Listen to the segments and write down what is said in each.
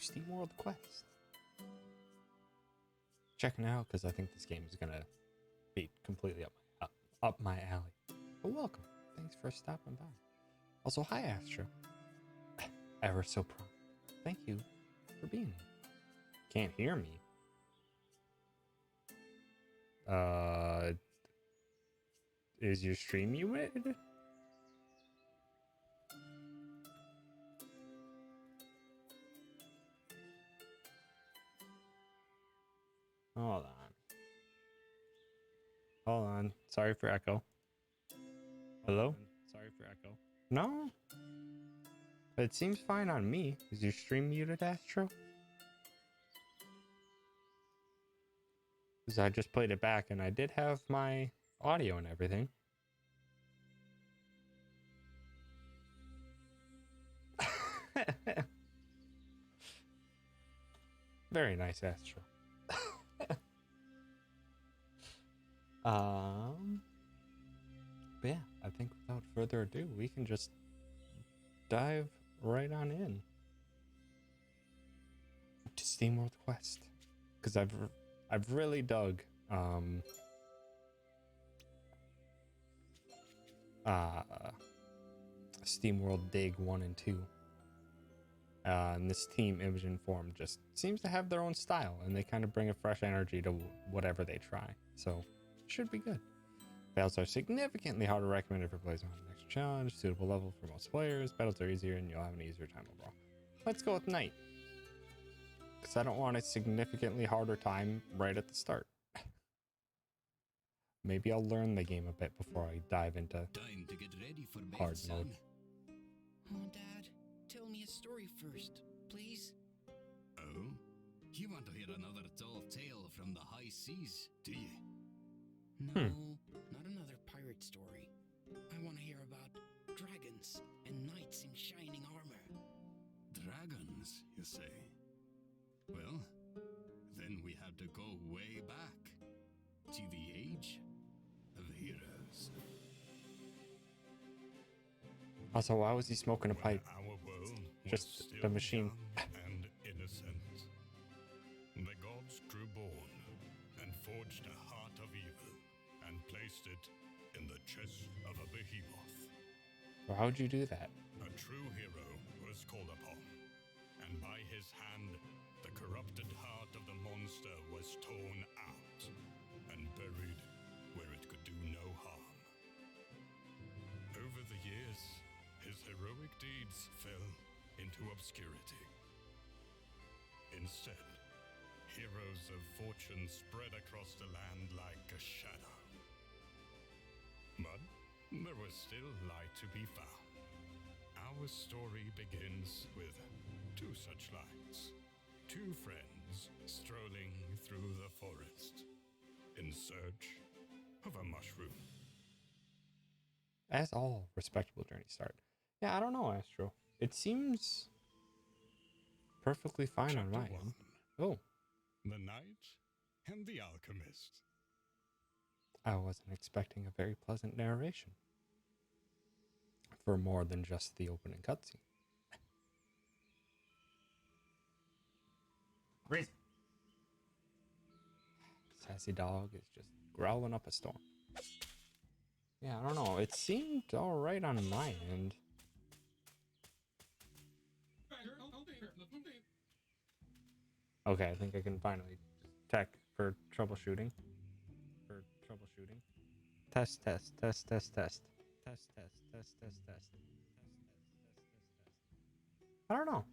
SteamWorld Quest. Checking it out because I think this game is gonna be completely up my alley. But welcome. Thanks for stopping by. Also, hi Astro. Ever so prompt. Thank you for being here. Can't hear me. Is your stream muted? Hold on. Sorry for echo. Hello? Sorry for echo. No? It seems fine on me. Is your stream muted, Astro? Because I just played it back and I did have my audio and everything. Very nice, Astro. But yeah, I think without further ado, we can just dive right on in to SteamWorld Quest, because I've really dug SteamWorld Dig 1 and 2. And this team, Image and Form, just seems to have their own style, and they kind of bring a fresh energy to whatever they try. So, should be good. Battles are significantly harder recommended for players on the next challenge. Suitable level for most players. Battles are easier, and you'll have an easier time overall. Let's go with Night, because I don't want a significantly harder time right at the start. Maybe I'll learn the game a bit before I dive into time to get ready for bed, hard son. mode. Oh, Dad, tell me a story first, please. Oh? You want to hear another tall tale from the high seas, do you? No, not another pirate story. I want to hear about dragons and knights in shining armor. Dragons, you say? Well, then we have to go way back to the age of heroes. Also, why was he smoking a pipe? Our world Just was the still machine. young and innocent. The gods grew born and forged a heart of evil and placed it in the chest of a behemoth. Well, how'd you do that? A true hero was called upon, and by his hand, the corrupted heart of the monster was torn out and buried where it could do no harm. Over the years, his heroic deeds fell into obscurity. Instead, heroes of fortune spread across the land like a shadow. But there was still light to be found. Our story begins with two such lights. Two friends strolling through the forest in search of a mushroom. As all respectable journeys start. Yeah, I don't know, Astro. It seems perfectly fine on Chapter my 1. end. Oh, The Knight and the Alchemist. I wasn't expecting a very pleasant narration for more than just the opening cutscene. Reason. Sassy dog is just growling up a storm. Yeah, I don't know. It seemed alright on my end. Okay, I think I can finally just tech for troubleshooting. Test. I don't know.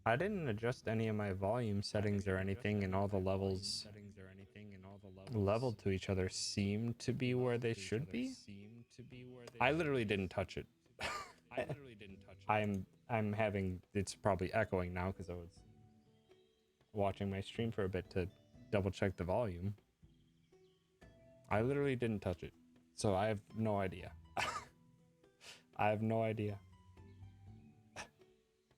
I didn't adjust any of my volume settings or anything, and all the levels leveled to each other seem to be where they should be. I literally didn't touch it. I'm having, it's probably echoing now because I was watching my stream for a bit to double check the volume. I literally didn't touch it, so I have no idea. I have no idea.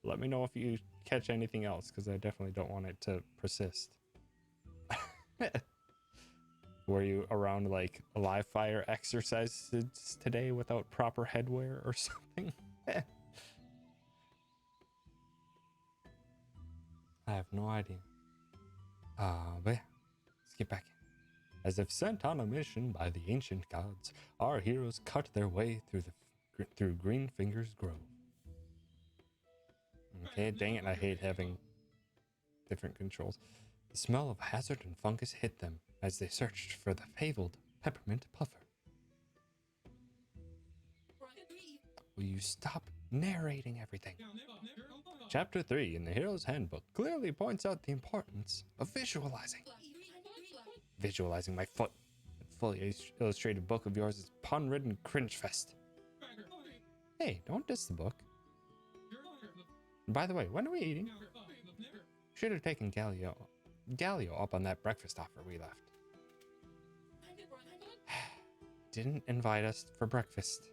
Let me know if you catch anything else, because I definitely don't want it to persist. Were you around like live fire exercises today without proper headwear or something? I have no idea. But yeah, let's get back in. As if sent on a mission by the ancient gods, our heroes cut their way through Greenfinger's Grove. Okay, dang it, I hate having different controls. The smell of hazard and fungus hit them as they searched for the fabled peppermint puffer. Will you stop narrating everything? Chapter 3 in the Hero's Handbook clearly points out the importance of visualizing. Visualizing my foot. That fully illustrated book of yours is pun-ridden cringe fest. Hey, don't diss the book. By the way, when are we eating? Should have taken Galio up on that breakfast offer we left. Didn't invite us for breakfast.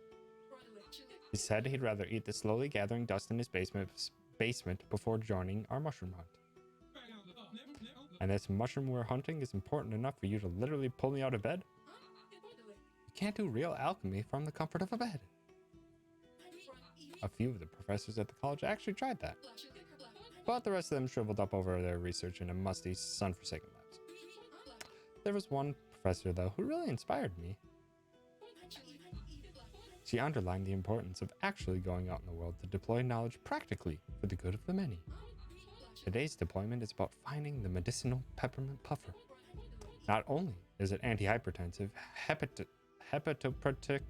He said he'd rather eat the slowly gathering dust in his basement before joining our mushroom hunt. And this mushroom we're hunting is important enough for you to literally pull me out of bed? You can't do real alchemy from the comfort of a bed. A few of the professors at the college actually tried that, but the rest of them shriveled up over their research in a musty, sun-forsaken labs. There was one professor, though, who really inspired me. She underlined the importance of actually going out in the world to deploy knowledge practically for the good of the many. Today's deployment is about finding the medicinal peppermint puffer. Not only is it antihypertensive, hepatoprotective,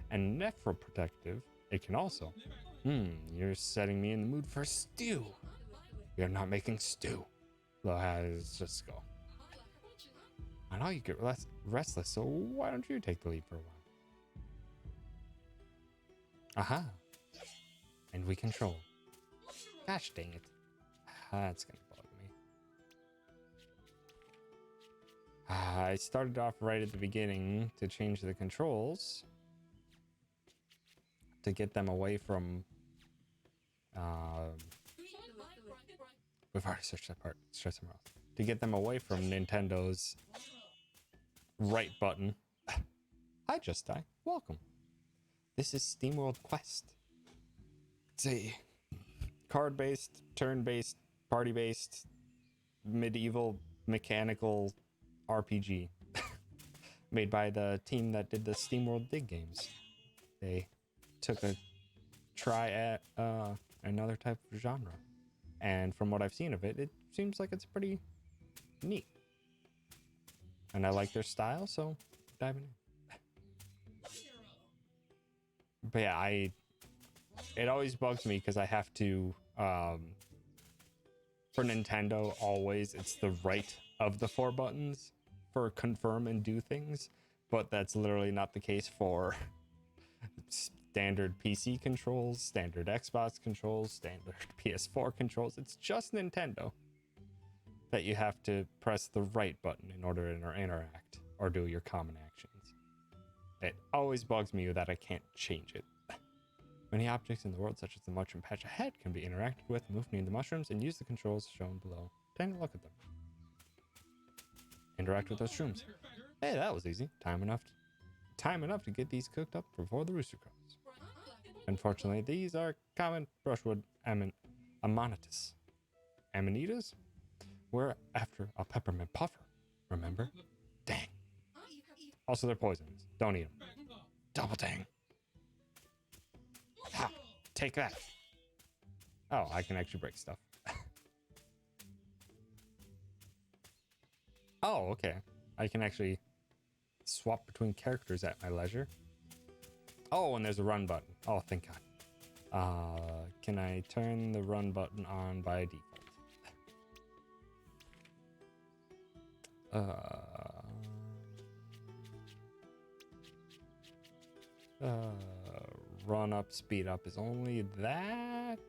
and nephroprotective, it can also... you're setting me in the mood for stew. We are not making stew. Let's just go. I know you get restless, so why don't you take the lead for a while? Aha. And we control. Gosh dang it. That's gonna bug me. I started off right at the beginning to change the controls to get them away from we've already searched that part. Let's try somewhere else. To get them away from Nintendo's right button. Hi, Just Die. Welcome. This is SteamWorld Quest. It's a card-based, turn-based, party-based, medieval, mechanical RPG made by the team that did the SteamWorld Dig games. They took a try at another type of genre. And from what I've seen of it, it seems like it's pretty neat. And I like their style, so diving in. But yeah, it always bugs me because I have to, for Nintendo, always, it's the right of the 4 buttons for confirm and do things. But that's literally not the case for standard PC controls, standard Xbox controls, standard PS4 controls. It's just Nintendo that you have to press the right button in order to interact or do your common actions. It always bugs me that I can't change it. Many objects in the world, such as the mushroom patch ahead, can be interacted with, move near the mushrooms, and use the controls shown below. Take a look at them. Interact with those shrooms. Hey, that was easy. Time enough to get these cooked up before the rooster crows. Unfortunately, these are common brushwood amanitas. Amanitas? We're after a peppermint puffer, remember? Dang. Also, they're poisonous. Don't eat them. Double dang. Ha! Take that. Oh, I can actually break stuff. Oh, okay. I can actually swap between characters at my leisure. Oh, and there's a run button. Oh, thank God. Can I turn the run button on by default? Run up, speed up is only that.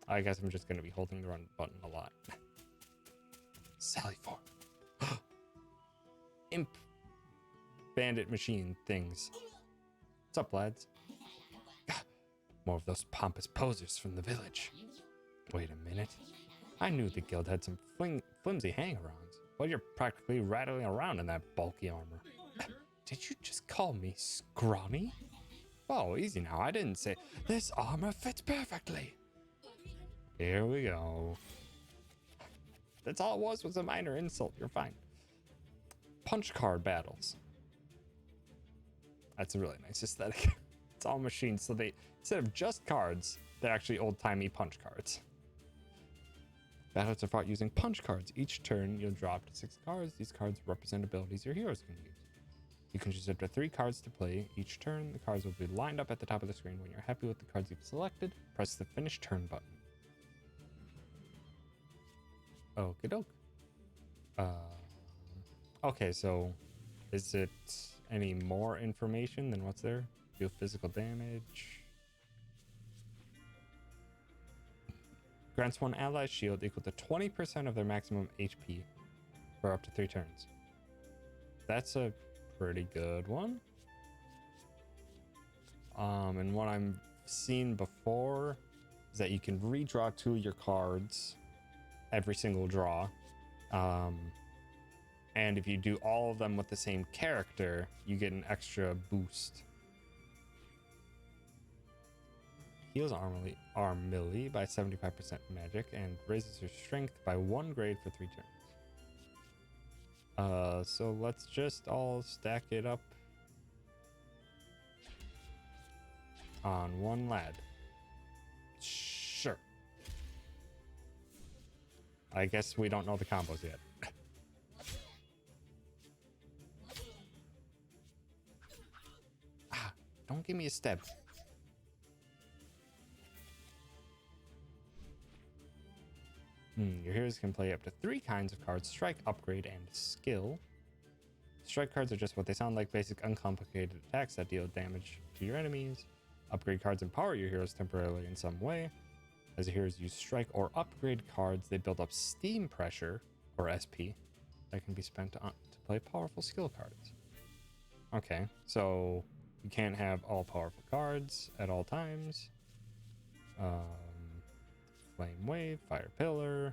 I guess I'm just going to be holding the run button a lot. Sally forth. Imp. Bandit machine things. What's up, lads? More of those pompous posers from the village. Wait a minute. I knew the guild had some flimsy hang-arounds. Well, you're practically rattling around in that bulky armor. Did you just call me scrawny? Oh, easy now. I didn't say this armor fits perfectly. Here we go. That's all it was a minor insult. You're fine. Punch card battles. That's a really nice aesthetic. It's all machines, so they, instead of just cards, they're actually old-timey punch cards. Battles are fought using punch cards. Each turn, you'll draw up to 6 cards. These cards represent abilities your heroes can use. You can choose up to 3 cards to play. Each turn, the cards will be lined up at the top of the screen. When you're happy with the cards you've selected, press the Finish Turn button. Okie doke. Okay, so is it any more information than what's there? Deal physical damage. Grants one ally's shield equal to 20% of their maximum HP for up to 3 turns. That's a pretty good one. And what I've seen before is that you can redraw 2 of your cards every single draw. And if you do all of them with the same character, you get an extra boost. Heals arm melee by 75% magic and raises your strength by 1 grade for 3 turns. So let's just all stack it up on one lad. Sure. I guess we don't know the combos yet. Don't give me a stab. Your heroes can play up to 3 kinds of cards: strike, upgrade, and skill. Strike cards are just what they sound like: basic, uncomplicated attacks that deal damage to your enemies. Upgrade cards empower your heroes temporarily in some way. As your heroes use strike or upgrade cards, they build up steam pressure, or SP, that can be spent to play powerful skill cards. Okay, so you can't have all powerful cards at all times. Flame Wave, Fire Pillar,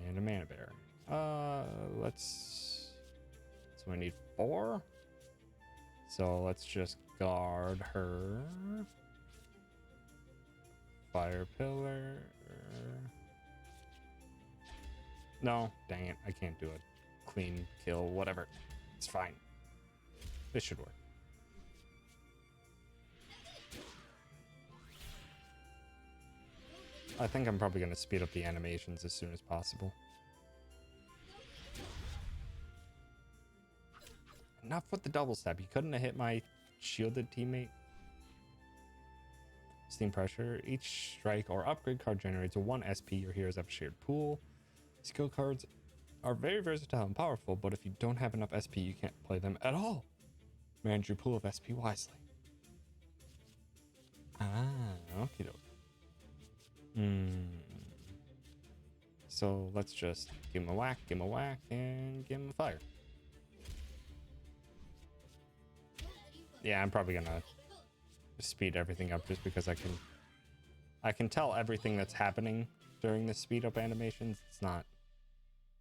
and a Mana Bear. So we need 4. So let's just guard her. Fire Pillar. No, dang it. I can't do a clean kill, whatever. It's fine. This should work. I think I'm probably going to speed up the animations as soon as possible. Enough with the double step. You couldn't have hit my shielded teammate. Steam pressure. Each strike or upgrade card generates a 1 SP. Your heroes have a shared pool. Skill cards are very versatile and powerful, but if you don't have enough SP, you can't play them at all. Manage your pool of SP wisely. Okay, doke. So let's just give him a whack, and give him a fire. Yeah, I'm probably gonna speed everything up just because I can tell everything that's happening during the speed up animations. It's not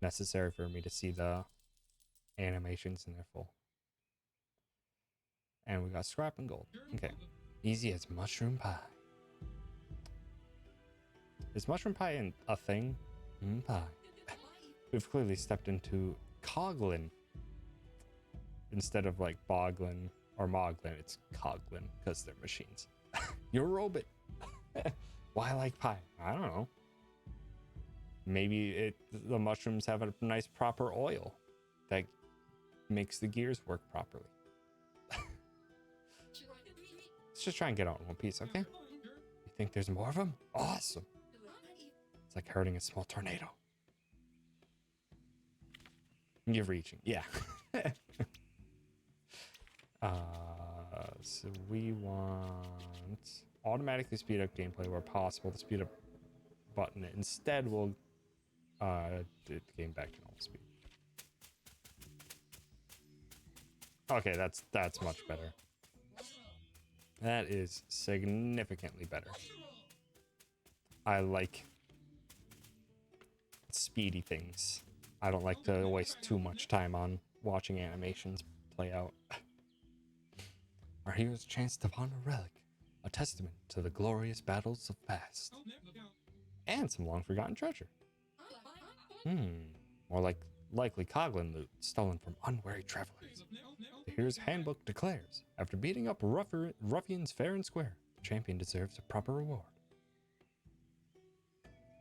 necessary for me to see the animations in their full. And we got scrap and gold. Okay. Easy as mushroom pie. Is mushroom pie a thing? Pie. We've clearly stepped into Coglin. Instead of like Boglin or Moglin, it's Coglin because they're machines. You're a robot. Why like pie? I don't know. Maybe the mushrooms have a nice proper oil that makes the gears work properly. Let's just try and get out in one piece, okay? You think there's more of them? Awesome. It's like hurting a small tornado. You're reaching, yeah. So we want automatically speed up gameplay where possible. The speed up button instead will do the game back to normal speed. Okay, that's much better. That is significantly better. I like speedy things. I don't like to waste too much time on watching animations play out. our heroes chanced upon a relic, a testament to the glorious battles of past, and some long-forgotten treasure. More likely Coglin loot stolen from unwary travelers. The hero's handbook declares, after beating up ruffians fair and square, the champion deserves a proper reward.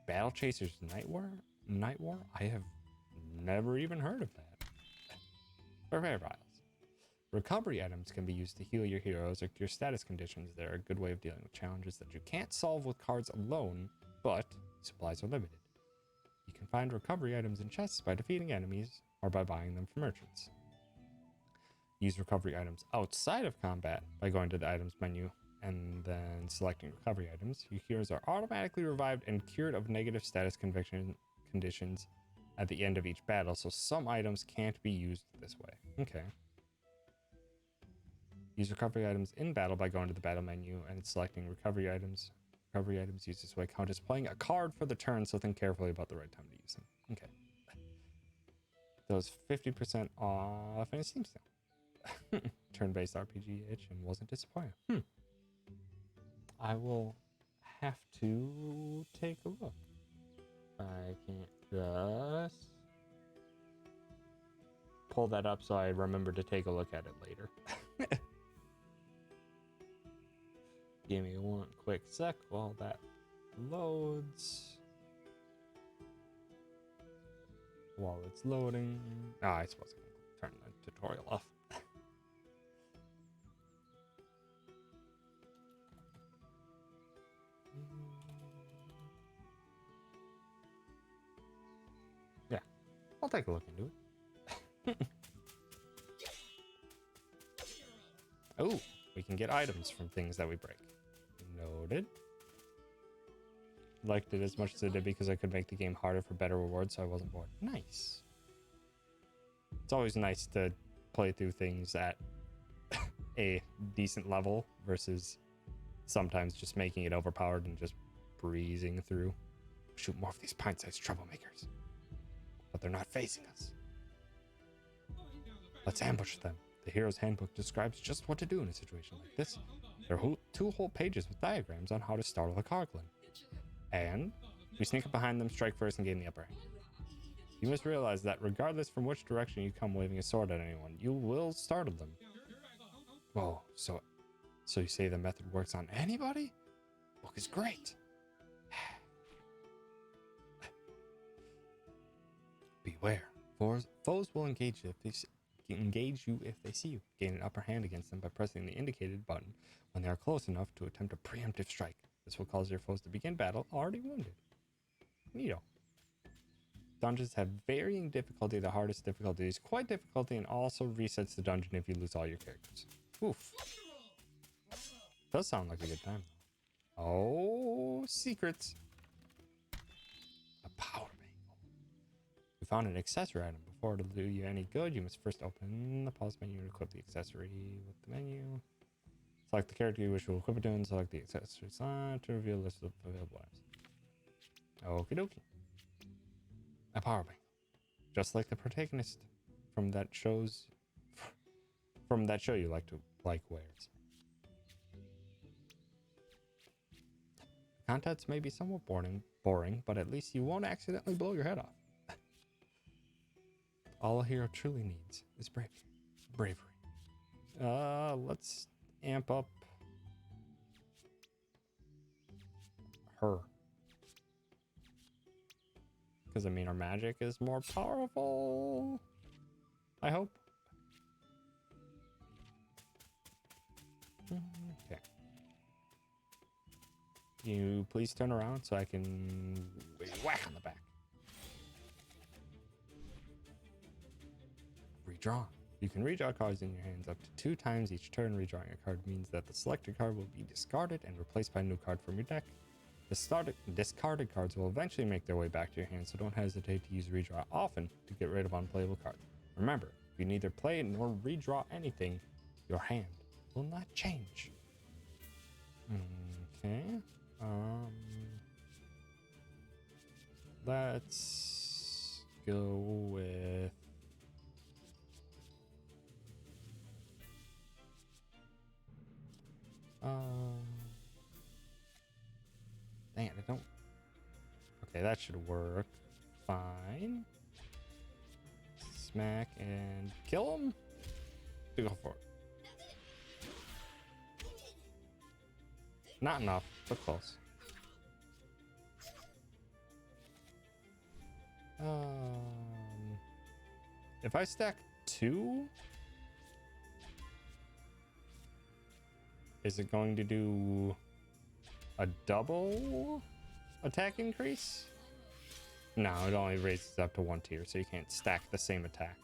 Battle Chasers Night War? I have never even heard of that. Repair vials. Recovery items can be used to heal your heroes or cure status conditions. They're a good way of dealing with challenges that you can't solve with cards alone, but supplies are limited. You can find recovery items in chests by defeating enemies or by buying them from merchants. Use recovery items outside of combat by going to the items menu and then selecting recovery items. Your heroes are automatically revived and cured of negative status conditions at the end of each battle, so some items can't be used this way. Okay. Use recovery items in battle by going to the battle menu and selecting recovery items. Recovery items used this way count as playing a card for the turn, so think carefully about the right time to use them. Okay. Those 50% off and a Steam sale. Turn-based RPG itch and wasn't disappointed. I will have to take a look. I can't just pull that up so I remember to take a look at it later. Give me one quick sec while that loads. While it's loading. I suppose I can turn the tutorial off. Yeah, I'll take a look into it. Oh, we can get items from things that we break. Noted. Liked it as much as I did because I could make the game harder for better rewards, so I wasn't bored. Nice. It's always nice to play through things at a decent level versus sometimes just making it overpowered and just breezing through. Shoot more of these pint-sized troublemakers. But they're not facing us. Let's ambush them. The hero's handbook describes just what to do in a situation like this. There are 2 whole pages with diagrams on how to startle a Coglin. And we sneak up behind them, strike first, and gain the upper hand. You must realize that regardless from which direction you come waving a sword at anyone, you will startle them. Whoa, so you say the method works on anybody? Book is great. Beware. Foes will engage you if they see you. Gain an upper hand against them by pressing the indicated button when they are close enough to attempt a preemptive strike. This will cause your foes to begin battle already wounded. Neato. Dungeons have varying difficulty. The hardest difficulty is quite difficulty and also resets the dungeon if you lose all your characters. Oof. Does sound like a good time though. Oh, secrets. A power bangle. We found an accessory item. Before it'll do you any good, you must first open the pause menu and equip the accessory with the menu. Select the character you wish to equip it to and select the accessory slot to reveal a list of available items. Okie dokie. A power bank. Just like the protagonist from that show you like wears. Contents may be somewhat boring, but at least you won't accidentally blow your head off. All a hero truly needs is bravery. Let's amp up her. Because, I mean, our magic is more powerful. I hope. Okay. You please turn around so I can whack on the back. Redraw. You can redraw cards in your hands up to 2 times each turn. Redrawing a card means that the selected card will be discarded and replaced by a new card from your deck. Discarded cards will eventually make their way back to your hand, so don't hesitate to use redraw often to get rid of unplayable cards. Remember, if you neither play nor redraw anything, your hand will not change. Okay. Let's go with Dang it, I don't. Okay, that should work fine. Smack and kill him. Go for it. Not enough, but close. If I stack 2, is it going to do a double attack increase? No, it only raises up to 1 tier, so you can't stack the same attack.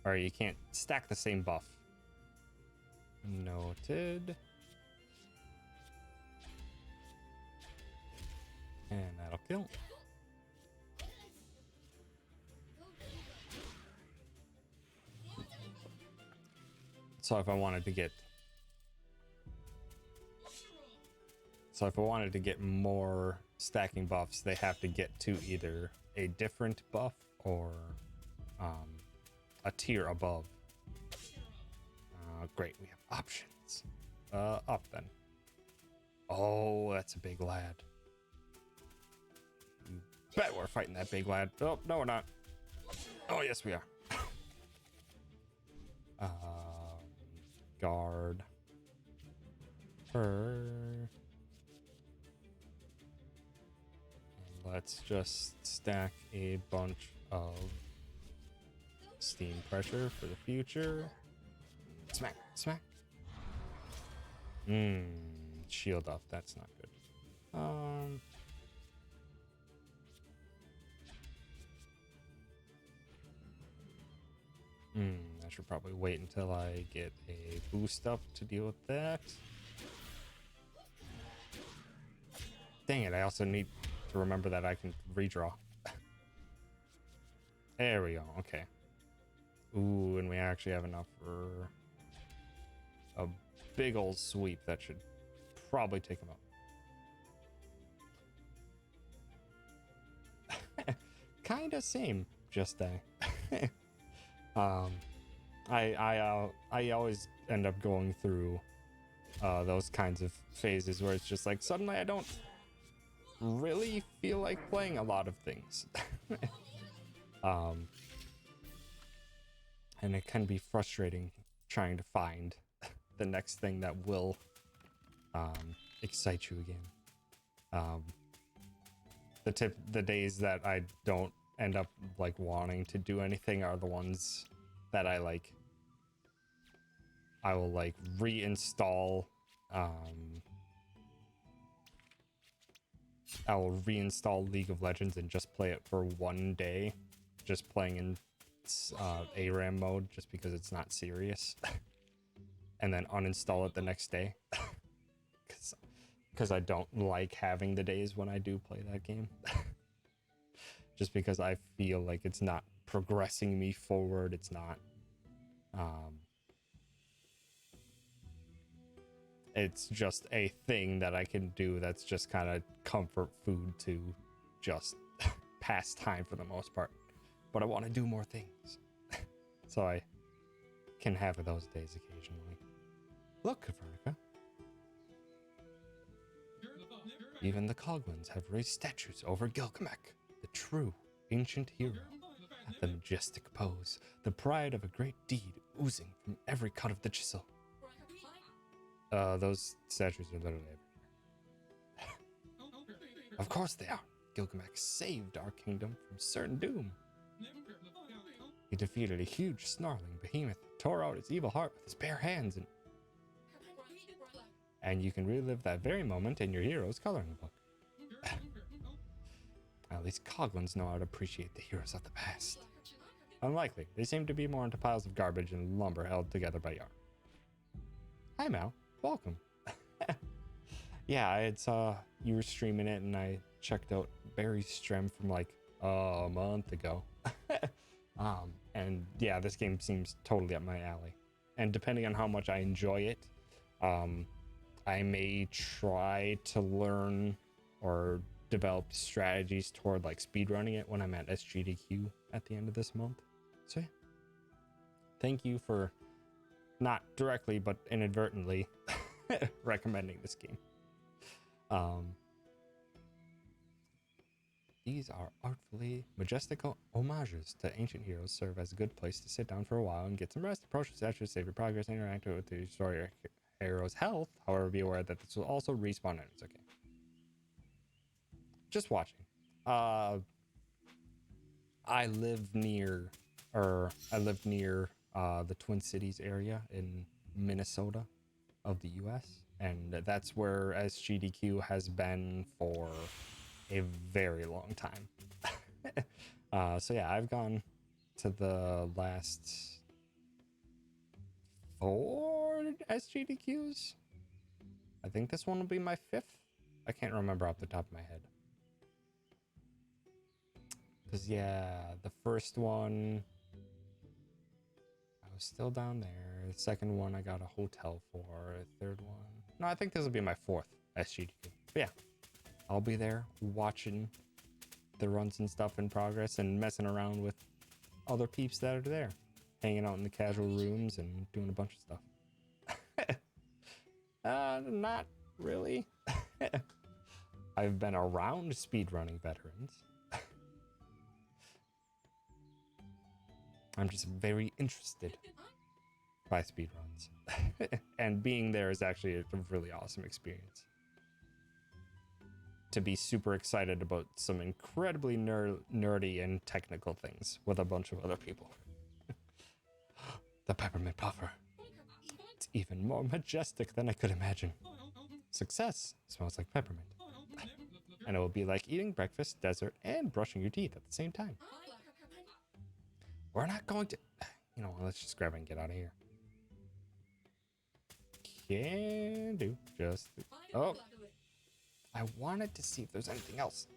Or you can't stack the same buff. Noted. And that'll kill. So if I wanted to get more stacking buffs, they have to get to either a different buff or a tier above. Great, we have options. Up then. Oh, that's a big lad. You bet we're fighting that big lad. Oh, no, we're not. Oh, yes, we are. Guard her. And let's just stack a bunch of steam pressure for the future. Smack, smack. Shield up, that's not good. I should probably wait until I get a boost up to deal with that. Dang it, I also need to remember that I can redraw. There we go, okay. Ooh, and we actually have enough for a big old sweep that should probably take him out. Kinda same, just I always end up going through those kinds of phases where it's just like suddenly I don't really feel like playing a lot of things. And it can be frustrating trying to find the next thing that will excite you again. The days that I don't end up like wanting to do anything are the ones that I will like reinstall. I will reinstall League of Legends and just play it for 1 day, just playing in ARAM mode, just because it's not serious, and then uninstall it the next day, because I don't like having the days when I do play that game. Just because I feel like it's not progressing me forward. It's not, it's just a thing that I can do that's just kind of comfort food to just pass time for the most part. But I want to do more things. So I can have those days occasionally. Look, Vernica. Even the Coglins have raised statues over Gilgamesh, the true ancient hero. The majestic pose, the pride of a great deed oozing from every cut of the chisel. Those statues are literally everywhere. Of course they are. Gilgamesh saved our kingdom from certain doom. He defeated a huge, snarling behemoth, tore out its evil heart with his bare hands, and you can relive that very moment in your hero's coloring book. At least Coglins know how to appreciate the heroes of the past. Unlikely. They seem to be more into piles of garbage and lumber held together by yarn. Hi, Mal. Welcome. Yeah, I had saw you were streaming it, and I checked out Barry's stream from like a month ago. And yeah, this game seems totally up my alley. And depending on how much I enjoy it, I may try to learn or develop strategies toward like speedrunning it when I'm at SGDQ at the end of this month. So yeah, thank you for not directly but inadvertently recommending this game. These are artfully majestical homages to ancient heroes, serve as a good place to sit down for a while and get some rest. Approach the statue, save your progress, interact with the story or hero's health. However, be aware that this will also respawn enemies. Okay. Just watching. I lived near the Twin Cities area in Minnesota of the US, and that's where SGDQ has been for a very long time. So yeah, I've gone to the last 4 SGDQs. I think this one will be my 5th. I can't remember off the top of my head. Because yeah, the first one I was still down there. The second one I got a hotel for. The third one, no, I think this will be my 4th SGDQ. But yeah, I'll be there watching the runs and stuff in progress and messing around with other peeps that are there, hanging out in the casual rooms and doing a bunch of stuff. Not really. I've been around speedrunning veterans. I'm just very interested by speedruns. And being there is actually a really awesome experience. To be super excited about some incredibly nerdy and technical things with a bunch of other people. The peppermint puffer. It's even more majestic than I could imagine. Success smells like peppermint. And it will be like eating breakfast, dessert, and brushing your teeth at the same time. We're not going to... You know, let's just grab it and get out of here. Can do. Just... Oh. I wanted to see if there's anything else.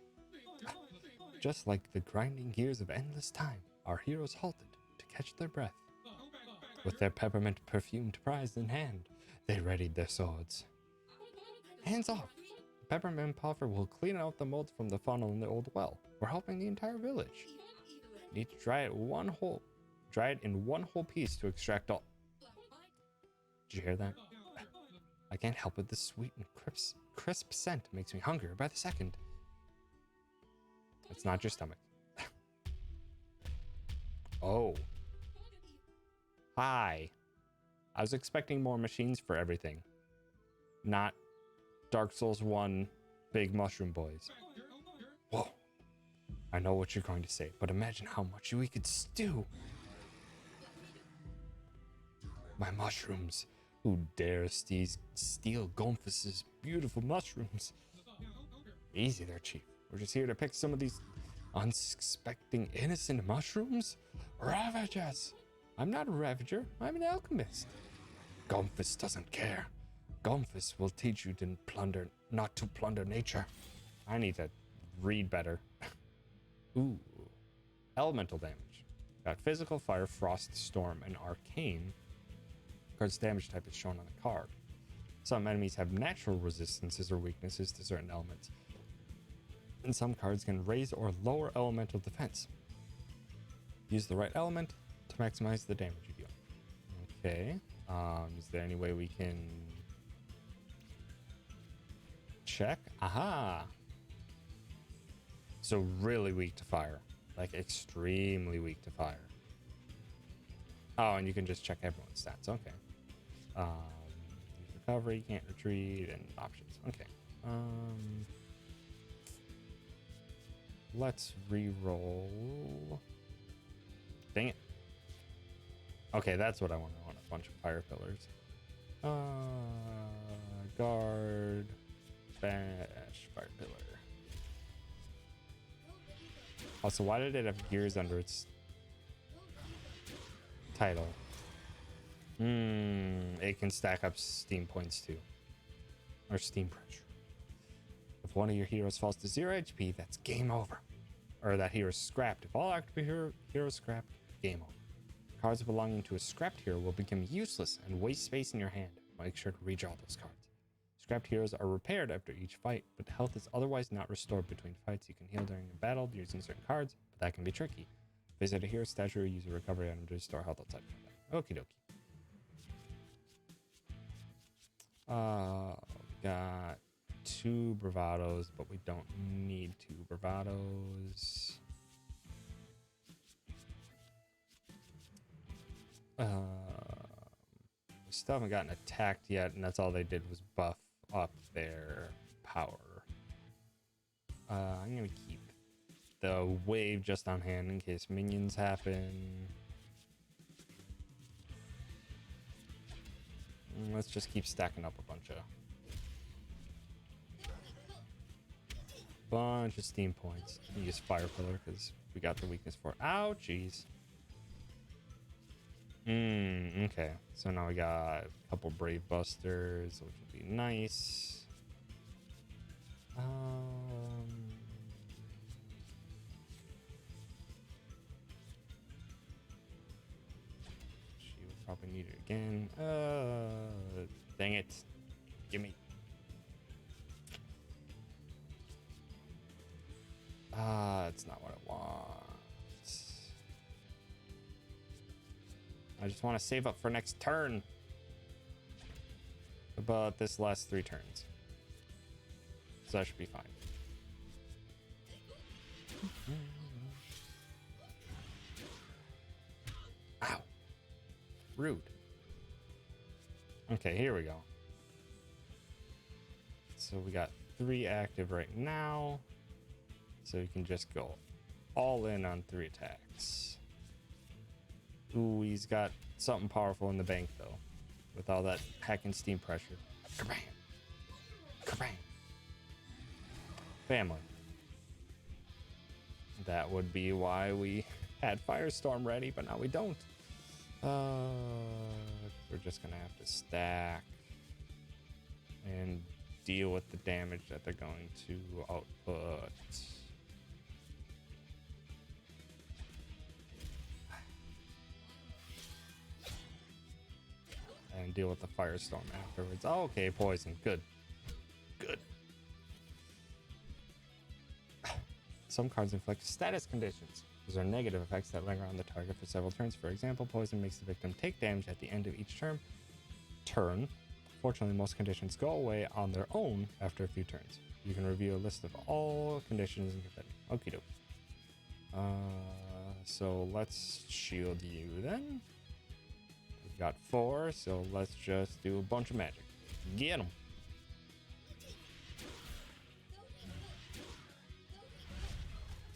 Just like the grinding gears of endless time, our heroes halted to catch their breath. With their peppermint perfumed prize in hand, they readied their swords. Hands off! The peppermint puffer will clean out the mold from the funnel in the old well. We're helping the entire village. Need to dry it in one whole piece to extract all. Did you hear that? I can't help it. The sweet and crisp scent makes me hungrier by the second. It's not your stomach. Oh. Hi. I was expecting more machines for everything. Not Dark Souls 1 big mushroom boys. Whoa. I know what you're going to say, but imagine how much we could stew. My mushrooms. Who dares steal Gomphus's beautiful mushrooms? Easy there, Chief. We're just here to pick some of these unsuspecting innocent mushrooms. Ravagers! I'm not a ravager. I'm an alchemist. Gomphus doesn't care. Gomphus will teach you not to plunder nature. I need to read better. Ooh. Elemental damage. Got physical, fire, frost, storm, and arcane. Card's damage type is shown on the card. Some enemies have natural resistances or weaknesses to certain elements. And some cards can raise or lower elemental defense. Use the right element to maximize the damage you deal. Okay. Is there any way we can check? Aha! So really weak to fire. Like extremely weak to fire. Oh, and you can just check everyone's stats. Okay. Recovery, can't retreat, and options. Okay. Let's re-roll. Dang it. Okay, that's what I want. I want a bunch of fire pillars. Guard, bash, fire pillar. Also, why did it have gears under its title? It can stack up steam points too. Or steam pressure. If one of your heroes falls to 0 HP, that's game over. Or that hero's scrapped. If all active heroes scrapped, game over. Cards belonging to a scrapped hero will become useless and waste space in your hand. Make sure to redraw those cards. Scrapped heroes are repaired after each fight, but health is otherwise not restored between fights. You can heal during a battle using certain cards, but that can be tricky. Visit a hero statue or use a recovery item to restore health outside combat. Okie dokie. We got 2 bravados, but we don't need 2 bravados. We still haven't gotten attacked yet, and that's all they did was buff up their power. I'm gonna keep the wave just on hand in case minions happen. Let's just keep stacking up a bunch of steam points. Use fire pillar because we got the weakness for it. Ow, jeez. Okay. So now we got a couple brave busters, which would be nice. She will probably need it again. Dang it. Gimme. It's not what I want. I just want to save up for next turn. But this lasts 3 turns. So that should be fine. Ow. Rude. Okay, here we go. So we got 3 active right now. So you can just go all in on 3 attacks. Ooh, he's got something powerful in the bank, though. With all that hacking steam pressure. Kabam! Kabam! Family. That would be why we had Firestorm ready, but now we don't. We're just gonna have to stack and deal with the damage that they're going to output. And deal with the firestorm afterwards. Oh, okay, poison. Good. Good. Some cards inflict status conditions. These are negative effects that linger on the target for several turns. For example, poison makes the victim take damage at the end of each turn. Fortunately, most conditions go away on their own after a few turns. You can review a list of all conditions and confetti. Okie doke. So let's shield you then. We've got 4, so let's just do a bunch of magic. Get them.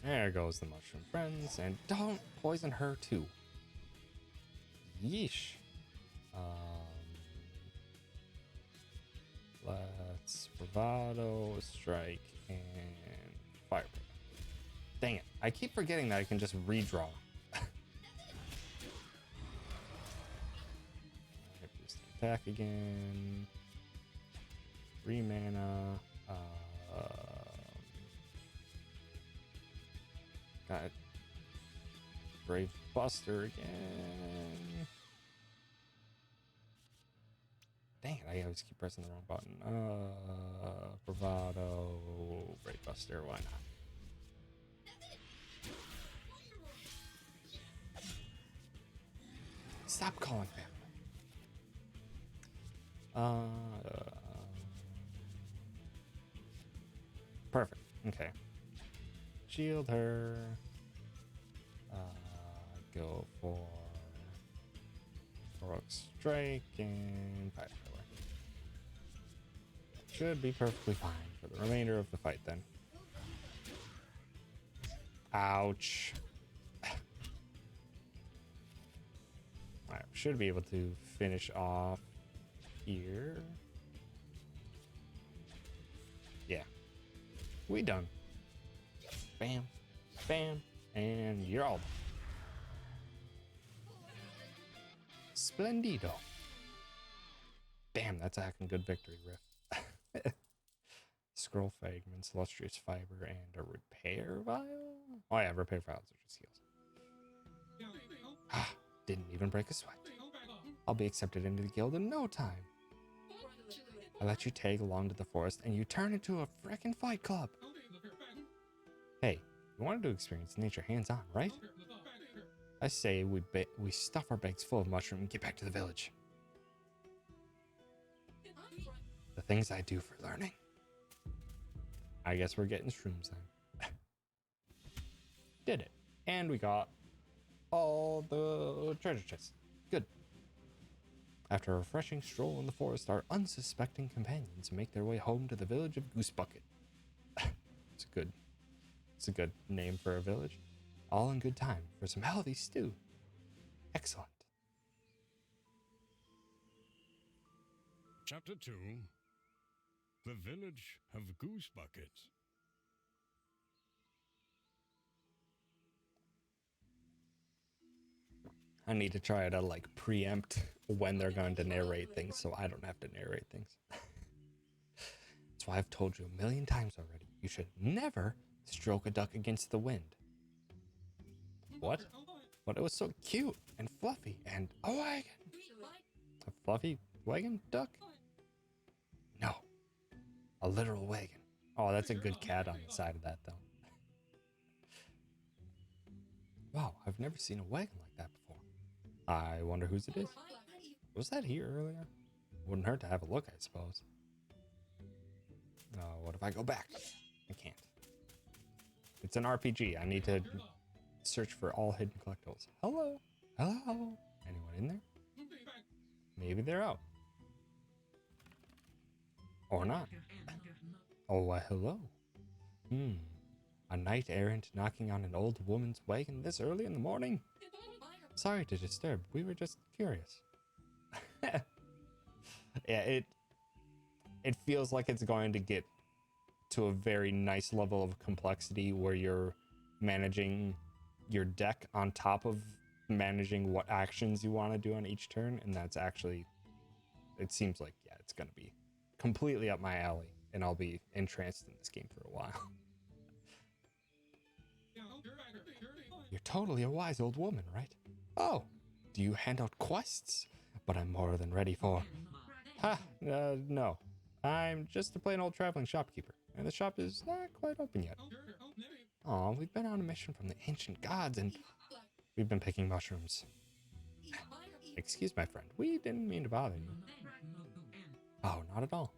There goes the mushroom friends, and don't poison her too. Yeesh. Let's bravado, strike, and fire. Dang it! I keep forgetting that I can just redraw. Just attack again. 3 mana. Got Brave Buster again. Dang it, I always keep pressing the wrong button. Bravado, Brave Buster, why not? Stop calling family. Perfect, okay. Shield her. Go for Heroic Strike and Fire Pillar. Should be perfectly fine for the remainder of the fight then. Ouch. Alright, should be able to finish off here. Yeah. We done. Bam, bam, and you're all done. Splendido. Damn, that's a heckin' good victory riff. Scroll fragments, lustrous fiber, and a repair vial? Oh yeah, repair vials are just heals. Ah, didn't even break a sweat. I'll be accepted into the guild in no time. I let you tag along to the forest, and you turn into a frickin' fight club. Hey, you wanted to experience nature hands-on, right? I say we stuff our bags full of mushroom and get back to the village. The things I do for learning. I guess we're getting shrooms then. Did it. And we got all the treasure chests. Good. After a refreshing stroll in the forest, our unsuspecting companions make their way home to the village of Goosebucket. It's a good name for a village. All in good time for some healthy stew. Excellent. Chapter 2. The Village of Goosebucket. I need to try to like preempt when they're going to narrate things so I don't have to narrate things. That's why I've told you a million times already. You should never stroke a duck against the wind. What? But it was so cute and fluffy and a wagon. A fluffy wagon duck? No. A literal wagon. Oh, that's a good cat on the side of that though. Wow, I've never seen a wagon like that before. I wonder whose it is. Was that here earlier? Wouldn't hurt to have a look, I suppose. What if I go back? I can't. It's an RPG. I need to search for all hidden collectibles. Hello? Hello? Anyone in there? Maybe they're out. Or not. Oh, why hello. A knight errant knocking on an old woman's wagon this early in the morning? Sorry to disturb. We were just curious. Yeah, it feels like it's going to get to a very nice level of complexity where you're managing your deck on top of managing what actions you want to do on each turn, and that's actually, it seems like, yeah, it's going to be completely up my alley, and I'll be entranced in this game for a while. You're totally a wise old woman, right? Oh, do you hand out quests? But I'm more than ready for... no. I'm just a plain old traveling shopkeeper, and the shop is not quite open yet. Aw, we've been on a mission from the ancient gods, and we've been picking mushrooms. Excuse my friend, we didn't mean to bother you. Oh, not at all.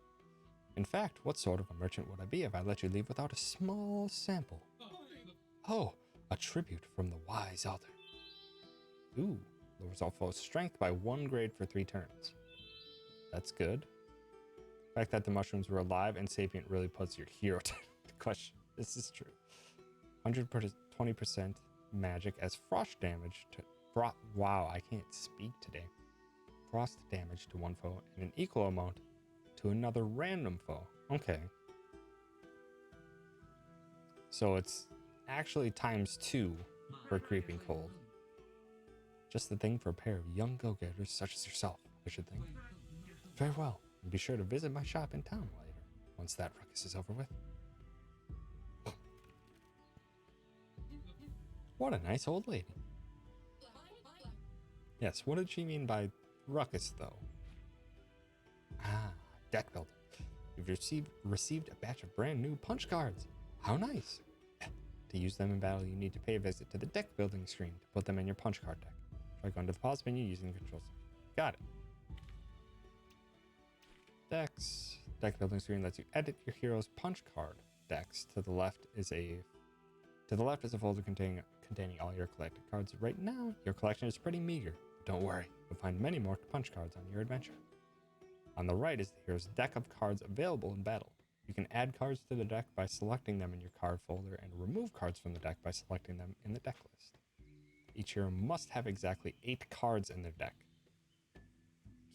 In fact, what sort of a merchant would I be if I let you leave without a small sample? Oh, a tribute from the wise elder. Ooh, lowers all foes' strength by 1 grade for 3 turns. That's good. The fact that the mushrooms were alive and sapient really puts your hero to the question. This is true. 120% magic as frost damage to... Wow, I can't speak today. Frost damage to 1 foe and an equal amount to another random foe. Okay. So it's actually ×2 for Creeping Cold. Just the thing for a pair of young go-getters such as yourself, I should think. Farewell, and be sure to visit my shop in town later, once that ruckus is over with. What a nice old lady. Yes, what did she mean by ruckus, though? Ah, deck building. You've received a batch of brand new punch cards. How nice. To use them in battle, you need to pay a visit to the deck building screen to put them in your punch card deck. Try going to the pause menu using the controls. Got it. Decks. Deck building screen lets you edit your hero's punch card decks. To the left is a folder containing all your collected cards. Right now, your collection is pretty meager. But don't worry, you'll find many more punch cards on your adventure. On the right is the hero's deck of cards available in battle. You can add cards to the deck by selecting them in your card folder and remove cards from the deck by selecting them in the deck list. Each hero must have exactly 8 cards in their deck.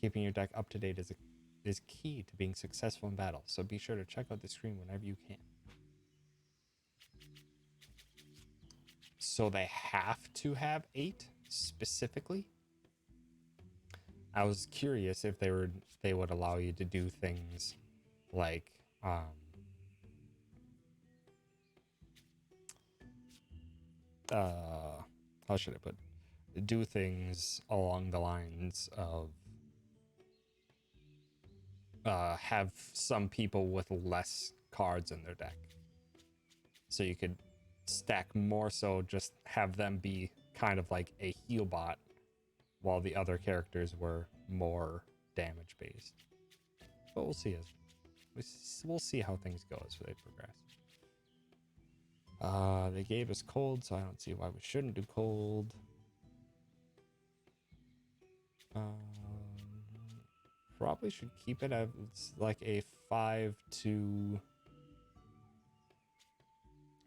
Keeping your deck up to date is key to being successful in battle, so be sure to check out the screen whenever you can. So they have to have 8 specifically? I was curious if they would allow you to do things like how should I put it? Do things along the lines of have some people with less cards in their deck, so you could stack more, so just have them be kind of like a heal bot while the other characters were more damage based. But we'll see we'll see how things go as they progress. They gave us cold, so I don't see why we shouldn't do cold. Probably should keep it as like a 5 to...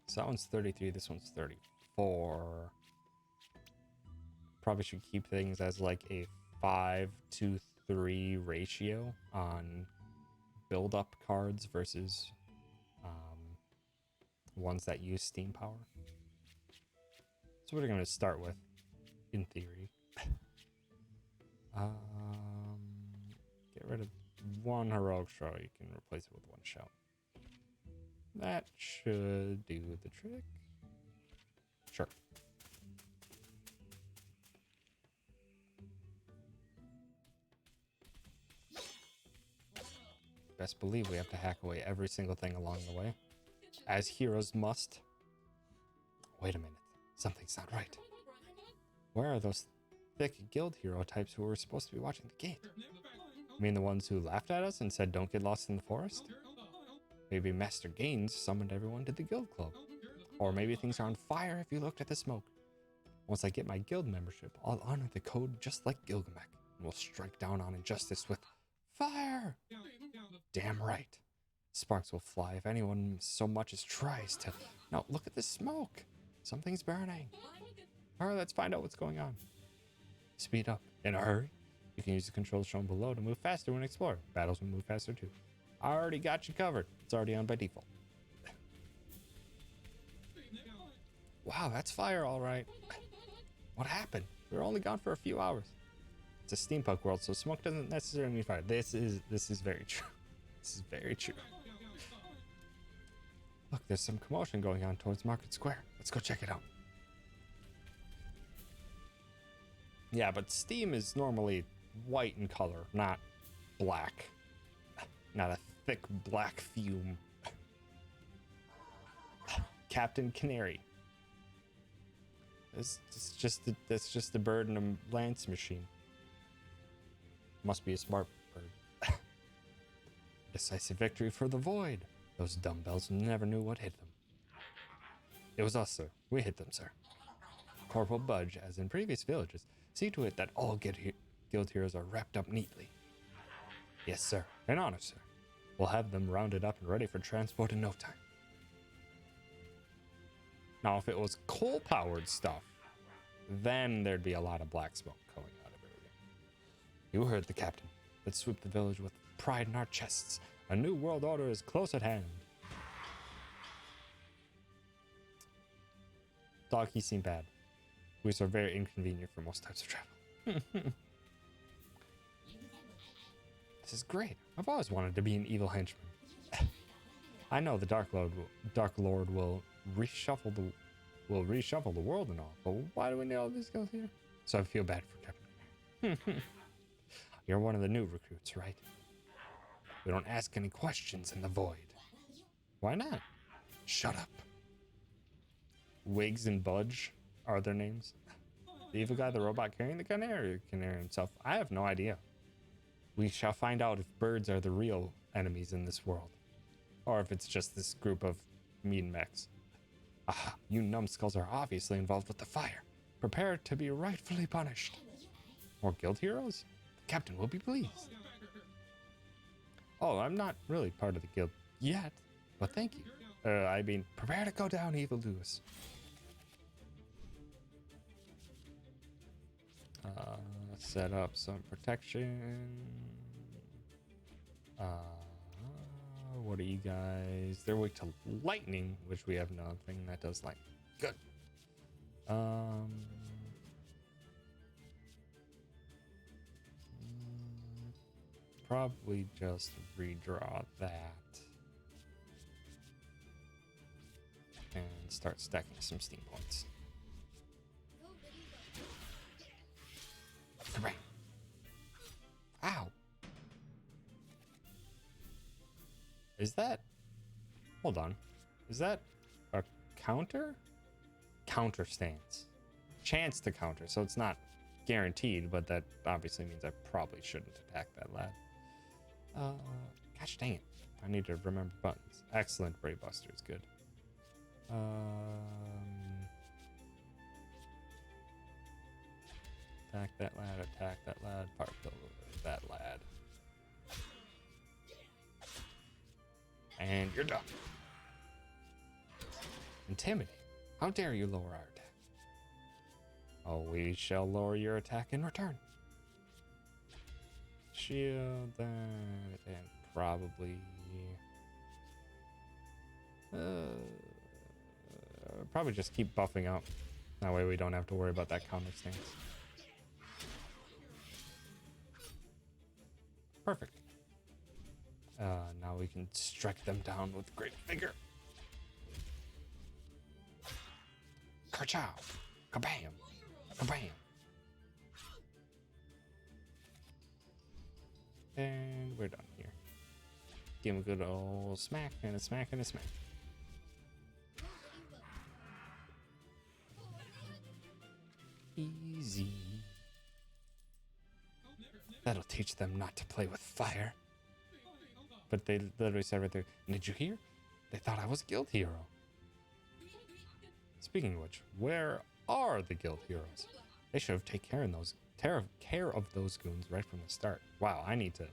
So that one's 33, this one's 34. Probably should keep things as like a 5 to 3 ratio on build-up cards versus ones that use steam power. So what are we going to start with, in theory? Get rid of one heroic show. You can replace it with one shout. That should do the trick. Sure. Best believe we have to hack away every single thing along the way, as heroes must. Wait a minute. Something's not right. Where are those thick guild hero types who were supposed to be watching the gate? You mean the ones who laughed at us and said don't get lost in the forest? Maybe Master Gaines summoned everyone to the guild club. Or maybe things are on fire if you looked at the smoke. Once I get my guild membership, I'll honor the code just like Gilgamesh, and we'll strike down on injustice with fire! Damn right. Sparks will fly if anyone so much as tries to... No, look at the smoke! Something's burning. Alright, let's find out what's going on. Speed up. In a hurry. You can use the controls shown below to move faster when exploring. Battles will move faster too. I already got you covered. It's already on by default. Wow, that's fire, all right. What happened? We were only gone for a few hours. It's a steampunk world, so smoke doesn't necessarily mean fire. This is very true. This is very true. Look, there's some commotion going on towards Market Square. Let's go check it out. Yeah, but steam is normally white in color, not black. Not a thick black fume. Captain Canary. That's just a bird in a lance machine. Must be a smart bird. Decisive victory for the Void. Those dumbbells never knew what hit them. It was us, sir. We hit them, sir. Corporal Budge, as in previous villages, see to it that all guild heroes are wrapped up neatly. Yes, sir. An honor, sir. We'll have them rounded up and ready for transport in no time. Now, if it was coal-powered stuff, then there'd be a lot of black smoke coming out of everything. You heard the captain. Let's sweep the village with pride in our chests. A new world order is close at hand. Doggy seem bad. Which are very inconvenient for most types of travel. This is great. I've always wanted to be an evil henchman. I know the Dark Lord will reshuffle the world and all, but why do we need all these guys here? So I feel bad for Captain. You're one of the new recruits, right? We don't ask any questions in the void. Why not? Shut up. Wiggs and Budge are their names. The evil guy, the robot carrying the canary himself. I have no idea. We shall find out if birds are the real enemies in this world, or if it's just this group of mean mechs. Ah, you numbskulls are obviously involved with the fire. Prepare to be rightfully punished. More guild heroes? The captain will be pleased. Oh, I'm not really part of the guild yet, but thank you. I mean, prepare to go down, evildoers. Set up some protection. What are you guys? They're weak to lightning, which we have nothing that does lightning. Good. Probably just redraw that. And start stacking some steam points. Right. Ow. Is that... Hold on. Is that a counter? Counter stance. Chance to counter, so it's not guaranteed, but that obviously means I probably shouldn't attack that lad. Gosh dang it. I need to remember buttons. Excellent. Brave Buster is good. Attack that lad. Attack that lad. Particle that lad. And you're done. Intimidate. How dare you lower our attack? Oh, we shall lower your attack in return. Shield that, and probably probably just keep buffing up. That way we don't have to worry about that counter stance. Perfect. Now we can strike them down with great vigor. Ka-chow! Kabam! Kabam! And we're done here. Give him a good old smack and a smack and a smack. Easy. That'll teach them not to play with fire. But they literally said right there, did you hear? They thought I was a guild hero. Speaking of which, where are the guild heroes? They should have taken care of those goons right from the start. Wow, I need to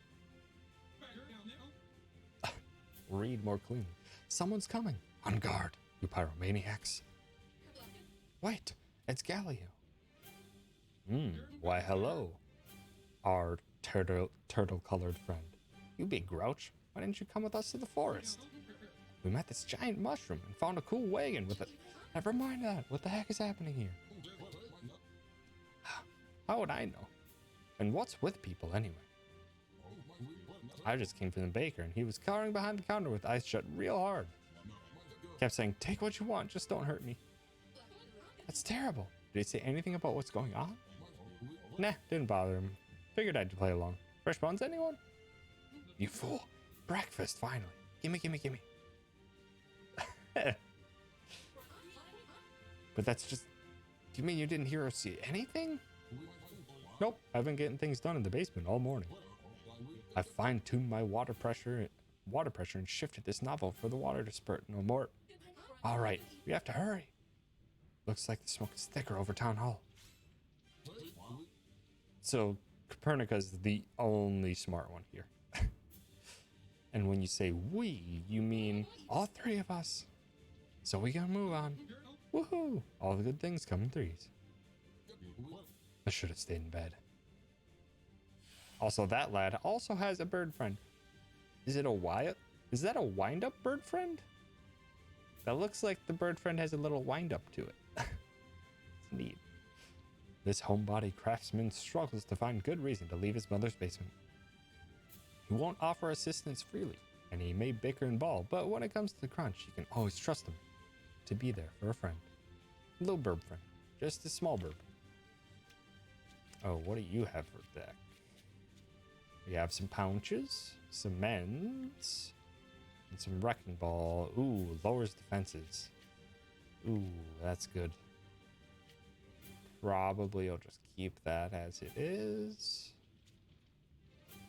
read more cleanly. Someone's coming. On guard, you pyromaniacs. Wait, it's Galileo. Why hello, our turtle-colored friend. You big grouch, why didn't you come with us to the forest? We met this giant mushroom and found a cool wagon with it. Never mind that. What the heck is happening here? How would I know? And what's with people anyway? I just came from the baker and he was cowering behind the counter with eyes shut real hard. Kept saying, take what you want, just don't hurt me. That's terrible. Did he say anything about what's going on? Nah, didn't bother him. Figured I'd play along. Fresh buns, anyone? You fool. Breakfast, finally. Gimme, gimme, gimme. But that's just... You mean you didn't hear or see anything? Nope, I've been getting things done in the basement all morning. I fine-tuned my water pressure and shifted this nozzle for the water to spurt no more. All right, we have to hurry. Looks like the smoke is thicker over Town Hall. So Copernica's the only smart one here. And when you say we, you mean all three of us. So we gotta move on. Woohoo! All the good things come in threes. I should have stayed in bed. Also, that lad also has a bird friend. Is that a wind-up bird friend? That looks like the bird friend has a little wind-up to it. It's neat. This homebody craftsman struggles to find good reason to leave his mother's basement. He won't offer assistance freely, and he may bicker and bawl, but when it comes to the crunch, you can always trust him to be there for a friend. Little burb friend. Just a small burb. Oh, what do you have for deck? We have some pouches, some mends, and some wrecking ball. Ooh, lowers defenses. Ooh, that's good. Probably I'll just keep that as it is.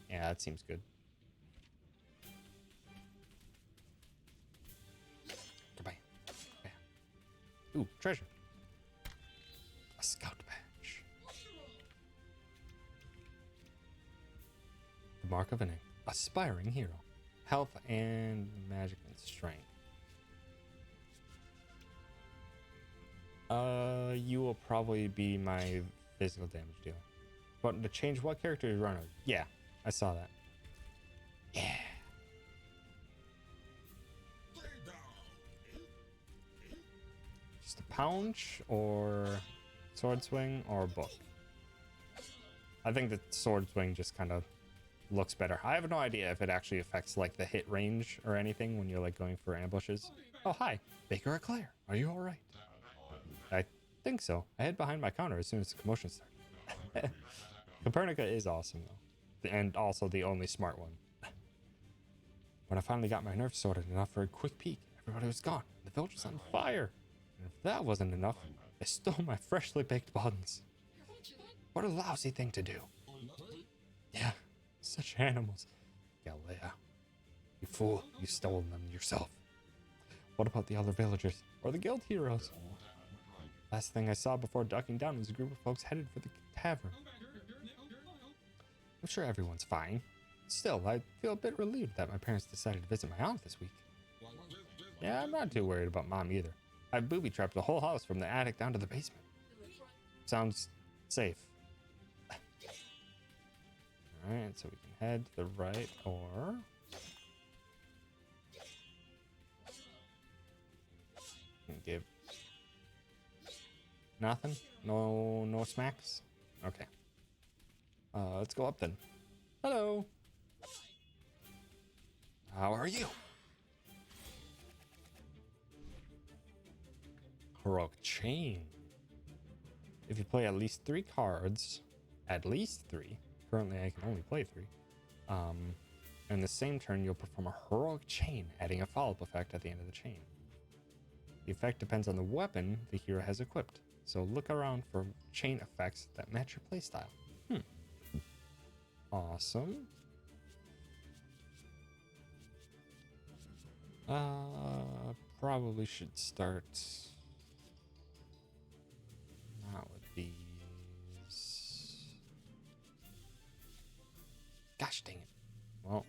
Yeah, that seems good. Goodbye. Yeah. Ooh, treasure. A scout badge. The mark of an aspiring hero. Health and magic and strength. You will probably be my physical damage dealer. But to change what character you run with? Yeah, I saw that. Yeah. Just a punch or sword swing or book. I think the sword swing just kind of looks better. I have no idea if it actually affects like the hit range or anything when you're like going for ambushes. Oh, hi, Baker Eclair. Are you all right? I think so. I hid behind my counter as soon as the commotion started. Copernica is awesome though, and also the only smart one. When I finally got my nerves sorted enough for a quick peek, everybody was gone. The village was on fire. And if that wasn't enough, they stole my freshly baked buns. What a lousy thing to do. Yeah, such animals. Galilea. You fool, you stole them yourself. What about the other villagers? Or the guild heroes? Last thing I saw before ducking down was a group of folks headed for the tavern. I'm sure everyone's fine. Still, I feel a bit relieved that my parents decided to visit my aunt this week. Yeah, I'm not too worried about Mom either. I've booby-trapped the whole house from the attic down to the basement. Sounds safe. Alright, so we can head to the right or... give... Nothing? No smacks? Okay. Let's go up then. Hello! How are you? Heroic Chain. If you play at least 3 cards, currently I can only play 3, in the same turn you'll perform a Heroic Chain, adding a follow-up effect at the end of the chain. The effect depends on the weapon the hero has equipped, so look around for chain effects that match your playstyle. Awesome. Probably should start not with these. Gosh dang it. Well.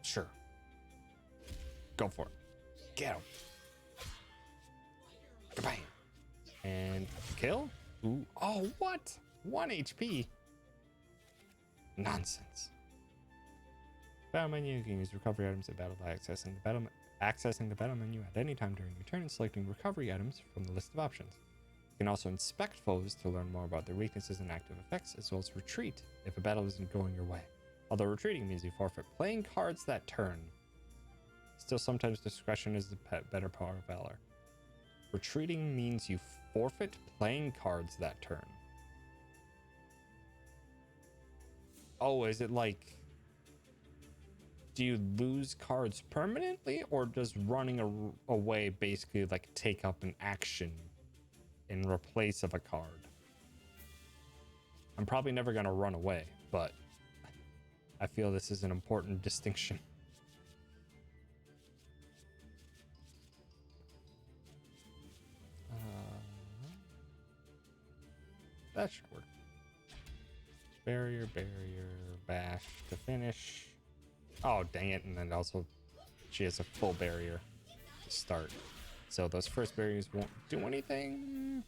Sure. Go for it. Get him. Kabang. And kill? Ooh. Oh, what? 1 HP? Nonsense. Battle menu, you can use recovery items in battle by accessing the battle menu at any time during your turn and selecting recovery items from the list of options. You can also inspect foes to learn more about their weaknesses and active effects, as well as retreat if a battle isn't going your way. Although retreating means you forfeit playing cards that turn. Still, sometimes discretion is the better power of valor. Retreating means you forfeit playing cards that turn. Oh, is it like... do you lose cards permanently, or does running away basically like take up an action in replace of a card? I'm probably never going to run away, but I feel this is an important distinction. That should work. Barrier, bash to finish. Oh, dang it. And then also, she has a full barrier to start. So those first barriers won't do anything.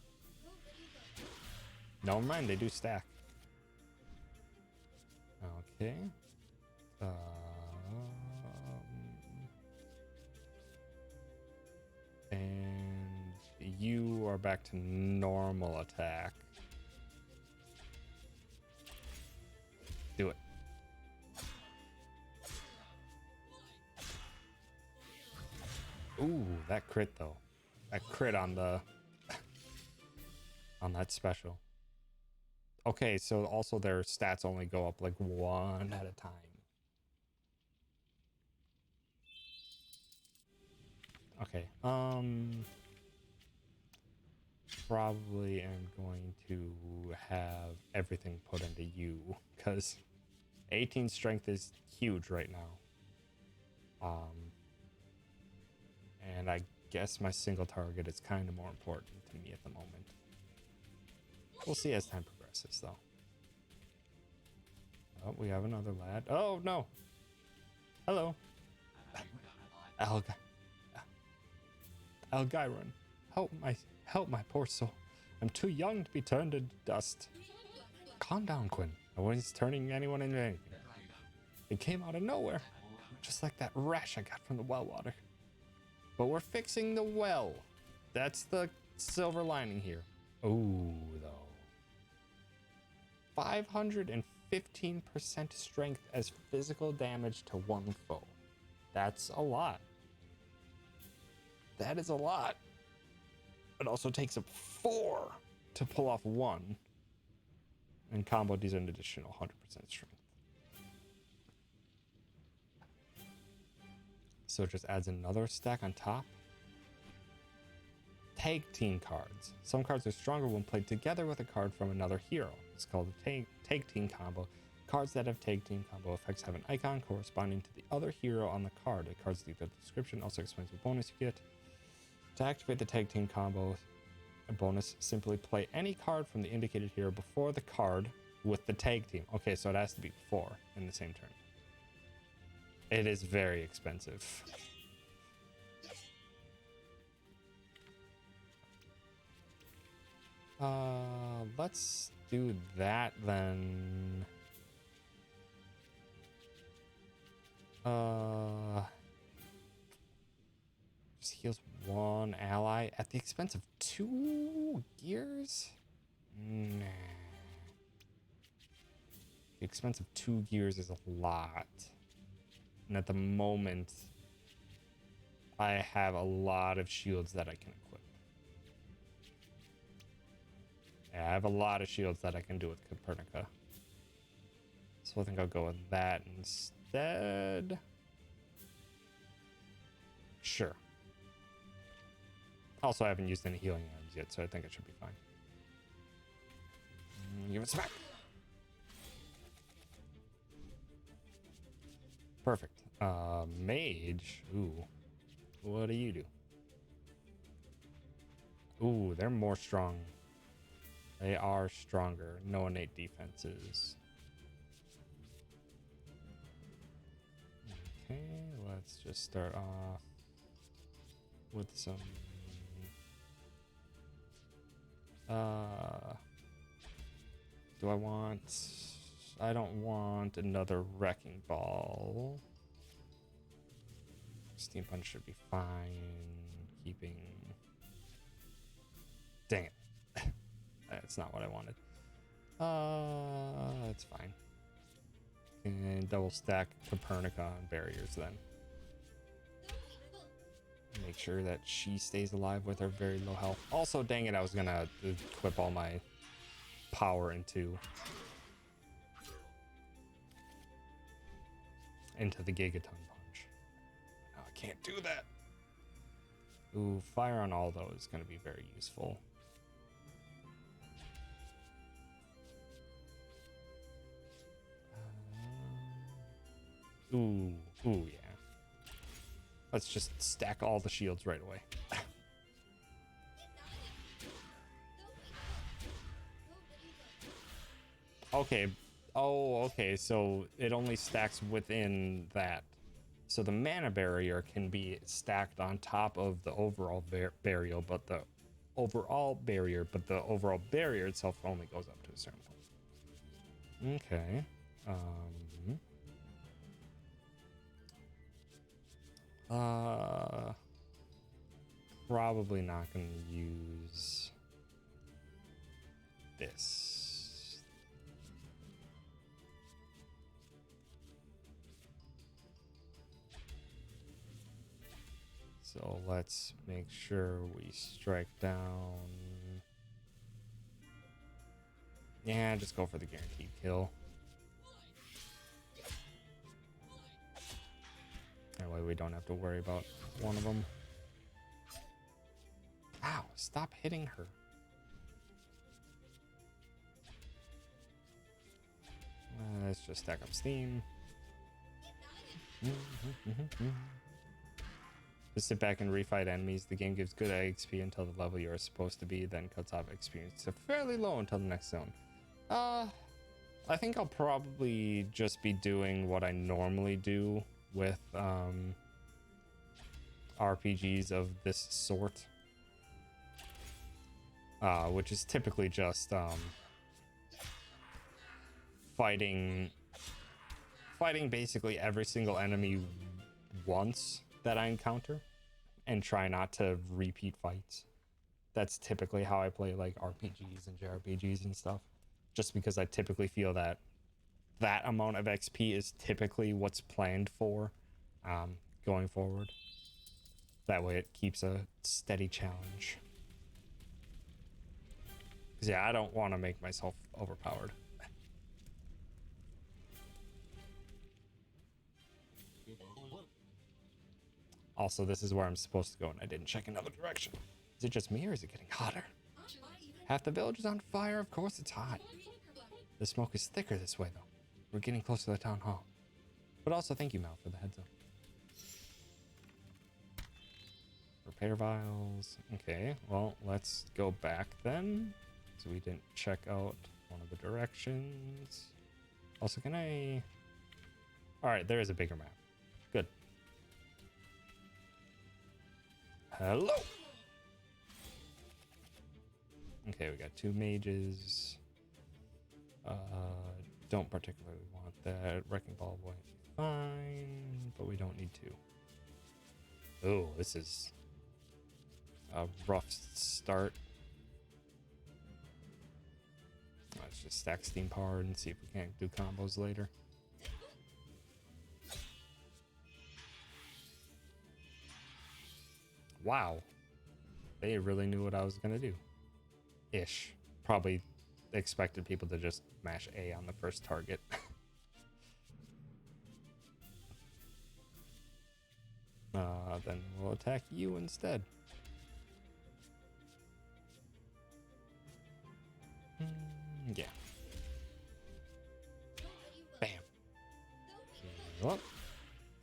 Never mind, they do stack. Okay. And you are back to normal attack. Do it. Ooh, that crit though. That crit on the on that special. Okay, so also their stats only go up like 1 at a time. Okay, probably am going to have everything put into you because 18 strength is huge right now. And I guess my single target is kind of more important to me at the moment. We'll see as time progresses, though. Oh, we have another lad. Oh, no. Hello. Algyron. Help my poor soul. I'm too young to be turned into dust. Calm down, Quinn. No one's turning anyone into anything. It came out of nowhere. Just like that rash I got from the well water. But we're fixing the well. That's the silver lining here. Ooh, though. 515% strength as physical damage to one foe. That's a lot. That is a lot. It also takes up 4 to pull off 1. And combo these an additional 100% strength. So it just adds another stack on top. Tag team cards. Some cards are stronger when played together with a card from another hero. It's called a tag team combo. Cards that have tag team combo effects have an icon corresponding to the other hero on the card. The card's detailed description also explains what bonus you get. To activate the tag team combo bonus, simply play any card from the indicated hero before the card with the tag team. Okay, so it has to be before in the same turn. It is very expensive. Let's do that then. Just heals one ally at the expense of 2 gears? Nah. The expense of 2 gears is a lot. And at the moment, I have a lot of shields that I can equip. Yeah, I have a lot of shields that I can do with Copernica. So I think I'll go with that instead. Sure. Also, I haven't used any healing items yet, so I think it should be fine. Give it smack. Perfect. Mage. Ooh. What do you do? Ooh, they're more strong. They are stronger. No innate defenses. Okay, let's just start off with some do I don't want another wrecking ball. Steam punch should be fine. Keeping, dang it. That's not what I wanted. That's fine. And double stack Copernica on barriers then. Make sure that she stays alive with her very low health. Also, dang it, I was gonna equip all my power into the Gigaton punch. No, I can't do that. Ooh, fire on all those is gonna be very useful. Ooh, yeah. Let's just stack all the shields right away. Okay. Oh, okay. So it only stacks within that. So the mana barrier can be stacked on top of the overall barrier, but the overall barrier itself only goes up to a certain point. Okay. Probably not gonna use this. So let's make sure we strike down. Yeah, just go for the guaranteed kill. That way we don't have to worry about one of them. Ow, stop hitting her. Let's just stack up steam. Just sit back and refight enemies. The game gives good XP until the level you are supposed to be, then cuts off experience to fairly low until the next zone. I think I'll probably just be doing what I normally do with RPGs of this sort, which is typically just fighting basically every single enemy once that I encounter and try not to repeat fights. That's typically how I play like RPGs and JRPGs and stuff, just because I typically feel that that amount of XP is typically what's planned for going forward. That way it keeps a steady challenge. Because yeah, I don't want to make myself overpowered. Also, this is where I'm supposed to go and I didn't check another direction. Is it just me or is it getting hotter? Half the village is on fire, of course it's hot. The smoke is thicker this way, though. We're getting close to the town hall. But also, thank you, Mal, for the heads up. Repair vials. Okay, well, let's go back then. So we didn't check out one of the directions. Also, can I... Alright, there is a bigger map. Good. Hello! Okay, we got 2 mages. Don't particularly want that. Wrecking Ball will be fine, but we don't need to. Oh, this is a rough start. Let's just stack steam power and see if we can't do combos later. Wow. They really knew what I was gonna do. Ish. Probably expected people to just mash A on the first target. Then we'll attack you instead. Yeah. Bam. Shield up.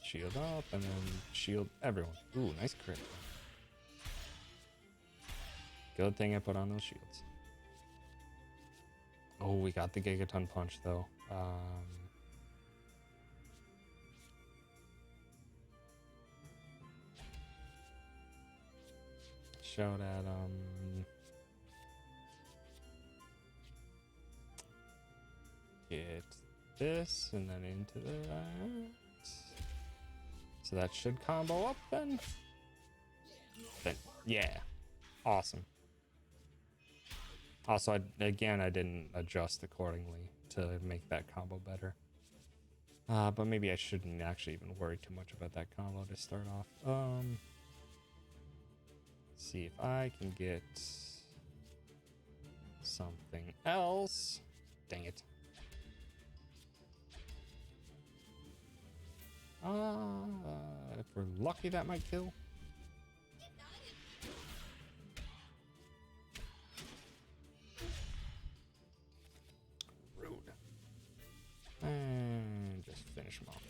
Shield up, and then shield everyone. Ooh, nice crit. Good thing I put on those shields. Oh, we got the Gigaton Punch, though. Shout at get this and then into that. So that should combo up then. Then yeah, awesome. Also, I didn't adjust accordingly to make that combo better. But maybe I shouldn't actually even worry too much about that combo to start off. See if I can get something else. Dang it. If we're lucky, that might kill. Rude. And just finish him off.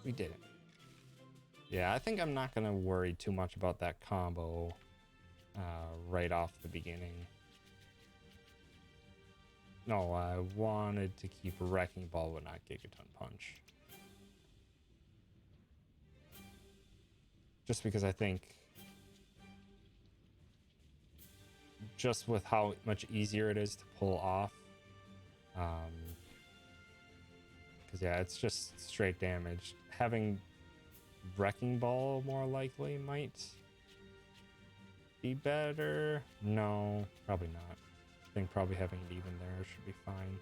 We did it. Yeah, I think I'm not going to worry too much about that combo right off the beginning. No, I wanted to keep Wrecking Ball but not Gigaton Punch. Just because I think just with how much easier it is to pull off. Because yeah, it's just straight damage. Having Wrecking Ball more likely might be better. No, probably not. I think probably having it even there should be fine.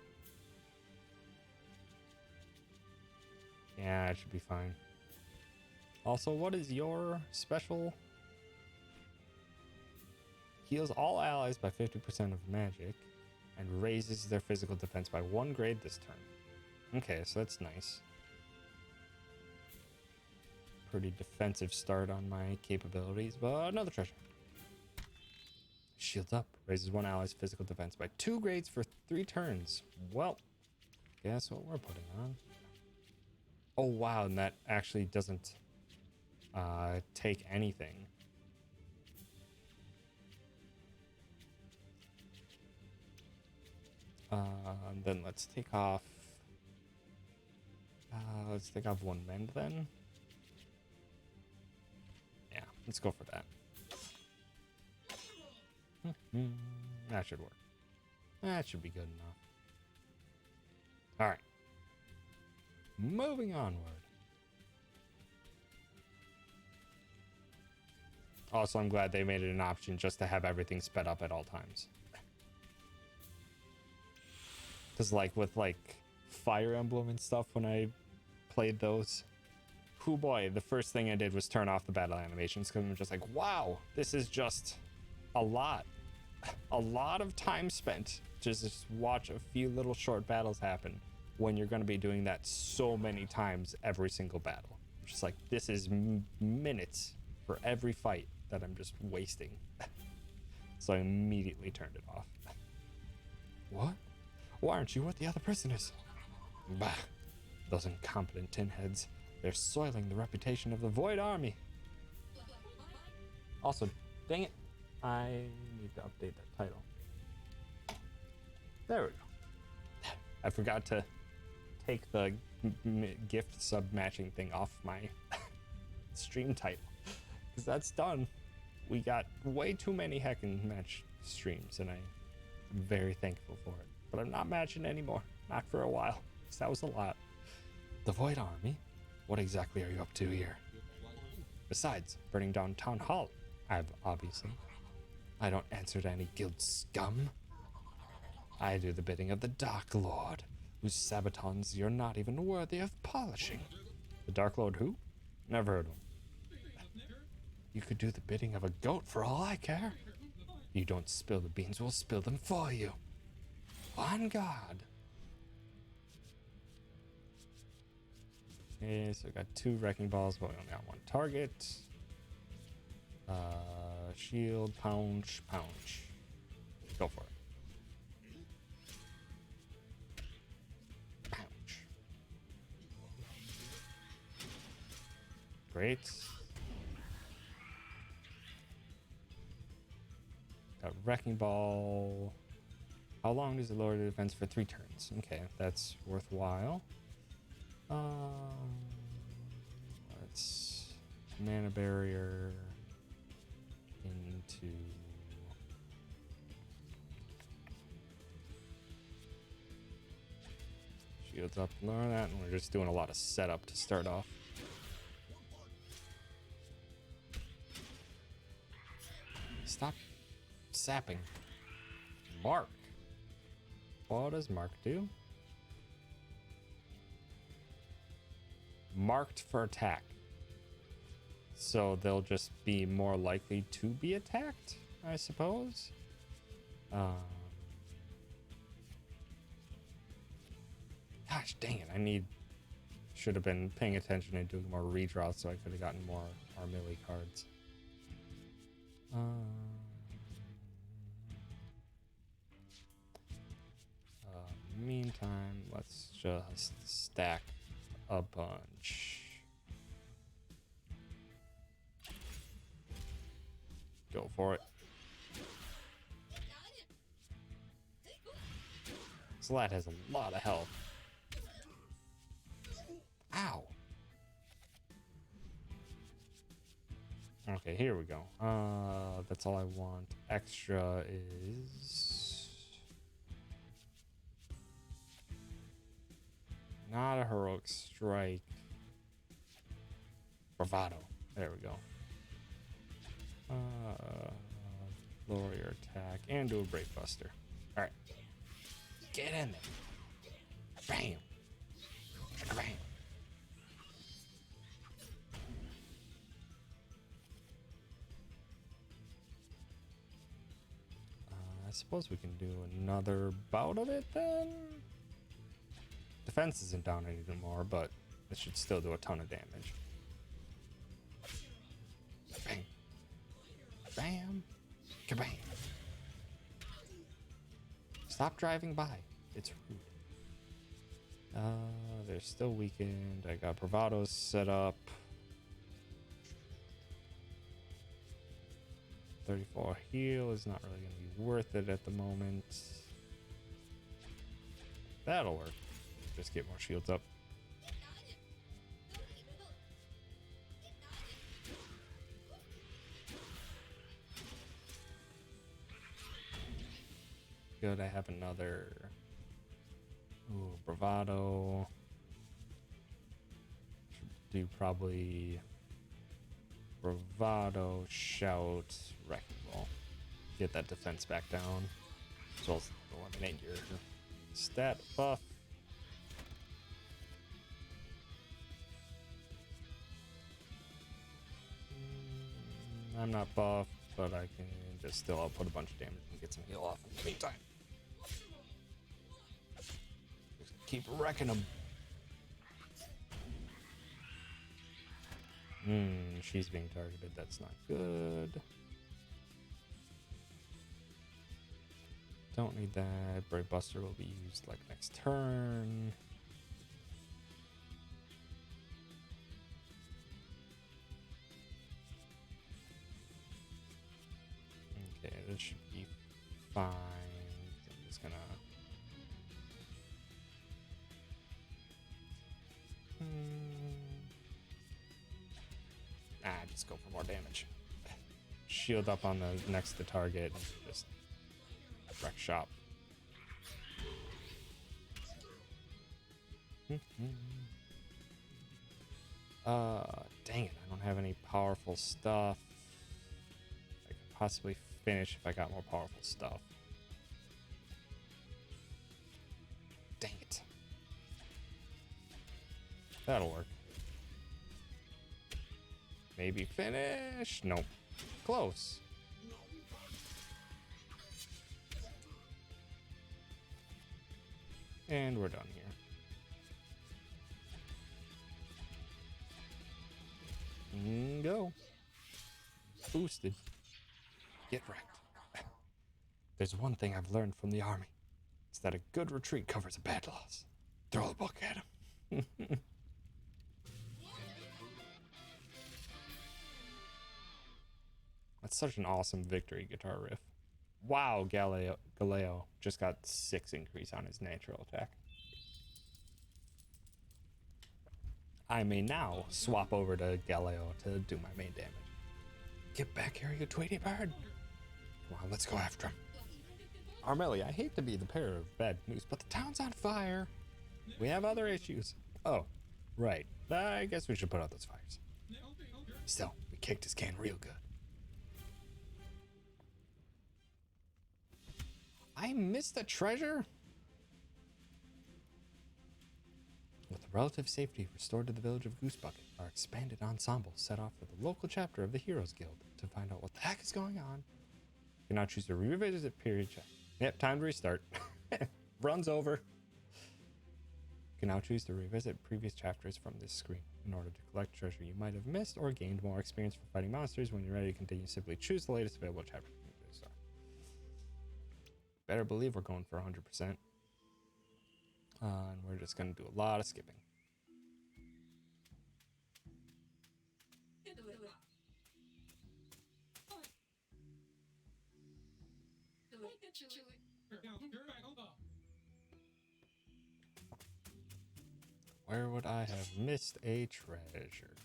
Yeah, it should be fine. Also, what is your special? Heals all allies by 50% of magic and raises their physical defense by 1 grade this turn. Okay, so that's nice. Pretty defensive start on my capabilities, but another treasure. Shields up. Raises 1 ally's physical defense by 2 grades for 3 turns. Well, guess what we're putting on. Oh, wow, and that actually doesn't take anything. Then let's take off... let's take off 1 mend then. Yeah, let's go for that. That should work. That should be good enough. Alright. Moving onward. Also, I'm glad they made it an option just to have everything sped up at all times. Because like with like Fire Emblem and stuff, when I played those, oh boy, the first thing I did was turn off the battle animations because I'm just like, wow, this is just a lot of time spent to just watch a few little short battles happen when you're going to be doing that so many times every single battle. Just like, this is minutes for every fight that I'm just wasting. so I immediately turned it off. What? Why aren't you with the other prisoners? Bah, those incompetent tinheads. They're soiling the reputation of the Void Army. Also, dang it, I need to update that title. There we go. I forgot to take the gift sub matching thing off my stream title, because that's done. We got way too many heckin' match streams, and I'm very thankful for it. But I'm not matching anymore. Not for a while, because that was a lot. The Void Army? What exactly are you up to here? Besides burning down Town Hall, obviously. I don't answer to any guild scum. I do the bidding of the Dark Lord, whose sabatons you're not even worthy of polishing. The Dark Lord who? Never heard of him. You could do the bidding of a goat for all I care. You don't spill the beans, we'll spill them for you. On God. Okay, so we got 2 wrecking balls, but we only got 1 target. Shield, pounce. Go for it. Pounce. Great. Got wrecking ball. How long does it lower the defense for 3 turns? Okay, that's worthwhile. Let's mana barrier into shields up, learn that, and we're just doing a lot of setup to start off. Stop sapping. Mark. What does Mark do? Marked for attack. So they'll just be more likely to be attacked, I suppose. Gosh dang it, should have been paying attention and doing more redraws so I could have gotten more Armilli cards. Meantime, let's just stack a bunch. Go for it. This lad has a lot of health. Ow. Okay, here we go. That's all I want. Extra is not a heroic strike. Bravado. There we go. Lower your attack and do a Brave Buster. All right. Get in there. Bam. Bam. I suppose we can do another bout of it then. Defense isn't down anymore, but it should still do a ton of damage. Bang. Bam. Kabam. Stop driving by. It's rude. They're still weakened. I got Bravados set up. 34 heal is not really going to be worth it at the moment. That'll work. Just get more shields up. Good, I have another. Ooh, Bravado. Should do probably Bravado, Shout, Wrecking Ball. Get that defense back down. As well as eliminate your stat buff. I'm not buffed, but I can just still output a bunch of damage and get some heal off in the meantime. Just keep wrecking them. She's being targeted. That's not good. Don't need that. Brave Buster will be used like next turn. Okay, this should be fine. I'm just gonna... just go for more damage. Shield up on the next to target and just wreck shop. Dang it, I don't have any powerful stuff. I could possibly finish if I got more powerful stuff. Dang it. That'll work. Maybe finish? Nope. Close. And we're done here. Go. Boosted. Get wrecked. There's one thing I've learned from the army. It's that a good retreat covers a bad loss. Throw the book at him. That's such an awesome victory guitar riff. Wow, Galeo just got 6 increase on his natural attack. I may now swap over to Galeo to do my main damage. Get back here, you Tweety bird! Come on, let's go after him. Armelli, I hate to be the bearer of bad news, but the town's on fire. We have other issues. Oh, right. I guess we should put out those fires. Still, we kicked his can real good. I missed a treasure? With the relative safety restored to the village of Goosebucket, our expanded ensemble set off for the local chapter of the Heroes Guild to find out what the heck is going on. You can now choose to revisit period check. Yep, time to restart. Runs over. You can now choose to revisit previous chapters from this screen. In order to collect treasure you might have missed or gained more experience for fighting monsters, when you're ready to continue, simply choose the latest available chapter. Better believe we're going for 100%. And we're just going to do a lot of skipping. Where would I have missed a treasure?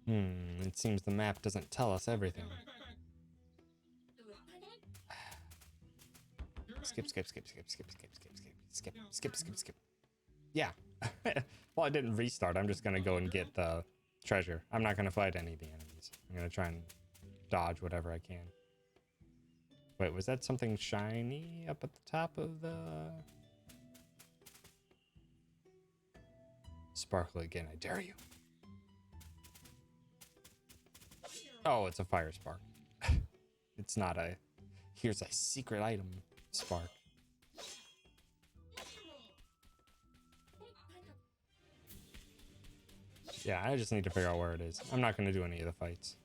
It seems the map doesn't tell us everything. Skip. Yeah. Well, I didn't restart. I'm just gonna go and get the treasure. I'm not gonna fight any of the enemies. I'm gonna try and dodge whatever I can. Wait, was that something shiny up at the top of the... Sparkle again, I dare you. Oh, it's a fire spark. It's not a... Here's a secret item spark. Yeah, I just need to figure out where it is. I'm not going to do any of the fights.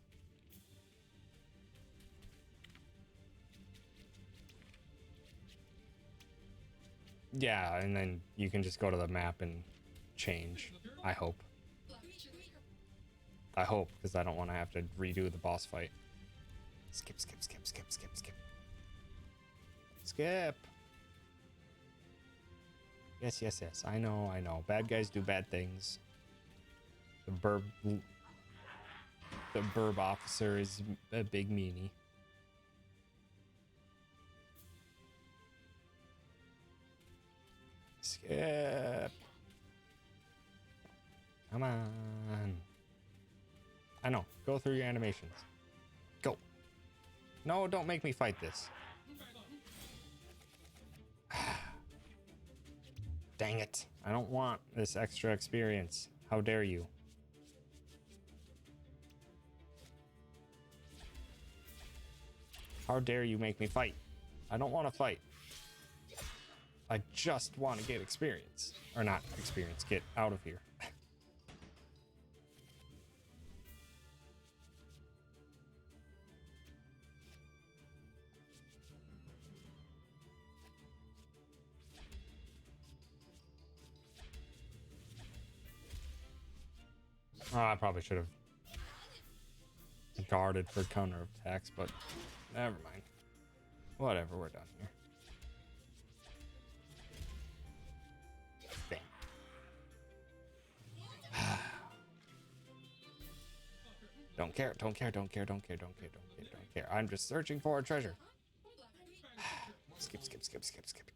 Yeah, and then you can just go to the map and change. I hope. I hope, because I don't want to have to redo the boss fight. Skip. Skip. Yes. I know. Bad guys do bad things. The burb officer is a big meanie. Skip. Come on. I know. Go through your animations. Go. No, don't make me fight this. Dang it. I don't want this extra experience. How dare you? How dare you make me fight? I don't want to fight. I just want to get experience. Or not experience, get out of here. Oh, I probably should have guarded for counter attacks, but never mind. Whatever, we're done here. Damn. Don't care, don't care, don't care, don't care, don't care, don't care, don't care. I'm just searching for a treasure. Skip, skip, skip, skip, skip.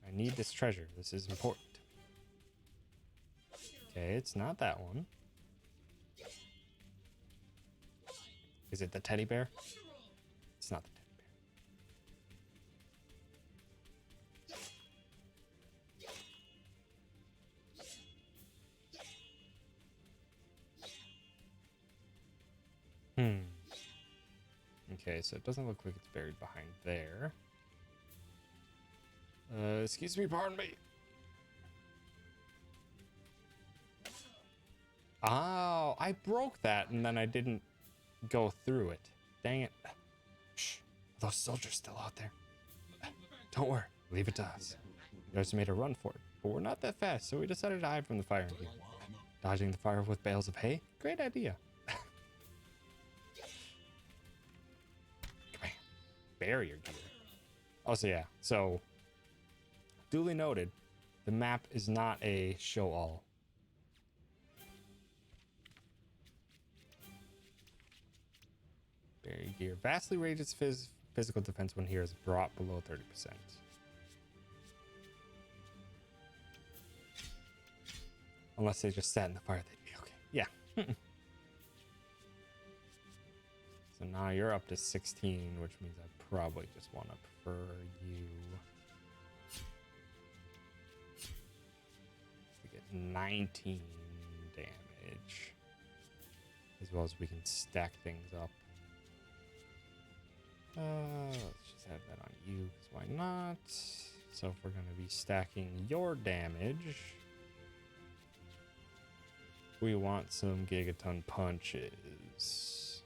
I need this treasure. This is important. Okay, it's not that one. Is it the teddy bear? It's not the teddy bear. Okay, so it doesn't look like it's buried behind there. Excuse me, pardon me. Oh, I broke that and then I didn't go through it. Dang it. Shh, those soldiers still out there. Don't worry, leave it to us. You guys made a run for it, but we're not that fast, so we decided to hide from the fire in here. Dodging the fire with bales of hay? Great idea. Come here. Barrier gear. Oh, so yeah. So, duly noted, the map is not a show-all. Barrier gear. Vastly raises physical defense when here is brought below 30%. Unless they just sat in the fire, they'd be okay. Yeah. So now you're up to 16, which means I probably just want to prefer you to get 19 damage. As well as we can stack things up. Let's just have that on you, because why not? So if we're going to be stacking your damage, we want some gigaton punches.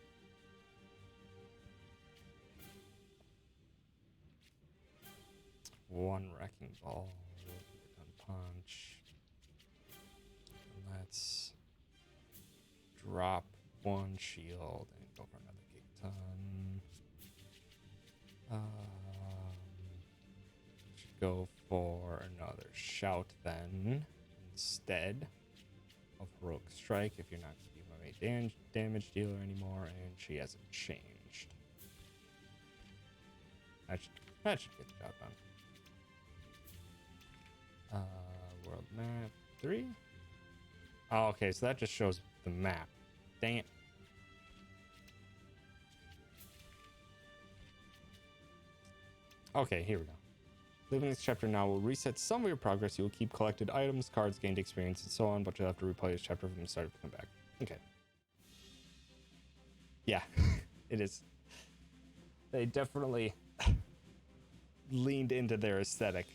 One wrecking ball, gigaton punch. Let's drop one shield and go for another gigaton. Should go for another shout then, instead of heroic strike if you're not going to be my main damage dealer anymore, and she hasn't changed. That should get the job done. World map 3. Oh, okay, so that just shows the map. Dang it. Okay, here we go. Leaving this chapter now will reset some of your progress. You will keep collected items, cards, gained experience, and so on, but you'll have to replay this chapter from the start to come back. Okay. Yeah, it is. They definitely leaned into their aesthetic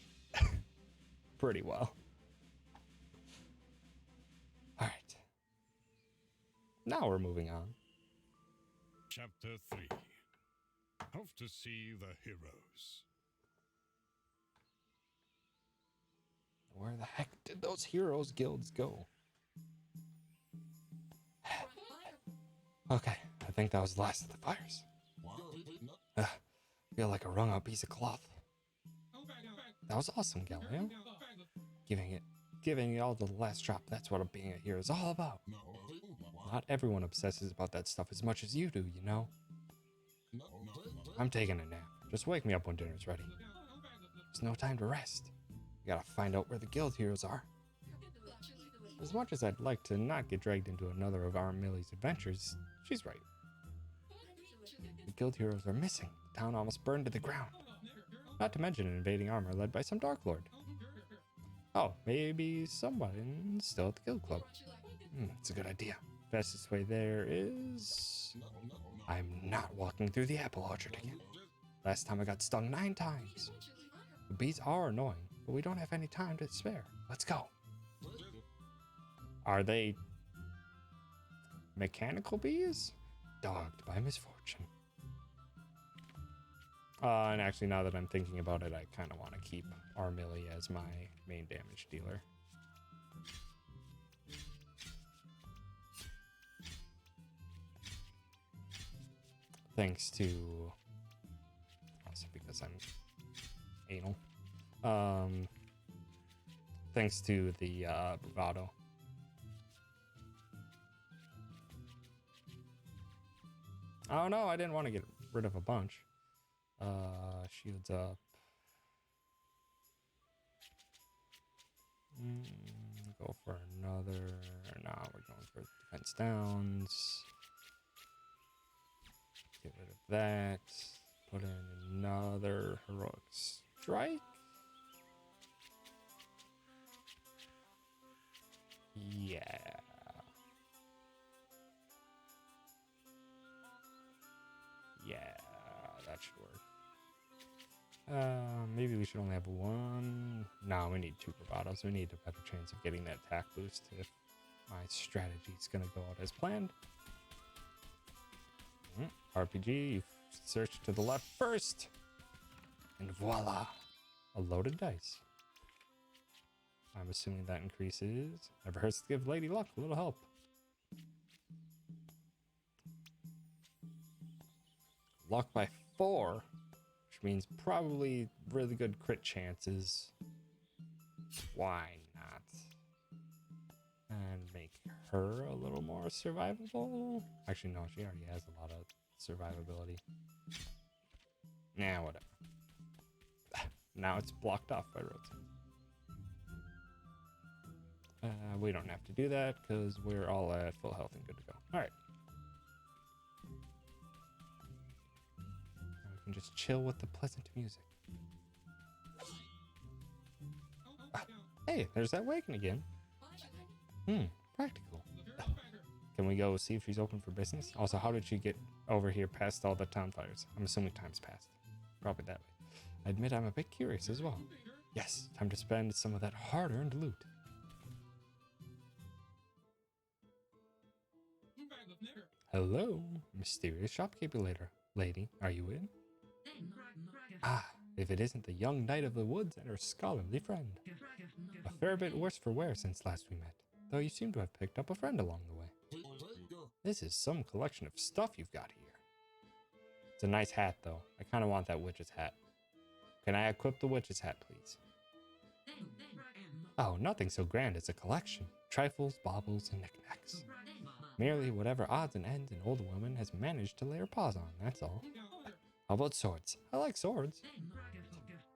pretty well. All right. Now we're moving on. Chapter 3. Off to see the heroes. Where the heck did those heroes guilds go? Okay, I think that was the last of the fires. Feel like a wrung out piece of cloth. That was awesome, Galileo. Giving it all the last drop. That's what being a hero is all about. Not everyone obsesses about that stuff as much as you do, you know. I'm taking a nap. Just wake me up when dinner's ready. There's no time to rest. We gotta find out where the guild heroes are. As much as I'd like to not get dragged into another of Aunt Millie's adventures, she's right. The guild heroes are missing. The town almost burned to the ground. Not to mention an invading armor led by some Dark Lord. Oh, maybe someone still at the guild club. It's a good idea. Fastest way there is... I'm not walking through the apple orchard again. Last time I got stung 9 times. The bees are annoying, but we don't have any time to spare. Let's go. Are they mechanical bees? Dogged by misfortune. And actually, now that I'm thinking about it, I kind of want to keep Armilly as my main damage dealer. thanks to also because I'm anal. Thanks to the bravado. Oh no, I didn't want to get rid of a bunch. Shields up. Go for another. Nah, we're going for defense downs. Get rid of that. Put in another heroic strike. Yeah. Yeah, that should work. Maybe we should only have one. No, we need 2 bravados. We need a better chance of getting that attack boost if my strategy is going to go out as planned. RPG, you search to the left first. And voila, a loaded dice. I'm assuming that increases. Never hurts to give Lady Luck a little help. Luck by 4, which means probably really good crit chances. Why not? And make her a little more survivable. Actually, no, she already has a lot of survivability. Nah, whatever. Now it's blocked off by roads. We don't have to do that because we're all at full health and good to go. All right. Now we can just chill with the pleasant music. Hey, there's that wagon again. Practical. Can we go see if she's open for business? Also, how did she get over here past all the town fires? I'm assuming time's passed. Probably that way. I admit I'm a bit curious as well. Yes, time to spend some of that hard-earned loot. Hello, mysterious shopkeeper lady. Are you in? Ah, if it isn't the young knight of the woods and her scholarly friend. A fair bit worse for wear since last we met, though you seem to have picked up a friend along the way. This is some collection of stuff you've got here. It's a nice hat, though. I kind of want that witch's hat. Can I equip the witch's hat, please? Oh, nothing so grand as a collection. Trifles, baubles, and knickknacks. Merely whatever odds and ends an old woman has managed to lay her paws on, that's all. How about swords? I like swords.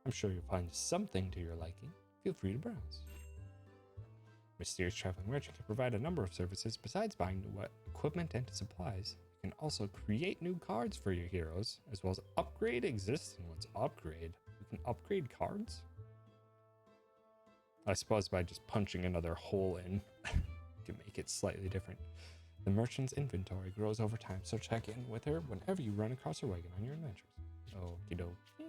I'm sure you'll find something to your liking. Feel free to browse. Mysterious traveling merchant can provide a number of services besides buying new equipment and supplies. You can also create new cards for your heroes, as well as upgrade existing ones. Upgrade? You can upgrade cards? I suppose by just punching another hole in, you can make it slightly different. The merchant's inventory grows over time, so check in with her whenever you run across her wagon on your adventures. Okie dokie.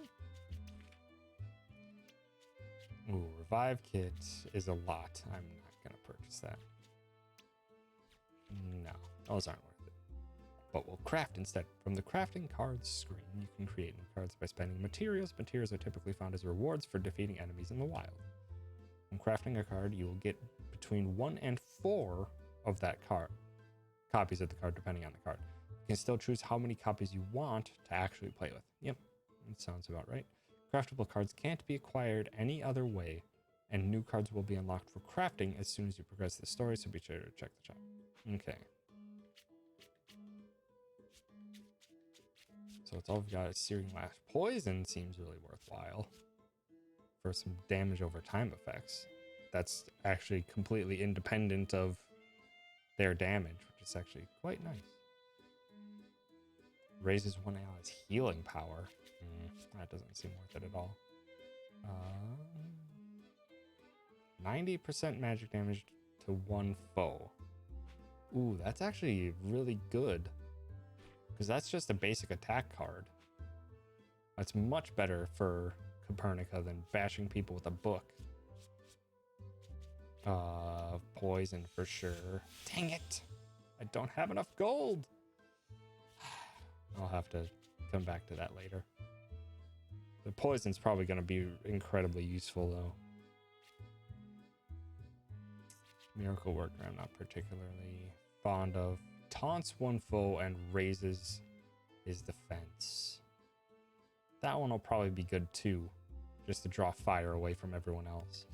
Ooh, revive kit is a lot. I'm not gonna purchase that. No, those aren't worth it. But we'll craft instead. From the crafting cards screen, you can create new cards by spending materials. Materials are typically found as rewards for defeating enemies in the wild. When crafting a card, you will get between 1 and 4 of that card. Copies of the card, depending on the card. You can still choose how many copies you want to actually play with. Yep, that sounds about right. Craftable cards can't be acquired any other way, and new cards will be unlocked for crafting as soon as you progress the story, so be sure to check the shop. Okay. So it's all we've got is Searing Lash. Poison seems really worthwhile for some damage over time effects. That's actually completely independent of their damage, which is actually quite nice. Raises one ally's healing power. That doesn't seem worth it at all. 90% magic damage to one foe. Ooh, that's actually really good. Because that's just a basic attack card. That's much better for Copernica than bashing people with a book. Poison for sure. Dang it! I don't have enough gold! I'll have to come back to that later. The poison's probably going to be incredibly useful, though. Miracle Worker I'm not particularly fond of. Taunts one foe and raises is defense. That one will probably be good too, just to draw fire away from everyone else.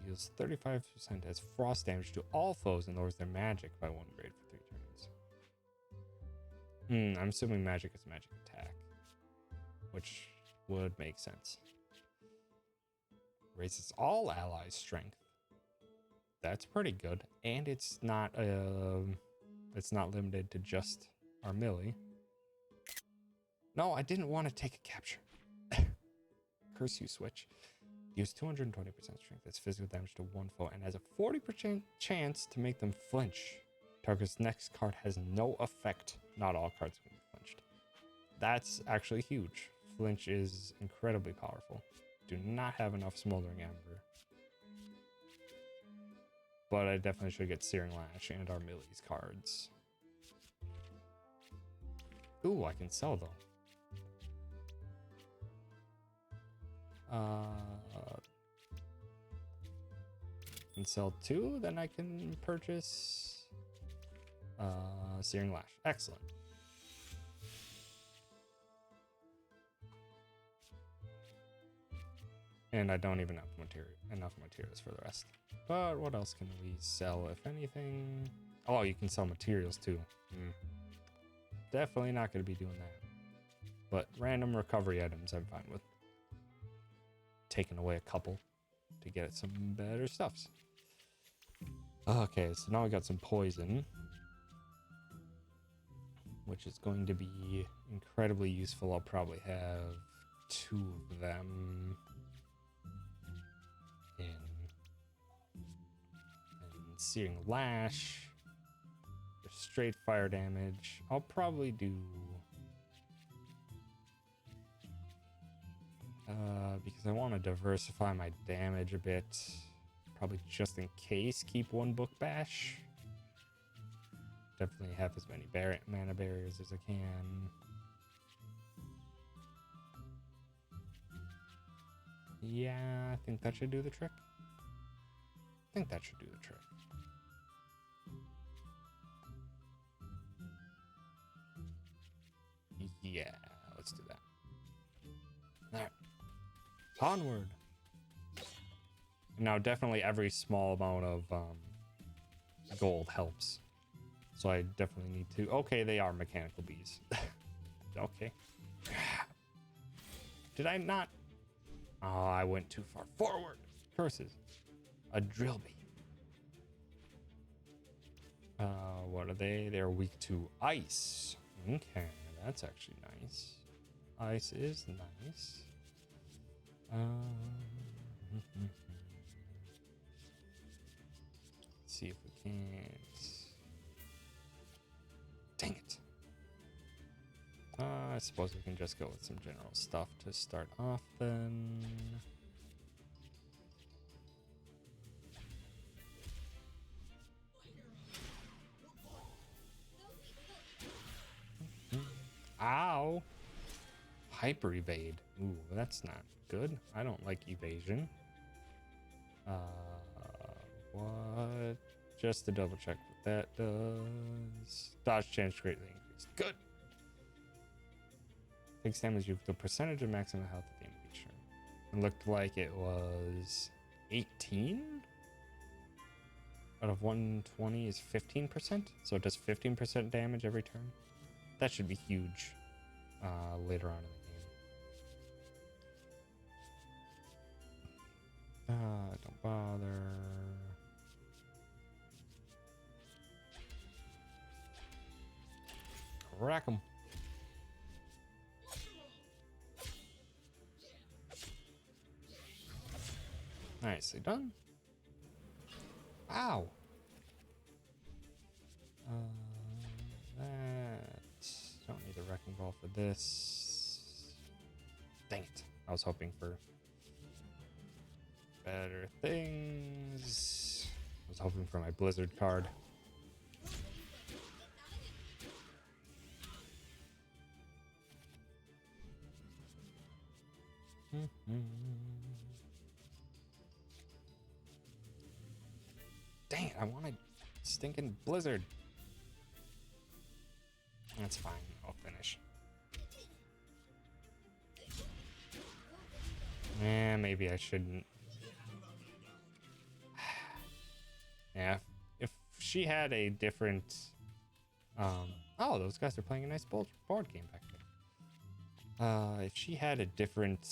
Deals 35% as frost damage to all foes and lowers their magic by 1 grade for 3 turns. I'm assuming magic is magic attack, which would make sense. Raises all allies' strength. That's pretty good, and it's not limited to just our melee. No, I didn't want to take a capture. Curse you, switch. Deals 220% strength as physical damage to one foe and has a 40% chance to make them flinch. Target's next card has no effect. Not all cards can be flinched. That's actually huge. Flinch is incredibly powerful. Do not have enough Smoldering Ember. But I definitely should get Searing Lash and our Millie's cards. Ooh, I can sell though. Can sell 2, then I can purchase Searing Lash. Excellent. And I don't even have enough materials for the rest. But what else can we sell, if anything? Oh, you can sell materials too. Definitely not going to be doing that. But random recovery items I'm fine with. Taking away a couple to get some better stuffs. Okay, so now we got some poison, which is going to be incredibly useful. I'll probably have 2 of them in Searing Lash for straight fire damage. I'll probably do because I want to diversify my damage a bit. Probably just in case, keep 1 Book Bash. Definitely have as many mana barriers as I can. Yeah, I think that should do the trick. Yeah, let's do that. Alright. Onward. Now, definitely every small amount of gold helps. So I definitely need to... Okay, they are mechanical bees. Okay. Did I not... Oh, I went too far forward. Curses. A drill bee. What are they? They're weak to ice. Okay, that's actually nice. Ice is nice. See if we can't. Dang it. I suppose we can just go with some general stuff to start off then. Ow! Hyper evade. Ooh, that's not good. I don't like evasion. What? Just to double check what that does. Dodge chance greatly increased. Good. Takes damage with the percentage of maximum health at the end of each turn. It looked like it was 18 out of 120 is 15%, so it does 15% damage every turn. That should be huge later on in the game. Don't bother. Rack 'em. Nicely done. Ow. Don't need a wrecking ball for this. Dang it. I was hoping for better things. I was hoping for my Blizzard card. Dang it, I want a stinking Blizzard. That's fine. I'll finish. Maybe I shouldn't. Yeah. If she had a different... oh, those guys are playing a nice board game back there. If she had a different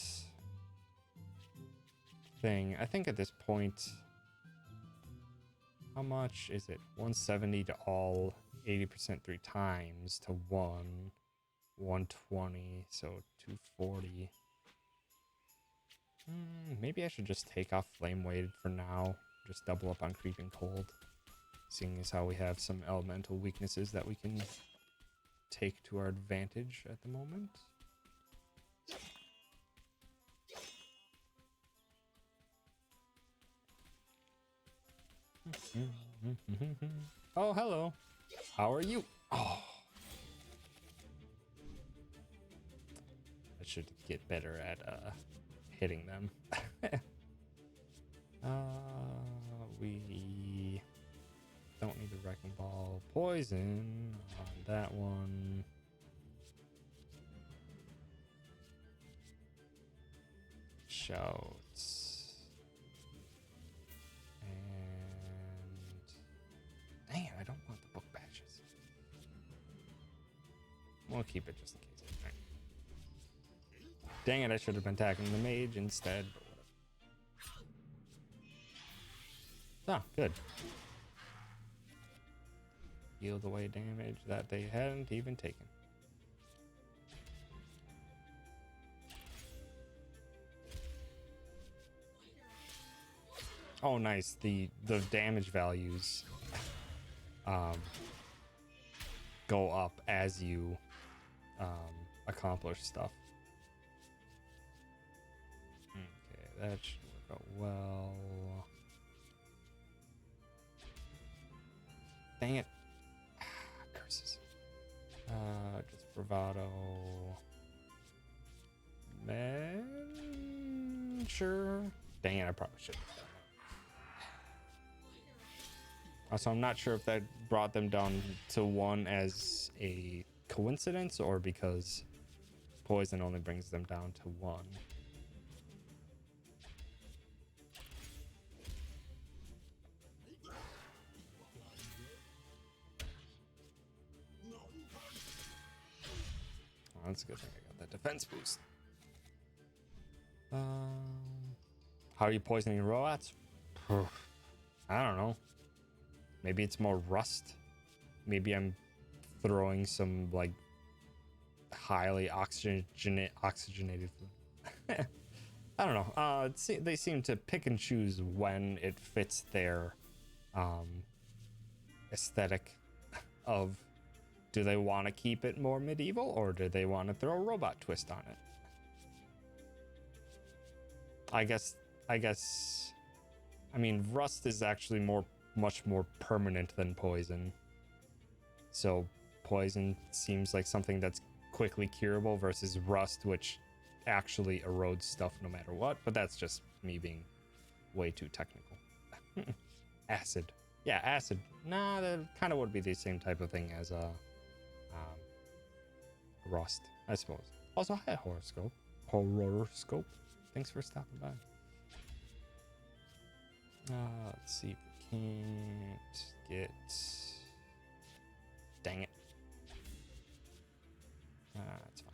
thing, I think at this point... How much is it? 170 to all, 80% 3 times to 120, so 240. Maybe I should just take off Flame Weighted for now. Just double up on Creeping Cold. Seeing as how we have some elemental weaknesses that we can take to our advantage at the moment. Oh, hello. How are you? Oh. I should get better at hitting them. We don't need a Wrecking Ball. Poison on that one. Shouts. And dang it, I don't want the book badges. We'll keep it just in case. Right. Dang it, I should have been attacking the mage instead. Ah, good. Healed away damage that they hadn't even taken. Oh, nice. The damage values go up as you accomplish stuff. Okay, that should work out well. Dang it. Curses. Just bravado. Man, sure. Dang it, I probably should have done that. Also, I'm not sure if that brought them down to 1 as a coincidence or because poison only brings them down to 1. Oh, that's a good thing I got that defense boost. How are you poisoning robots? I don't know. Maybe it's more rust. Maybe I'm throwing some like highly oxygenated food. I don't know. They seem to pick and choose when it fits their aesthetic of, do they want to keep it more medieval or do they want to throw a robot twist on it? I mean, rust is actually much more permanent than poison. So poison seems like something that's quickly curable versus rust, which actually erodes stuff no matter what. But that's just me being way too technical. Acid. Yeah, acid. Nah, that kind of would be the same type of thing as rust, I suppose. Also, hi, horoscope. Horoscope. Thanks for stopping by. Let's see if we can't get... Dang it. That's fine.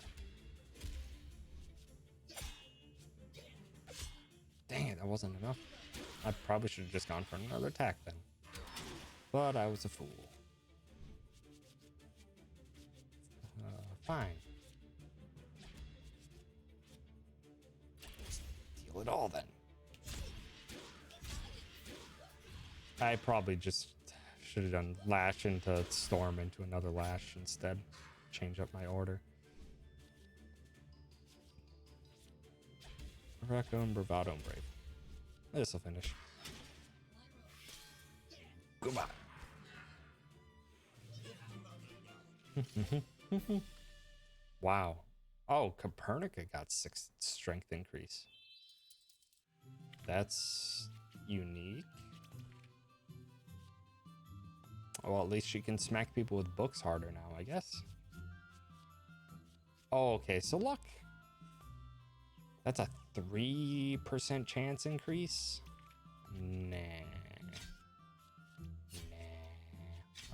Dang it, that wasn't enough. I probably should have just gone for another attack then. But I was a fool. Fine. Deal it all then. I probably just should have done lash into storm into another lash instead. Change up my order. Recco and Bravado and Brave. This'll finish. Goodbye. Wow. Oh, Copernica got 6 strength increase. That's unique. Well, at least she can smack people with books harder now, I guess. Oh, okay, so luck. That's a 3% chance increase? Nah.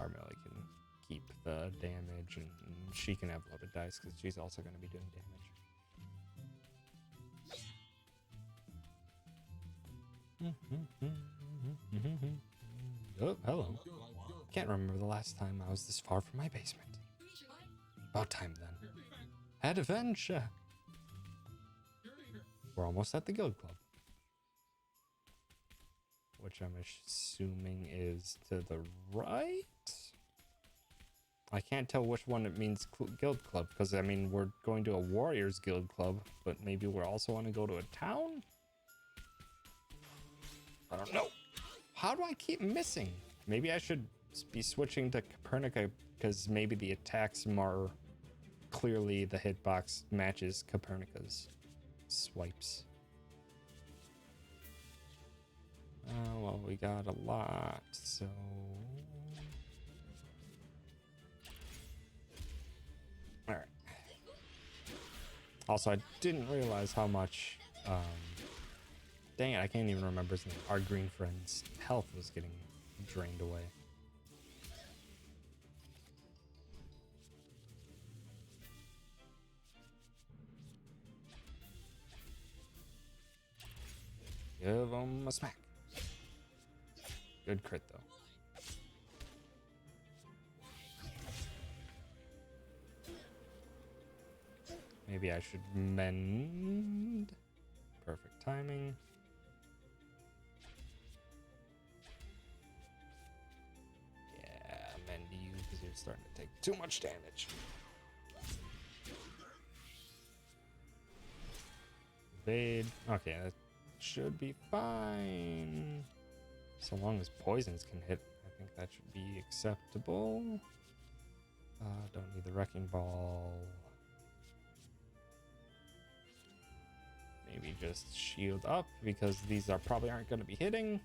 Armelli can keep the damage, and she can have loaded dice because she's also going to be doing damage. Oh, hello. Can't remember the last time I was this far from my basement. About time then. Adventure! We're almost at the guild club. Which I'm assuming is to the right? I can't tell which one it means guild club, because I mean, we're going to a warriors guild club, but maybe we also want to go to a town? I don't know. How do I keep missing? Maybe I should be switching to Copernica, because maybe the attacks are clearly the hitbox matches Copernica's swipes. Well, we got a lot, so... Alright. Also, I didn't realize how much, dang it, I can't even remember his name. Our green friend's health was getting drained away. Give him a smack. Good crit, though. Maybe I should mend. Perfect timing. Yeah, mend you because you're starting to take too much damage. Evade. Okay, that should be fine. So long as poisons can hit, I think that should be acceptable. Don't need the wrecking ball. Maybe just shield up because these probably aren't going to be hitting.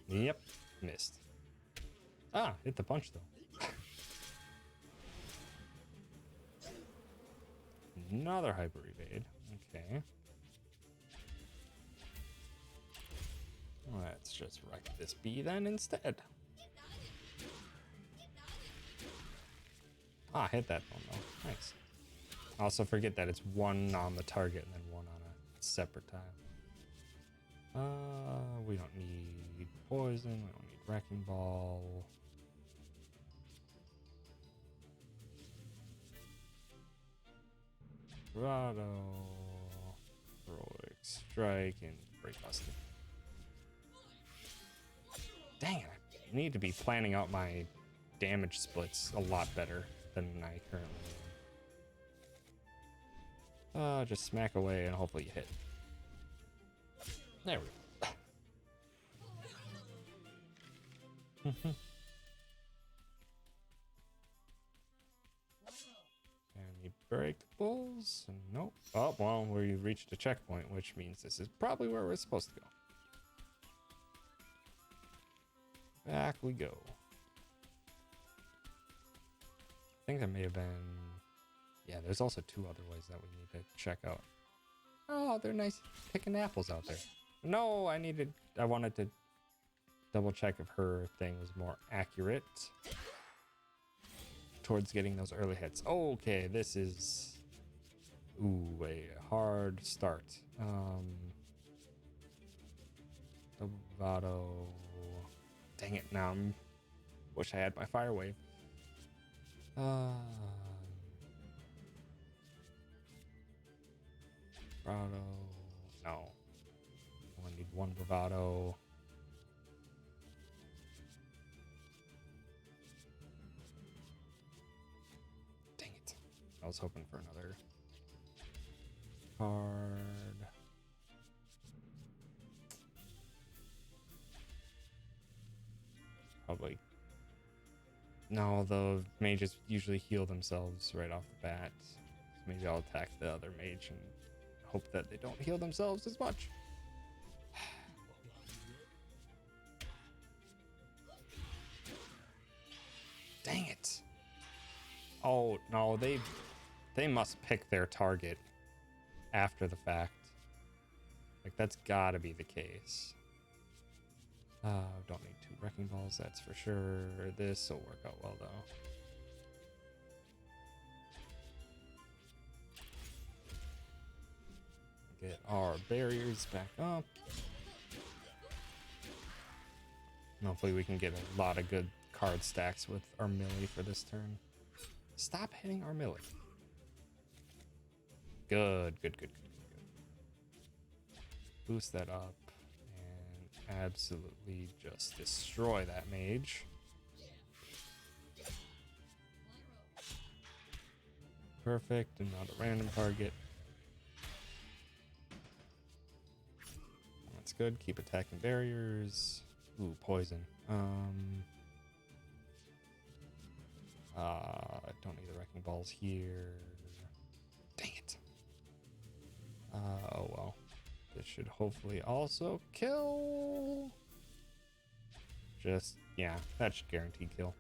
Yep, missed. Ah, hit the punch though. Another hyper evade. Okay. Let's just wreck this bee then instead. Ah, hit that one though. Nice. Also forget that it's one on the target and then one on a separate tile. We don't need poison. We don't need wrecking ball. Grotto. Heroic strike and break busted. Dang it, I need to be planning out my damage splits a lot better than I currently am. Just smack away and hopefully you hit. There we go. Any breakables? Nope. Oh, well, we reached a checkpoint, which means this is probably where we're supposed to go. Back we go. I think that may have been... Yeah, there's also two other ways that we need to check out. Oh, they're nice picking apples out there. No, I wanted to double check if her thing was more accurate towards getting those early hits. Okay, this is... Ooh, a hard start. Double bravado. Dang it, now I'm... Wish I had my fire wave. Bravado. No. I only need one bravado. Dang it. I was hoping for another card. Probably. No, the mages usually heal themselves right off the bat. So maybe I'll attack the other mage and hope that they don't heal themselves as much. Dang it. Oh, no, they They must pick their target after the fact. Like, that's gotta be the case. Don't need 2 wrecking balls, that's for sure. This will work out well, though. Get our barriers back up. And hopefully we can get a lot of good card stacks with our melee for this turn. Stop hitting our melee. Good, good, good, good, good, good. Boost that up and absolutely just destroy that mage. Perfect, and not a random target. That's good. Keep attacking barriers. Ooh, poison. Don't need the wrecking balls here. Dang it. Oh well. This should hopefully also kill. Just, yeah, that should guarantee kill.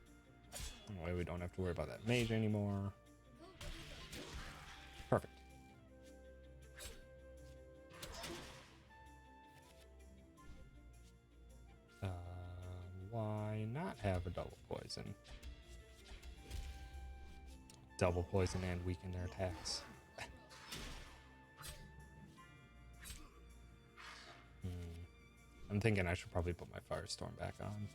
That way we don't have to worry about that mage anymore. Perfect. Why not have a double poison? Double poison and weaken their attacks. I'm thinking I should probably put my Firestorm back on.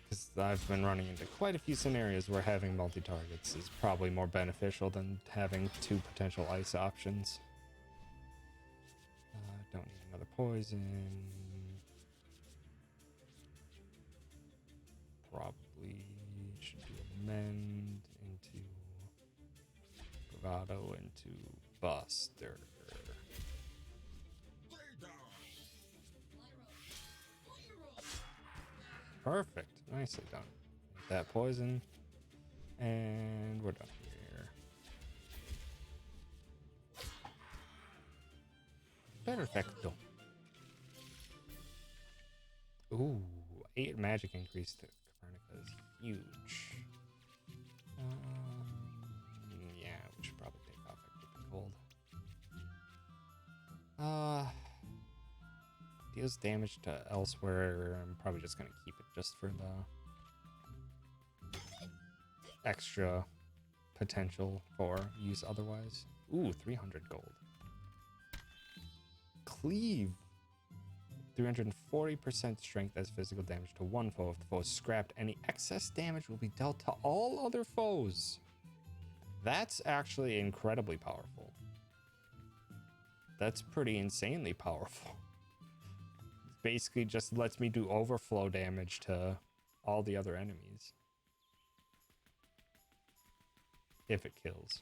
Because I've been running into quite a few scenarios where having multi-targets is probably more beneficial than having 2 potential ice options. Don't need another poison. Probably should do a mend into bravado into buster. Perfect. Nicely done. That poison. And we're done here. Perfecto. Ooh, 8 magic increase to Copernica is huge. Yeah, we should probably take off Equipping Gold. Deals damage to elsewhere. I'm probably just gonna keep it just for the extra potential for use otherwise. Ooh, 300 gold. Cleave. 340% strength as physical damage to one foe. If the foe is scrapped, any excess damage will be dealt to all other foes. That's actually incredibly powerful. That's pretty insanely powerful. It basically just lets me do overflow damage to all the other enemies. If it kills.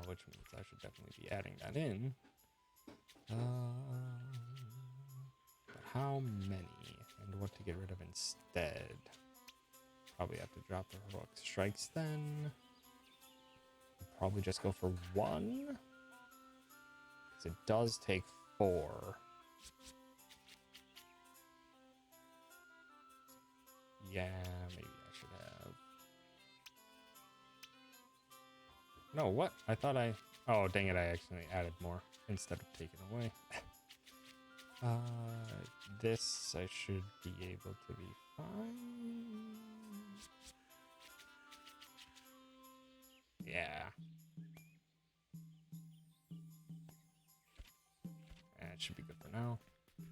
Which means I should definitely be adding that in. But how many? And what to get rid of instead? Probably have to drop the heroic strikes then. Probably just go for 1. Because it does take 4. Yeah, maybe I should have. No, what? I thought I... Oh, dang it, I accidentally added more instead of taking away. This I should be able to be fine. Yeah. And it should be good for now. And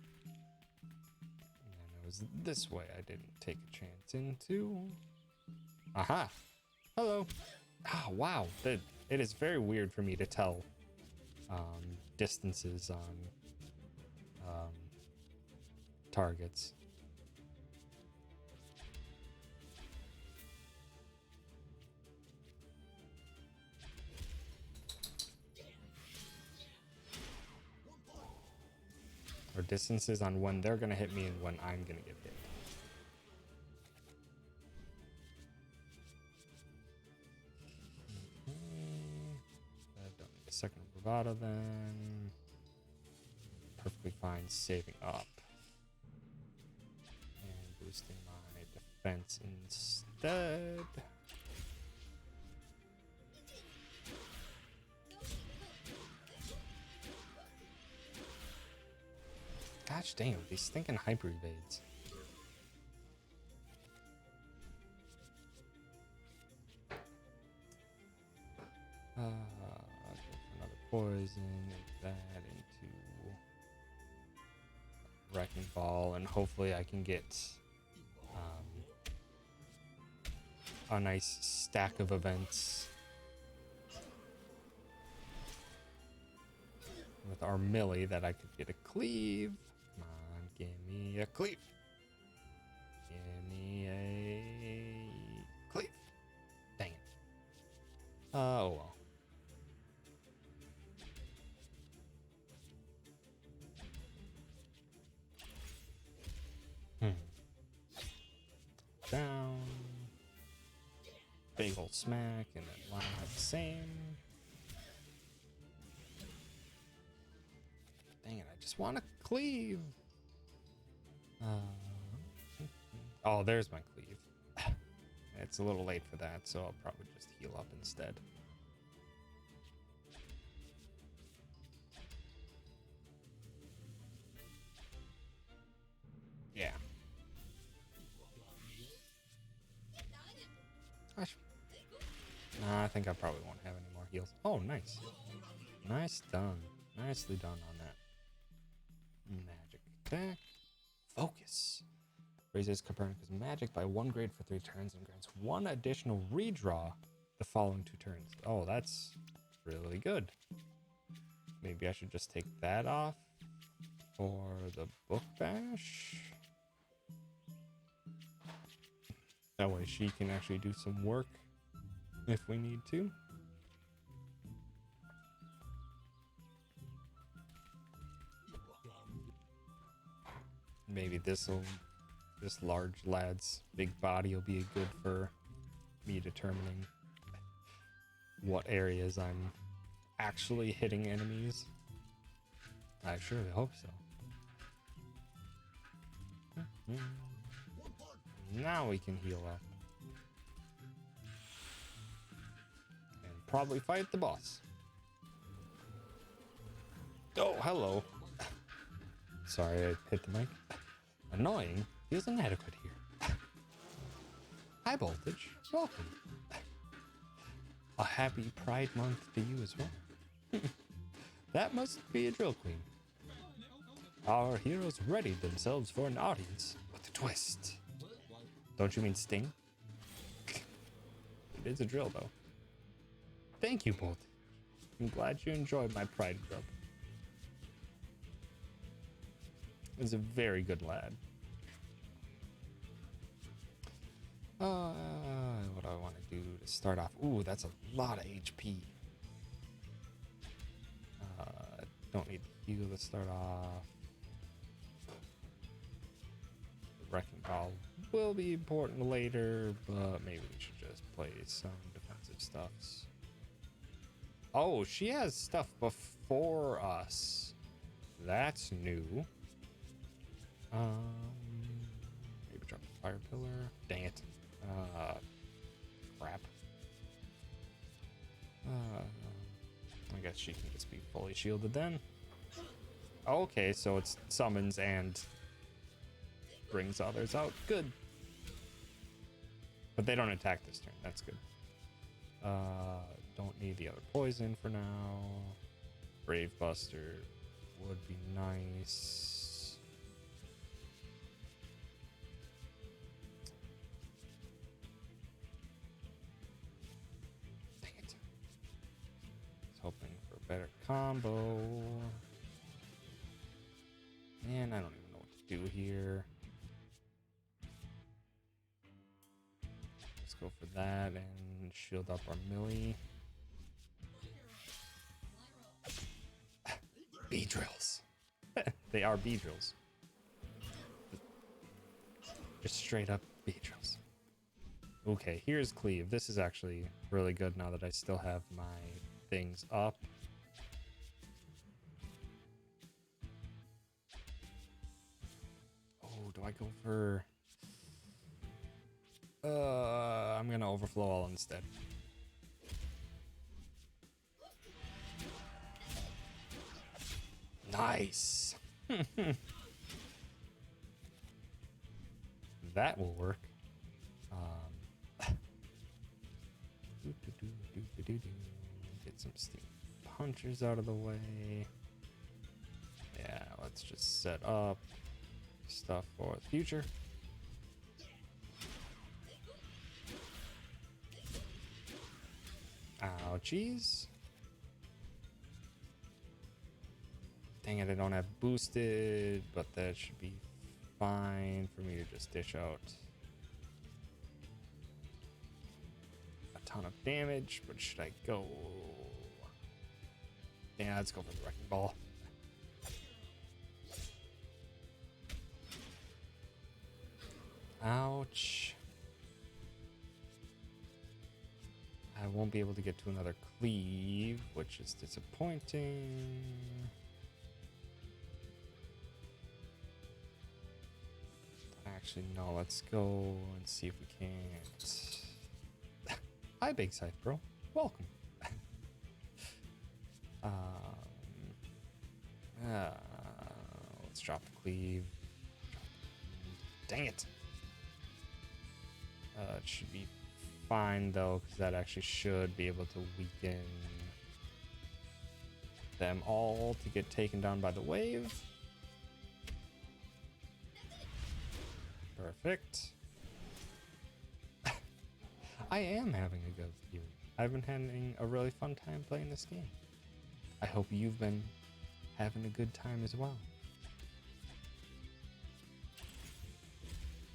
then it was this way I didn't take a chance into. Aha! Hello! Ah, wow. It is very weird for me to tell distances on targets. Or distances on when they're going to hit me and when I'm going to get hit. I don't need a second bravado then. Perfectly fine saving up and boosting my defense instead. Gosh damn, these stinking hyper evades. Go for another poison, make that into Wrecking Ball, and hopefully I can get a nice stack of events with our Millie that I could get a cleave. Come on, give me a cleave. Give me a cleave. Dang it. Oh well. Down. Big old smack, and then line up the same. Dang it, I just want to cleave. Oh, there's my cleave. It's a little late for that, so I'll probably just heal up instead. Yeah. Gosh. Nah, I think I probably won't have any more heals. Oh, nice. Nice done. Nicely done on that. Magic attack. Focus. Raises Copernicus magic by 1 grade for 3 turns and grants 1 additional redraw the following 2 turns. Oh, that's really good. Maybe I should just take that off for the book bash. That way she can actually do some work if we need to. Maybe this large lad's big body will be good for me determining what areas I'm actually hitting enemies. I surely hope so. Now we can heal up. And probably fight the boss. Oh, hello. Sorry, I hit the mic. Annoying feels inadequate here. High voltage, welcome. A happy Pride Month to you as well. That must be a drill queen. Our heroes readied themselves for an audience with a twist. Don't you mean Sting? It is a drill, though. Thank you both. I'm glad you enjoyed my pride grub. He's a very good lad. What do I want to do to start off? Ooh, that's a lot of HP. Don't need the heal to start off. The Wrecking Ball will be important later, but maybe we should just play some defensive stuffs. Oh, she has stuff before us. That's new. Maybe drop a fire pillar. Dang it. Crap. I guess she can just be fully shielded then. Okay, so it's summons and brings others out. Good. But they don't attack this turn. That's good. Don't need the other poison for now. Brave Buster would be nice. Dang it. I was hoping for a better combo. Man, I don't even know what to do here. Let's go for that and shield up our Millie. B drills. They are B drills. Just straight up B drills. Okay, here's Cleave. This is actually really good now that I still have my things up. go for... I'm gonna overflow all instead. Nice. That will work. Get some steam punchers out of the way. Yeah, let's just set up stuff for the future. Ouchies. Dang it, I don't have boosted, but that should be fine for me to just dish out a ton of damage. But should I go? Yeah, let's go for the wrecking ball. Ouch. I won't be able to get to another cleave, which is disappointing. Actually, no, let's go and see if we can't. Hi, Big Scythe Bro. Welcome. Let's drop the cleave. Dang it. It should be fine, though, because that actually should be able to weaken them all to get taken down by the wave. Perfect. I am having a good view. I've been having a really fun time playing this game. I hope you've been having a good time as well.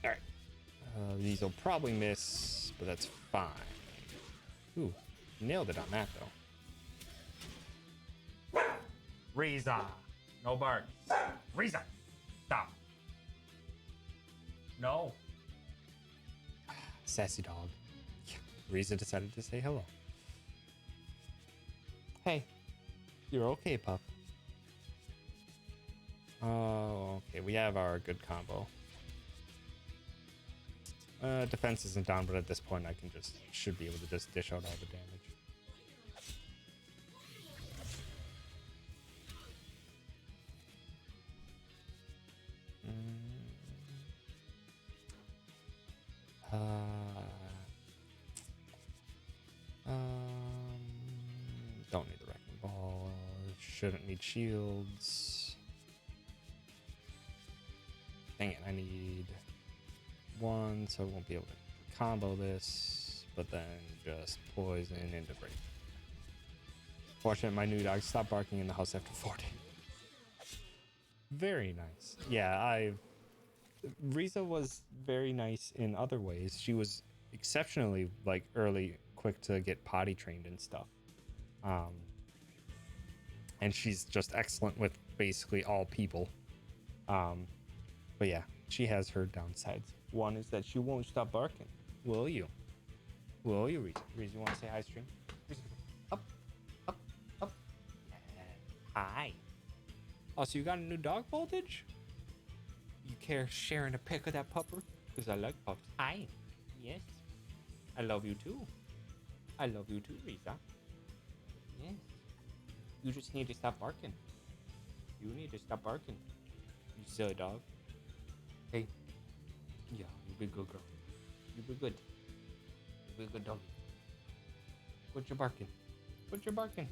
Alright. These will probably miss, but that's fine. Ooh, nailed it on that, though. Riza! No bark. Riza! Stop. No. Sassy dog. Riza decided to say hello. Hey. You're okay, pup. Oh, okay. We have our good combo. Defense isn't down, but at this point I should be able to just dish out all the damage. Don't need the wrecking ball. Shouldn't need shields. Dang it, I need one, so I won't be able to combo this, but then just poison into break. Fortunate my new dog stopped barking in the house after 4 days. Very nice. Yeah, Riza was very nice in other ways. She was exceptionally quick to get potty trained and stuff. And she's just excellent with basically all people. But yeah, she has her downsides. One is that she won't stop barking. Will you? Will you, Riza? Riza, you want to say hi, stream? Up, up, up. Hi. Oh, so you got a new dog, Voltage? You care sharing a pic of that pupper? Because I like pups. Hi. Yes. I love you too. I love you too, Riza. Yes. You just need to stop barking. You need to stop barking. You silly dog. Hey. Yeah, you be good girl. You be good. You be good dog. Quit your barking. Quit your barking.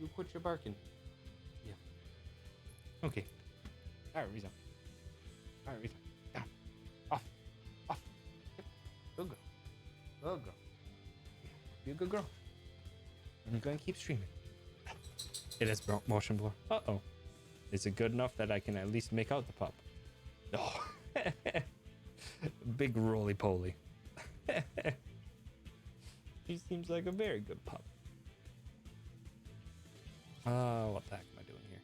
You quit your barking. Yeah. Okay. Alright, Riza. Alright, Riza. Down. Off. Off. Yep. Good girl. Good girl. Be a good girl. I'm gonna keep streaming. It is motion blur. Uh-oh. Is it good enough that I can at least make out the pup? Oh. Big roly-poly. He seems like a very good pup. What the heck am I doing here?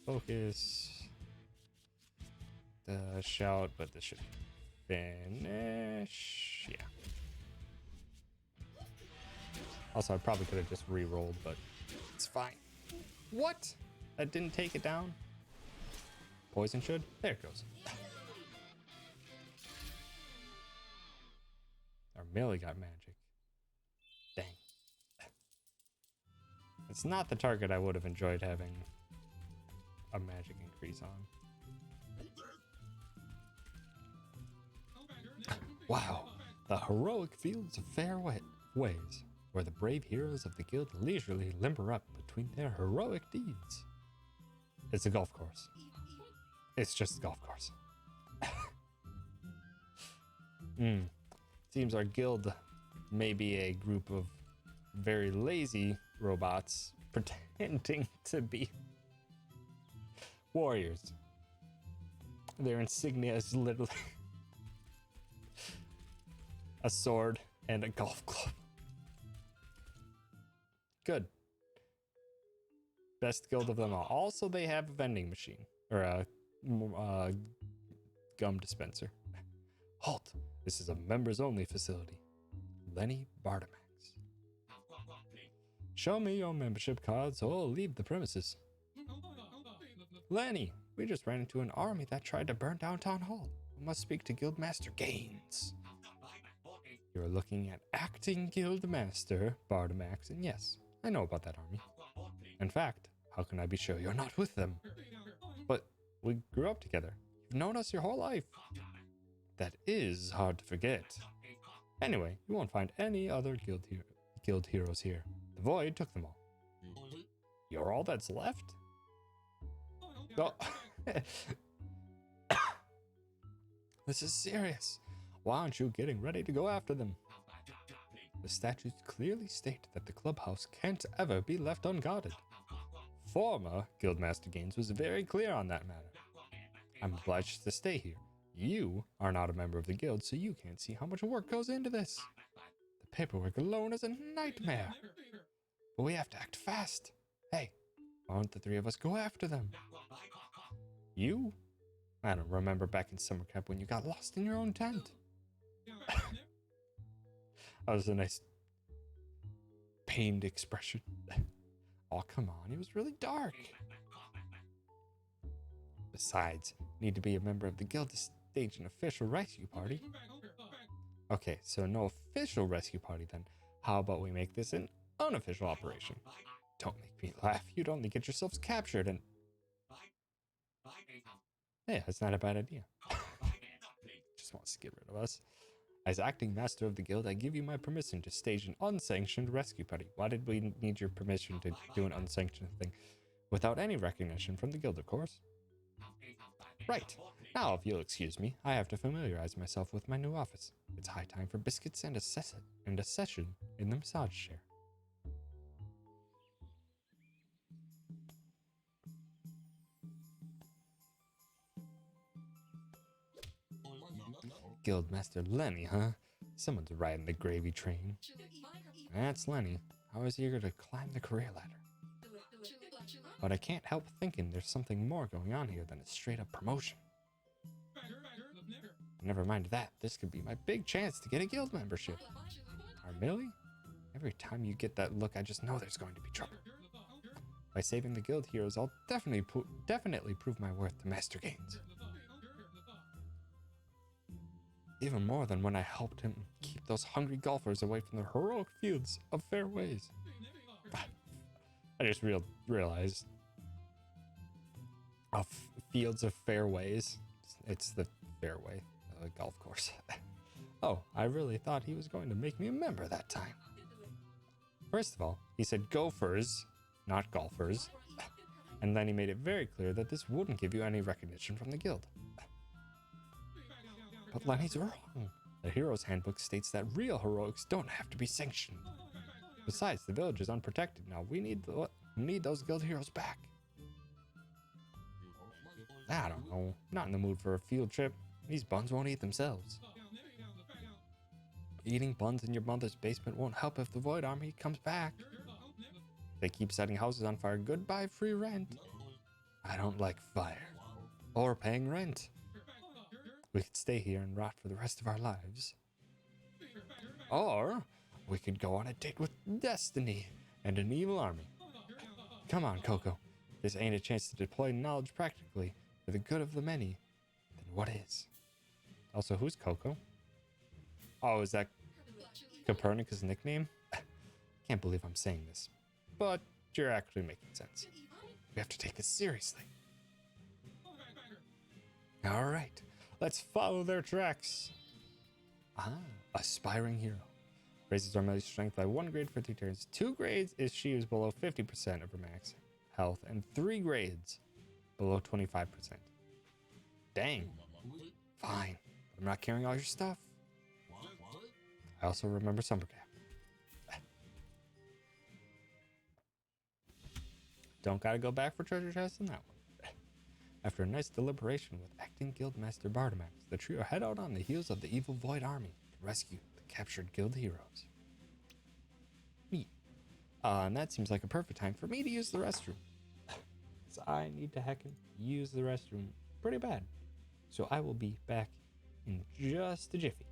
Focus. The shout, but this should finish. Yeah. Also, I probably could have just re-rolled, but it's fine. What? That didn't take it down? poison should. There it goes. Our melee got magic. Dang. It's not the target I would have enjoyed having a magic increase on. Wow. The heroic fields of fair ways, where the brave heroes of the guild leisurely limber up between their heroic deeds. It's a golf course. It's just a golf course. Seems our guild may be a group of very lazy robots pretending to be warriors. Their insignia is literally a sword and a golf club. Good. Best guild of them all. Also, they have a vending machine or a gum dispenser. Halt! This is a members-only facility. Lenny Bartimax. Show me your membership cards or leave the premises. Lenny, we just ran into an army that tried to burn down Town Hall. We must speak to Guildmaster Gaines. You're looking at acting Guildmaster Bartimax, and yes, I know about that army. In fact, how can I be sure you're not with them? But we grew up together. You've known us your whole life. That is hard to forget. Anyway, you won't find any other guild heroes here. The Void took them all. You're all that's left? Oh. This is serious. Why aren't you getting ready to go after them? The statutes clearly state that the clubhouse can't ever be left unguarded. Former Guildmaster Gaines was very clear on that matter. I'm obliged to stay here. You are not a member of the guild, so you can't see how much work goes into this. The paperwork alone is a nightmare. But we have to act fast. Hey, why don't the three of us go after them? You? I don't remember back in summer camp when you got lost in your own tent. That was a nice pained expression. Oh, come on. It was really dark. Besides, you need to be a member of the guild to stage an official rescue party. Okay, so no official rescue party then. How about we make this an unofficial operation? Don't make me laugh. You'd only get yourselves captured and... Yeah, that's not a bad idea. Just wants to get rid of us. As acting master of the guild, I give you my permission to stage an unsanctioned rescue party. Why did we need your permission to do an unsanctioned thing? Without any recognition from the guild, of course. Right. Now, if you'll excuse me, I have to familiarize myself with my new office. It's high time for biscuits and a session in the massage chair. Guildmaster Lenny, huh? Someone's riding the gravy train. That's Lenny. How is he eager to climb the career ladder? But I can't help thinking there's something more going on here than a straight-up promotion. Never mind that, this could be my big chance to get a guild membership. Millie? Every time you get that look, I just know there's going to be trouble. By saving the guild heroes, I'll definitely prove my worth to Master Gaines. Even more than when I helped him keep those hungry golfers away from the heroic fields of fair ways. I just realized. Fields of fairways. It's the fairway golf course. Oh, I really thought he was going to make me a member that time. First of all, he said gophers, not golfers. And then he made it very clear that this wouldn't give you any recognition from the guild. But Lenny's wrong. The Hero's Handbook states that real heroics don't have to be sanctioned. Besides, the village is unprotected now. We need those guild heroes back. I don't know. Not in the mood for a field trip. These buns won't eat themselves. Eating buns in your mother's basement won't help if the Void Army comes back. If they keep setting houses on fire, goodbye free rent. I don't like fire. Or paying rent. We could stay here and rot for the rest of our lives. Or we could go on a date with Destiny and an evil army. Come on, Coco. This ain't a chance to deploy knowledge practically. for the good of the many, then what is? Also, who's Coco? Oh, is that Copernicus' nickname? Can't believe I'm saying this, but you're actually making sense. We have to take this seriously. All right, let's follow their tracks. Ah, aspiring hero. Raises our melee strength by 1 grade for 3 turns. 2 grades if she is below 50% of her max health, and 3 grades below 25%. Dang. Fine, but I'm not carrying all your stuff. I also remember Summer Camp. Don't gotta go back for treasure chests in that one. After a nice deliberation with acting guild master Bartimax, the trio head out on the heels of the evil Void army to rescue the captured guild heroes. Neat. And that seems like a perfect time for me to use the restroom. So I need to heckin' use the restroom pretty bad. So I will be back in just a jiffy.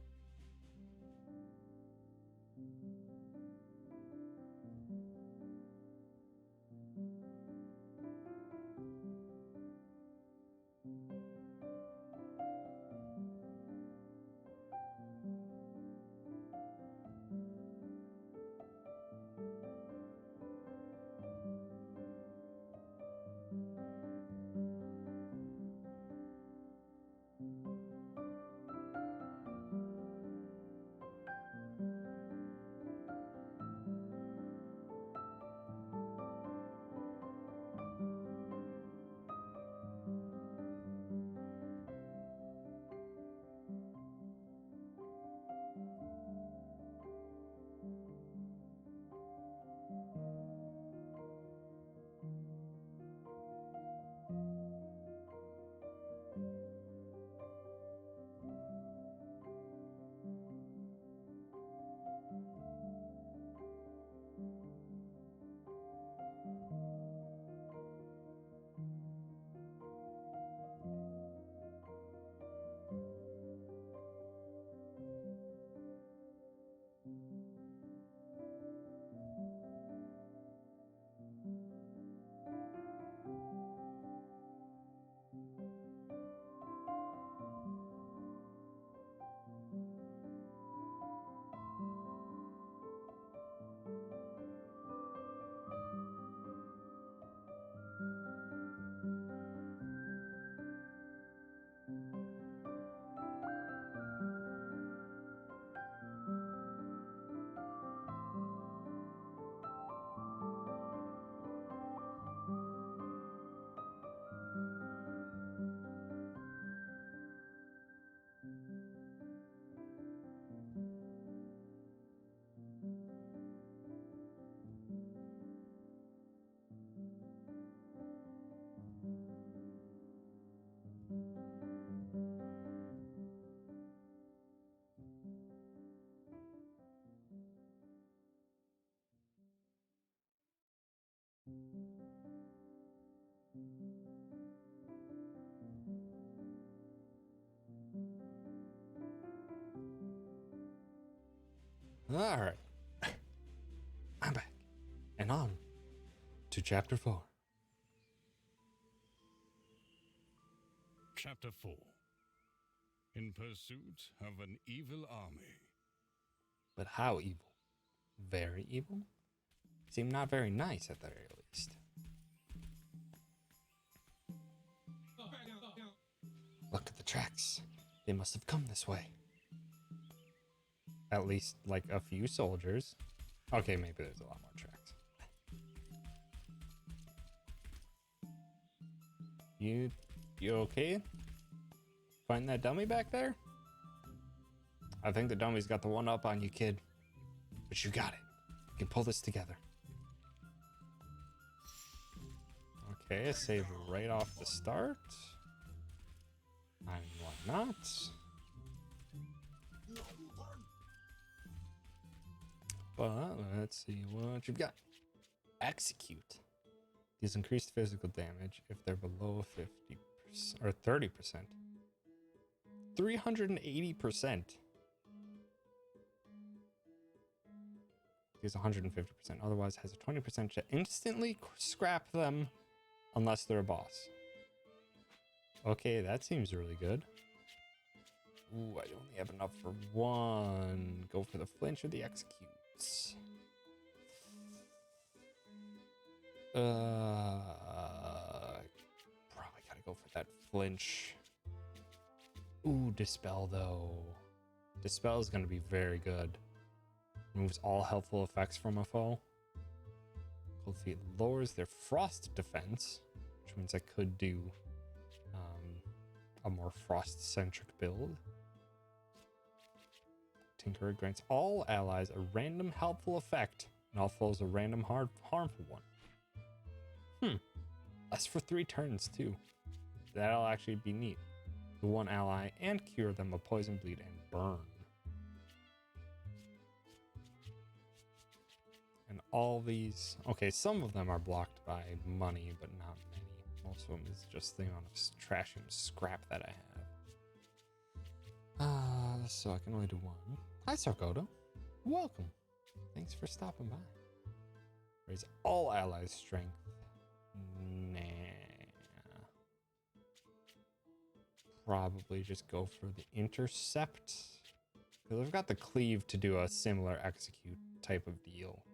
Alright. I'm back. And on to chapter 4. Chapter 4. In pursuit of an evil army. But how evil? Very evil? Seem not very nice at the very least. Look at the tracks. They must have come this way. At least, like, a few soldiers. Okay, maybe there's a lot more tracks. You okay? Find that dummy back there? I think the dummy's got the one up on you, kid. But you got it. You can pull this together. Okay, save right off the start. And whatnot. But let's see what you've got. Execute. These increased physical damage if they're below 50% or 30%. 380%. Is 150%. Otherwise, has a 20% chance. Instantly scrap them unless they're a boss. Okay, that seems really good. Ooh, I only have enough for one. Go for the flinch or the executes. Probably gotta go for that flinch. Ooh, dispel though. Dispel is gonna be very good. Removes all helpful effects from a foe. Cold Feet lowers their frost defense, which means I could do a more frost-centric build. Tinkerer grants all allies a random helpful effect, and all foes a random harmful one. That's for 3 turns too. That'll actually be neat. The one ally and cure them of poison, bleed, and burn. And all these, okay, some of them are blocked by money, but not many. Most of them is just the amount of trash and scrap that I have. So I can only do one. Hi, Sarkoto. Welcome. Thanks for stopping by. Raise all allies' strength. Nah. Probably just go for the intercept. Because I've got the cleave to do a similar execute type of deal.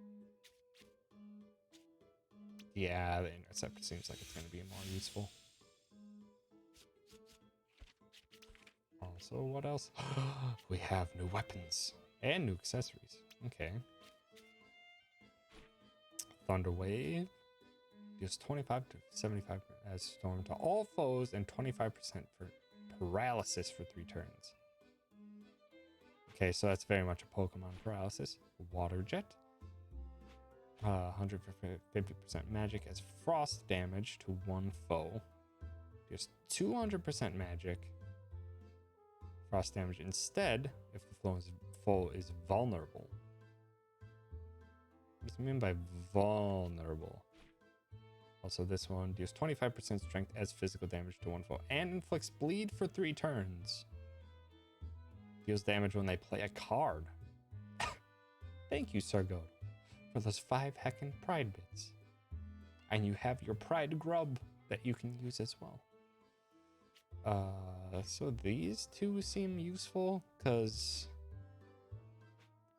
Yeah, the intercept seems like it's going to be more useful. Also, what else? We have new weapons and new accessories. Okay. Thunder Wave deals 25 to 75 as storm to all foes and 25% for paralysis for 3 turns. Okay, so that's very much a Pokemon paralysis. Water Jet. 150% magic as frost damage to 1 foe. Deals 200% magic. Frost damage instead if the foe is vulnerable. What does it mean by vulnerable? Also, this one deals 25% strength as physical damage to 1 foe and inflicts bleed for 3 turns. Deals damage when they play a card. Thank you, Sargo, for those 5 heckin' pride bits. And you have your pride grub that you can use as well. So these 2 seem useful because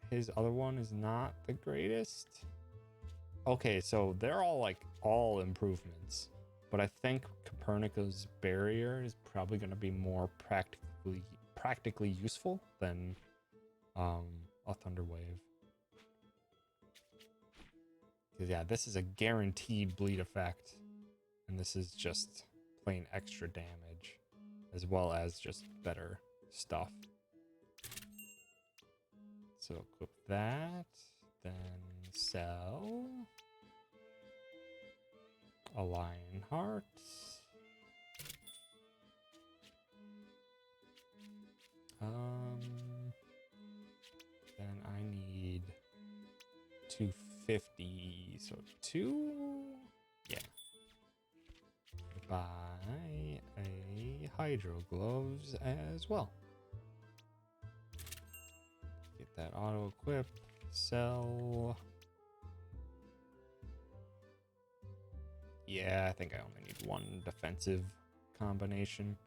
his other one is not the greatest. Okay, so they're all improvements, but I think Copernica's barrier is probably going to be more practically useful than a Thunder Wave. Because yeah, this is a guaranteed bleed effect, and this is just plain extra damage, as well as just better stuff. So equip that, then sell a Lionheart. Then I need 250, so 2. Yeah. Buy a Hydro Gloves as well. Get that auto equip, sell. Yeah, I think I only need 1 defensive combination.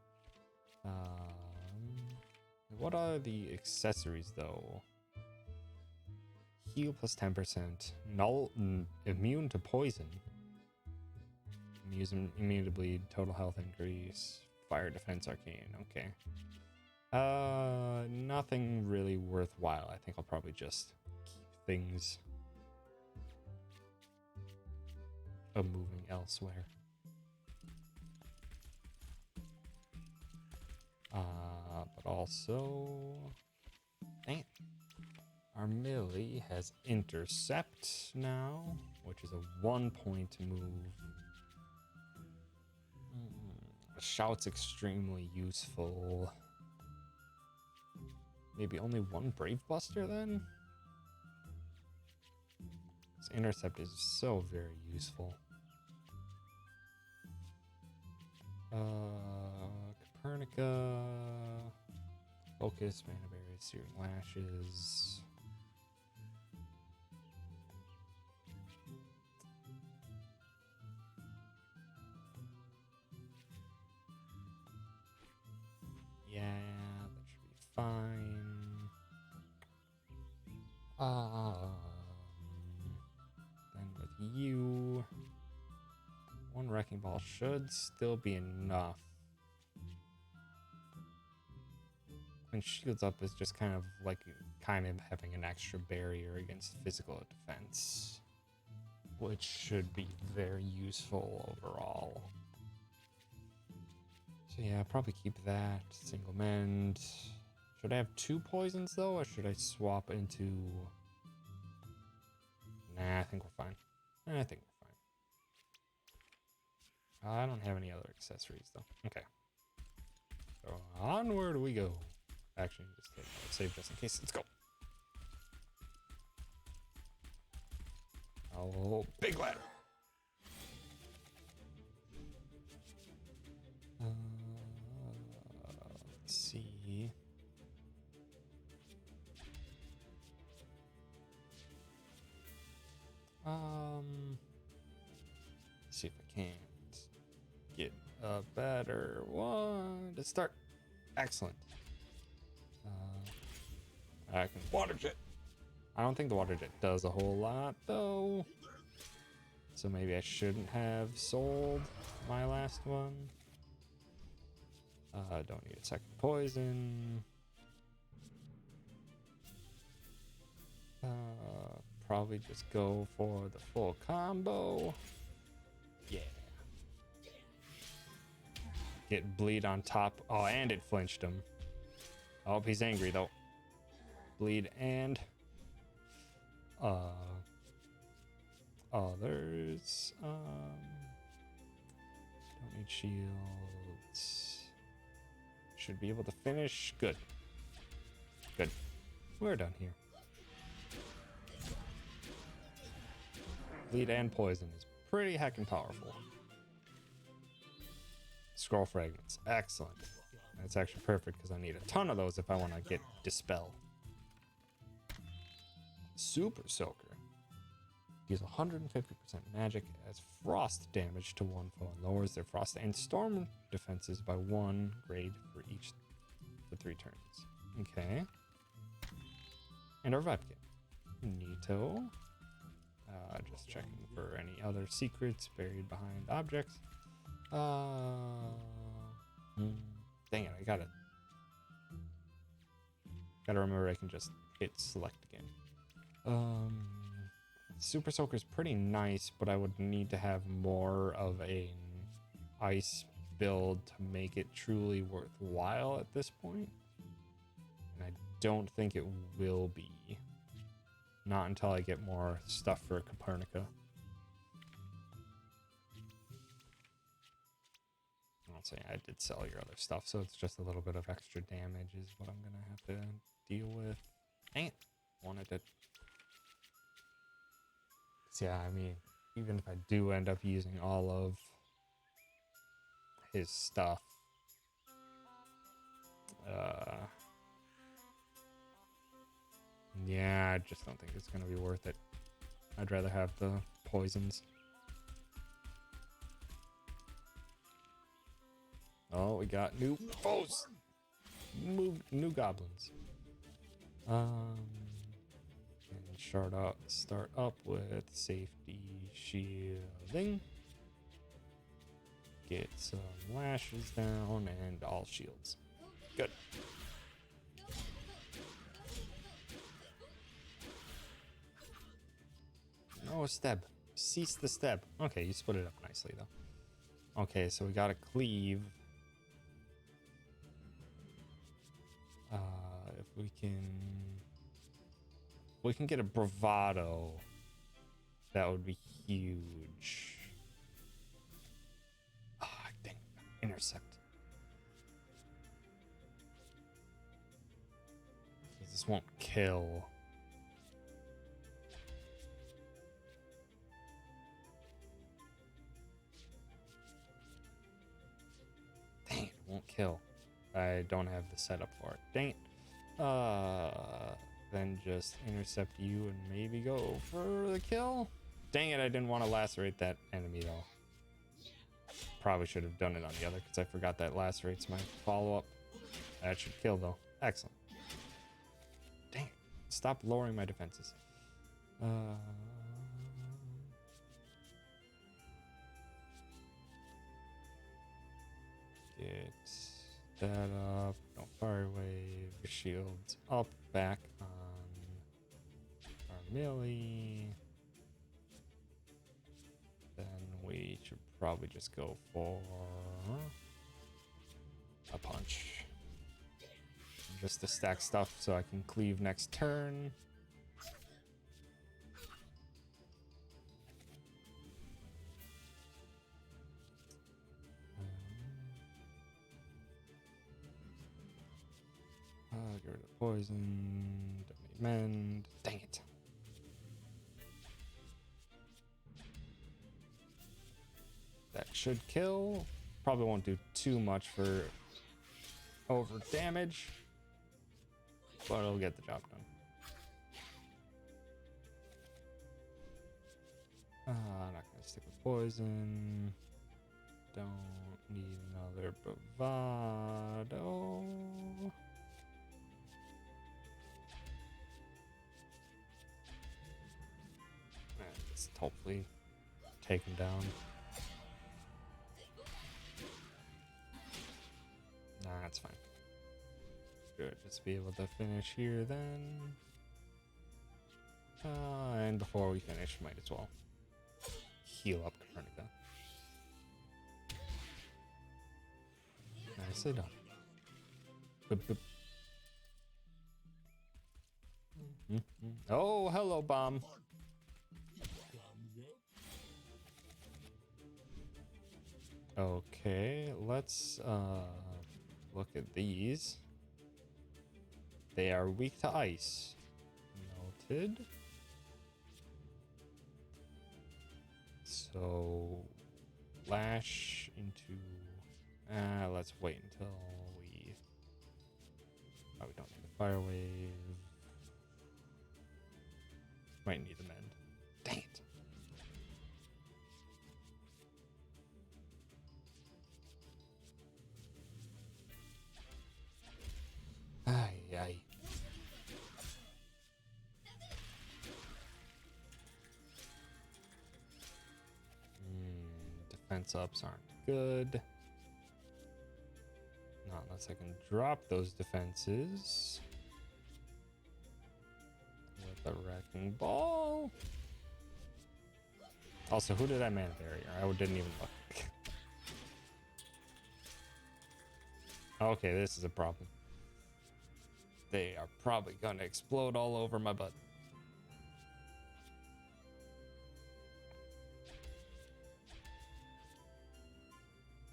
What are the accessories though? Heal plus 10%. Immune to poison. Immune to bleed. Total health increase. Fire defense arcane. Okay. Nothing really worthwhile. I think I'll probably just keep things moving elsewhere. But also, dang it. Our Millie has intercept now, which is a 1-point move. Shout's extremely useful. Maybe only 1 Brave Buster then? This intercept is so very useful. Copernica. Focus, Mana Berry, Searing Lashes. should still be enough. And shields up is just kind of having an extra barrier against physical defense, which should be very useful overall. So yeah, probably keep that. Single mend. Should I have 2 poisons though, or should I swap into... Nah, I think we're fine. I think we're fine. I don't have any other accessories though. Okay. So onward we go. Actually, just save just in case. Let's go. Oh, big ladder. Let's see. See if I can't get a better one to start. Excellent. I can water jet. I don't think the water jet does a whole lot though. So maybe I shouldn't have sold my last one. Don't need a second poison. Probably just go for the full combo. Yeah. Get bleed on top. Oh, and it flinched him. Oh, he's angry though. Bleed and others. Don't need shields. Should be able to finish. Good. Good. We're done here. Bleed and poison is pretty heckin' powerful. Scroll fragments. Excellent. That's actually perfect because I need a ton of those if I want to get Dispel. Super Soaker. Deals 150% magic as frost damage to one foe and lowers their frost and storm defenses by 1 grade for 3 turns. Okay. And our vibe kit. Neato. Just checking for any other secrets buried behind objects. Dang it, I gotta remember I can just hit select again. Super Soaker is pretty nice, but I would need to have more of an ice build to make it truly worthwhile at this point. And I don't think it will be. Not until I get more stuff for Copernica. I'll say I did sell your other stuff, so it's just a little bit of extra damage is what I'm gonna have to deal with. Dang it. Wanted it. So yeah, I mean, even if I do end up using all of his stuff, yeah, I just don't think it's gonna be worth it. I'd rather have the poisons. Oh, we got new foes. New goblins. And start up with safety shielding. Get some lashes down and all shields. Good. No steb. Cease the steb. Okay, you split it up nicely though. Okay, so we got a cleave. If we can get a bravado, that would be huge. Ah, dang, intercept. This won't kill. Dang, it won't kill. I don't have the setup for it. Dang it. Then just intercept you and maybe go for the kill. Dang it, I didn't want to lacerate that enemy though. Probably should have done it on the other because I forgot that lacerates my follow-up. That should kill though. Excellent. Dang it. Stop lowering my defenses. Get that up. No fire wave. Shields up. Back on our melee. Then we should probably just go for a punch. Just to stack stuff so I can cleave next turn. Get rid of poison. Don't need mend. Dang it. That should kill. Probably won't do too much for over damage, but it'll get the job done. Not gonna stick with poison. Don't need another bravado. Just hopefully take him down. Nah, that's fine. Good, just be able to finish here then. And before we finish, might as well heal up Copernica. Nicely done. Boop, boop. Oh, hello, bomb. Okay, let's look at these. They are weak to ice. Noted. So lash into let's wait until we we don't need a fire wave. Might need a mend. Dang it. Ay, ay. Defense ups aren't good. Not unless I can drop those defenses. With a wrecking ball. Also, who did I man barrier? I didn't even look. Okay, this is a problem. They are probably gonna explode all over my butt.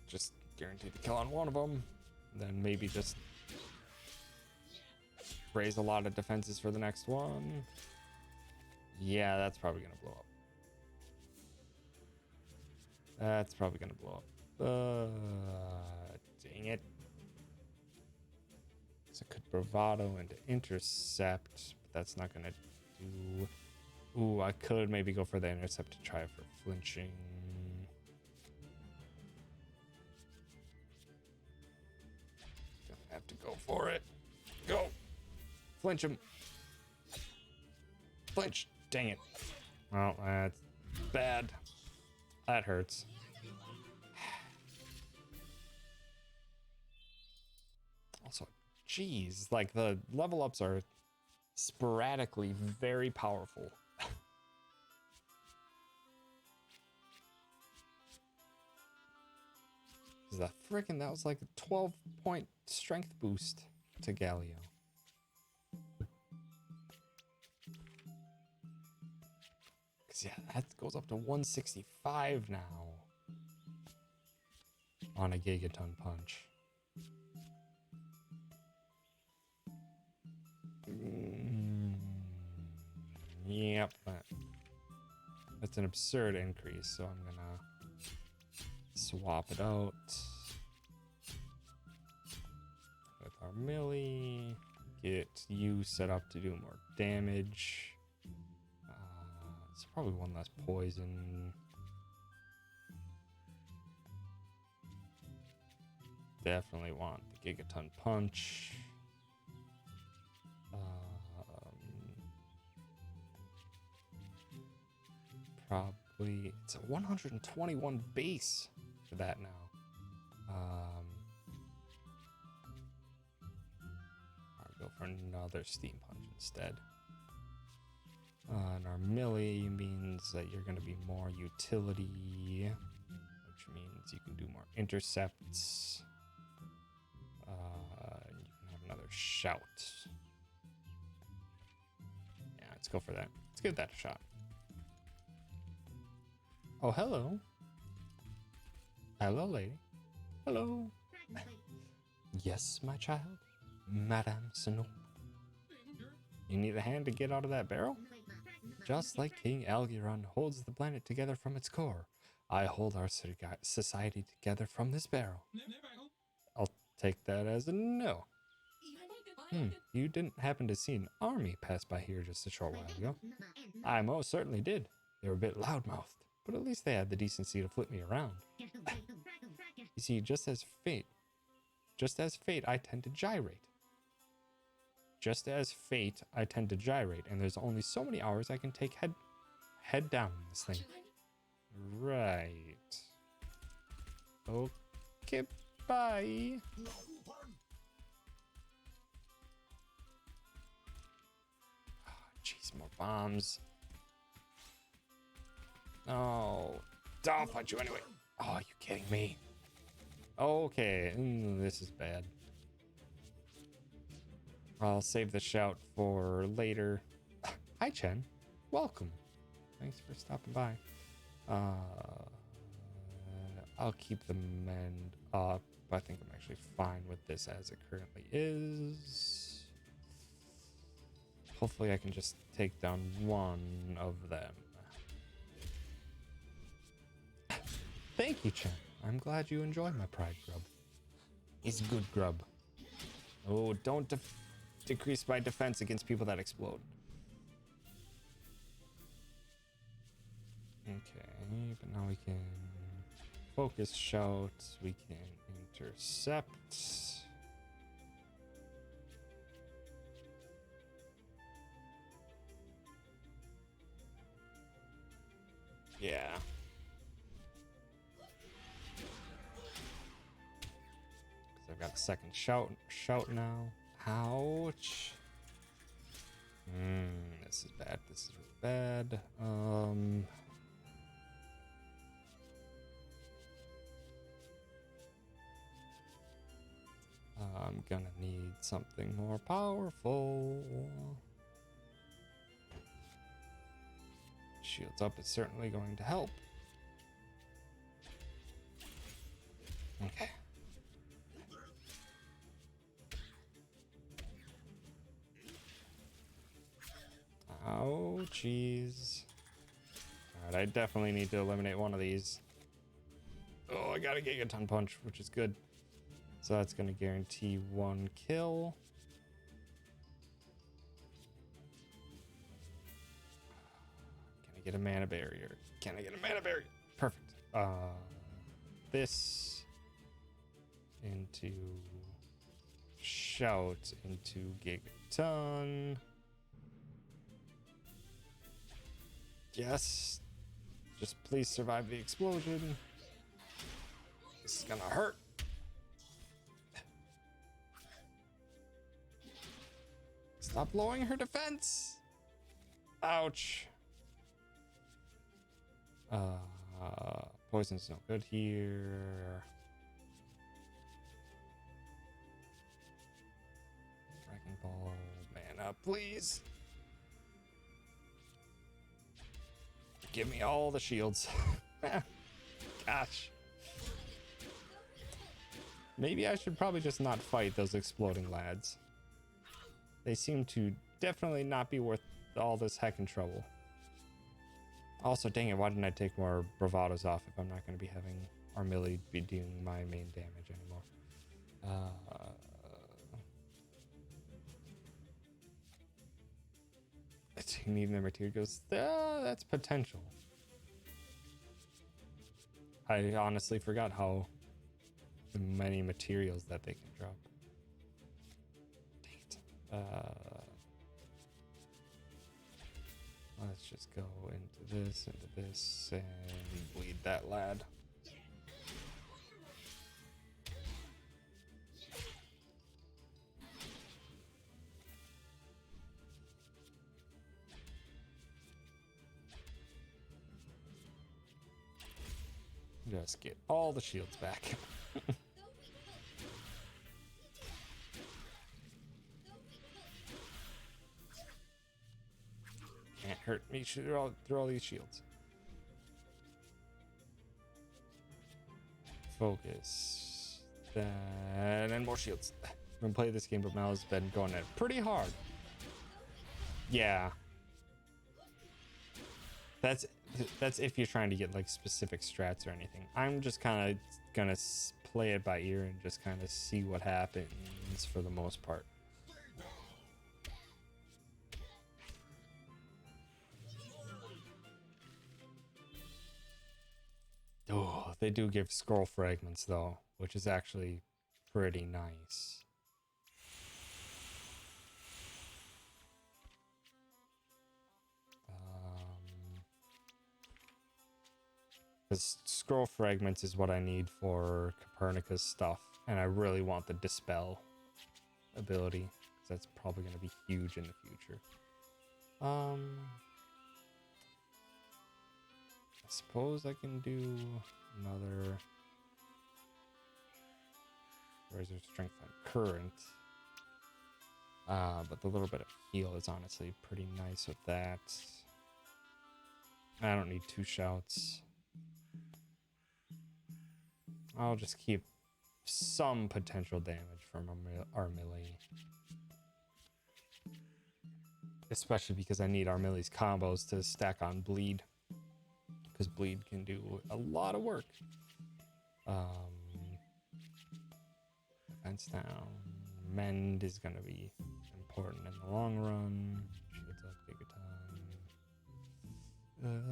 Just guaranteed to kill on one of them. Then maybe just raise a lot of defenses for the next one. Yeah, that's probably gonna blow up. That's probably gonna blow up. Dang it. So I could bravado into intercept, but that's not gonna do. Ooh, I could maybe go for the intercept to try for flinching. Gonna have to go for it. Go! Flinch him. Flinch! Dang it. Well, that's bad. That hurts. Also, geez, like the level ups are sporadically very powerful. That was like a 12-point strength boost to Galio. Cause yeah, that goes up to 165 now on a gigaton punch. Yep, that's an absurd increase, so I'm gonna swap it out with our melee. Get you set up to do more damage. It's probably one less poison. Definitely want the gigaton punch. Probably it's a 121 base for that now. another steam punch instead. And our melee means that you're going to be more utility, which means you can do more intercepts. And you can have another shout. Yeah, let's go for that. Let's give that a shot. Oh, hello. Hello, lady. Hello. Yes, my child. Madame Snow. You need a hand to get out of that barrel? Just like King Algeron holds the planet together from its core, I hold our society together from this barrel. I'll take that as a no. You didn't happen to see an army pass by here just a short while ago? I most certainly did. They were a bit loudmouthed, but at least they had the decency to flip me around. You see, just as fate, I tend to gyrate. And there's only so many hours I can take head down in this thing. Right. Okay, bye. Jeez, more bombs. Oh, I'll punch you anyway. Oh, are you kidding me? Okay, this is bad. I'll save the shout for later. Hi, Chen. Welcome. Thanks for stopping by. I'll keep the mend up. I think I'm actually fine with this as it currently is. Hopefully I can just take down one of them. Thank you, Chen. I'm glad you enjoy my pride grub. It's good grub. Oh, don't decrease my defense against people that explode. Okay, but now we can focus shout. We can intercept. Yeah. Because I've got a second shout now. Ouch. This is bad. This is really bad. I'm gonna need something more powerful. Shields up is certainly going to help. Okay. Oh, jeez. Alright, I definitely need to eliminate one of these. Oh, I got a Gigaton Punch, which is good. So that's going to guarantee one kill. Can I get a mana barrier? Can I get a mana barrier? Perfect. This into shout into Gigaton. Yes. Just please survive the explosion. This is gonna hurt. Stop lowering her defense. Ouch. Poison's no good here. Dragon Ball, mana, please. Give me all the shields. Gosh. Maybe I should probably just not fight those exploding lads. They seem to definitely not be worth all this heck and trouble. Also, dang it, why didn't I take more bravados off if I'm not going to be having Armilli be doing my main damage anymore? Needing their materials. That's potential. I honestly forgot how many materials that they can drop. Dang it. Let's just go into this, and bleed that lad. Just get all the shields back. Can't hurt me through all these shields. Focus. And more shields. I've been playing this game, but Mal's been going at it pretty hard. Yeah. That's if you're trying to get like specific strats or anything. I'm just kind of gonna play it by ear and just kind of see what happens for the most part. Oh, they do give scroll fragments though, which is actually pretty nice. Because scroll fragments is what I need for Copernicus stuff, and I really want the dispel ability, because that's probably going to be huge in the future. I suppose I can do another Razor Strength on Current. But the little bit of heal is honestly pretty nice with that. I don't need 2 shouts. I'll just keep some potential damage from our melee. Especially because I need our melee's combos to stack on bleed. Because bleed can do a lot of work. Defense down. Mend is going to be important in the long run. Shields up, Gigaton.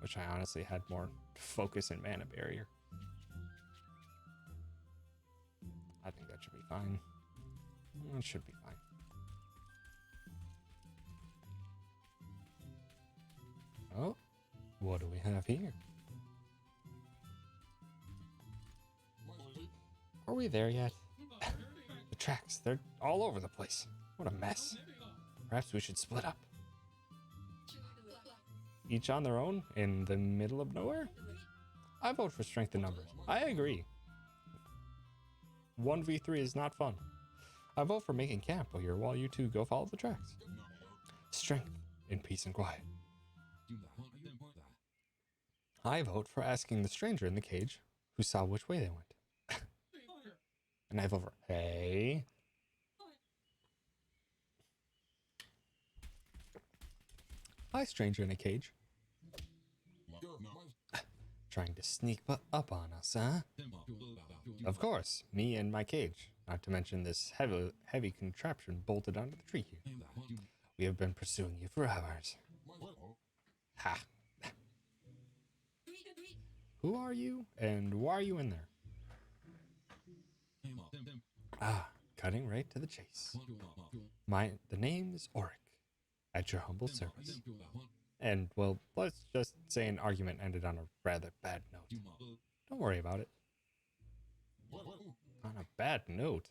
Which I honestly had more focus and mana barrier. I think that should be fine. It should be fine. Oh, what do we have here? Are we there yet? The tracks, they're all over the place. What a mess. Perhaps we should split up. Each on their own in the middle of nowhere? I vote for strength in numbers. I agree. 1v3 is not fun. I vote for making camp here while you two go follow the tracks. Strength in peace and quiet. I vote for asking the stranger in the cage who saw which way they went. And I vote for hey. Hi, stranger in a cage. Trying to sneak up on us, huh? Of course, me and my cage. Not to mention this heavy contraption bolted onto the tree here. We have been pursuing you for hours. Ha! Who are you, and why are you in there? Ah, cutting right to the chase. The name is Auric, at your humble service. And, well, let's just say an argument ended on a rather bad note. Don't worry about it. On a bad note?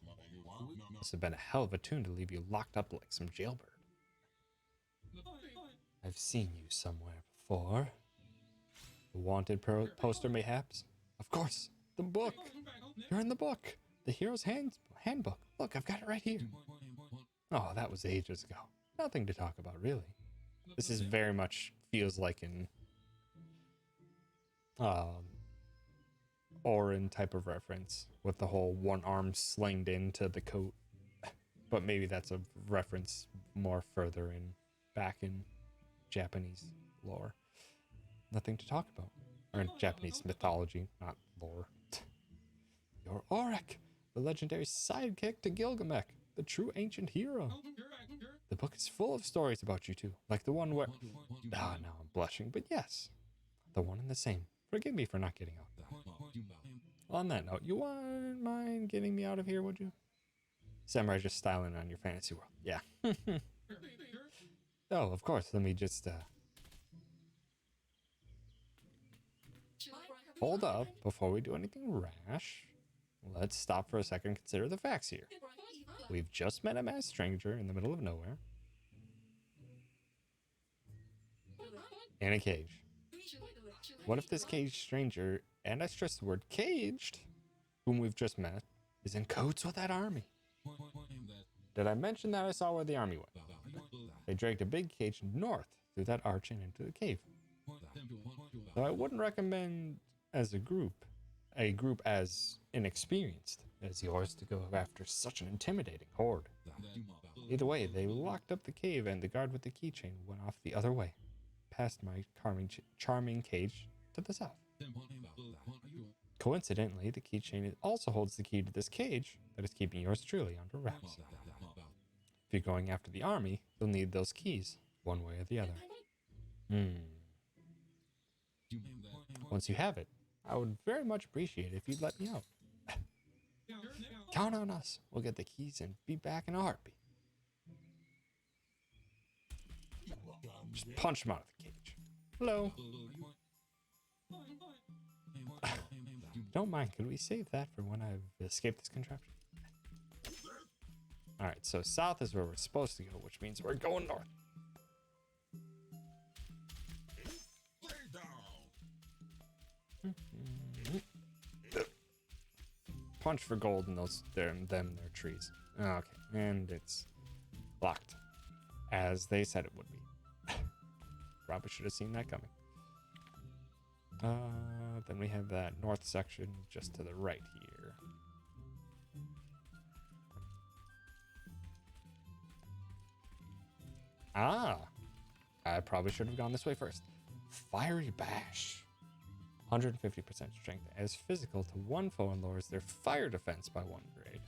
Must have been a hell of a tune to leave you locked up like some jailbird. I've seen you somewhere before. The wanted poster, mayhaps? Of course, the book! You're in the book! The Hero's Handbook. Look, I've got it right here. Oh, that was ages ago. Nothing to talk about, really. This is very much feels like an Orin type of reference with the whole one arm slinged into the coat. But maybe that's a reference more further back in Japanese lore. Nothing to talk about. Or in Japanese mythology, not lore. You're Auric, the legendary sidekick to Gilgamesh, the true ancient hero. The book is full of stories about you two, like the one where... now I'm blushing, but yes, the one and the same. Forgive me for not getting out. On that note, you wouldn't mind getting me out of here, would you? Samurai just styling on your fantasy world. Yeah. Oh, of course, let me just... Hold up, before we do anything rash. Let's stop for a second and consider the facts here. We've just met a masked stranger in the middle of nowhere. In a cage. What if this caged stranger, and I stress the word caged, whom we've just met, is in cahoots with that army? Did I mention that I saw where the army went? They dragged a big cage north through that arch and into the cave. Though I wouldn't recommend as a group as inexperienced as yours to go after such an intimidating horde. Either way, they locked up the cave and the guard with the keychain went off the other way, past my charming cage to the south. Coincidentally, the keychain also holds the key to this cage that is keeping yours truly under wraps. If you're going after the army, you'll need those keys, one way or the other. Once you have it, I would very much appreciate it if you'd let me out. Count on us. We'll get the keys and be back in a heartbeat. Just punch him out of the cage. Hello. Don't mind, could we save that for when I've escaped this contraption? Alright, so south is where we're supposed to go, which means we're going north. Punch for gold in those their trees. Okay, and it's locked. As they said it would be. Probably should have seen that coming. Then we have that north section just to the right here. Ah, I probably should have gone this way first. Fiery Bash. 150% strength as physical to one foe and lowers their fire defense by 1 grade.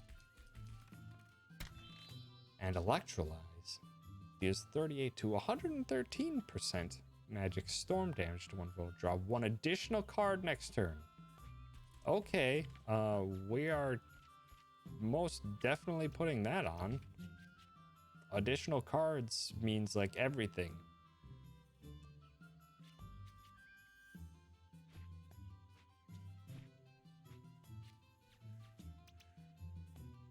And Electrolyze deals 38 to 113% magic storm damage to one foe. Draw 1 additional card next turn. Okay, we are most definitely putting that on. Additional cards means like everything.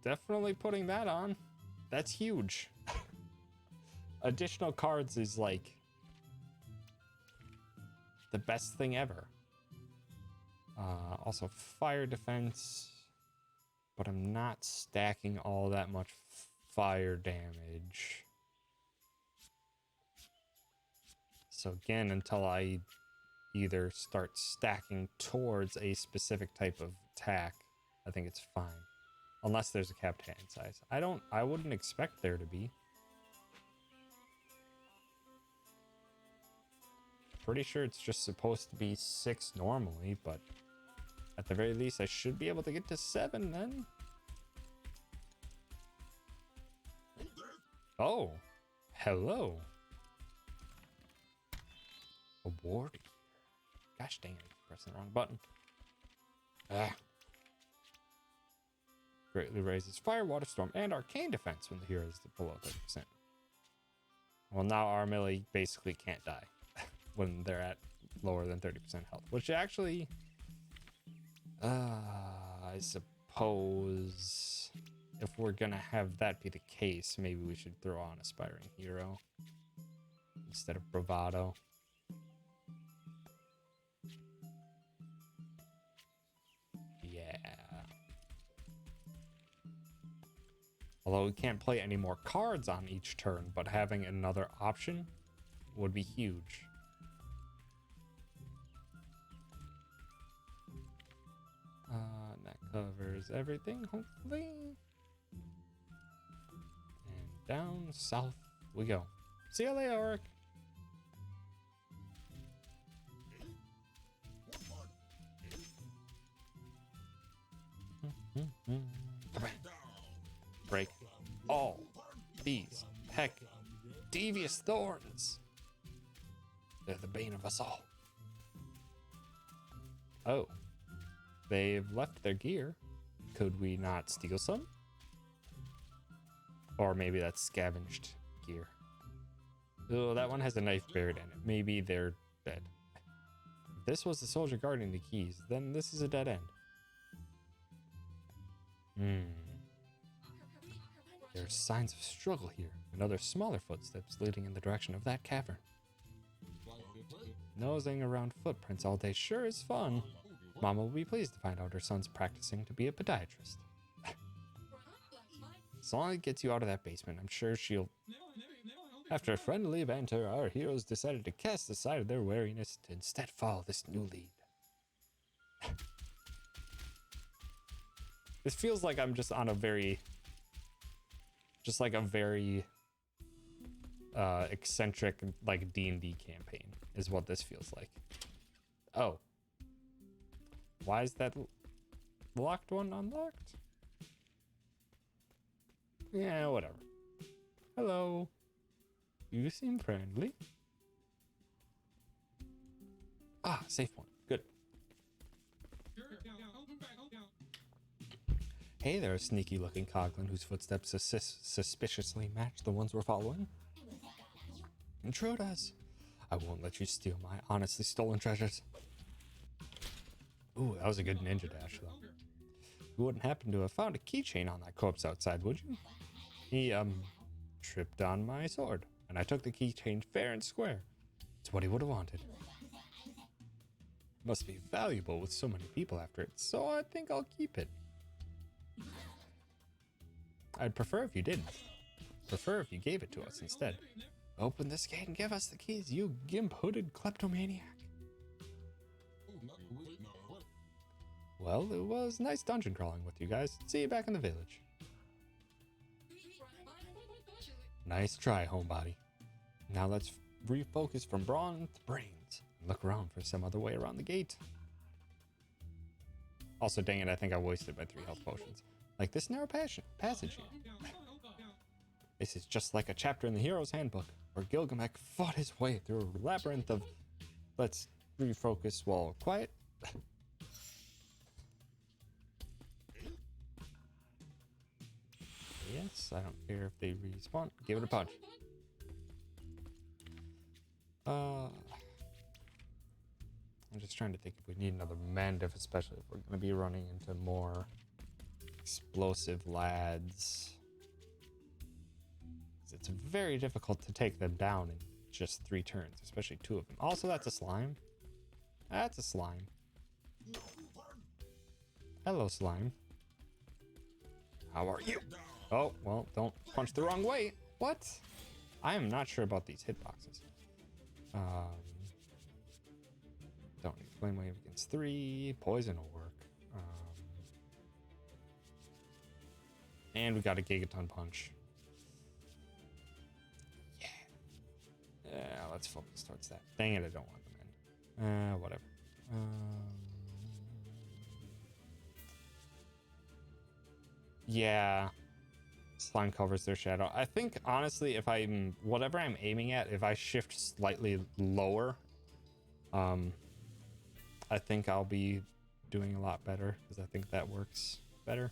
Definitely putting that on. That's huge. Additional cards is like the best thing ever. Also fire defense, but I'm not stacking all that much fire damage. So again, until I either start stacking towards a specific type of attack, I think it's fine. Unless there's a capped hand size. I wouldn't expect there to be. Pretty sure it's just supposed to be 6 normally, but at the very least I should be able to get to 7 then. Oh, hello. Award. Gosh dang it, I'm pressing the wrong button. Greatly raises fire, water, storm, and arcane defense when the hero is below 30%. Well, now our melee basically can't die when they're at lower than 30% health, which actually, I suppose if we're gonna have that be the case, maybe we should throw on Aspiring Hero instead of Bravado. Although we can't play any more cards on each turn, but having another option would be huge. That covers everything, hopefully. And down south we go. See you later, Oric. Break all these heck devious thorns. They're the bane of us all. Oh, they've left their gear. Could we not steal some? Or maybe that's scavenged gear. Oh, that one has a knife buried in it. Maybe they're dead. If this was the soldier guarding the keys, then this is a dead end. There's signs of struggle here, and other smaller footsteps leading in the direction of that cavern. Nosing around footprints all day sure is fun. Mama will be pleased to find out her son's practicing to be a podiatrist. As long as it gets you out of that basement, I'm sure she'll... After a friendly banter, our heroes decided to cast aside their wariness to instead follow this new lead. This feels like I'm just on a very... Just like a very... eccentric, like, D&D campaign, is what this feels like. Oh. Why is that locked one unlocked? Yeah, whatever. Hello. You seem friendly. Ah, safe one. Good. Hey there, sneaky looking coglin whose footsteps suspiciously match the ones we're following. Intrude us. I won't let you steal my honestly stolen treasures. Ooh, that was a good ninja dash, though. You wouldn't happen to have found a keychain on that corpse outside, would you? He, tripped on my sword, and I took the keychain fair and square. It's what he would have wanted. Must be valuable with so many people after it, so I think I'll keep it. I'd prefer if you didn't. Prefer if you gave it to us instead. Open this gate and give us the keys, you gimp-hooded kleptomaniac. Well, it was nice dungeon crawling with you guys. See you back in the village. Nice try, homebody. Now let's refocus from brawn to brains and look around for some other way around the gate. Also, dang it, I think I wasted my 3 health potions. Like this narrow passage here. This is just like a chapter in the Hero's Handbook, where Gilgamesh fought his way through a labyrinth of... Let's refocus while quiet. Yes, I don't care if they respawn. Give it a punch. I'm just trying to think if we need another mend, especially if we're going to be running into more explosive lads. It's very difficult to take them down in just 3 turns, especially 2 of them. Also, that's a slime. That's a slime. Hello, slime. How are you? Oh, well, don't punch the wrong way. What? I am not sure about these hitboxes. Don't need flame wave against 3. Poison will work. And we got a gigaton punch. Yeah, let's focus towards that. Dang it, I don't want them in. Whatever. Yeah. Slime covers their shadow. I think, honestly, if I'm... Whatever I'm aiming at, if I shift slightly lower, I think I'll be doing a lot better, because I think that works better.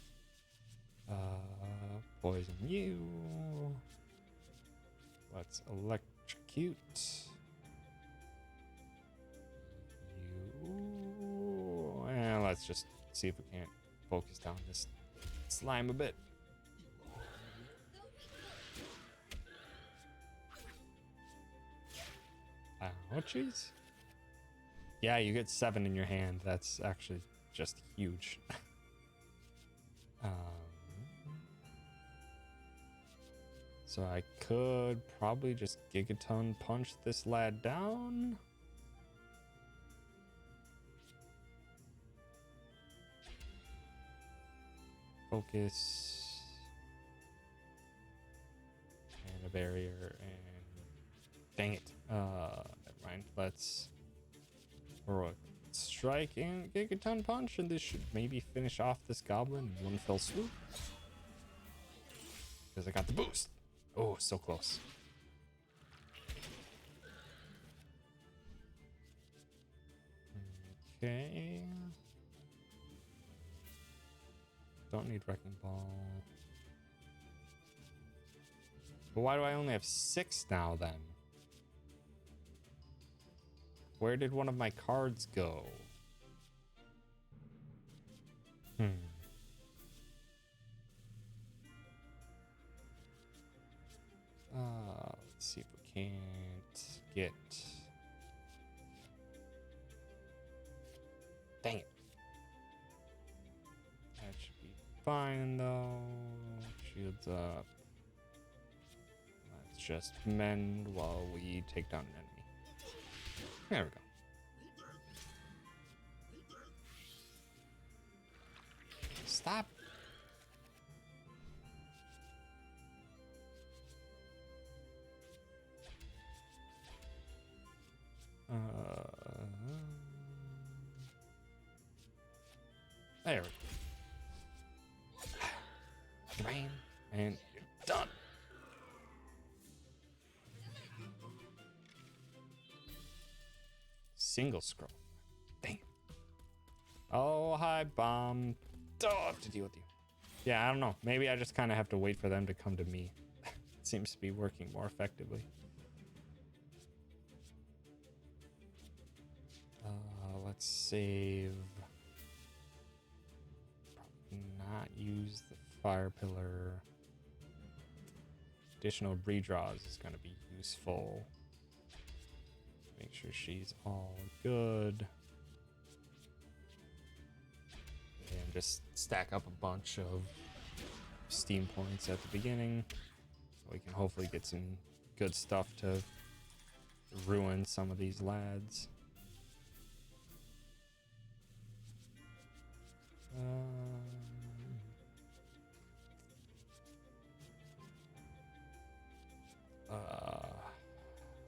Poison you. Let's electrocute you. And let's just see if we can't focus down this slime a bit. Ouchies. Yeah, you get 7 in your hand. That's actually just huge. So I could probably just gigaton punch this lad down. Focus. And a barrier, and dang it. Never mind. Let's heroic strike and gigaton punch, and this should maybe finish off this goblin in one fell swoop. Because I got the boost. Oh, so close. Okay. Don't need Wrecking Ball. But why do I only have 6 now then? Where did one of my cards go? Let's see if we can't get up. Let's just mend while we take down an enemy. There we go. Stop. There we go. Rain, and you're done. Single scroll. Damn. Oh, hi, bomb. Oh, I have to deal with you. Yeah, I don't know. Maybe I just kind of have to wait for them to come to me. It seems to be working more effectively. Let's save. Probably not use the fire pillar. Additional redraws is going to be useful. Make sure she's all good. And just stack up a bunch of steam points at the beginning. So we can hopefully get some good stuff to ruin some of these lads.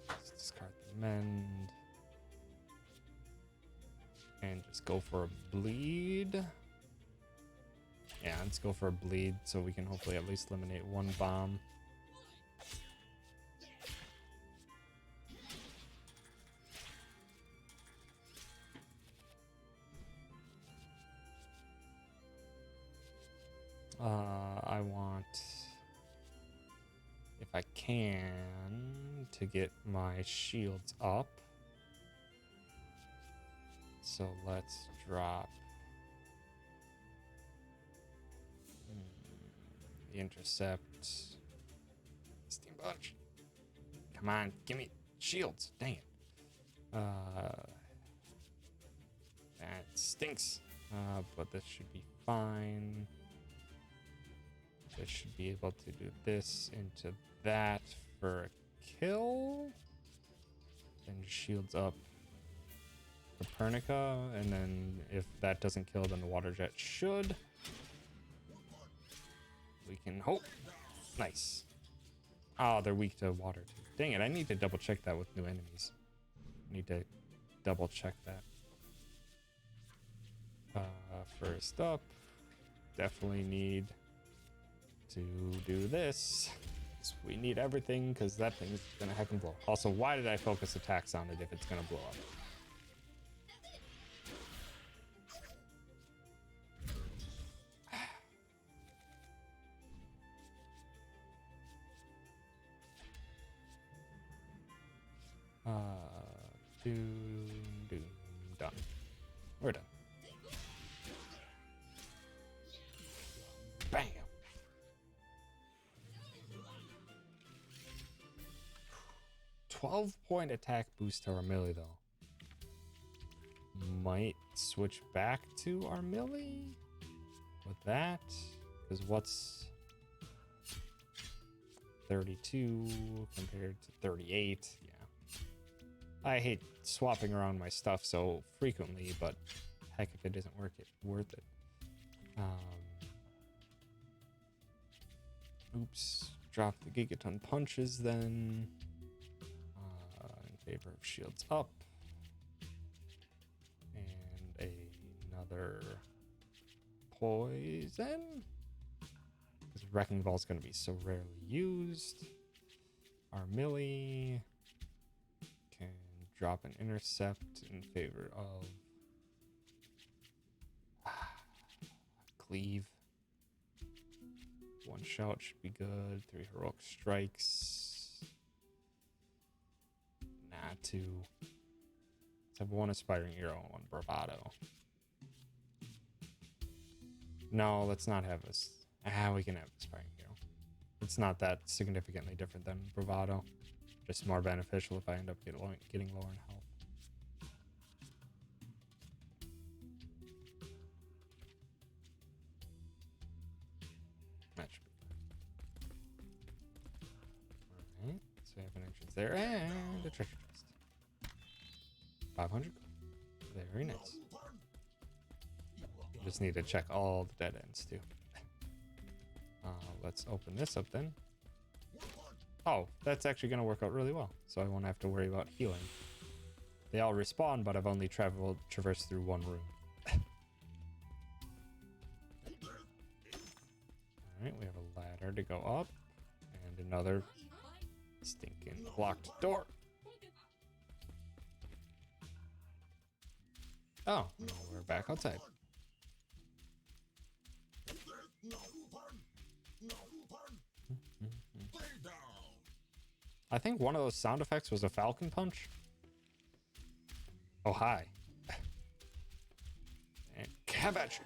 Let's discard the mend. And just go for a bleed. Yeah, let's go for a bleed so we can hopefully at least eliminate one bomb. I want, if I can, to get my shields up. So let's drop the intercept. Steam bunch. Come on, give me shields. Dang it. That stinks. But this should be fine. This should be able to do this into that for a kill. Then shields up Copernica, and then if that doesn't kill, then the water jet should. We can hope. Nice. Oh, they're weak to water too. Dang it, I need to double check that with new enemies. I need to double check that. First up, definitely need to do this. We need everything because that thing's gonna heck and blow. Also, why did I focus attacks on it if it's gonna blow up? Done. We're done. Bam. .12 attack boost to our melee though. Might switch back to our melee with that, because what's 32 compared to 38? Yeah. I hate swapping around my stuff so frequently, but heck, if it isn't worth it. Oops, drop the gigaton punches then. In favor of shields up. And another poison. Because Wrecking Ball is going to be so rarely used. Our melee can drop an intercept in favor of cleave. One shout should be good. 3 heroic strikes. Nah, 2. Let's have 1 aspiring hero and 1 bravado. No, let's not have this. We can have aspiring hero. It's not that significantly different than bravado. Just more beneficial if I end up getting lower in health. That should be good. we have an entrance there and a treasure chest. 500 gold. Very nice. Just need to check all the dead ends too. Let's open this up then. Oh, that's actually going to work out really well. So I won't have to worry about healing. They all respawn, but I've only traversed through one room. Alright, we have a ladder to go up. And another stinking blocked door. Oh, no, we're back outside. I think one of those sound effects was a falcon punch. Oh, hi. And cabbage.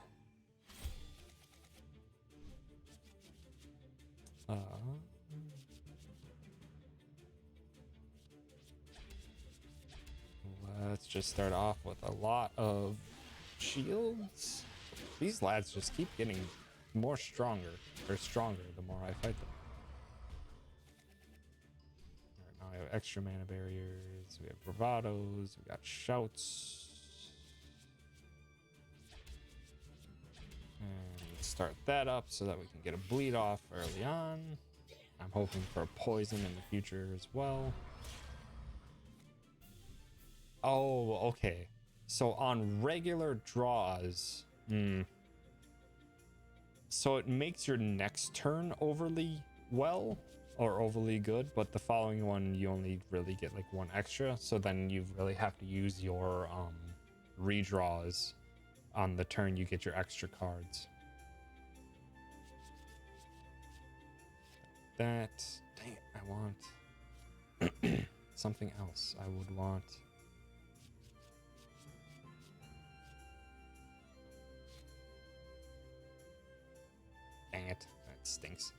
Let's just start off with a lot of shields. These lads just keep getting more stronger the more I fight them. Alright, now we have extra mana barriers, we have bravados, we got shouts. And start that up so that we can get a bleed off early on. I'm hoping for a poison in the future as well. Oh, okay. So on regular draws, so it makes your next turn overly well or overly good, but the following one you only really get like one extra. So then you really have to use your redraws on the turn you get your extra cards. That, dang it, I want something else. I would want. Dang it, that stinks.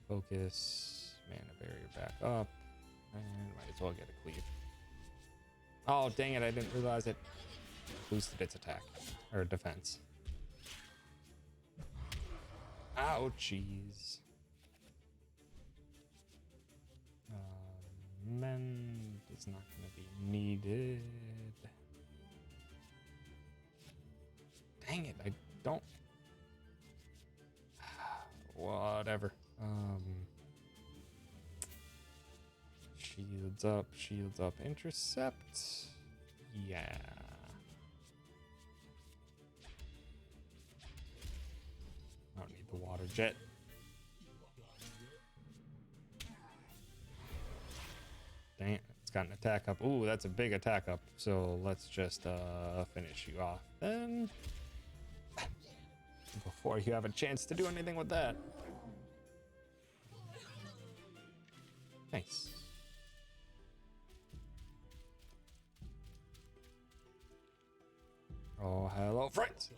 Focus, mana barrier back up, and might as well get a cleave. Oh, dang it, I didn't realize it boosted its attack, or defense. Ouchies. Mend is not going to be needed. Dang it, I don't. Whatever. Shields up, intercept. Yeah. I don't need the water jet. Dang it, it's got an attack up. Ooh, that's a big attack up. So let's just finish you off then. Before you have a chance to do anything with that. Nice. Oh, hello, friends.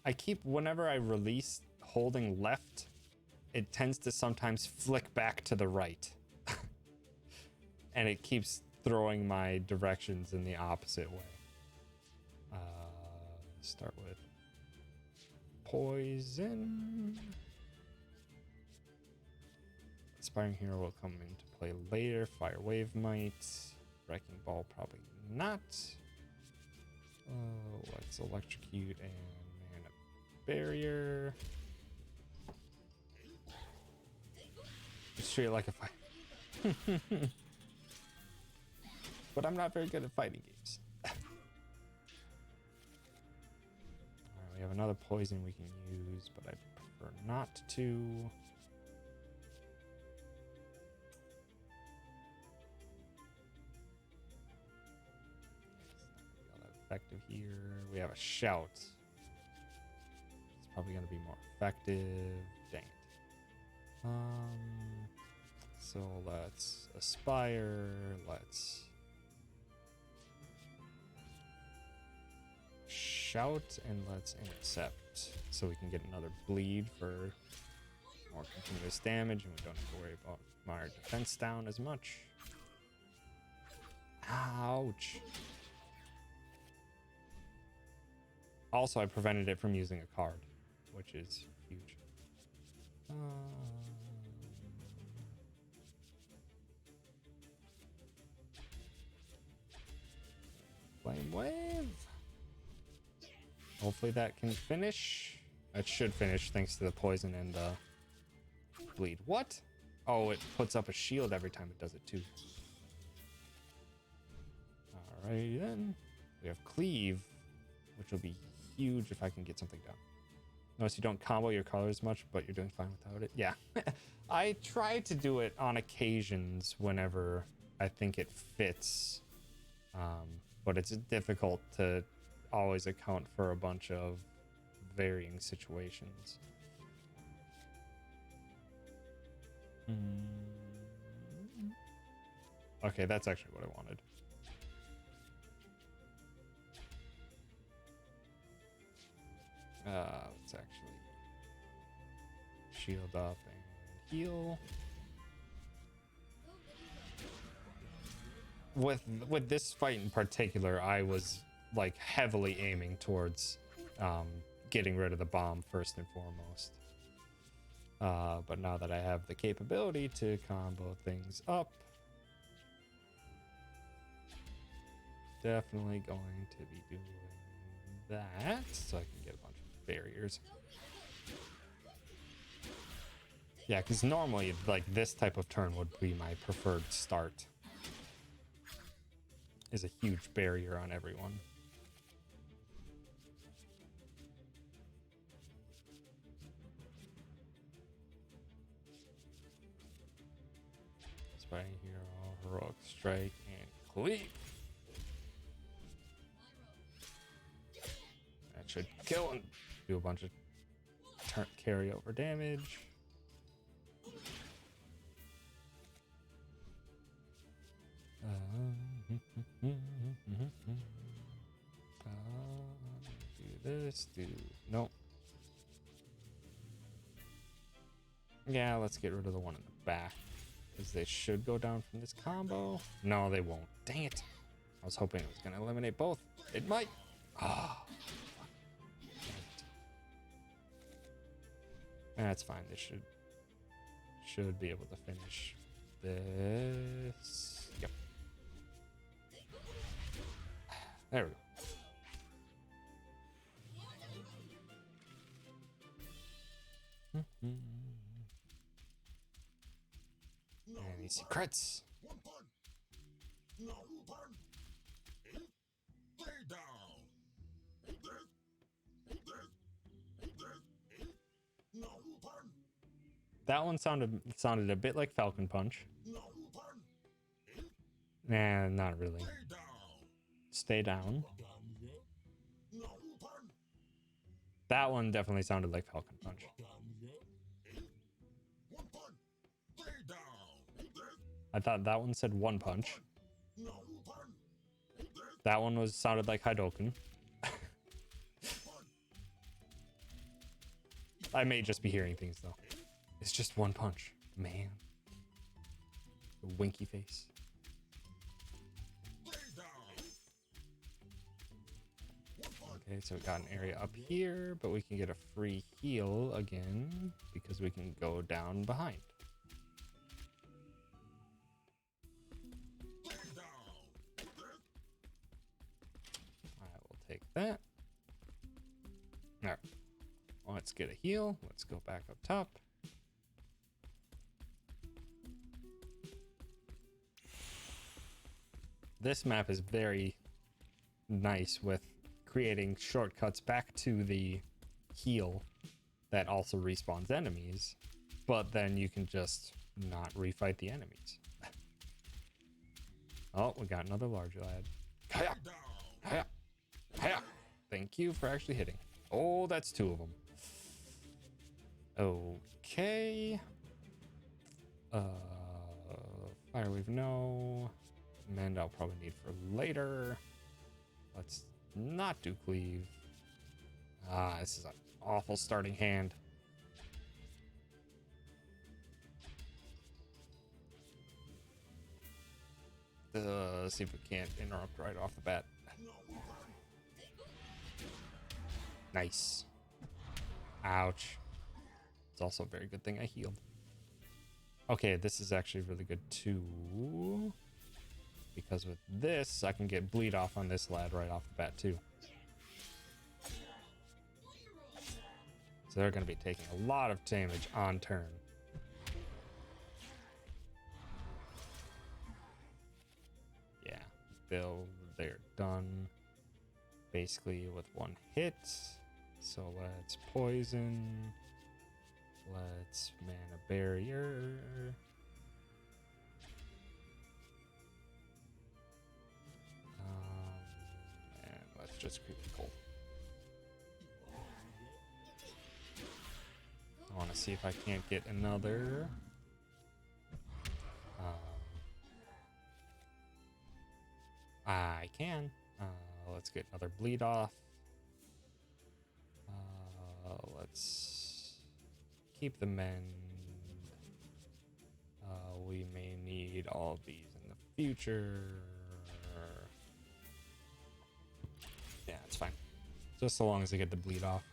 I keep, whenever I release holding left, it tends to sometimes flick back to the right. And it keeps throwing my directions in the opposite way. Start with poison. Inspiring Hero will come into play later. Fire Wave might. Wrecking Ball probably not. Let's electrocute and mana barrier. Just treat it like a fight. But I'm not very good at fighting games. Alright, we have another poison we can use, but I prefer not to. Effective here. We have a shout. It's probably going to be more effective. Dang it. So let's aspire. Let's shout and let's intercept so we can get another bleed for more continuous damage and we don't have to worry about our defense down as much. Ouch. Also, I prevented it from using a card, which is huge. Flame wave. Hopefully that can finish. It should finish thanks to the poison and the bleed. What? Oh, it puts up a shield every time it does it too. Alright then. We have cleave, which will be huge if I can get something down. Notice you don't combo your colors much, but you're doing fine without it. Yeah. I try to do it on occasions whenever I think it fits. But it's difficult to always account for a bunch of varying situations. Okay, that's actually what I wanted. Let's actually shield up and heal. With this fight in particular, I was like heavily aiming towards getting rid of the bomb first and foremost. But now that I have the capability to combo things up, definitely going to be doing that so I can get a bunch of barriers. Yeah, because normally like this type of turn would be my preferred start. Is a huge barrier on everyone. Spider Hero, Heroic Strike, and Cleave. That should kill and do a bunch of carryover damage. Do this, nope. Yeah, let's get rid of the one in the back, because they should go down from this combo. No, they won't. Dang it. I was hoping it was going to eliminate both. It might. Ah. That's fine. They should be able to finish this. Yep. There we go. Any secrets? That one sounded a bit like Falcon Punch. Nah, not really. Stay down. That one definitely sounded like Falcon Punch. I thought that one said one punch. That one sounded like Hadouken. I may just be hearing things though. It's just one punch, man. The winky face. Okay, so we got an area up here, but we can get a free heal again because we can go down behind. I will take that. All right, let's get a heal. Let's go back up top. This map is very nice with creating shortcuts back to the heal that also respawns enemies, but then you can just not refight the enemies. Oh, we got another large lad. Hiya! Hiya! Hiya! Thank you for actually hitting. Oh, that's two of them. Okay. Firewave, no. Mend I'll probably need for later. Let's not do cleave. Ah, this is an awful starting hand. Let's see if we can't interrupt right off the bat. Nice. Ouch. It's It's also a very good thing I healed. Okay, this is actually really good too. Because with this, I can get bleed off on this lad right off the bat too. So they're going to be taking a lot of damage on turn. Yeah, they're done basically with one hit. So let's poison. Let's mana barrier. And let's just critical. I want to see if I can't get another. I can. Let's get another bleed off. Let's keep the mend. We may need all of these in the future. Yeah, it's fine. Just so long as I get the bleed off.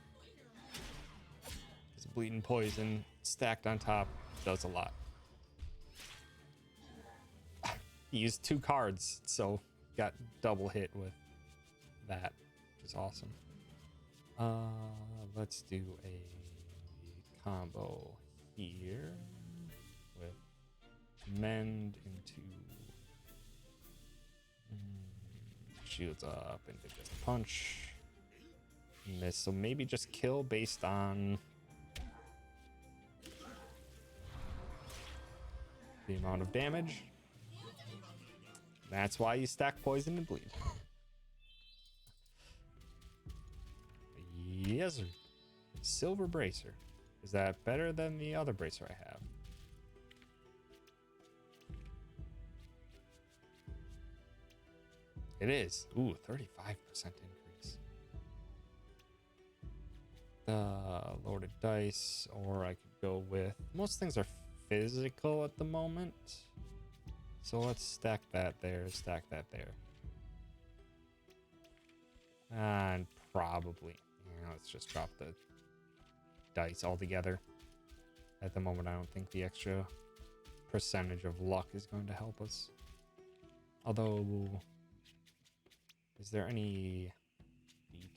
Because bleeding poison stacked on top does a lot. He used 2 cards, so got double hit with that, which is awesome. Let's do a combo here with mend into shields up into just punch. Miss, so maybe just kill based on the amount of damage. That's why you stack poison and bleed. Yes, sir. Silver bracer. Is that better than the other bracer I have? It is. Ooh, 35% increase. Loaded dice, or I could go with... Most things are physical at the moment. So let's stack that there, stack that there. And probably... let's just drop the dice altogether. At the moment, I don't think the extra percentage of luck is going to help us. Although... Is there any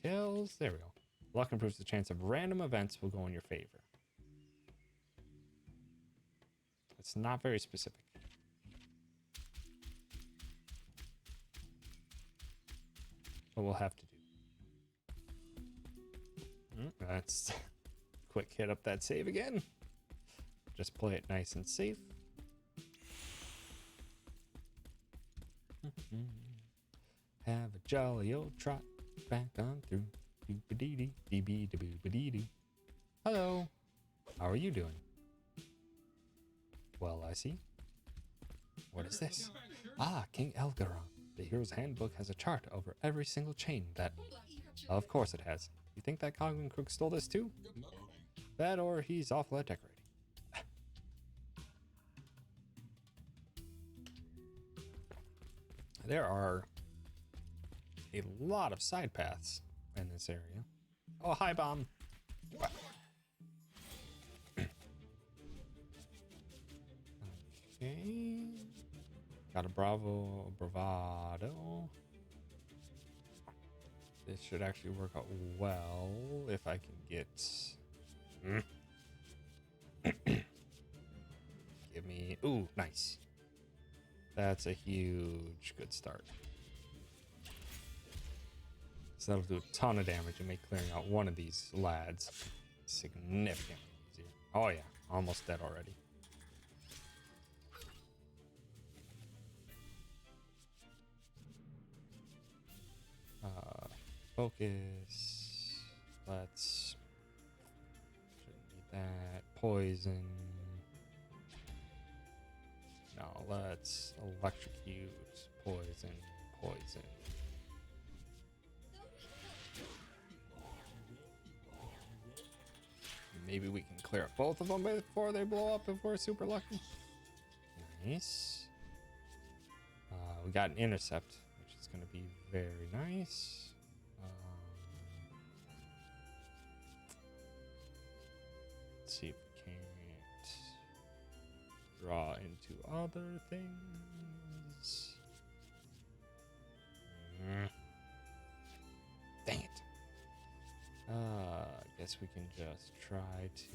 details? There we go. Luck improves the chance of random events will go in your favor. It's not very specific. But we'll have to do. Let's quick hit up that save again. Just play it nice and safe. Have a jolly old trot back on through. Hello. How are you doing? Well, I see. What is this? Ah, King Elgaron. The Hero's Handbook has a chart over every single chain that... Of course it has. You think that Coglin crook stole this too? That or he's awful at decorating. There are a lot of side paths in this area. Oh, hi, Bomb. Okay. Got a bravado. This should actually work out well if I can get... Give me... Ooh, nice. That's a huge good start. So that'll do a ton of damage and make clearing out one of these lads significantly easier. Oh yeah, almost dead already. Focus. Let's... Shouldn't need that. Poison. No, let's electrocute. Poison. Poison. Maybe we can clear up both of them before they blow up if we're super lucky. Nice. We got an intercept, which is going to be very nice. Let's see if we draw into other things. Dang it. I guess we can just try to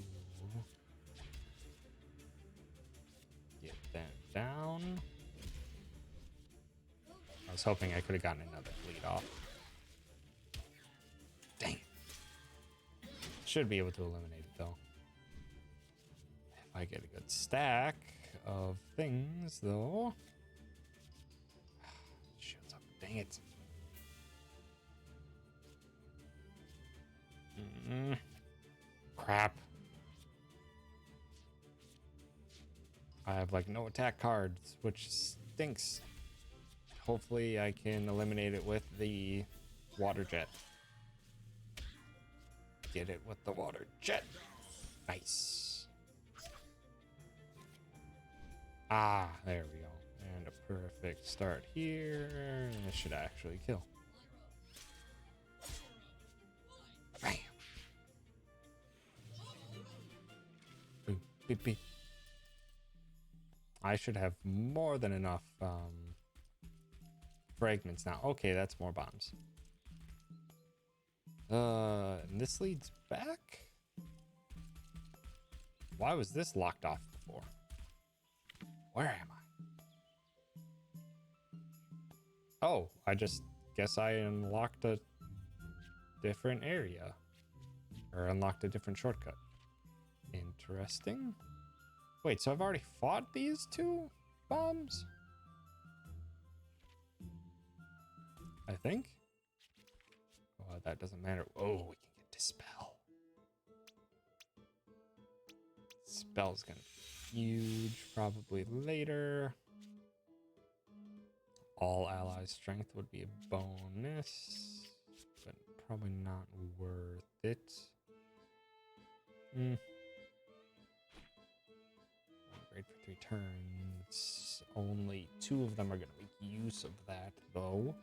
get that down. I was hoping I could have gotten another bleed off. Dang it. Should be able to eliminate it though. If I get a good stack of things though. Shields up. Dang it. Crap. I have like no attack cards, which stinks. Hopefully I can eliminate it with the water jet. Get it with the water jet. Nice. Ah, there we go. And a perfect start here. This should actually kill. Bam. Boop, beep, beep. I should have more than enough fragments now. Okay, that's more bombs. And this leads back? Why was this locked off before? Where am I? Oh, I just guess I unlocked a different area. Or unlocked a different shortcut. Interesting. Wait, so I've already fought these two bombs? I think. Oh, that doesn't matter. Oh, we can get Dispel. Spell's gonna be huge, probably later. All allies' strength would be a bonus, but probably not worth it. Great for 3 turns. Only 2 of them are gonna make use of that, though.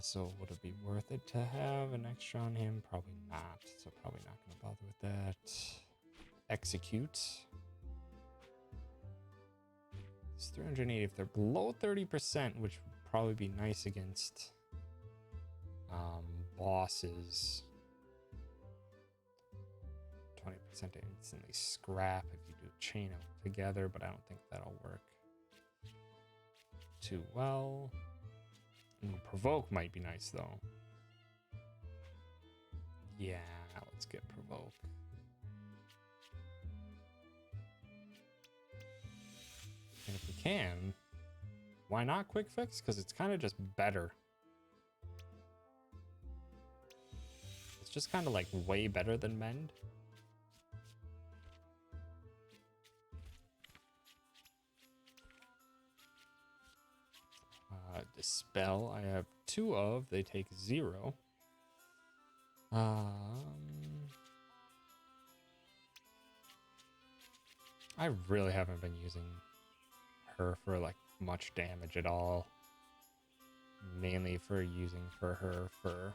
So would it be worth it to have an extra on him? Probably not. So probably not going to bother with that. Execute. It's 380 if they're below 30%, which would probably be nice against bosses. 20% to instantly scrap if you do chain them together, but I don't think that'll work too well. Provoke might be nice though. Yeah, let's get Provoke. And if we can, why not Quick Fix? Because it's kind of just better. It's just kind of like way better than Mend. Dispel, I have 2 of. They take 0. I really haven't been using her for like much damage at all. Mainly for using for her for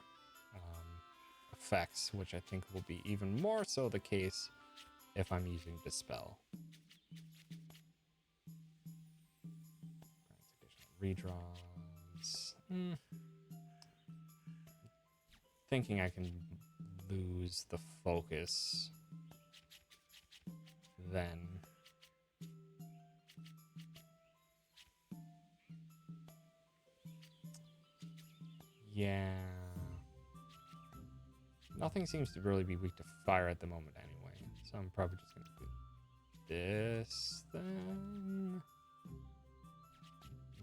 effects, which I think will be even more so the case if I'm using Dispel. Redraws. Thinking I can lose the focus then. Yeah. Nothing seems to really be weak to fire at the moment anyway, so I'm probably just gonna do this then.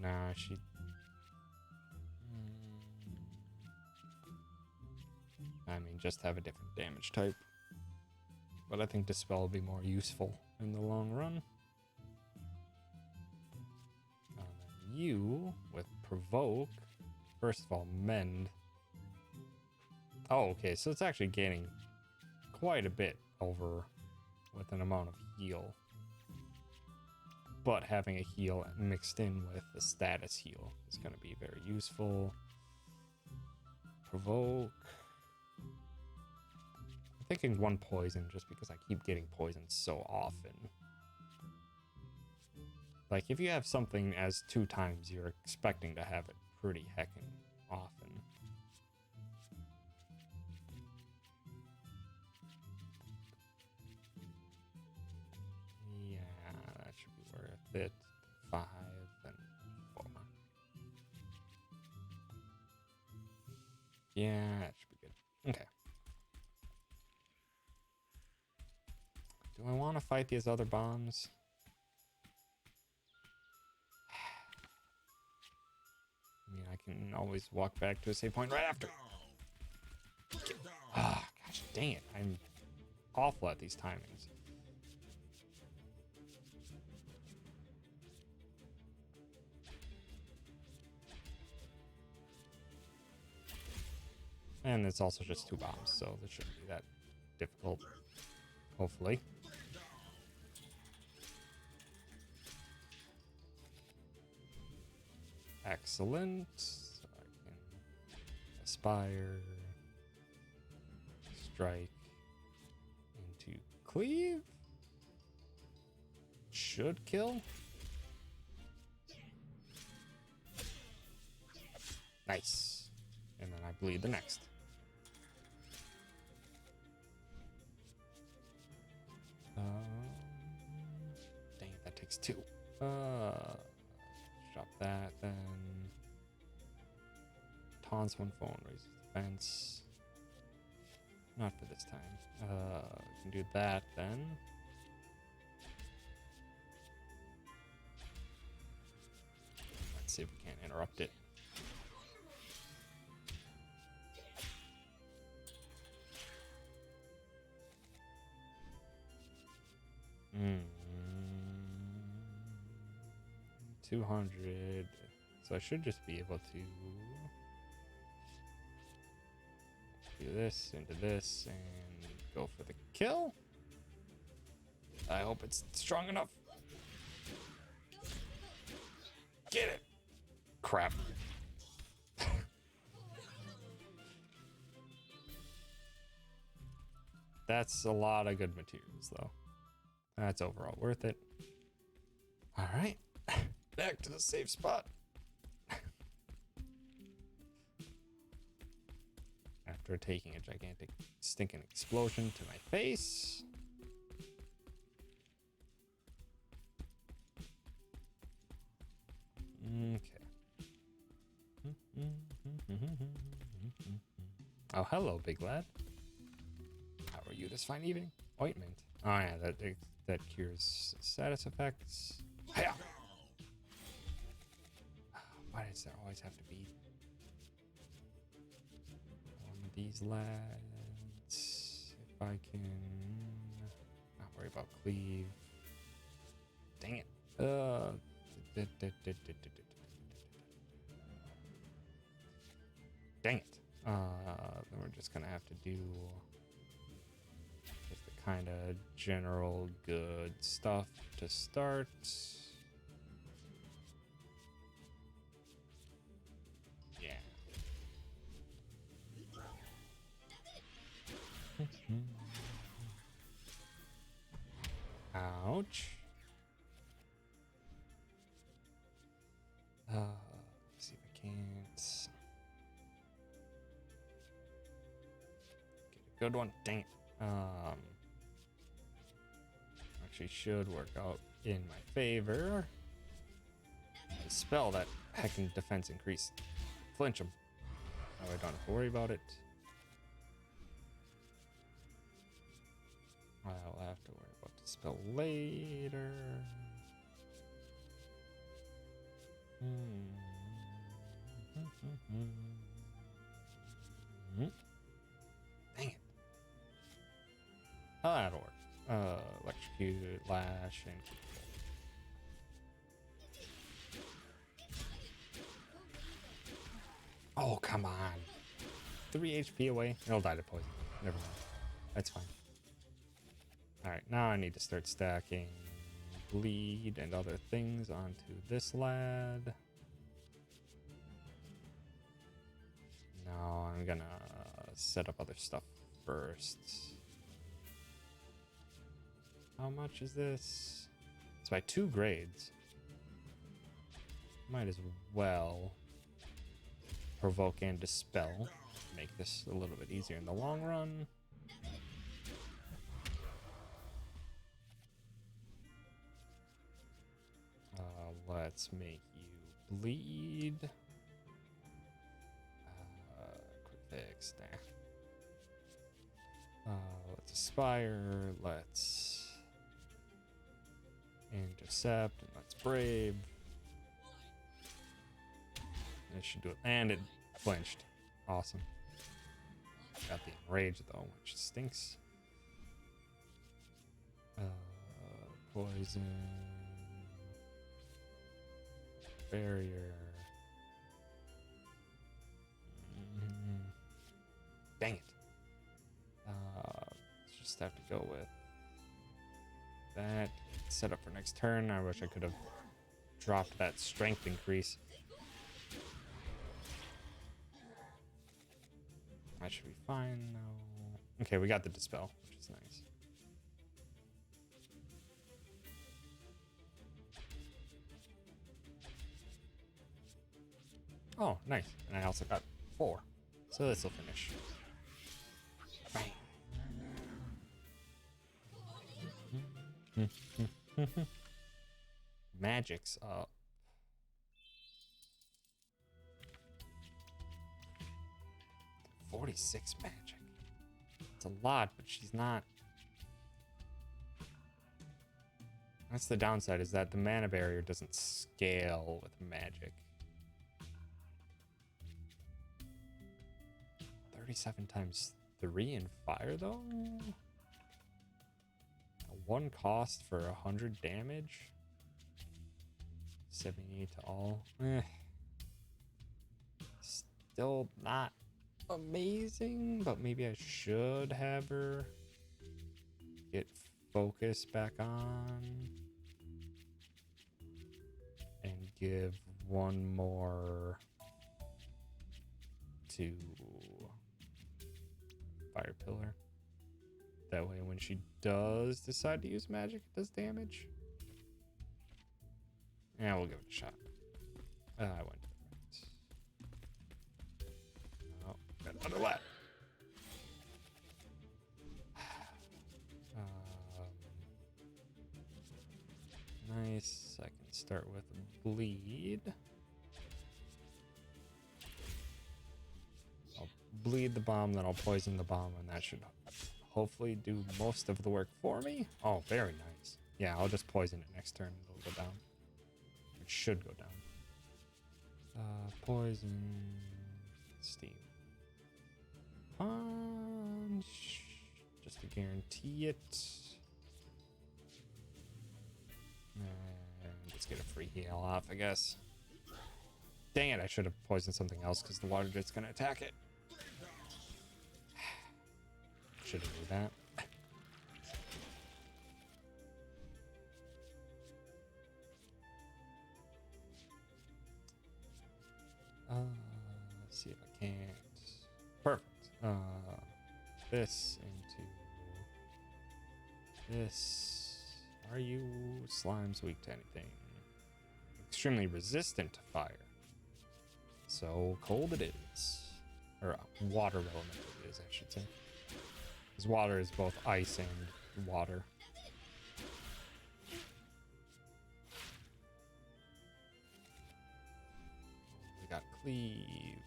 Nah, she... I mean, just have a different damage type. But I think Dispel will be more useful in the long run. You, with Provoke, first of all, Mend. Oh, okay, so it's actually gaining quite a bit over with an amount of heal. But having a heal mixed in with a status heal is going to be very useful. Provoke. I'm thinking one poison just because I keep getting poisoned so often. Like, if you have something as 2 times, you're expecting to have it pretty heckin' often. Yeah, that should be worth it. 5 and 4. Yeah, that should be good. Okay. Do I want to fight these other bombs? I mean, I can always walk back to a save point right after. Ah, gosh dang it. I'm awful at these timings. And it's also just 2 bombs, so this shouldn't be that difficult. Hopefully. Excellent. So I can aspire, strike into cleave. Should kill. Nice. And then I bleed the next. Dang it, that takes 2. Drop that, then taunts one phone, raises defense. Not for this time. We can do that then. Let's see if we can't interrupt it. Hmm. 200. So I should just be able to do this into this and go for the kill. I hope it's strong enough. Get it. Crap. That's a lot of good materials, though. That's overall worth it. All right. Back to the safe spot. After taking a gigantic stinking explosion to my face. Okay. Oh, hello, big lad. How are you this fine evening? Ointment. Oh yeah, that cures status effects. Hiya! Why does there always have to be one of these lads? If I can not worry about cleave. Dang it. Dang it. Then we're just gonna have to do just the kind of general good stuff to start. Yeah. Ouch. Let's see if I can't get a good one. Dang it. Actually should work out in my favor. Spell that heckin' defense increase. Flinch him. Now I don't have to worry about it. I'll have to worry about the spell later. Dang it. Oh, that'll work. Electrocute, lash, and keep going. Oh, come on. 3 HP away. He'll die to poison. Never mind. That's fine. Alright, now I need to start stacking bleed and other things onto this lad. Now I'm gonna set up other stuff first. How much is this? It's by 2 grades. Might as well provoke and dispel. Make this a little bit easier in the long run. Let's make you bleed. Quick fix there. Let's aspire. Let's intercept, and let's brave. It should do it, and it flinched. Awesome. Got the enrage though, which stinks. Poison. Barrier. Dang it. Let's just have to go with that. Set up for next turn. I wish I could have dropped that strength increase. That should be fine though. Okay, we got the dispel, which is nice. Oh, nice. And I also got 4. So this will finish. Bang. Magic's up. 46 magic. It's a lot, but she's not. That's the downside, is that the mana barrier doesn't scale with magic. 37 times 3 in fire, though? 1 cost for 100 damage? 78 to all. Still not amazing, but maybe I should have her get focus back on and give 1 more to Fire Pillar. That way when she does decide to use magic, it does damage. Yeah, we'll give it a shot. I went to the right. Oh, got another lap. Nice. I can start with bleed. I'll bleed the bomb, then I'll poison the bomb, and that should hopefully do most of the work for me. Oh, very nice. Yeah, I'll just poison it next turn. It'll go down. It should go down. Poison. Steam. Punch. Just to guarantee it. And let's get a free heal off, I guess. Dang it, I should have poisoned something else because the water jet's gonna attack it. Should have done that. Let's see if I can't. Perfect. This into this. Are you slimes weak to anything? Extremely resistant to fire. So cold it is. Or water element it is, I should say. Because water is both ice and water. We got cleave.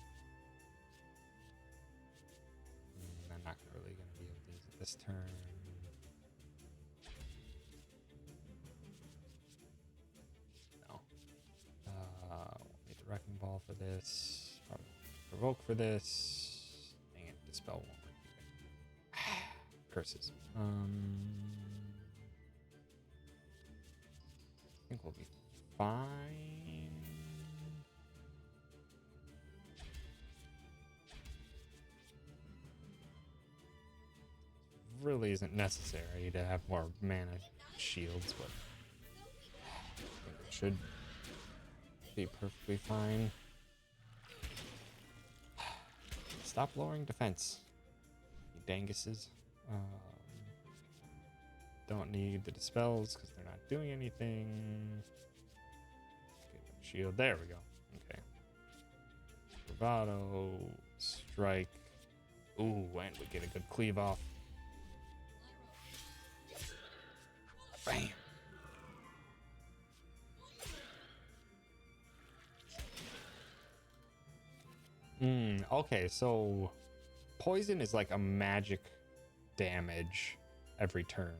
I'm not really going to be able to use it this turn. No. Need the wrecking ball for this. Probably provoke for this. Dang it, dispel won't work either. Curses. I think we'll be fine. Really isn't necessary to have more mana shields, but I think it should be perfectly fine. Stop lowering defense, you danguses. Don't need the dispels because they're not doing anything. Get a shield. There we go. Okay. Bravado. Strike. Ooh, and we get a good cleave off. Bam. Okay, so poison is like a magic damage every turn.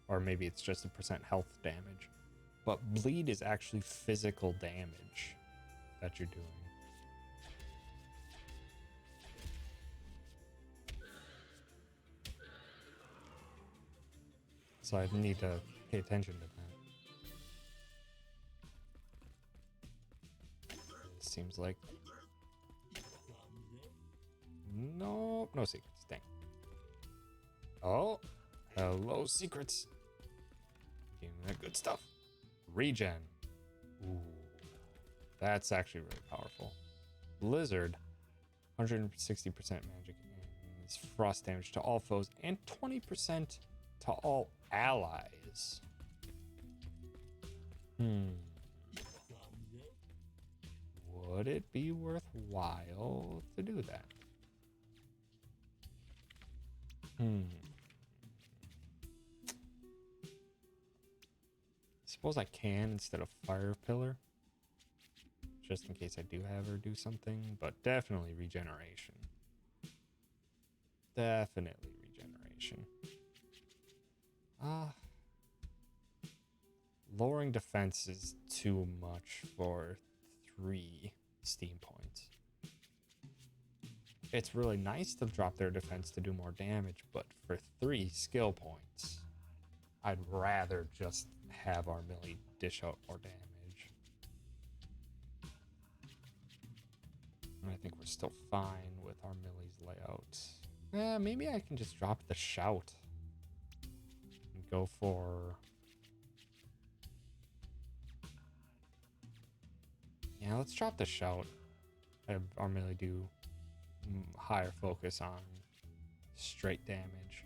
Or maybe it's just a % health damage. But bleed is actually physical damage that you're doing. So I need to pay attention to that. It seems like... Nope, no secrets, dang. Oh, hello secrets. Getting that good stuff. Regen. Ooh, that's actually really powerful. Blizzard, 160% magic and frost damage to all foes and 20% to all allies. Would it be worthwhile to do that? Suppose I can instead of Fire Pillar. Just in case I do have her do something. But definitely regeneration. Definitely regeneration. Lowering defense is too much for 3 steam points. It's really nice to drop their defense to do more damage, but for 3 skill points, I'd rather just have our Millie dish out more damage. And I think we're still fine with our Millie's layout. Maybe I can just drop the shout and go for... Yeah, let's drop the shout. Have our Millie do higher focus on straight damage.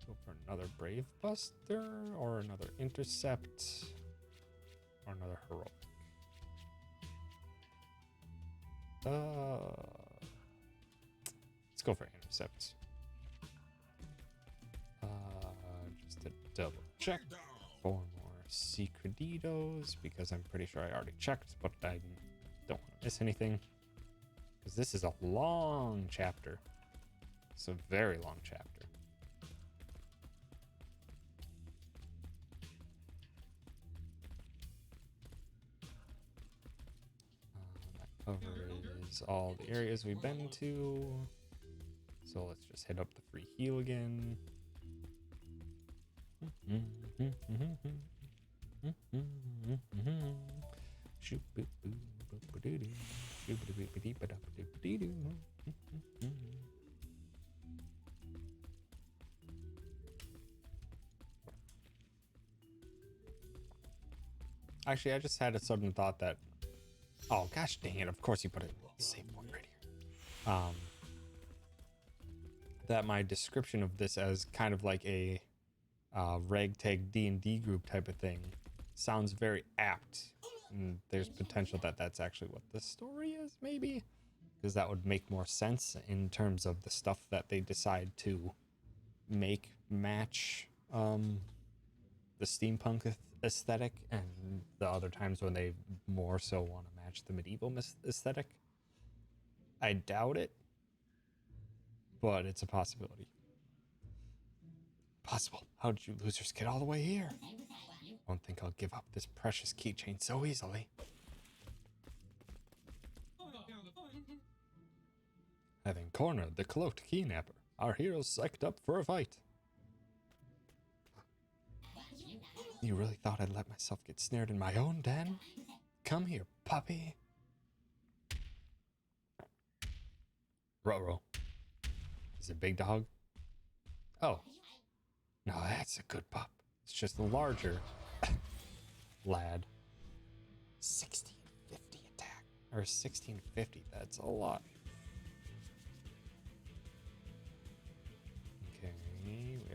Go for another Brave Buster or another Intercept or another Heroic. Let's go for Intercept. Just to double check. 4 more Secretitos because I'm pretty sure I already checked, but I don't want to miss anything because this is a long chapter. It's a very long chapter. That covers all the areas we've been to. So let's just hit up the free heal again. Actually, I just had a sudden thought that, oh gosh dang it, of course you put a save point right here. That my description of this as kind of like a ragtag D&D group type of thing sounds very apt. And there's potential that that's actually what the story is, maybe, because that would make more sense in terms of the stuff that they decide to make match the steampunk aesthetic and the other times when they more so want to match the medieval aesthetic. I doubt it, but it's a possibility. Possible. How did you losers get all the way here? I don't think I'll give up this precious keychain so easily. Having cornered the cloaked kidnapper, our heroes psyched up for a fight. You really thought I'd let myself get snared in my own den? Come here, puppy. Ruh-roh. Is it big dog? Oh. No, that's a good pup. It's just a larger lad. 1650 attack. Or 1650, that's a lot. Okay,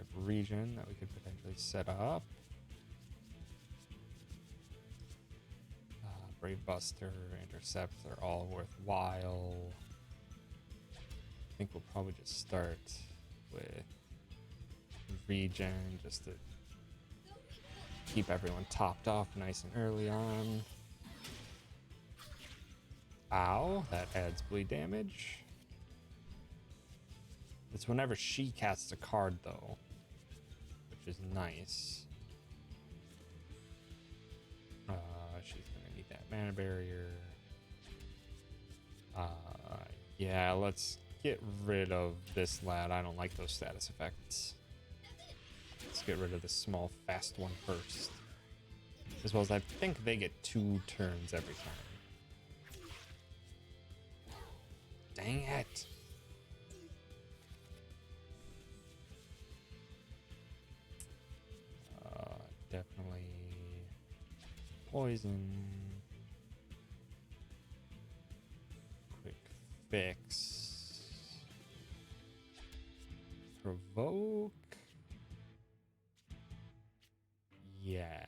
have regen that we could potentially set up. Brave Buster, Intercept, they're all worthwhile. I think we'll probably just start with regen just to keep everyone topped off nice and early on. Ow, that adds bleed damage. It's whenever she casts a card though, which is nice. She's gonna need that mana barrier. Yeah, let's get rid of this lad. I don't like those status effects. Let's get rid of this small fast one first. As well as I think they get 2 turns every time. Dang it. Definitely poison. Quick fix. Provoke. Yeah.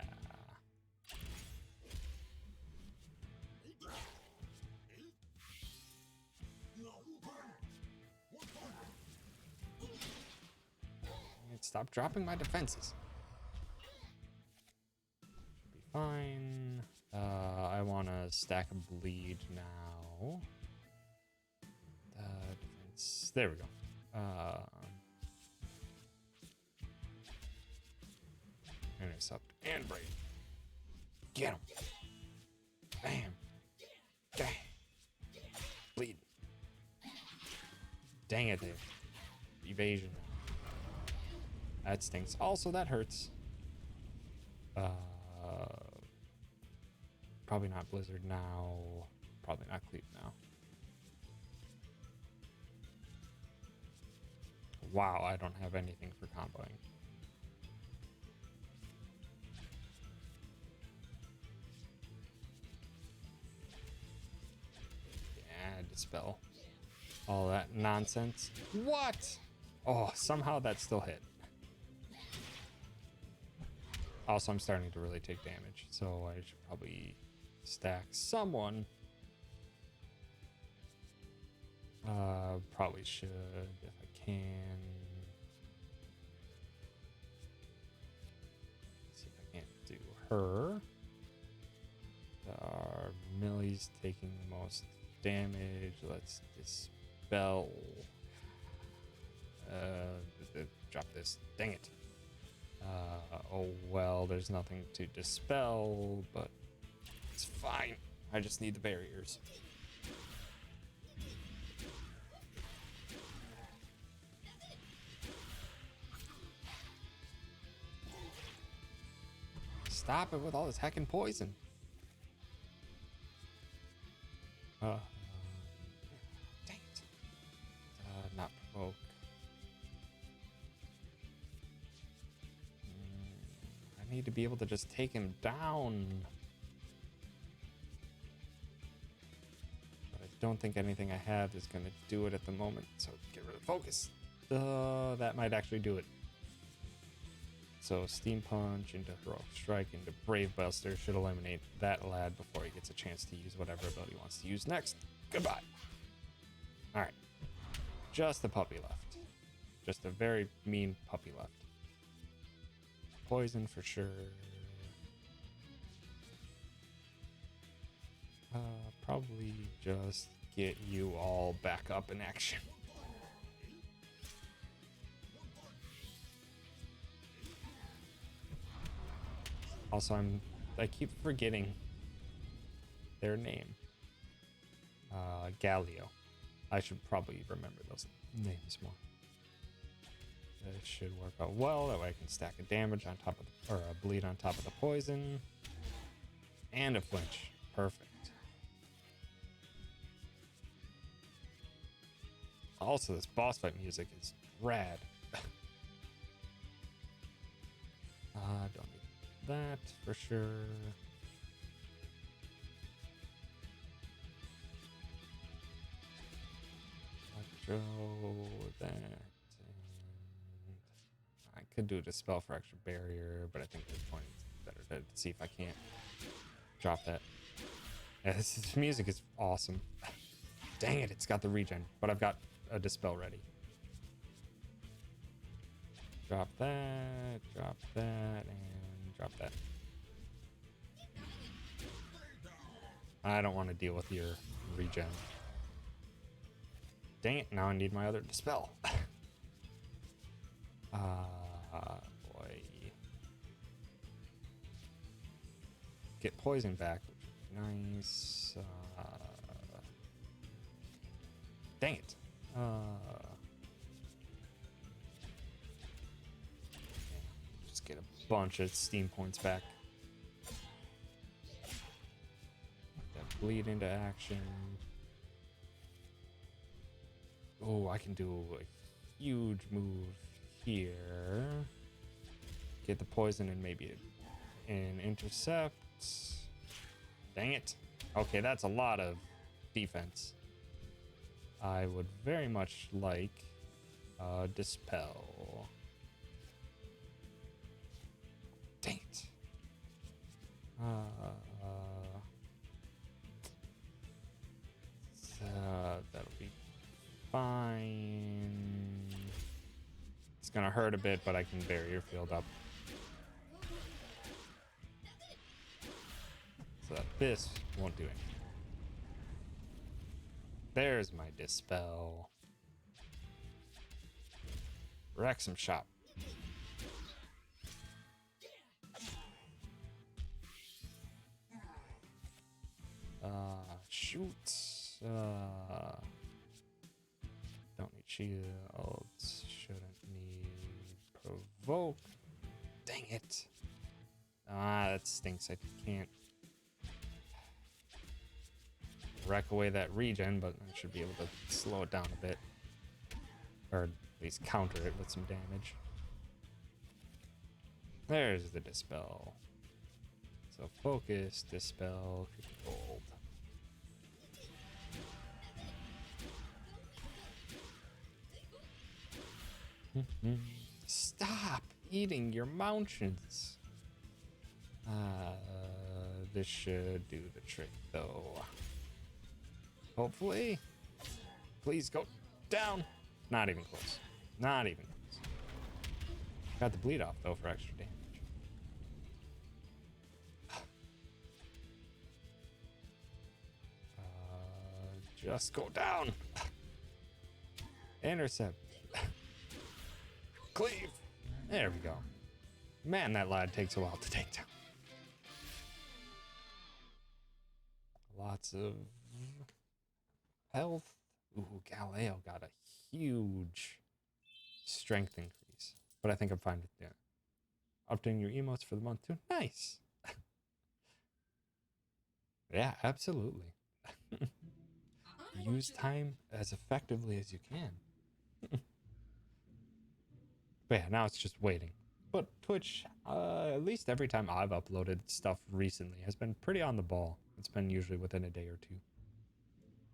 Stop dropping my defenses. Should be fine. I want to stack a bleed now. Defense. There we go. Intercept and break. Get him. Bam. Dang. Bleed. Dang it, Dave. Evasion. That stinks. Also, that hurts. Probably not Blizzard now. Probably not Cleave now. Wow, I don't have anything for comboing. Yeah, dispel. All that nonsense. What? Oh, somehow that still hit. Also, I'm starting to really take damage, so I should probably stack someone. Probably should if I can. See if I can't do her. Millie's taking the most damage. Let's dispel. Drop this. Dang it. Oh well, there's nothing to dispel, but it's fine. I just need the barriers. Stop it with all this heckin' poison. Dang it. Not provoke. I need to be able to just take him down. But I don't think anything I have is going to do it at the moment, so get rid of focus. That might actually do it. So Steam Punch into Heroic Strike into Brave Buster should eliminate that lad before he gets a chance to use whatever ability he wants to use next. Goodbye. Alright. Just a puppy left. Just a very mean puppy left. Poison for sure. Probably just get you all back up in action. Also, I keep forgetting their name. Galio. I should probably remember those names more. That should work out well. That way I can stack a damage on top of or a bleed on top of the poison. And a flinch. Perfect. Also, this boss fight music is rad. Don't need that for sure. Electro, that. I Could do a dispel for extra barrier, but I think at this point it's better to see if I can't drop that. Yeah, this music is awesome. Dang it, it's got the regen, but I've got a dispel ready. Drop that, and drop that. I don't want to deal with your regen. Dang it, now I need my other dispel. Boy. Get poison back, which is nice. Dang it. Just get a bunch of steam points back. That bleed into action. Oh, I can do a huge move here. Get the poison and maybe an intercept. Dang it. Okay, that's a lot of defense. I would very much like dispel. Dang it. That'll be fine. It's gonna hurt a bit, but I can barrier field up. So that this won't do anything. There's my dispel. Wrexham shop. Shoot. Don't need shields. Shouldn't need provoke. Dang it. That stinks. I can't wreck away that regen, but I should be able to slow it down a bit. Or at least counter it with some damage. There's the dispel. So focus, dispel, gold. Stop eating your mountains. This should do the trick though. Hopefully. Please go down. Not even close. Not even close. Got the bleed off though for extra damage. Just go down. Intercept. Cleave. There we go. Man, that lad takes a while to take down. Lots of health. Ooh, Galileo got a huge strength increase. But I think I'm fine with that. Updating your emotes for the month too. Nice. Yeah, absolutely. Use time as effectively as you can. But yeah, now it's just waiting. But Twitch, at least every time I've uploaded stuff recently, has been pretty on the ball. It's been usually within a day or two.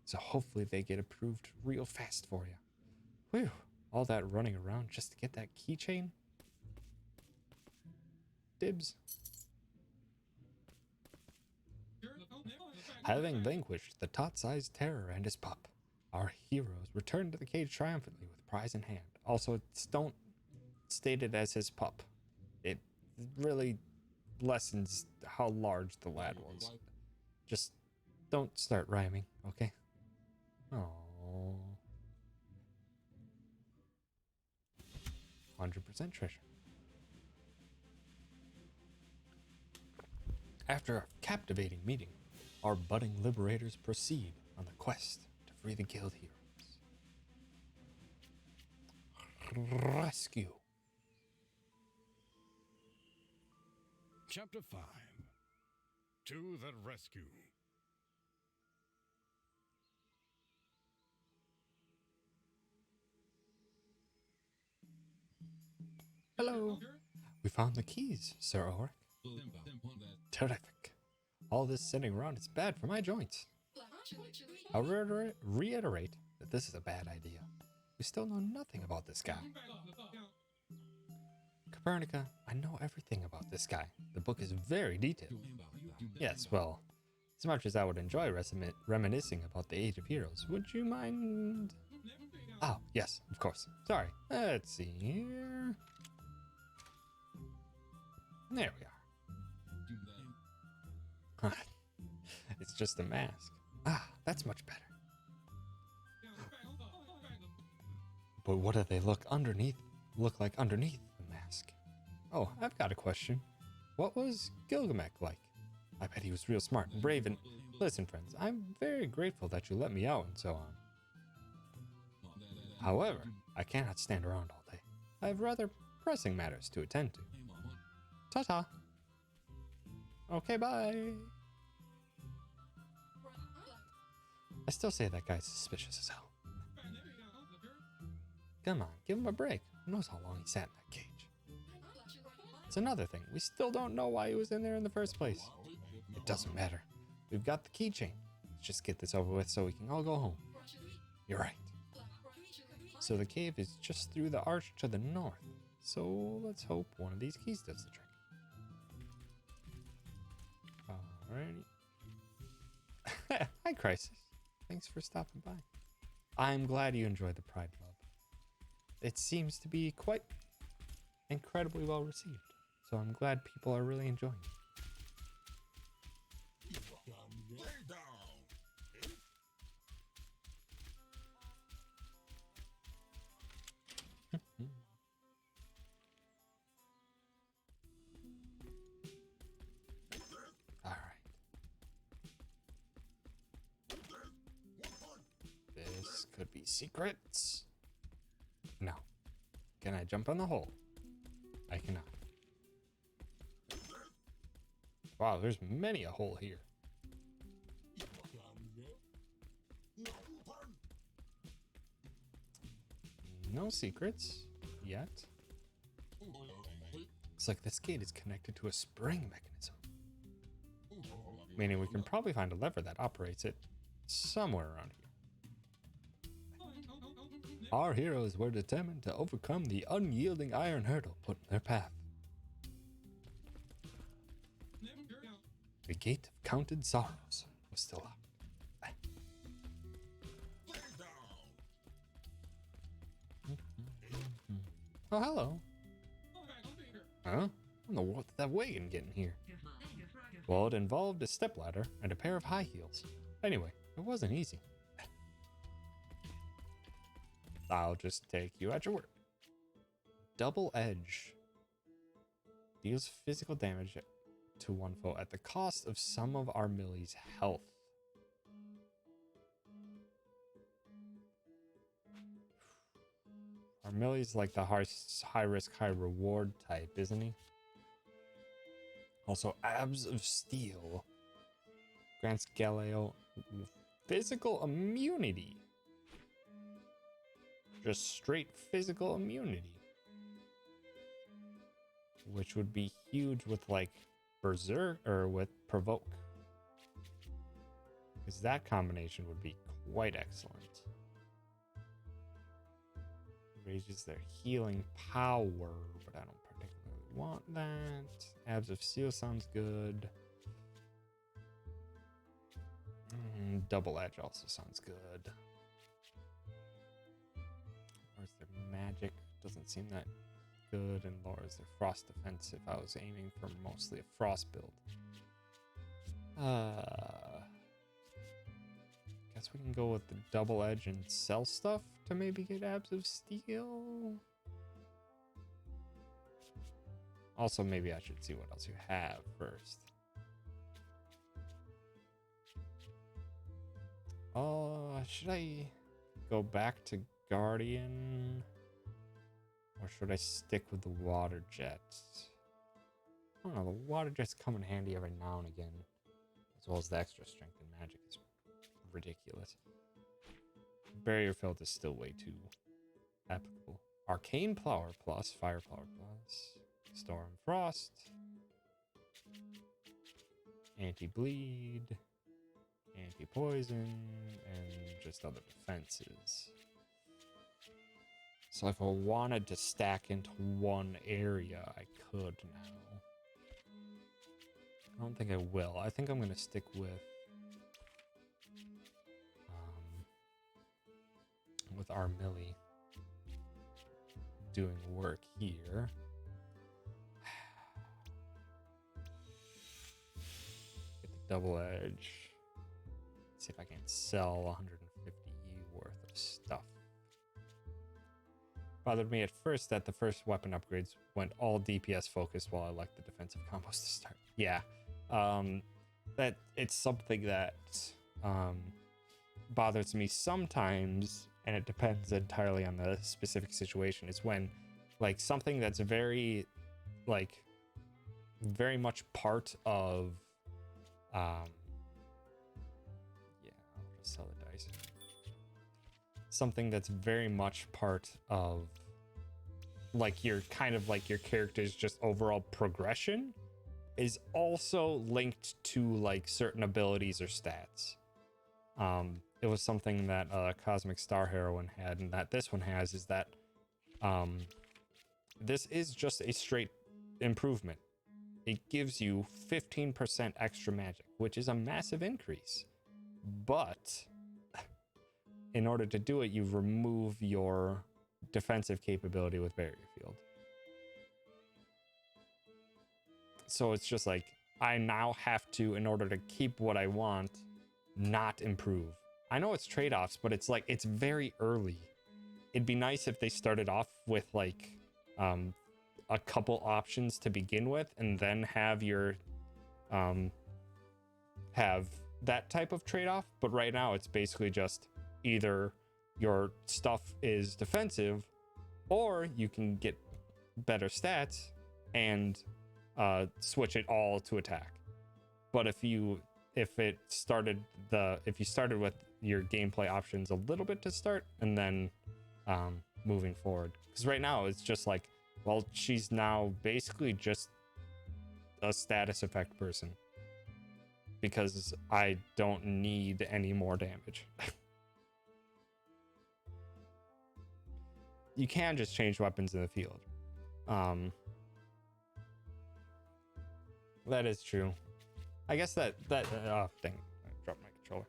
So hopefully they get approved real fast for you. Whew, all that running around just to get that keychain? Dibs. Having vanquished the tot-sized terror and his pup, our heroes return to the cage triumphantly with prize in hand. Also, don't state it as his pup. It really lessens how large the lad was. Just don't start rhyming, okay? Oh. 100% treasure. After a captivating meeting, our budding liberators proceed on the quest to free the guild heroes. Rescue. Chapter 5. To the rescue. Hello. We found the keys, Sir Ulrich. Terrific. All this sitting around is bad for my joints. I'll reiterate that this is a bad idea. We still know nothing about this guy. Copernica, I know everything about this guy. The book is very detailed. Yes, well, as much as I would enjoy reminiscing about the Age of Heroes, would you mind? Oh, yes, of course. Sorry. Let's see here. There we are. It's just a mask. Ah, that's much better. But what do they look like underneath the mask? Oh, I've got a question. What was Gilgamesh like? I bet he was real smart and brave and... Listen, friends, I'm very grateful that you let me out and so on. However, I cannot stand around all day. I have rather pressing matters to attend to. Ta-ta. Okay, bye. I still say that guy's suspicious as hell. Come on, give him a break. Who knows how long he sat in that cage? It's another thing. We still don't know why he was in there in the first place. It doesn't matter. We've got the keychain. Let's just get this over with so we can all go home. You're right. So the cave is just through the arch to the north. So let's hope one of these keys does the trick. Alrighty. Hi, Crisis. Thanks for stopping by. I'm glad you enjoyed the Pride Club. It seems to be quite incredibly well received. So I'm glad people are really enjoying it. All right. This could be secrets. No. Can I jump on the hole? I cannot. Wow, there's many a hole here. No secrets yet. Looks like this gate is connected to a spring mechanism. Meaning we can probably find a lever that operates it somewhere around here. Our heroes were determined to overcome the unyielding iron hurdle put in their path. The gate of counted sorrows was still locked. Oh, hello. Huh? In the world did that wagon get in here? Well, it involved a stepladder and a pair of high heels. Anyway, it wasn't easy. I'll just take you at your word. Double Edge deals physical damage to one foe at the cost of some of our Millie's health. Our Millie's like the high risk, high reward type, isn't he? Also, Abs of Steel grants Galileo physical immunity. Just straight physical immunity. Which would be huge with like Berserk or with Provoke. Because that combination would be quite excellent. Raises their healing power, but I don't particularly want that. Abs of Steel sounds good. Double Edge also sounds good. Where's their magic? Doesn't seem that good. And lowers their frost defense if I was aiming for mostly a frost build. Guess we can go with the Double Edge and sell stuff to maybe get Abs of Steel. Also, maybe I should see what else you have first. Should I go back to Guardian? Or should I stick with the Water Jet? I don't know, the Water Jets come in handy every now and again. As well as the extra strength and magic is ridiculous. Barrier Field is still way too applicable. Arcane Power plus, Fire Power plus, Storm Frost, Anti-Bleed, Anti-Poison, and just other defenses. So if I wanted to stack into one area, I could now. I don't think I will. I think I'm going to stick with our Millie doing work here. Get the double edge. See if I can sell 150 worth of stuff. Bothered me at first that the first weapon upgrades went all DPS focused while I liked the defensive combos to start. Yeah, that it's something that bothers me sometimes, and it depends entirely on the specific situation, is when like something that's very much part of yeah, I'll just sell the dice. Something that's very much part of like your kind of like your character's just overall progression is also linked to like certain abilities or stats. It was something that Cosmic Star Heroine had, and that this one has, is that this is just a straight improvement. It gives you 15% extra magic, which is a massive increase. But in order to do it, you remove your defensive capability with Barrier Field. So it's just like, I now have to, in order to keep what I want, not improve. I know it's trade-offs, but it's like, it's very early. It'd be nice if they started off with like a couple options to begin with, and then have your have that type of trade-off. But right now it's basically just either your stuff is defensive, or you can get better stats and switch it all to attack. But if you started with your gameplay options a little bit to start, and then moving forward, because right now it's just like, well, she's now basically just a status effect person because I don't need any more damage. You can just change weapons in the field. That is true. I guess that oh dang, I dropped my controller.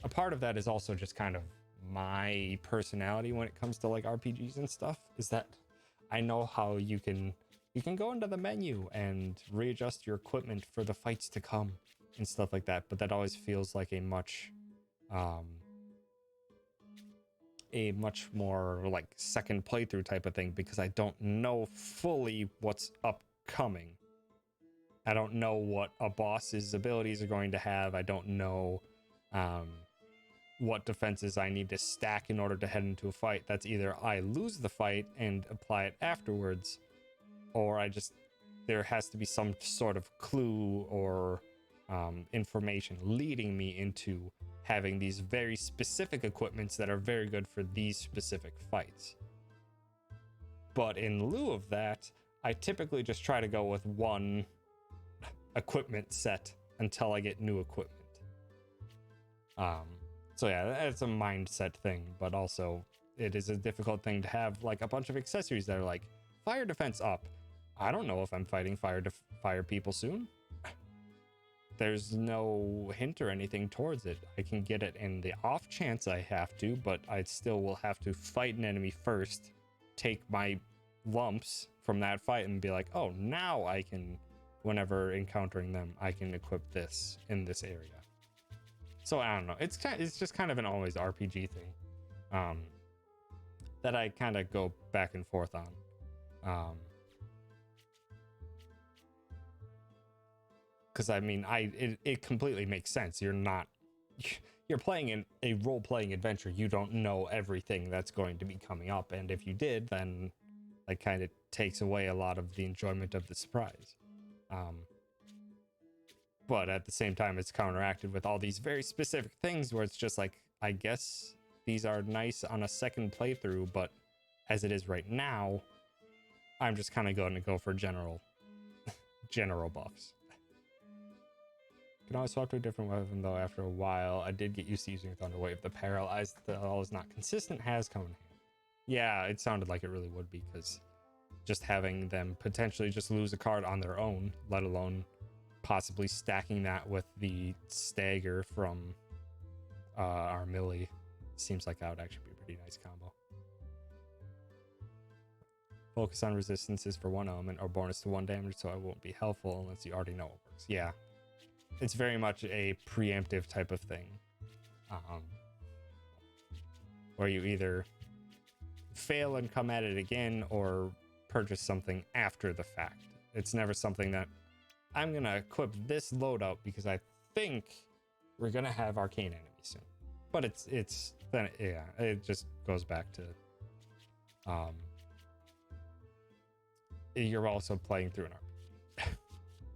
A part of that is also just kind of my personality when it comes to like RPGs and stuff, is that I know how you can go into the menu and readjust your equipment for the fights to come and stuff like that, but that always feels like a much more like second playthrough type of thing, because I don't know fully what's upcoming. I don't know what a boss's abilities are going to have. I don't know what defenses I need to stack in order to head into a fight. That's either I lose the fight and apply it afterwards, or there has to be some sort of clue or information leading me into having these very specific equipments that are very good for these specific fights. But in lieu of that, I typically just try to go with one equipment set until I get new equipment. So yeah, that's a mindset thing, but also it is a difficult thing to have like a bunch of accessories that are like fire defense up. I don't know if I'm fighting fire people soon. There's no hint or anything towards it. I can get it in the off chance I have to, but I still will have to fight an enemy first, take my lumps from that fight, and be like, oh, now I can, whenever encountering them, I can equip this in this area. So I don't know. It's just kind of an always RPG thing that I kind of go back and forth on. Because I mean, it completely makes sense. You're playing in a role-playing adventure. You don't know everything that's going to be coming up, and if you did, then that kind of takes away a lot of the enjoyment of the surprise. But at the same time, it's counteracted with all these very specific things where it's just like, I guess these are nice on a second playthrough, but as it is right now, I'm just kind of going to go for general buffs. Can always swap to a different weapon though after a while. I did get used to using Thunder Wave. The paralyzed that is not consistent has come in handy. Yeah, it sounded like it really would, because just having them potentially just lose a card on their own, let alone possibly stacking that with the stagger from our Millie, seems like that would actually be a pretty nice combo. Focus on resistances for one element or bonus to 1 damage, so it won't be helpful unless you already know it works. Yeah, it's very much a preemptive type of thing, where you either fail and come at it again or purchase something after the fact. It's never something that I'm gonna equip this loadout because I think we're gonna have arcane enemies soon. But it's then, yeah, it just goes back to you're also playing through an RPG.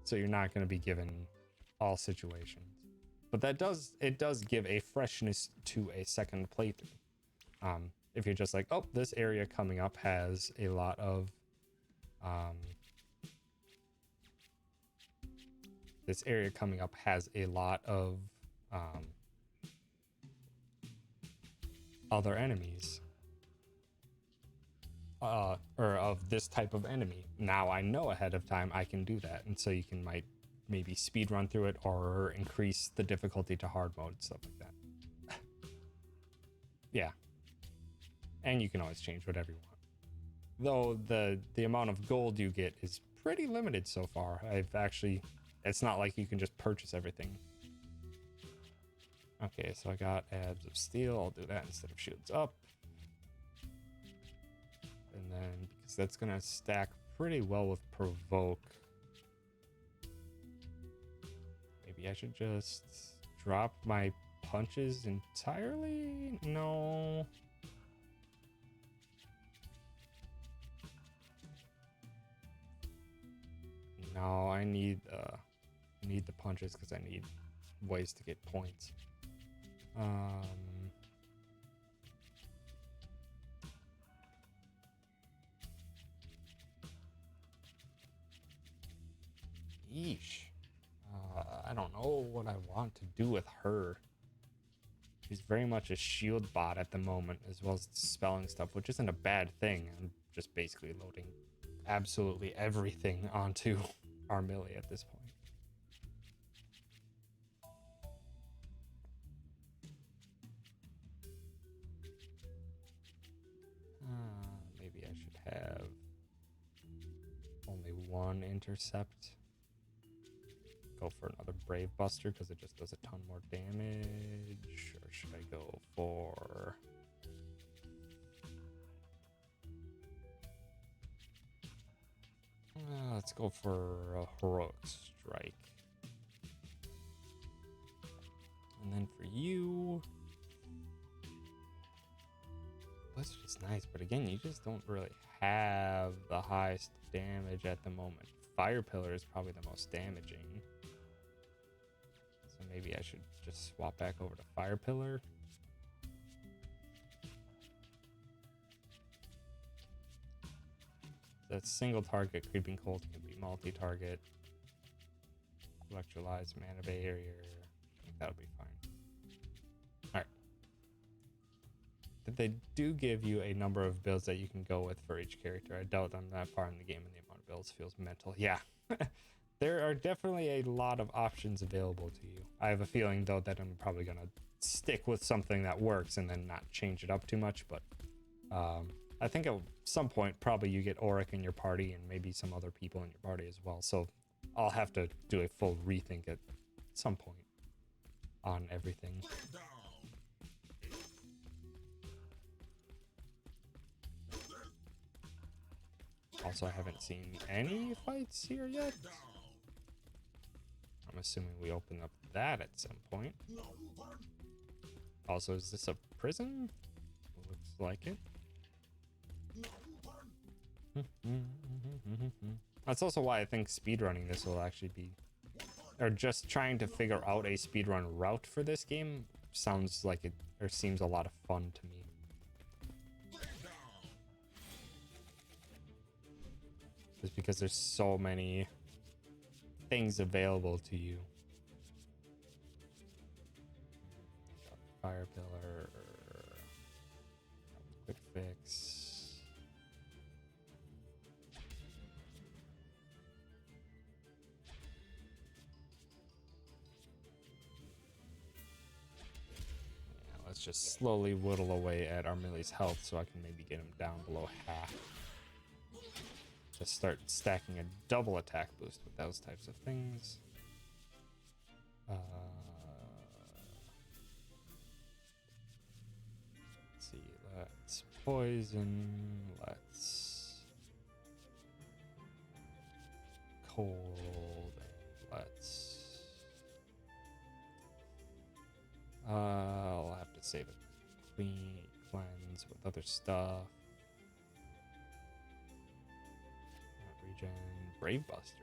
So you're not going to be given all situations. But it does give a freshness to a second playthrough. If you're just like, oh, this area coming up has a lot of other enemies, or of this type of enemy. Now I know ahead of time I can do that, and so you can maybe speed run through it or increase the difficulty to hard mode, stuff like that. Yeah, and you can always change whatever you want. Though the amount of gold you get is pretty limited so far. It's not like you can just purchase everything. Okay, so I got abs of steel. I'll do that instead of shields up. And then, because that's going to stack pretty well with provoke, maybe I should just drop my punches entirely? No. No, I need the punches because I need ways to get points. Yeesh. I don't know what I want to do with her. She's very much a shield bot at the moment, as well as spelling stuff, which isn't a bad thing. I'm just basically loading absolutely everything onto our Millie at this point. Maybe I should have only one intercept. Go for another Brave Buster because it just does a ton more damage. Or should I go for... let's go for a Heroic Strike. And then for you... Blizzard is nice, but again, you just don't really have the highest damage at the moment. Fire Pillar is probably the most damaging. So maybe I should just swap back over to Fire Pillar. That single target Creeping Cold can be multi-target. Electrolyze, Mana Barrier. I think that'll be fine. Alright. They do give you a number of builds that you can go with for each character. I doubt I'm that far in the game and the amount of builds feels mental. Yeah. There are definitely a lot of options available to you. I have a feeling, though, that I'm probably going to stick with something that works and then not change it up too much. But I think at some point, probably you get Auric in your party and maybe some other people in your party as well. So I'll have to do a full rethink at some point on everything. Also, I haven't seen any fights here yet. I'm assuming we open up that at some point. Also, is this a prison? Looks like it. That's also why I think speedrunning this will actually be... Or just trying to figure out a speedrun route for this game sounds like it, or seems a lot of fun to me. Just because there's so many things available to you. Fire Pillar, Quick Fix. just slowly whittle away at Armili's health so I can maybe get him down below half. Just start stacking a double attack boost with those types of things. Let's see, let's poison, let's cold, and let's I'll have to save a clean cleanse with other stuff. Regen, Brave Buster.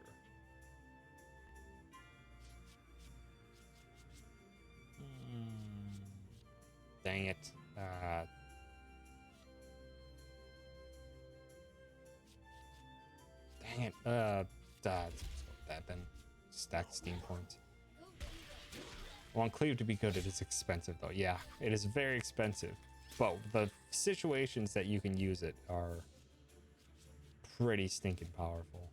Dang it. Dang it. Let's go with that then. Stack Steam points. I want Cleave to be good. It is expensive though. Yeah, it is very expensive. But the situations that you can use it are pretty stinking powerful.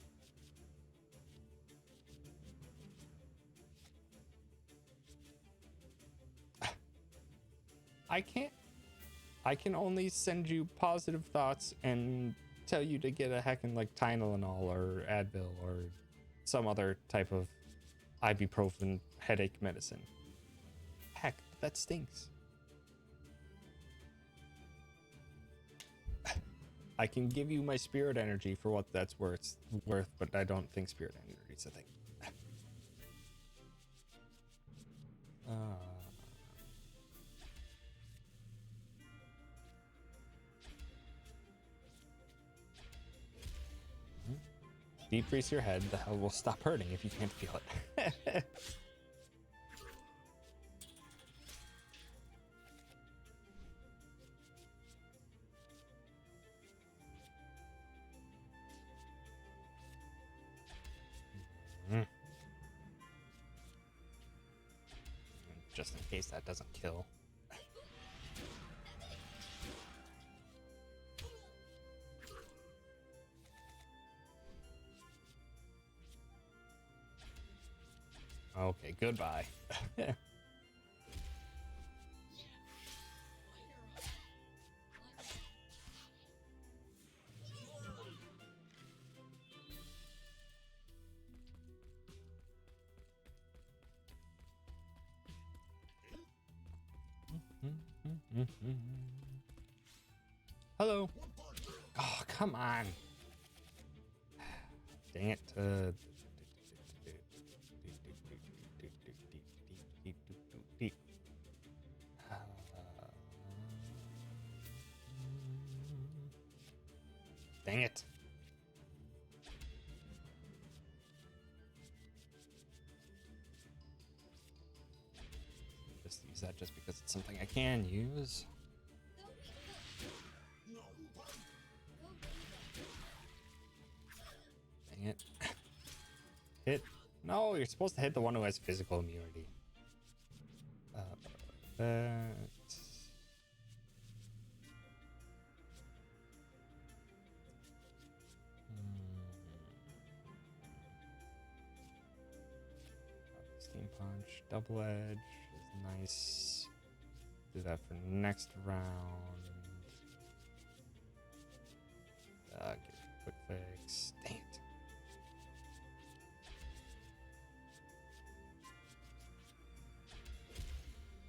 I can only send you positive thoughts and tell you to get a heckin' like Tylenol or Advil or some other type of ibuprofen headache medicine. Heck, that stinks. I can give you my spirit energy for what that's worth, but I don't think spirit energy is a thing. Decrease your head, the hell will stop hurting if you can't feel it. Just in case that doesn't kill. Okay, goodbye. Hello. Oh, come on. Dang it. Dang it. Just use that just because it's something I can use. Dang it. Hit. No, you're supposed to hit the one who has physical immunity. That. Steam Punch, Double Edge is nice. Do that for next round. Get a quick fix. Dang it.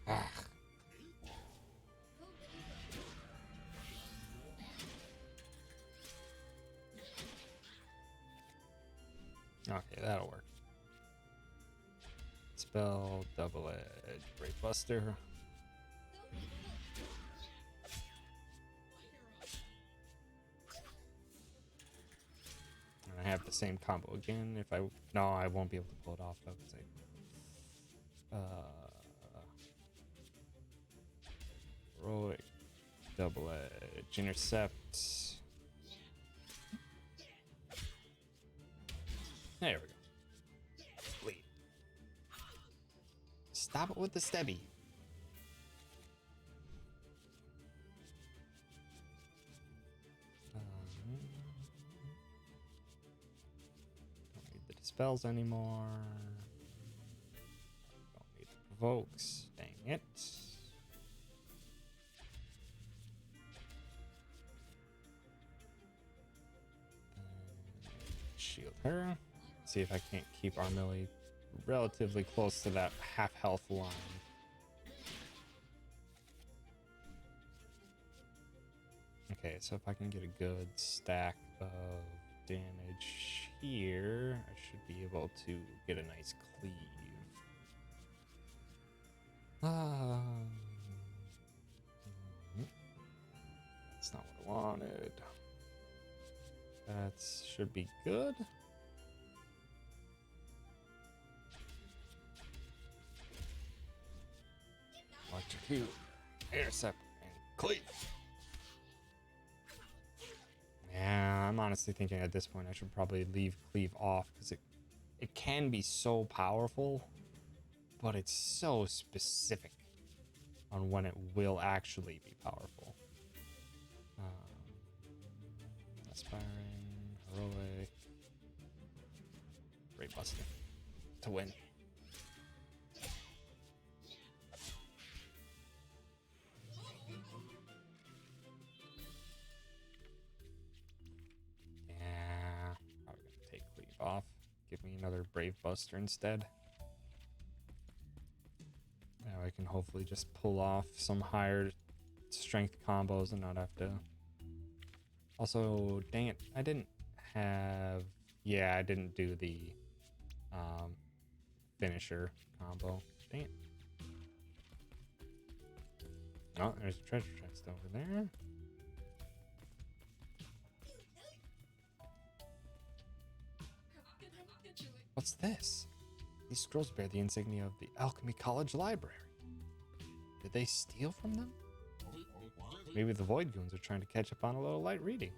Ah. Okay, that'll work. Spell, Double Edge, Brave Buster. And I have the same combo again. If I no, I won't be able to pull it off. I would say. Heroic, Double Edge, Intercept. There we go. Bleed. Stop it with the stabby. Don't need the dispels anymore. Don't need the provokes. Dang it. shield her. See if I can't keep our melee relatively close to that half health line. Okay, so if I can get a good stack of damage here, I should be able to get a nice cleave. That's not what I wanted. That should be good. Electrocute, intercept, and cleave. Yeah, I'm honestly thinking at this point I should probably leave cleave off because it can be so powerful, but it's so specific on when it will actually be powerful. Aspiring, heroic, great busting to win. Yeah, probably gonna take cleave off. Give me another brave buster instead. Now I can hopefully just pull off some higher strength combos and not have to. Also, dang it, I didn't have. Yeah, I didn't do the finisher combo. Dang it. Oh, there's a treasure chest over there. What's this? These scrolls bear the insignia of the Alchemy College Library. Did they steal from them? Maybe the Void Goons are trying to catch up on a little light reading.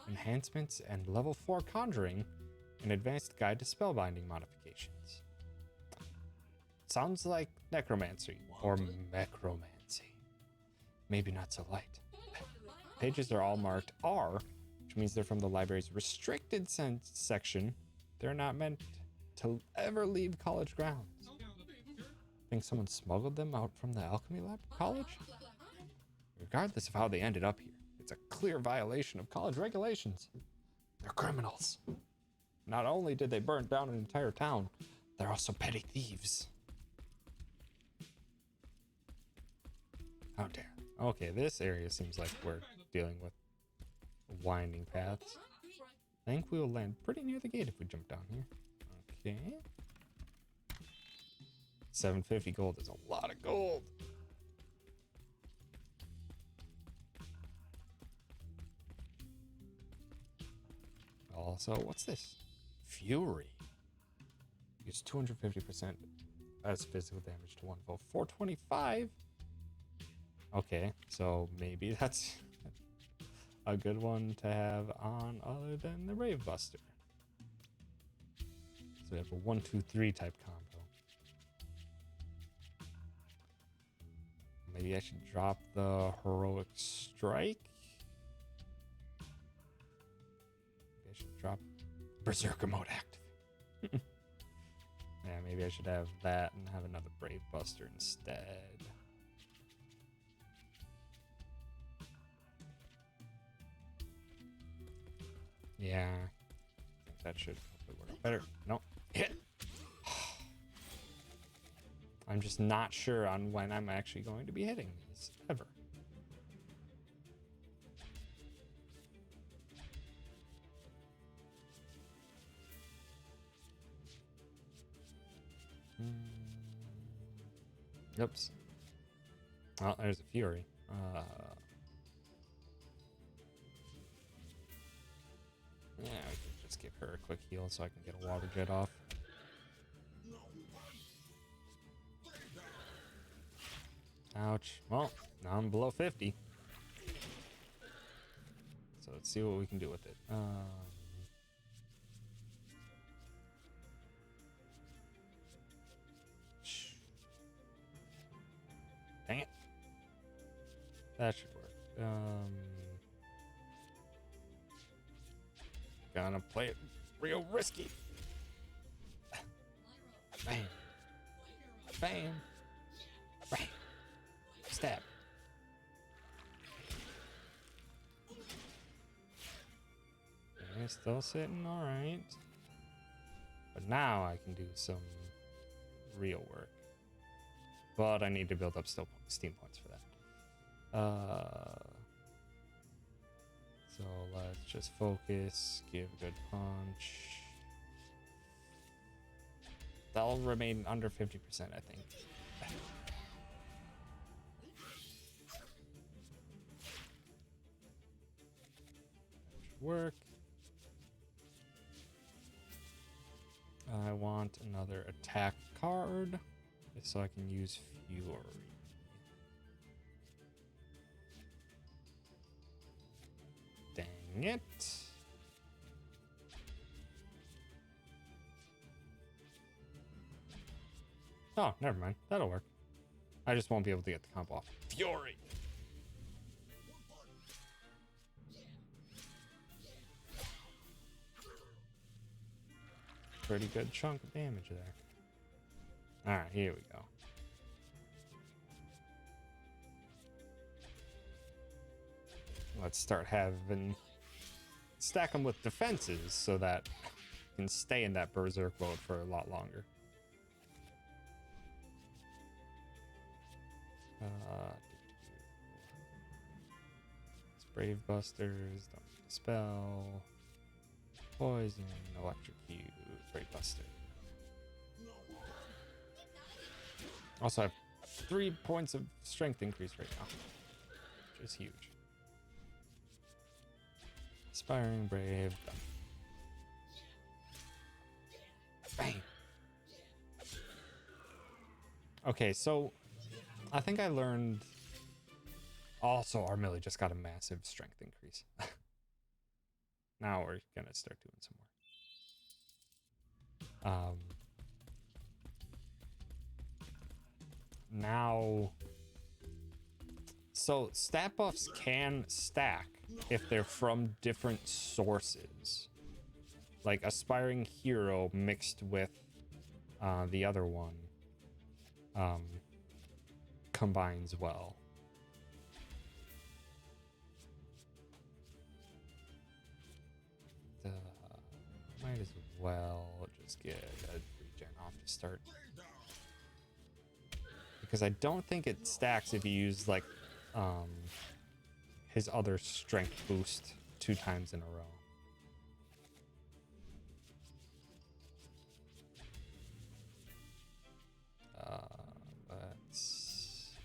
Enhancements and level 4 conjuring, an advanced guide to spellbinding modifications. Sounds like necromancy or necromancy. Maybe not so light. Pages are all marked R, which means they're from the library's restricted section. They're not meant to ever leave college grounds. Think someone smuggled them out from the alchemy lab college? Regardless of how they ended up here, it's a clear violation of college regulations. They're criminals. Not only did they burn down an entire town, they're also petty thieves. How dare. Okay, this area seems like we're dealing with winding paths. I think we will land pretty near the gate if we jump down here. Okay. 750 gold is a lot of gold. Also, what's this? Fury. Use 250% as physical damage to one foe. 425? Okay, so maybe that's a good one to have on other than the Rave Buster. So we have a 1, 2, 3 type combo. Maybe I should drop the Heroic Strike. Maybe I should drop Berserker mode active. Yeah, maybe I should have that and have another Brave Buster instead. Yeah, I think that should hopefully work better. No, hit. I'm just not sure on when I'm actually going to be hitting these ever. Oops. Oh, there's a Fury. Yeah, we can just give her a quick heal so I can get a water jet off. Ouch. Well, now I'm below 50. So let's see what we can do with it. Dang it. That should work. Gonna play it real risky. Bam. Bam. Bam. Stab. Okay, still sitting all right. But now I can do some real work. But I need to build up still steam points for that. So let's just focus, give a good punch. That'll remain under 50%, I think. Work. I want another attack card so I can use Fury. Dang it. Oh, never mind. That'll work. I just won't be able to get the comp off. Fury! Pretty good chunk of damage there. Alright, here we go. Let's start having... stack them with defenses so that I can stay in that berserk mode for a lot longer. Brave Busters, don't dispel, poison, electrocute, Brave Buster. Also, I have 3 points of strength increase right now, which is huge. Aspiring Brave, done. Bang. Okay, so I think I learned. Also, our Millie just got a massive strength increase. Now we're gonna start doing some more. Now, so stat buffs can stack if they're from different sources, like Aspiring Hero mixed with the other one combines well. Might as well just get a regen off to start. Because I don't think it stacks if you use like his other strength boost 2 times in a row. Let's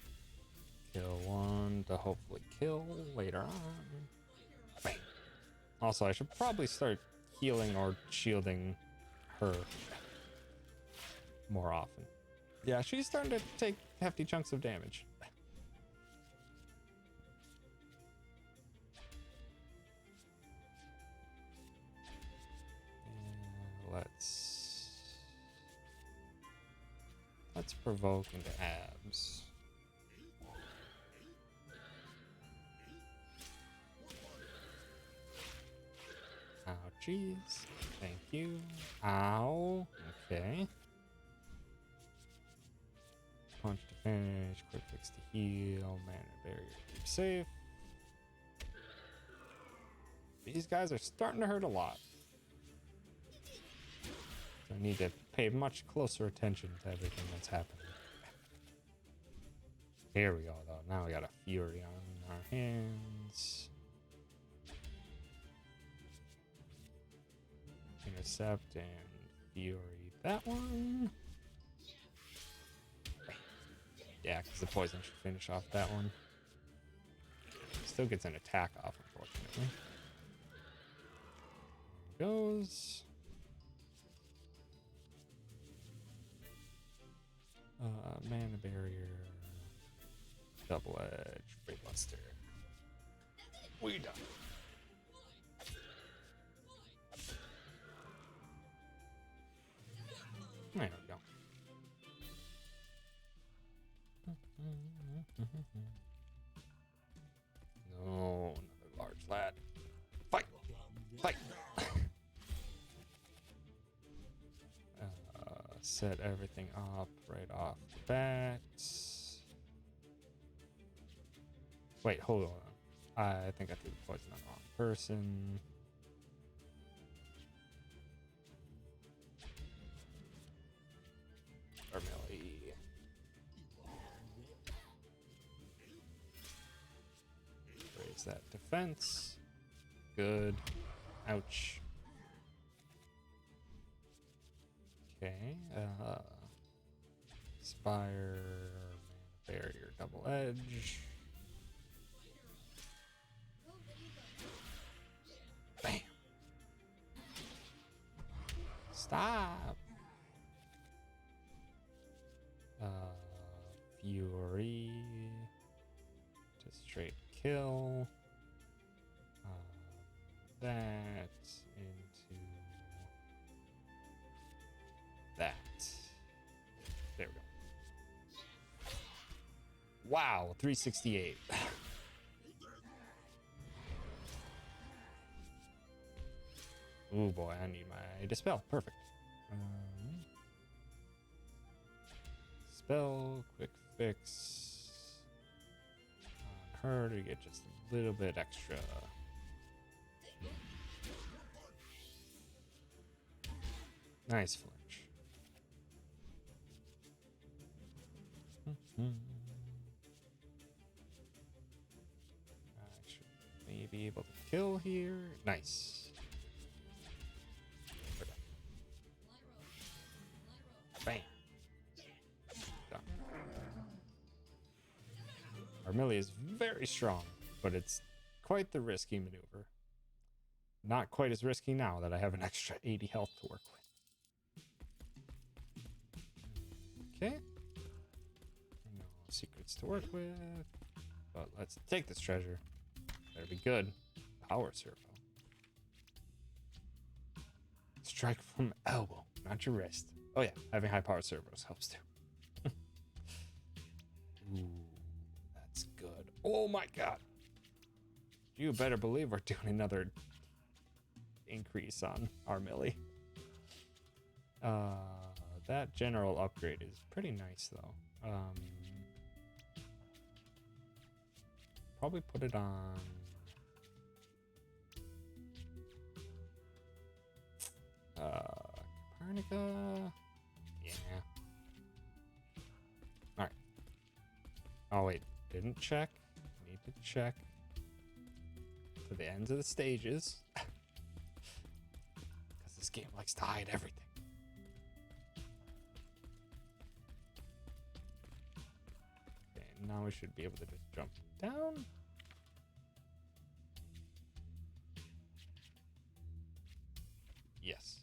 kill one to hopefully kill later on. Bang. Also, I should probably start healing or shielding her more often. Yeah, she's starting to take hefty chunks of damage. Let's provoke into abs. Ouchies. Thank you. Ow. Okay. Punch to finish. Quick fix to heal. Mana barrier to keep safe. These guys are starting to hurt a lot. So I need to pay much closer attention to everything that's happening. Here we go, though. Now we got a Fury on our hands. Intercept and Fury that one. Yeah, because the poison should finish off that one. Still gets an attack off, unfortunately. There goes. Mana barrier. Double edge. Brave Buster. We done. There we go. No, another large lad. Fight! Fight! Set everything up right off the bat. Wait, hold on. I think I threw the poison on the wrong person. defense. Good. Ouch. Okay. Spire, barrier, double edge. Bam. Stop. Fury. Just straight kill. That into that. There we go. Wow, 368. Oh boy, I need my dispel. Perfect. Spell, quick fix on her to get just a little bit extra. Nice flinch. I should maybe be able to kill here. Nice. Bam. Done. Armillia is very strong, but it's quite the risky maneuver. Not quite as risky now that I have an extra 80 health to work with. Okay. No secrets to work with. But let's take this treasure. Better be good. Power servo. Strike from elbow, not your wrist. Oh yeah, having high power servos helps too. Ooh, that's good. Oh my god. You better believe we're doing another increase on our Millie. That general upgrade is pretty nice though. Probably put it on Copernica. Yeah. Alright. Oh wait, didn't check. Need to check to the ends of the stages. Because this game likes to hide everything. Okay, now we should be able to just jump down. Yes.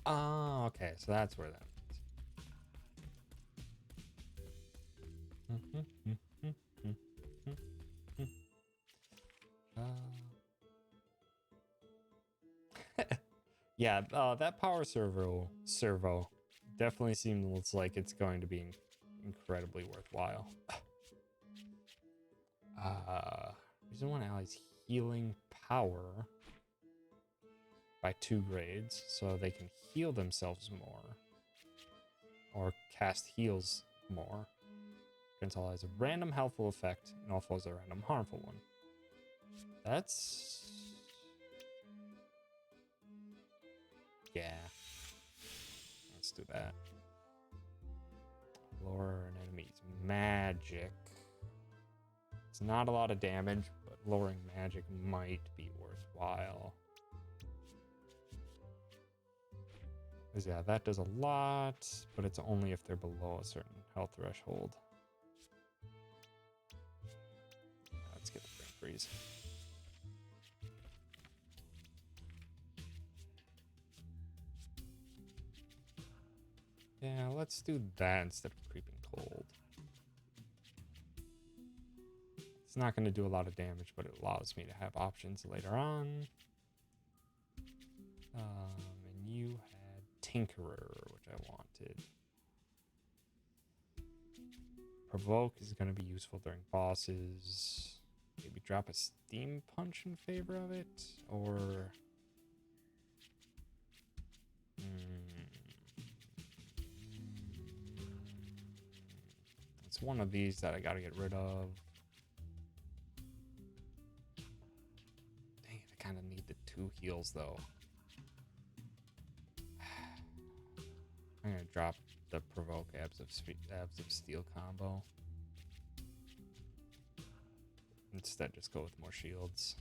Oh, okay, so that's where that is. Yeah, that power servo definitely seems like it's going to be incredibly worthwhile. Reason one ally's healing power by 2 grades, so they can heal themselves more or cast heals more. Against all has a random helpful effect and all foes a random harmful one. That's... yeah. Let's do that. Lower an enemy's magic. It's not a lot of damage, but lowering magic might be worthwhile. Because yeah, that does a lot, but it's only if they're below a certain health threshold. Let's get the brain freeze. Yeah, let's do that instead of creeping cold. It's not going to do a lot of damage, but it allows me to have options later on. And you had Tinkerer, which I wanted. Provoke is going to be useful during bosses. Maybe drop a Steam Punch in favor of it, or... It's one of these that I gotta get rid of. Dang it, I kind of need the 2 heals though. I'm gonna drop the Provoke Abs of Steel combo. Instead, just go with more shields.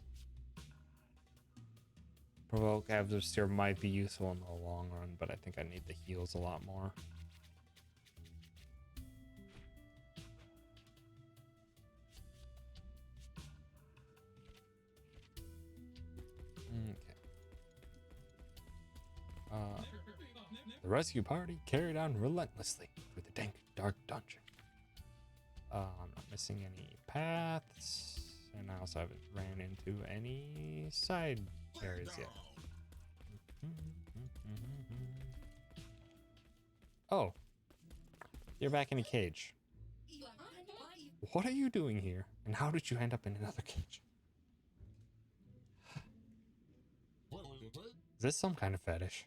Provoke Adversary might be useful in the long run, but I think I need the heals a lot more. Okay. The rescue party carried on relentlessly through the dank, dark dungeon. I'm not missing any paths, and I also haven't ran into any side areas yet. Oh, you're back in a cage. What are you doing here, and how did you end up in another cage? Is this some kind of fetish?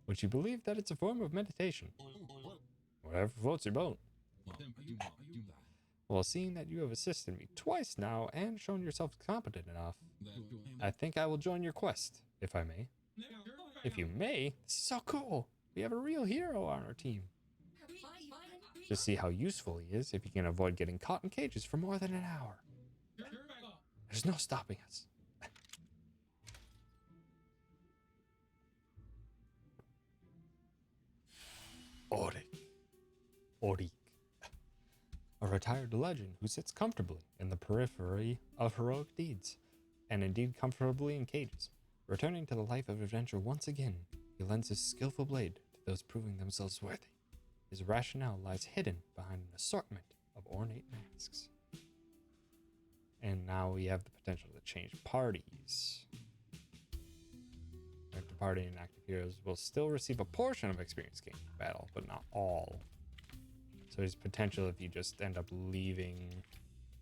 Would you believe that it's a form of meditation? Whatever floats your boat. Well, seeing that you have assisted me twice now and shown yourself competent enough, I think I will join your quest, if I may. If you may? This is so cool. We have a real hero on our team. Just see how useful he is if he can avoid getting caught in cages for more than an hour. There's no stopping us. Orik. A retired legend who sits comfortably in the periphery of heroic deeds, and indeed comfortably in cages. Returning to the life of adventure once again, he lends his skillful blade to those proving themselves worthy. His rationale lies hidden behind an assortment of ornate masks. And now we have the potential to change parties. Active party and active heroes will still receive a portion of experience gained in battle, but not all. So there's potential if you just end up leaving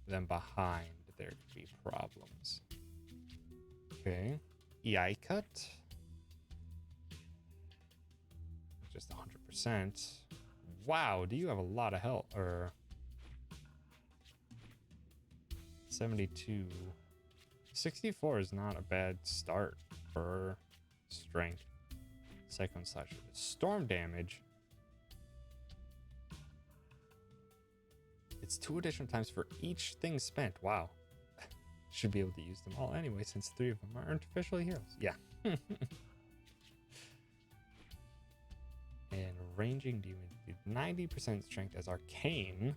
them behind, there could be problems. Okay. EI cut. Just 100%. Wow, do you have a lot of health? Or 72. 64 is not a bad start for strength. Cyclone slash storm damage. It's 2 additional times for each thing spent. Wow. Should be able to use them all anyway, since 3 of them aren't officially heroes. Yeah. And ranging demons do 90% strength as arcane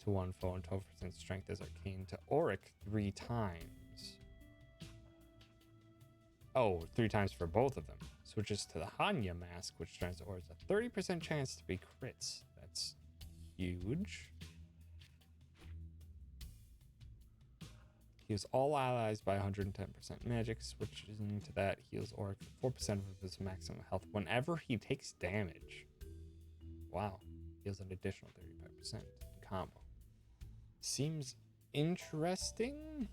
to one foe and 12% strength as arcane to Auric 3 times. Oh, 3 times for both of them. Switches to the Hanya mask, which turns Auric a 30% chance to be crits. That's huge. Heals all allies by 110% magic. Switches into that. Heals Auric 4% of his maximum health whenever he takes damage. Wow. Heals an additional 35% in combo. Seems interesting.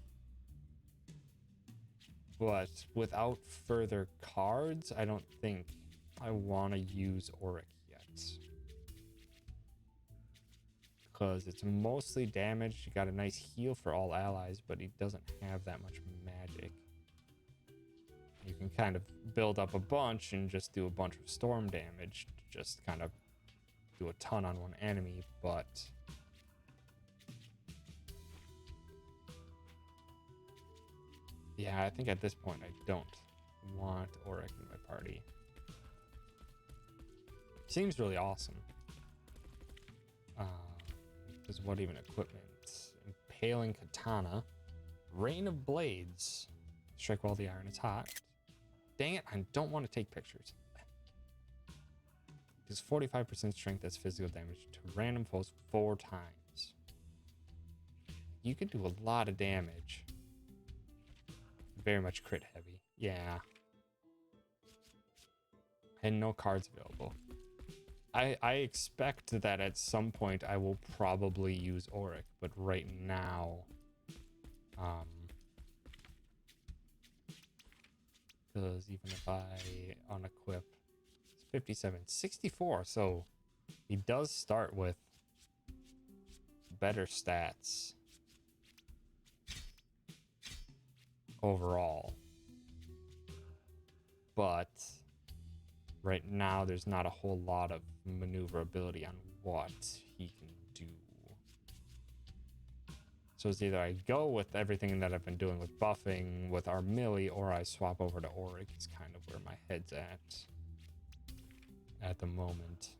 But without further cards, I don't think I want to use Auric yet. Because it's mostly damage. You got a nice heal for all allies, but he doesn't have that much magic. You can kind of build up a bunch and just do a bunch of storm damage to just kind of do a ton on one enemy, but yeah, I think at this point I don't want Auric in my party. Seems really awesome. Because what even equipment? Impaling Katana. Rain of Blades. Strike while the iron is hot. Dang it, I don't want to take pictures. Does 45% strength as physical damage to random foes 4 times. You can do a lot of damage. Very much crit heavy. Yeah. And no cards available. I expect that at some point I will probably use Auric, but right now, because even if I unequip, it's 57, 64, so he does start with better stats overall, but right now there's not a whole lot of maneuverability on what he can do. So it's either I go with everything that I've been doing with buffing with our melee, or I swap over to Auric. It's kind of where my head's at the moment.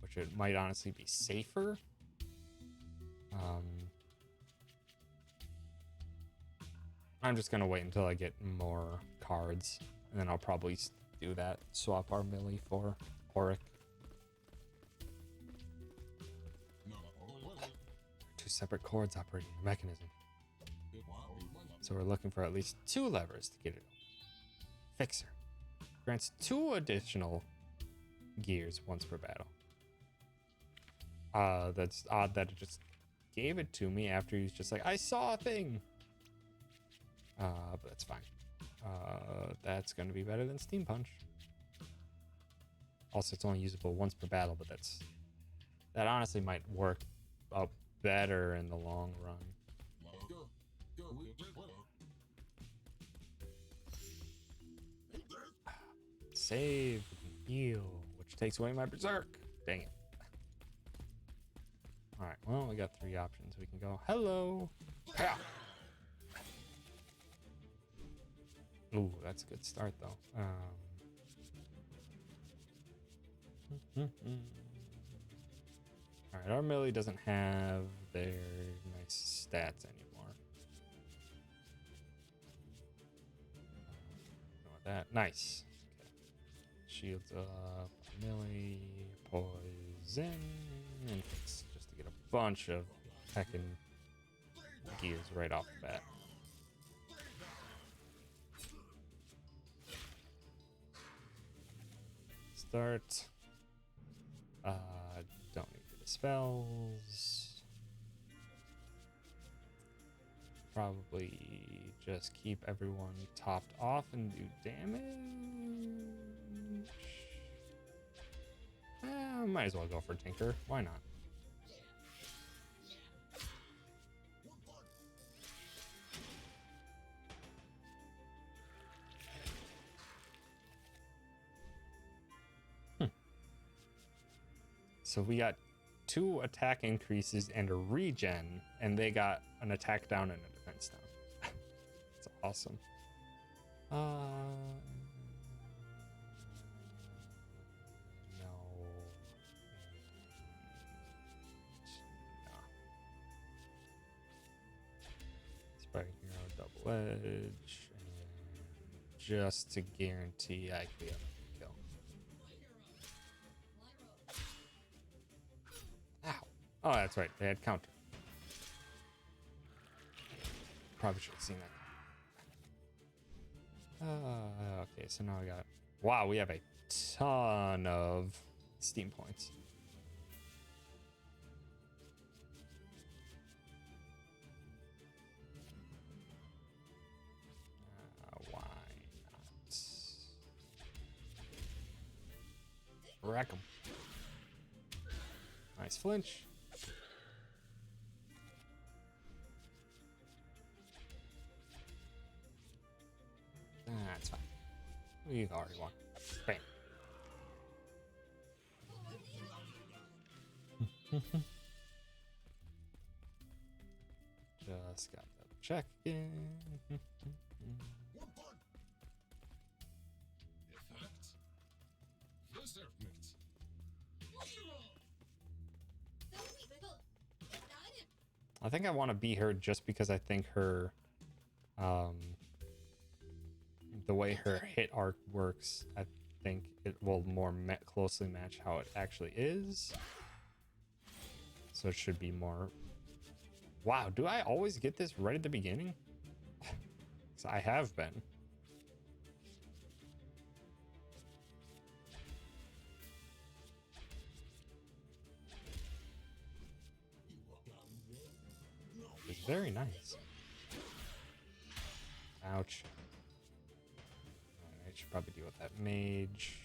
Which it might honestly be safer. I'm just gonna wait until I get more cards, and then I'll probably do that. Swap our melee for Auric. Two separate chords operating the mechanism. So we're looking for at least 2 levers to get it open. Fixer. Grants 2 additional gears once per battle. That's odd that it just gave it to me after he's just like, I saw a thing. But that's fine. That's going to be better than Steam Punch. Also, it's only usable once per battle, but that honestly might work out better in the long run. Save, heal, which takes away my berserk. Dang it. All right, well, we got 3 options. We can go, hello. Yeah. Ooh, that's a good start, though. All right, our melee doesn't have their nice stats anymore. That nice. Okay. Shields up, melee, poison, and just to get a bunch of heckin' gears right off the bat. Start. Don't need the spells. Probably just keep everyone topped off and do damage. Might as well go for Tinker. Why not? So we got 2 attack increases and a regen, and they got an attack down and a defense down. That's awesome. No. Spiking Hero, double edge, and just to guarantee I can kill. Oh, that's right. They had counter. Probably should have seen that. Okay, so now we got... Wow, we have a ton of Steam points. Why not? Wreck 'em. Nice flinch. That's fine. We've already won. Bam. Just got to check in. I think I want to beat her just because I think her, the way her hit arc works, I think it will more closely match how it actually is. So it should be more... Wow, do I always get this right at the beginning? So I have been. It's very nice. Ouch. Alright, should probably deal with that mage.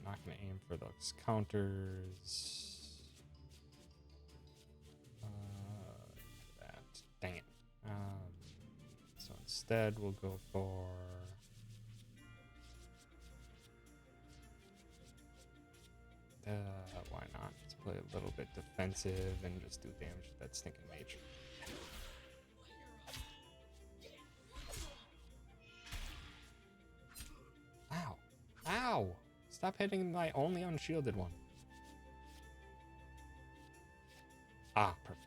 Not gonna aim for those counters. That. Dang it. So instead, we'll go for... a little bit defensive and just do damage to that stinking mage. Ow. Ow! Stop hitting my only unshielded one. Ah, perfect.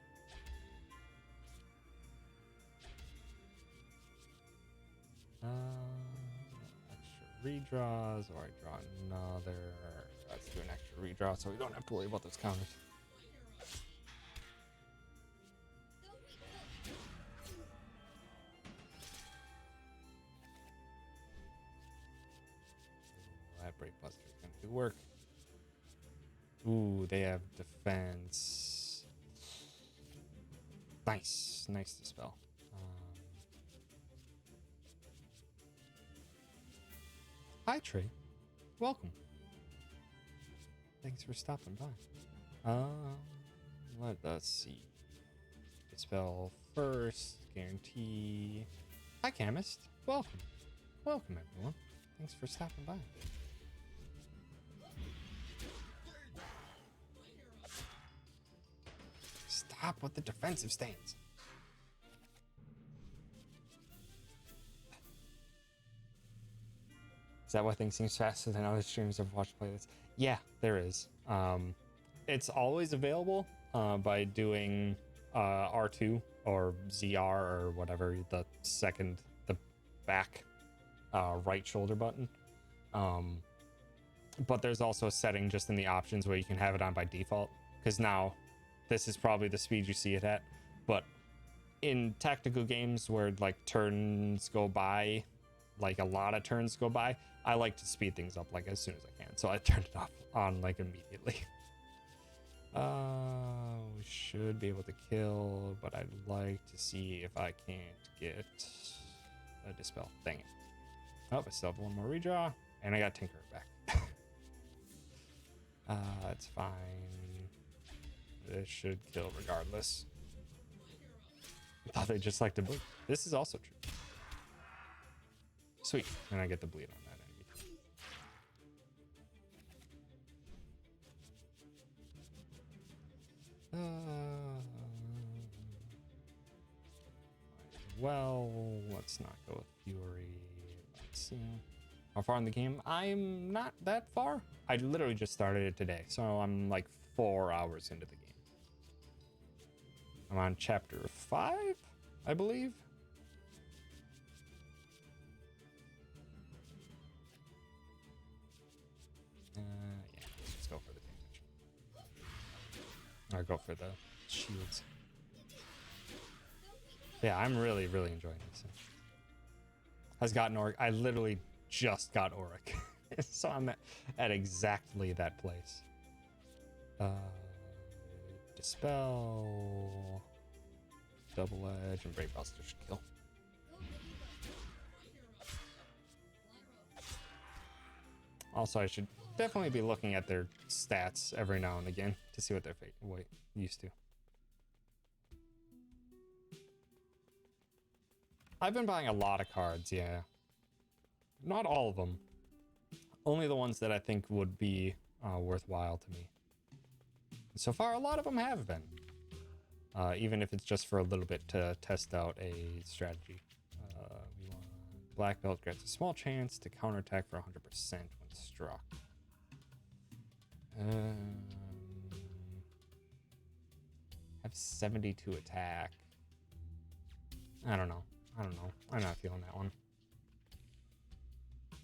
Extra redraws, or I draw another. Let's do an extra redraw so we don't have to worry about those counters. That Break Buster is going to do work. Ooh, they have defense. Nice. Nice dispel. Hi, Trey. Welcome. Thanks for stopping by. Let us see. Dispel first. Guarantee. Hi, Chemist. Welcome. Welcome, everyone. Thanks for stopping by. Stop with the defensive stance. Is that why things seem faster than other streamers I've watched play this? Yeah, there is. It's always available by doing R2 or ZR or whatever, the back right shoulder button. But there's also a setting just in the options where you can have it on by default, because now this is probably the speed you see it at. But in tactical games where like turns go by, like a lot of turns go by, I like to speed things up like as soon as I can. So I turned it off on like immediately. We should be able to kill, but I'd like to see if I can't get a dispel. Dang it. Oh, I still have one more redraw, and I got Tinkerer back. That's fine. This should kill regardless. I thought they just like to bleed. This is also true. Sweet. And I get the bleed on that enemy. Well, let's not go with Fury. Let's see. How far in the game? I'm not that far. I literally just started it today, so I'm like 4 hours into the game. I'm on chapter 5, I believe. Yeah, let's go for the damage. Or go for the shields. Yeah, I'm really, really enjoying this. Has gotten Auric. I literally just got Auric. So I'm at exactly that place. Dispel. Double Edge and Brave Buster should kill. Also, I should definitely be looking at their stats every now and again to see what they're used to. I've been buying a lot of cards, yeah. Not all of them. Only the ones that I think would be worthwhile to me. So far, a lot of them have been. Even if it's just for a little bit to test out a strategy. We want Black Belt grants a small chance to counterattack for 100% when struck. Have 72 attack. I don't know. I'm not feeling that one.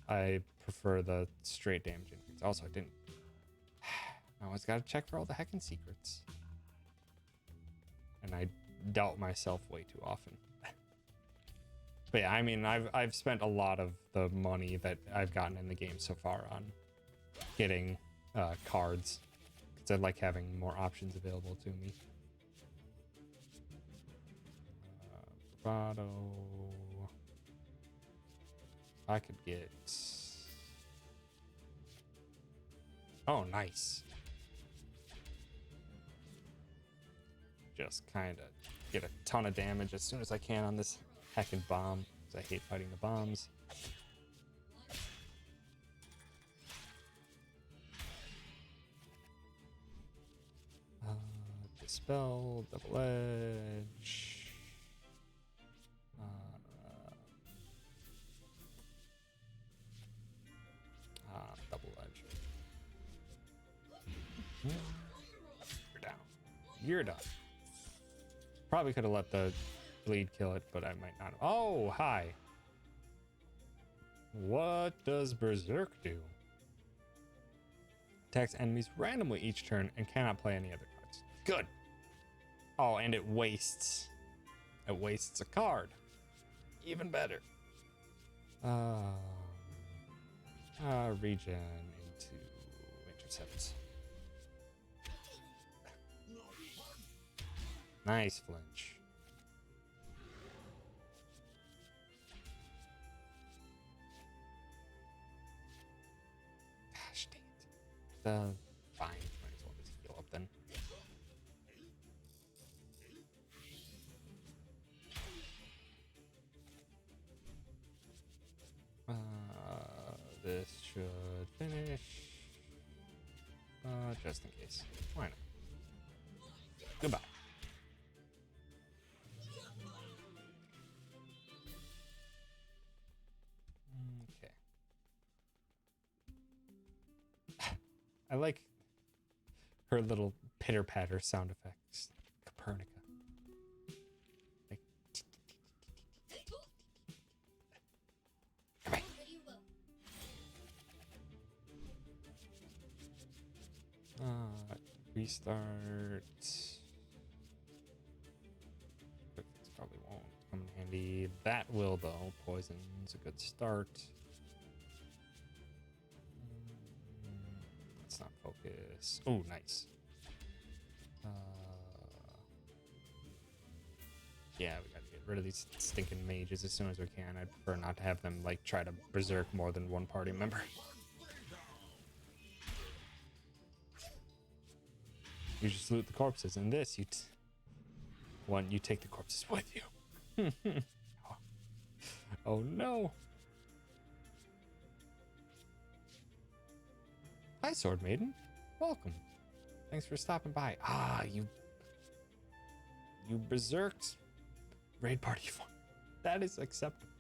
I prefer the straight damage increase. Also, I didn't. I always gotta check for all the heckin' secrets. And I doubt myself way too often. But yeah, I mean, I've spent a lot of the money that I've gotten in the game so far on getting cards, because I like having more options available to me. Bravado. I could get. Oh, nice. Just kind of get a ton of damage as soon as I can on this heckin' bomb, because I hate fighting the bombs. spell, double edge. Double edge. You're down. You're done. Probably could have let the bleed kill it, but I might not. Oh, hi. What does Berserk do? Attacks enemies randomly each turn and cannot play any other cards. Good. Oh, and it wastes. It wastes a card. Even better. Regen into intercept. Nice flinch. Gosh dang it. Fine. Might as well just heal up then. This should finish. Just in case. Why not? Goodbye. Okay. I like her little pitter-patter sound effects. Copernica. Like, come here. Restart. Quick fix probably won't come in handy. That will though. Poison's a good start. Let's not focus. Oh, nice. Yeah, we gotta get rid of these stinking mages as soon as we can. I'd prefer not to have them like try to berserk more than one party member. You just loot the corpses. In this, you take the corpses with you. Oh no! Hi, Sword Maiden. Welcome. Thanks for stopping by. You berserked. Raid party fun. That is acceptable.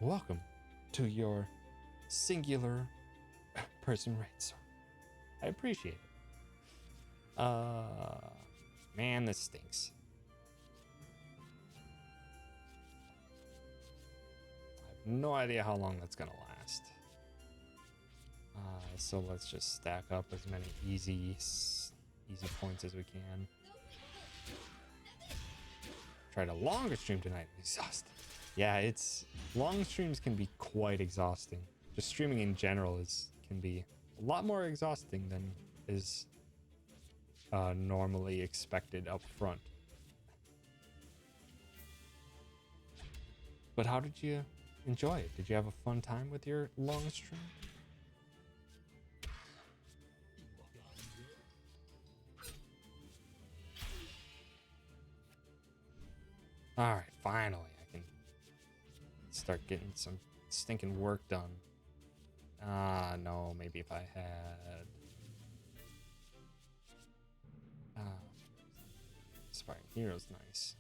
Welcome to your singular person raid sword. I appreciate it. Man, this stinks. I have no idea how long that's gonna last. So let's just stack up as many easy points as we can. Tried a longer stream tonight. Exhausted. Yeah, long streams can be quite exhausting. Just streaming in general can be a lot more exhausting than is normally expected up front. But how did you enjoy it? Did you have a fun time with your long stream? All right, finally I can start getting some stinking work done. No, maybe if I had... Inspiring Hero's nice.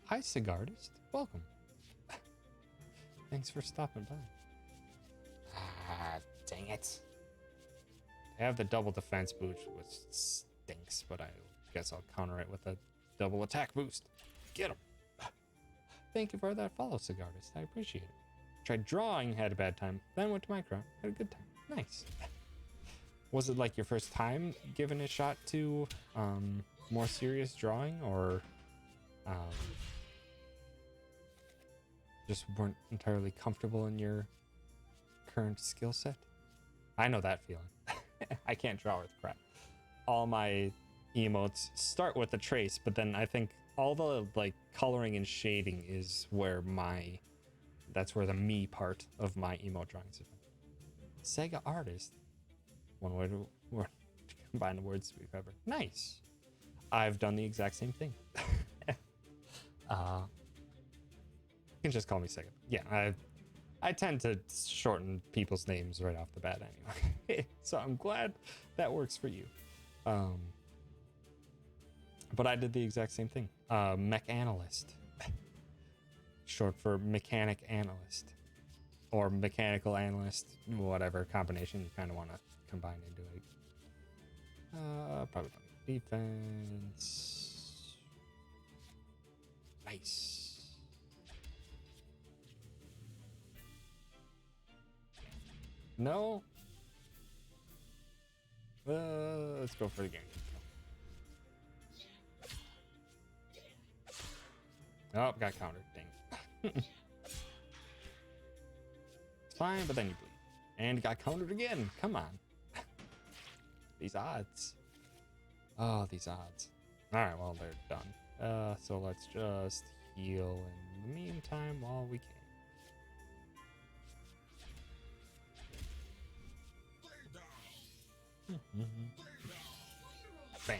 Hi, Cigarist. Welcome. Thanks for stopping by. Dang it. I have the double defense boost, which stinks, but I guess I'll counter it with a double attack boost. Get him. Thank you for that follow, Cigarist. I appreciate it. Tried drawing, had a bad time, then went to Minecraft, had a good time. Nice. Was it like your first time giving a shot to more serious drawing, or just weren't entirely comfortable in your current skill set? I know that feeling. I can't draw with crap. All my emotes start with a trace, but then I think all the like coloring and shading is where that's where the me part of my emote drawings have been. Sega artist. One way to combine the words to be clever. Nice. I've done the exact same thing. You can just call me Sega. Yeah, I I tend to shorten people's names right off the bat anyway. So I'm glad that works for you. But I did the exact same thing. Mechanalyst. Short for mechanic analyst. Or mechanical analyst. Whatever combination you kind of want to combine into it. Probably defense. Nice. No. Let's go for the game. Oh, got countered. Dang. It's fine, but then you bleed. And got countered again. Come on. These odds. Oh, these odds. Alright, well, they're done. So let's just heal in the meantime while we can. Bam.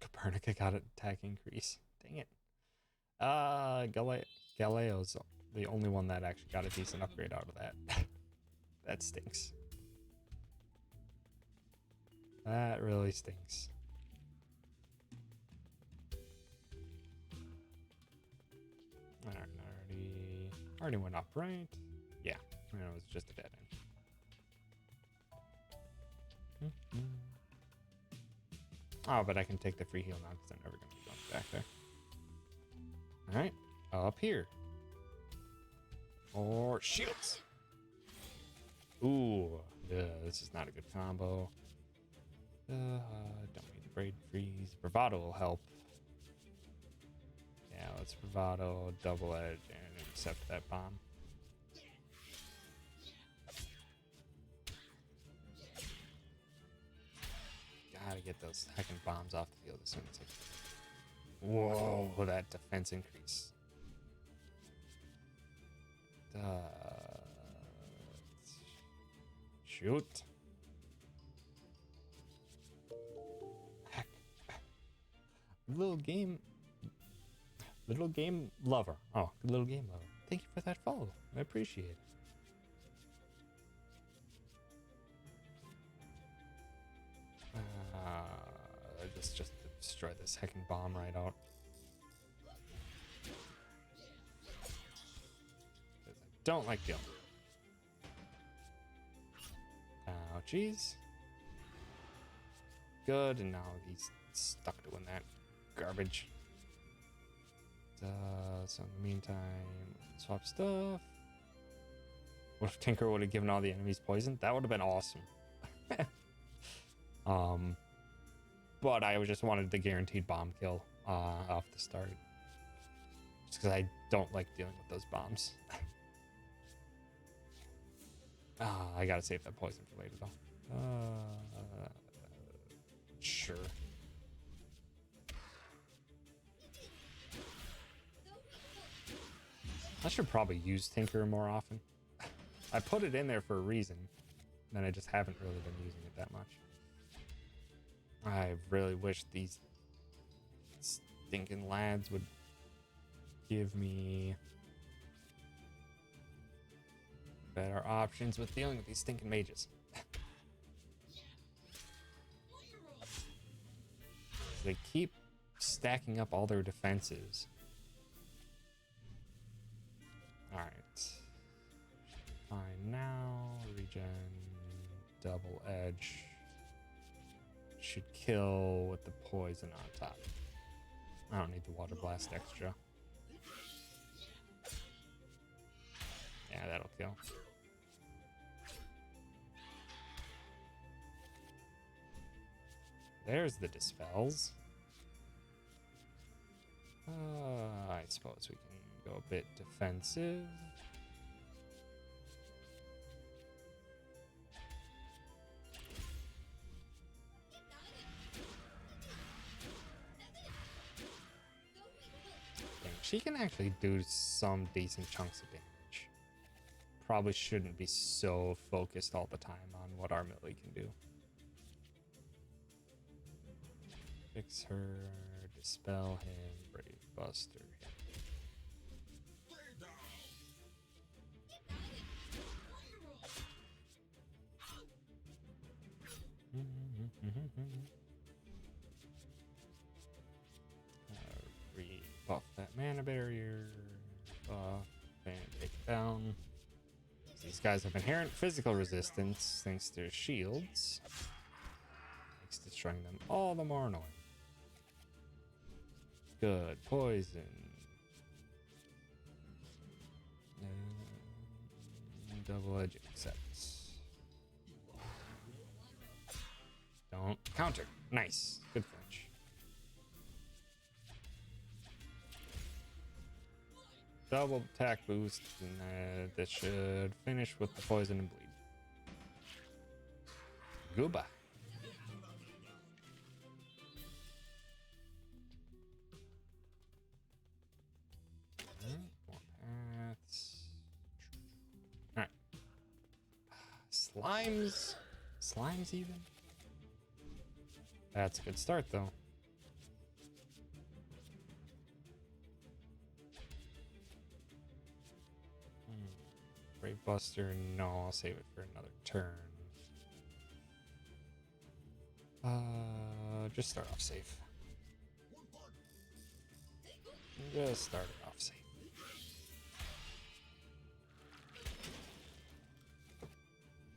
Copernica got an attack increase. Dang it. Galeo's the only one that actually got a decent upgrade out of that. That stinks. That really stinks. Already went up, right? Yeah, it was just a dead end. Oh, but I can take the free heal now because I'm never going to jump back there. Alright, up here. Or shields. Ooh, this is not a good combo. Don't need the braid freeze. Bravado will help. Yeah, let's bravado, double edge, and accept that bomb. Gotta get those heckin' bombs off the field as soon as I can. Whoa, that defense increase. Shoot. Heck. Little game lover. Oh, little game lover. Thank you for that follow. I appreciate it. Just destroy this heckin' bomb right out. I don't like dealing. Ouchies. Good, and now he's stuck doing that garbage. So in the meantime, swap stuff. What if Tinker would have given all the enemies poison? That would have been awesome. But I just wanted the guaranteed bomb kill off the start. Just because I don't like dealing with those bombs. I gotta save that poison for later though. Sure. I should probably use Tinker more often. I put it in there for a reason, and I just haven't really been using it that much. I really wish these stinking lads would give me better options with dealing with these stinking mages. They keep stacking up all their defenses. Alright. Fine now. Regen. Double edge. Should kill with the poison on top. I don't need the water blast extra. Yeah, that'll kill. There's the dispels. I suppose we can go a bit defensive. Dang, she can actually do some decent chunks of damage. Probably shouldn't be so focused all the time on what our melee can do. Fix her, dispel him, brave Buster. Rebuff that mana barrier. Buff and take it down. These guys have inherent physical resistance thanks to their shields. Makes destroying them all the more annoying. Good. Poison. Double edge accepts. Don't counter. Nice. Good flinch. Double attack boost, and this should finish with the poison and bleed. Gooba. More paths. Alright. Slimes? Slimes even? That's a good start though. Brave Buster, no, I'll save it for another turn. Just start off safe. Just start it off safe.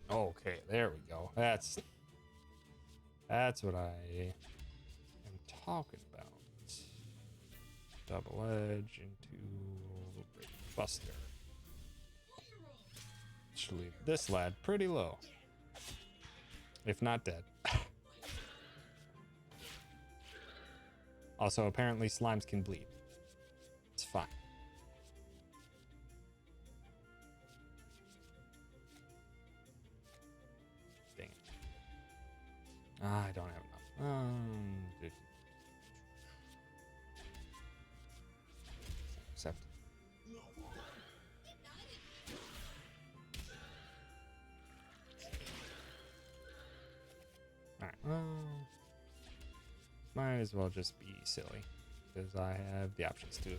Okay, there we go. That's what I am talking about. Double edge into Brave Buster. Should leave this lad pretty low, if not dead. Also, apparently slimes can bleed. It's fine. Dang it. I don't have enough. Accept. Alright, well, might as well just be silly, because I have the options to.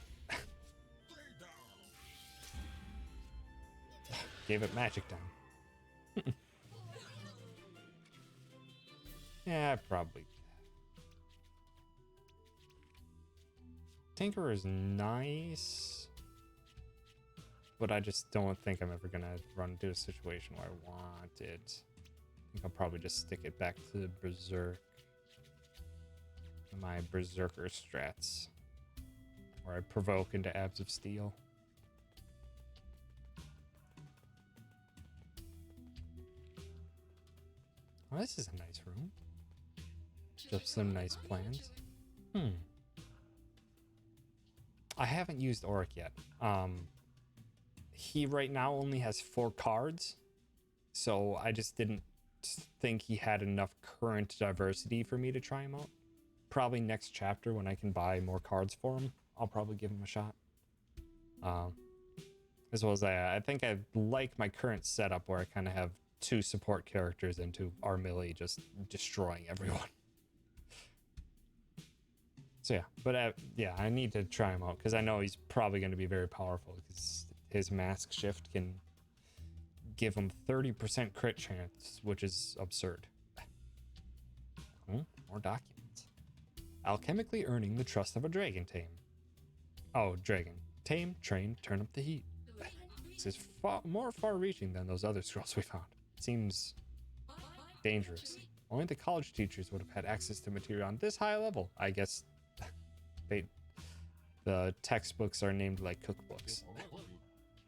Gave it magic time. Yeah, probably. Tinker is nice, but I just don't think I'm ever gonna run into a situation where I want it. I think I'll probably just stick it back to Berserk. My Berserker strats, where I provoke into Abs of Steel. Oh, this is a nice room. Just some nice plans. I haven't used Auric yet. He right now only has 4 cards, so I just didn't think he had enough current diversity for me to try him out. Probably next chapter when I can buy more cards for him, I'll probably give him a shot. As well as I think I like my current setup where I kind of have 2 support characters into Armilly just destroying everyone. So yeah, but yeah, I need to try him out because I know he's probably going to be very powerful because his mask shift can give him 30% crit chance, which is absurd. More documents. Alchemically earning the trust of a dragon tame. Oh, dragon. Tame, train, turn up the heat. This is more far-reaching than those other scrolls we found. Seems dangerous. Only the college teachers would have had access to material on this high level. I guess the textbooks are named like cookbooks.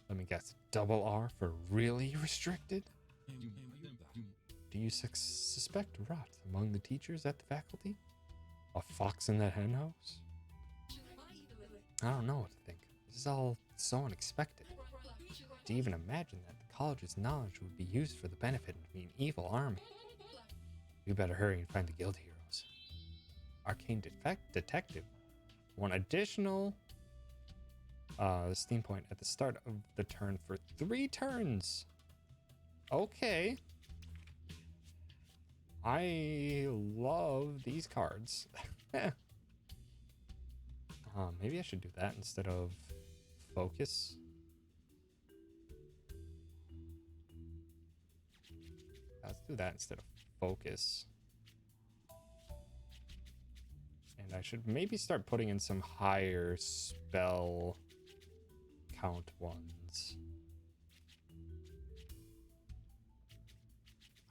Let me guess. Double R for really restricted? Do you suspect rot among the teachers at the faculty? A fox in that henhouse? I don't know what to think. This is all so unexpected. To even imagine that the college's knowledge would be used for the benefit of an evil army. We better hurry and find the guild heroes. Arcane detective. 1 additional steam point at the start of the turn for 3 turns. Okay. I love these cards. Maybe I should do that instead of focus. Let's do that instead of focus. And I should maybe start putting in some higher spell count ones.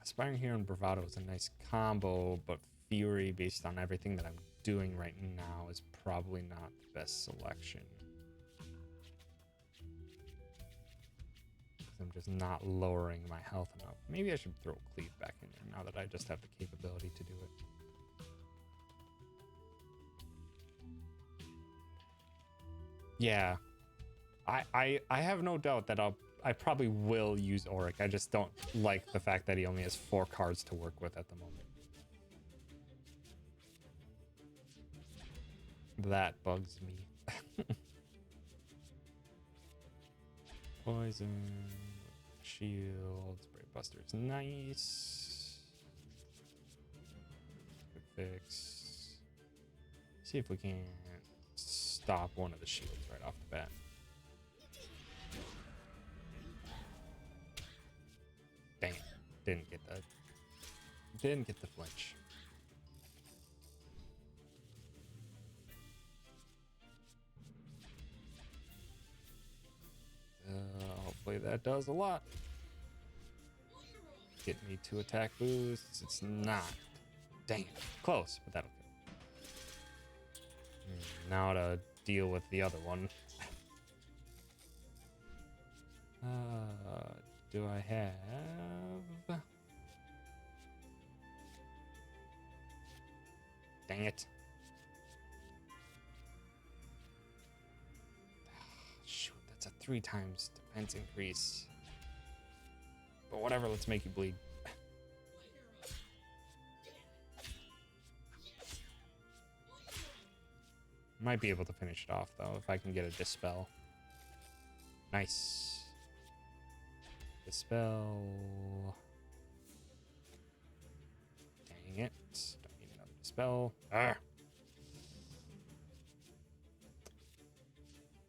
Aspiring Hero and Bravado is a nice combo, but Fury, based on everything that I'm doing right now, is probably not the best selection. I'm just not lowering my health enough. Maybe I should throw Cleave back in there now that I just have the capability to do it. Yeah, I have no doubt that I probably will use Auric. I just don't like the fact that he only has 4 cards to work with at the moment. That bugs me. Poison, shield, Spray Buster's nice. Quick fix. See if we can stop one of the shields right off the bat. Dang it. Didn't get that. Didn't get the flinch. Hopefully that does a lot. Get me 2 attack boosts. It's not. Dang it. Close, but that'll kill. Now to deal with the other one. Do I have... Dang it. Shoot, that's a 3 times defense increase. But whatever, let's make you bleed. Might be able to finish it off, though, if I can get a Dispel. Nice. Dispel. Dang it. Don't need another Dispel. Arrgh.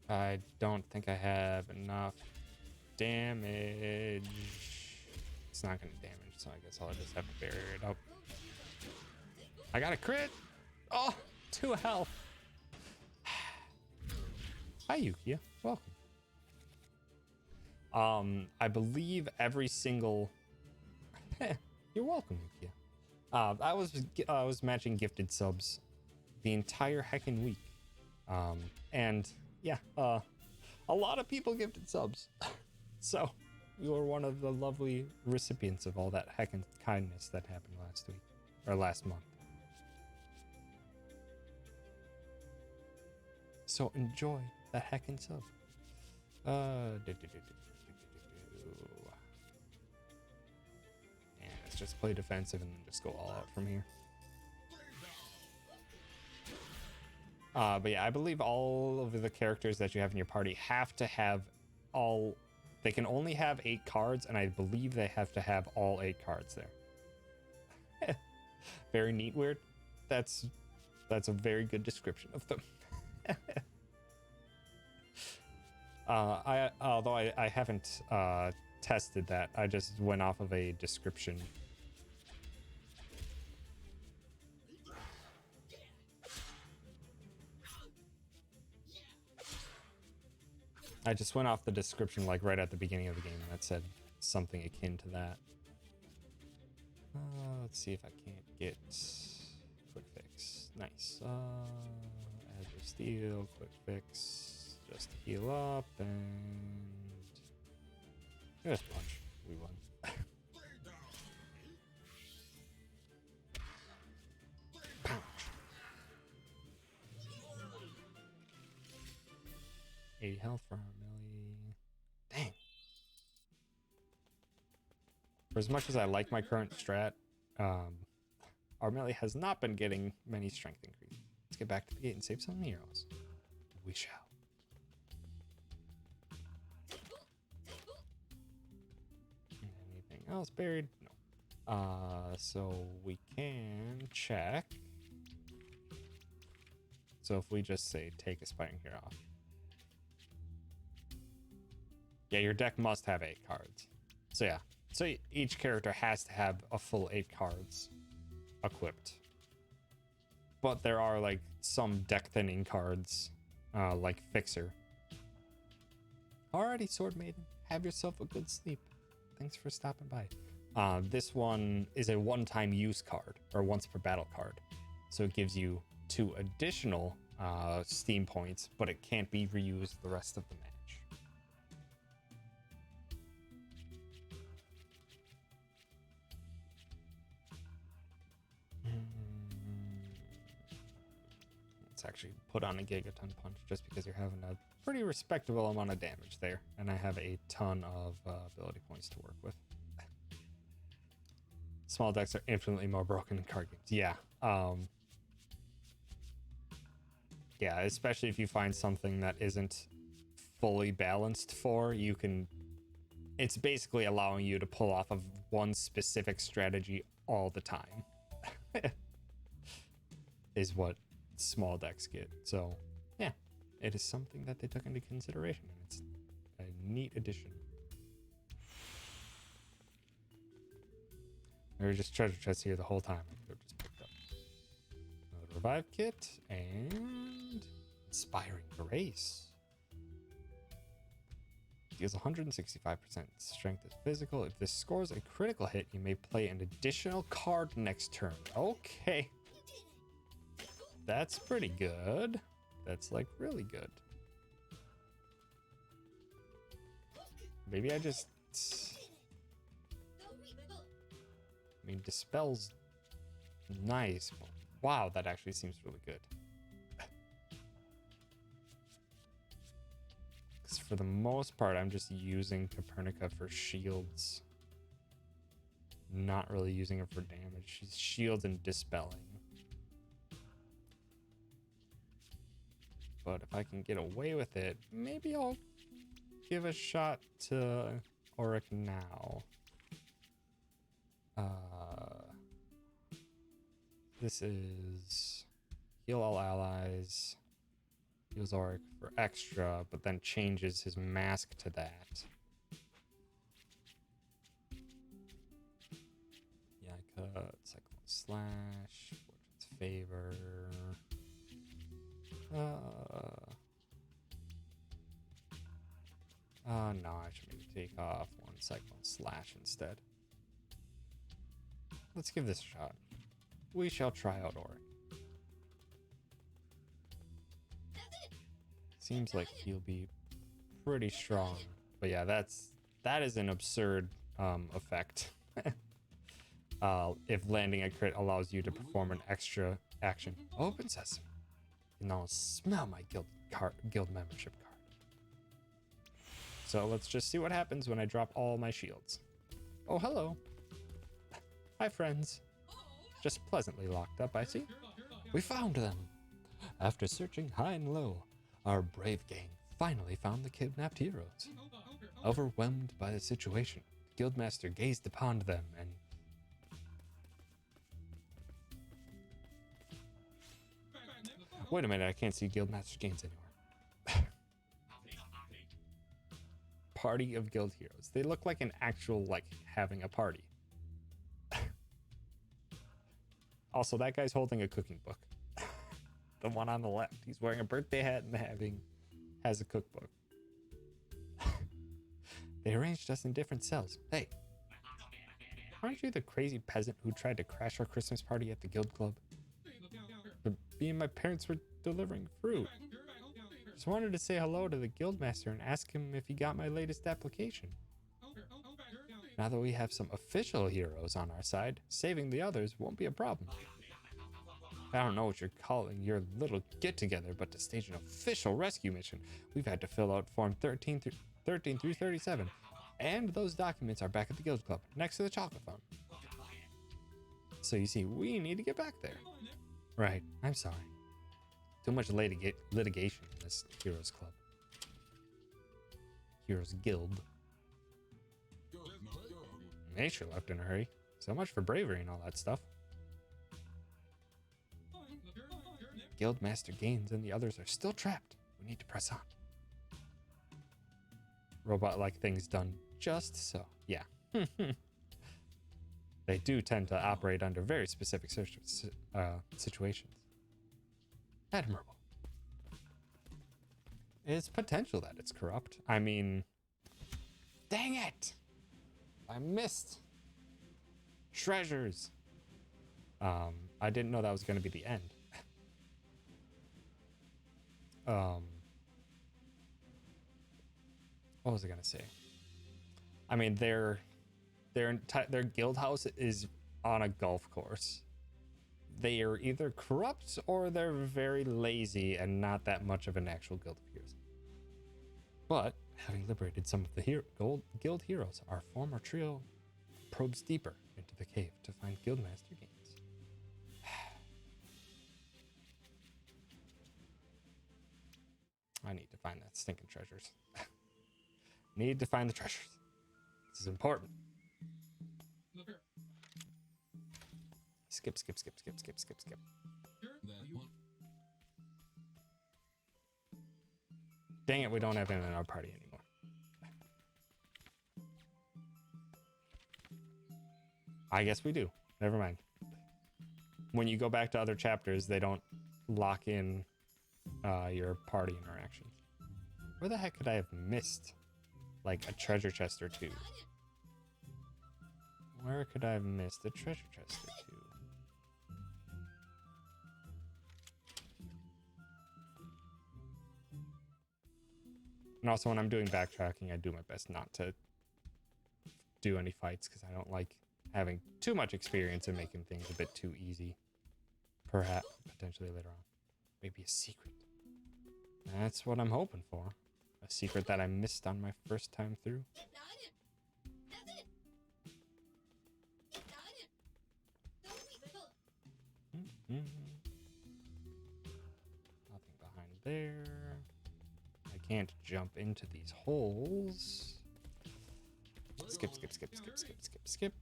I don't think I have enough damage. It's not going to damage, so I guess I'll just have to bury it up. I got a crit! Oh, 2 health. Hi, Yukia. Welcome. I believe every single... You're welcome, Yukia. I was matching gifted subs the entire heckin' week. And yeah, a lot of people gifted subs. So you were one of the lovely recipients of all that heckin' kindness that happened last week or last month. So enjoy that heckin' sub. And let's just play defensive and then just go all out from here. But yeah, I believe all of the characters that you have in your party have to have all... They can only have 8 cards, and I believe they have to have all 8 cards there. Very neat, weird. That's a very good description of them. Although I haven't tested that, I just went off of a description. I just went off the description like right at the beginning of the game that said something akin to that. Let's see if I can't get quick fix. Nice. Azure Steel, quick fix, just to heal up, and just punch. We won. Pounce. 80 health for Armelli. Dang. For as much as I like my current strat, Armelli has not been getting many strength increases. Let's get back to the gate and save some heroes. We shall. Anything else buried? No. So we can check. So if we just say take aspiring hero off. Yeah, your deck must have 8 cards. So yeah, so each character has to have a full 8 cards equipped. But there are like some deck thinning cards, like Fixer. Alrighty, Sword Maiden, have yourself a good sleep. Thanks for stopping by. This one is a one-time use card, or once per battle card. So it gives you 2 additional Steam points, but it can't be reused the rest of the match. Let's actually put on a Gigaton Punch just because you're having a pretty respectable amount of damage there. And I have a ton of ability points to work with. Small decks are infinitely more broken in card games. Yeah. Yeah, especially if you find something that isn't fully balanced for, you can... It's basically allowing you to pull off of one specific strategy all the time. Is what small decks get. So, yeah, it is something that they took into consideration. It's a neat addition. There were just treasure chests here the whole time. I could have just picked up another revive kit and inspiring grace. Deals 165% strength is physical. If this scores a critical hit, you may play an additional card next turn. Okay. That's pretty good. That's like really good. Maybe I just... I mean, Dispel's nice. Wow, that actually seems really good. Because for the most part, I'm just using Copernica for shields. Not really using her for damage. She's shields and dispelling. But if I can get away with it, maybe I'll give a shot to Auric now. This is heal all allies, heals Auric for extra, but then changes his mask to that. Yeah, I cut Cyclone Slash, Fortune's Favor. No, I should maybe take off one Cyclone Slash instead. Let's give this a shot. We shall try out Auric. Seems like he'll be pretty strong. But yeah, that is an absurd effect. If landing a crit allows you to perform an extra action. Open Sesame. You now smell my guild membership card. So let's just see what happens when I drop all my shields. Oh, hello. Hi, friends. Just pleasantly locked up, I see. We found them. After searching high and low, our brave gang finally found the kidnapped heroes. Overwhelmed by the situation, the Guildmaster gazed upon them and... Wait a minute, I can't see Guildmaster gains anywhere. Party of guild heroes. They look like an actual, like, having a party. Also, that guy's holding a cooking book. The one on the left. He's wearing a birthday hat and has a cookbook. They arranged us in different cells. Hey, aren't you the crazy peasant who tried to crash our Christmas party at the guild club? But me and my parents were delivering fruit. Just wanted to say hello to the guildmaster and ask him if he got my latest application. Now that we have some official heroes on our side, saving the others won't be a problem. I don't know what you're calling your little get-together, but to stage an official rescue mission, we've had to fill out Form 13 through 37, and those documents are back at the Guild Club, next to the chocolate fountain. So you see, we need to get back there. Right, I'm sorry. Too much litigation in this Heroes Club. Heroes Guild. Nature left in a hurry. So much for bravery and all that stuff. Guildmaster gains and the others are still trapped. We need to press on. Robot-like things done just so. Yeah. They do tend to operate under very specific situations. Admirable. It's potential that it's corrupt. I mean, dang it! I missed treasures. I didn't know that was going to be the end. What was I gonna say? I mean, their guild house is on a golf course. They are either corrupt or they're very lazy and not that much of an actual guild of heroes. But having liberated some of the guild heroes, our former trio probes deeper into the cave to find guildmaster gains. I need to find that stinking treasures. Need to find the treasures. This is important. Skip. Dang it, we don't have him in our party anymore. I guess we do. Never mind. When you go back to other chapters, they don't lock in your party interactions. Where the heck could I have missed like a treasure chest or two? Where could I have missed a treasure chest or two? And also when I'm doing backtracking, I do my best not to do any fights because I don't like having too much experience and making things a bit too easy. Perhaps, potentially later on. Maybe a secret. That's what I'm hoping for. A secret that I missed on my first time through. Nothing behind there. I can't jump into these holes. Skip.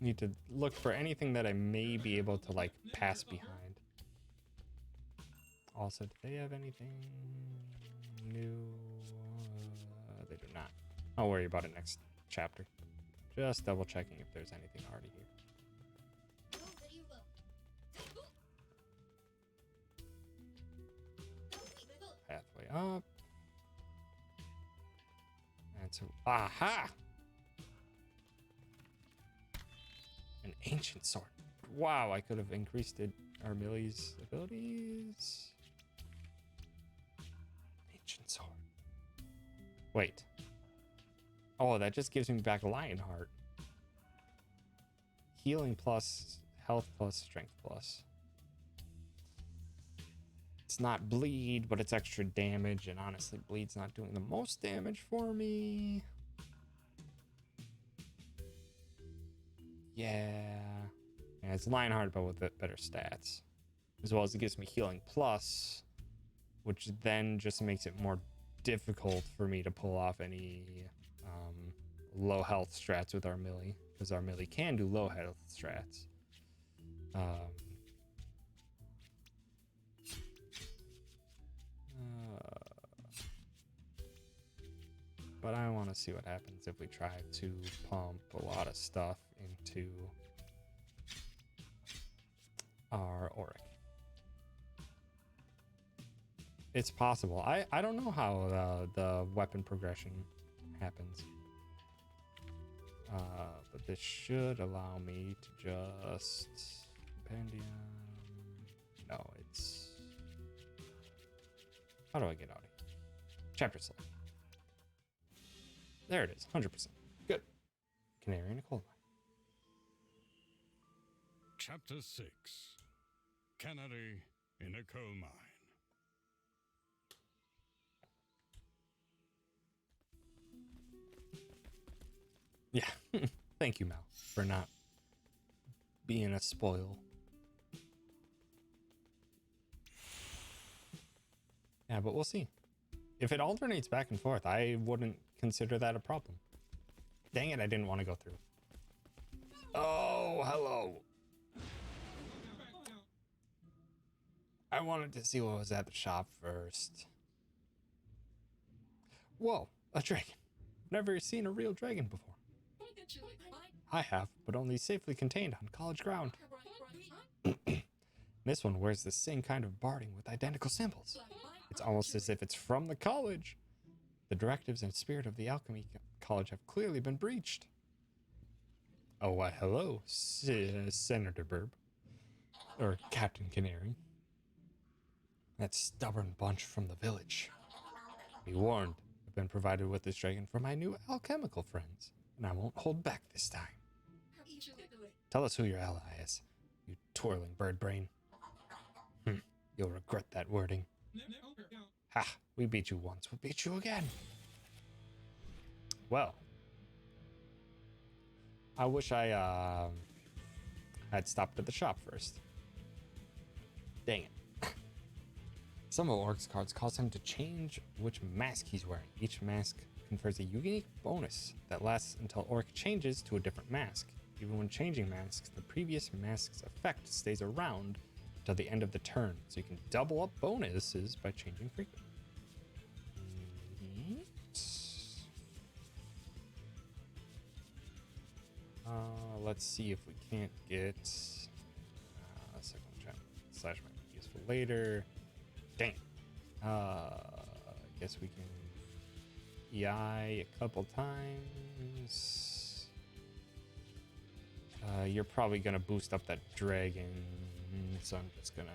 Need to look for anything that I may be able to like pass behind. Also, do they have anything new? They do not. I'll worry about it next chapter. Just double checking if there's anything already here. Pathway up. And so, aha! An ancient sword. Wow, I could have increased Armili's abilities. Ancient sword. Wait. Oh, that just gives me back Lionheart. Healing plus, health plus, strength plus. It's not bleed, but it's extra damage, and honestly, bleed's not doing the most damage for me. Yeah, it's Lionheart, but with better stats. As well as it gives me healing plus, which then just makes it more difficult for me to pull off any low health strats with Armili, because Armili can do low health strats. But I want to see what happens if we try to pump a lot of stuff into our Auric. It's possible. I don't know how the weapon progression happens. But this should allow me to just... Compendium... No, it's... How do I get out of here? Chapter select. There it is, 100%. Good. Canary in a coal mine. Chapter 6. Canary in a coal mine. Yeah. Thank you, Mal, for not being a spoil. Yeah, but we'll see. If it alternates back and forth, I wouldn't consider that a problem. Dang it, I didn't want to go through. Oh, hello. I wanted to see what was at the shop first. Whoa, a dragon. Never seen a real dragon before. I have, but only safely contained on college ground. This one wears the same kind of barding with identical symbols. It's almost as if it's from the college. The directives and spirit of the alchemy college have clearly been breached. Oh, why, hello, Senator Burb. Or Captain Canary. That stubborn bunch from the village. Be warned, I've been provided with this dragon for my new alchemical friends, and I won't hold back this time. Tell us who your ally is, you twirling bird brain. You'll regret that wording. Ha! We beat you once, we'll beat you again. Well, I wish I had stopped at the shop first. Dang it. Some of Orc's cards cause him to change which mask he's wearing. Each mask confers a unique bonus that lasts until Orc changes to a different mask. Even when changing masks, the previous mask's effect stays around until the end of the turn, so you can double up bonuses by changing frequently. Let's see if we can't get second gem slash might be useful later. Dang it. I guess we can EI a couple times. You're probably gonna boost up that dragon, so I'm just gonna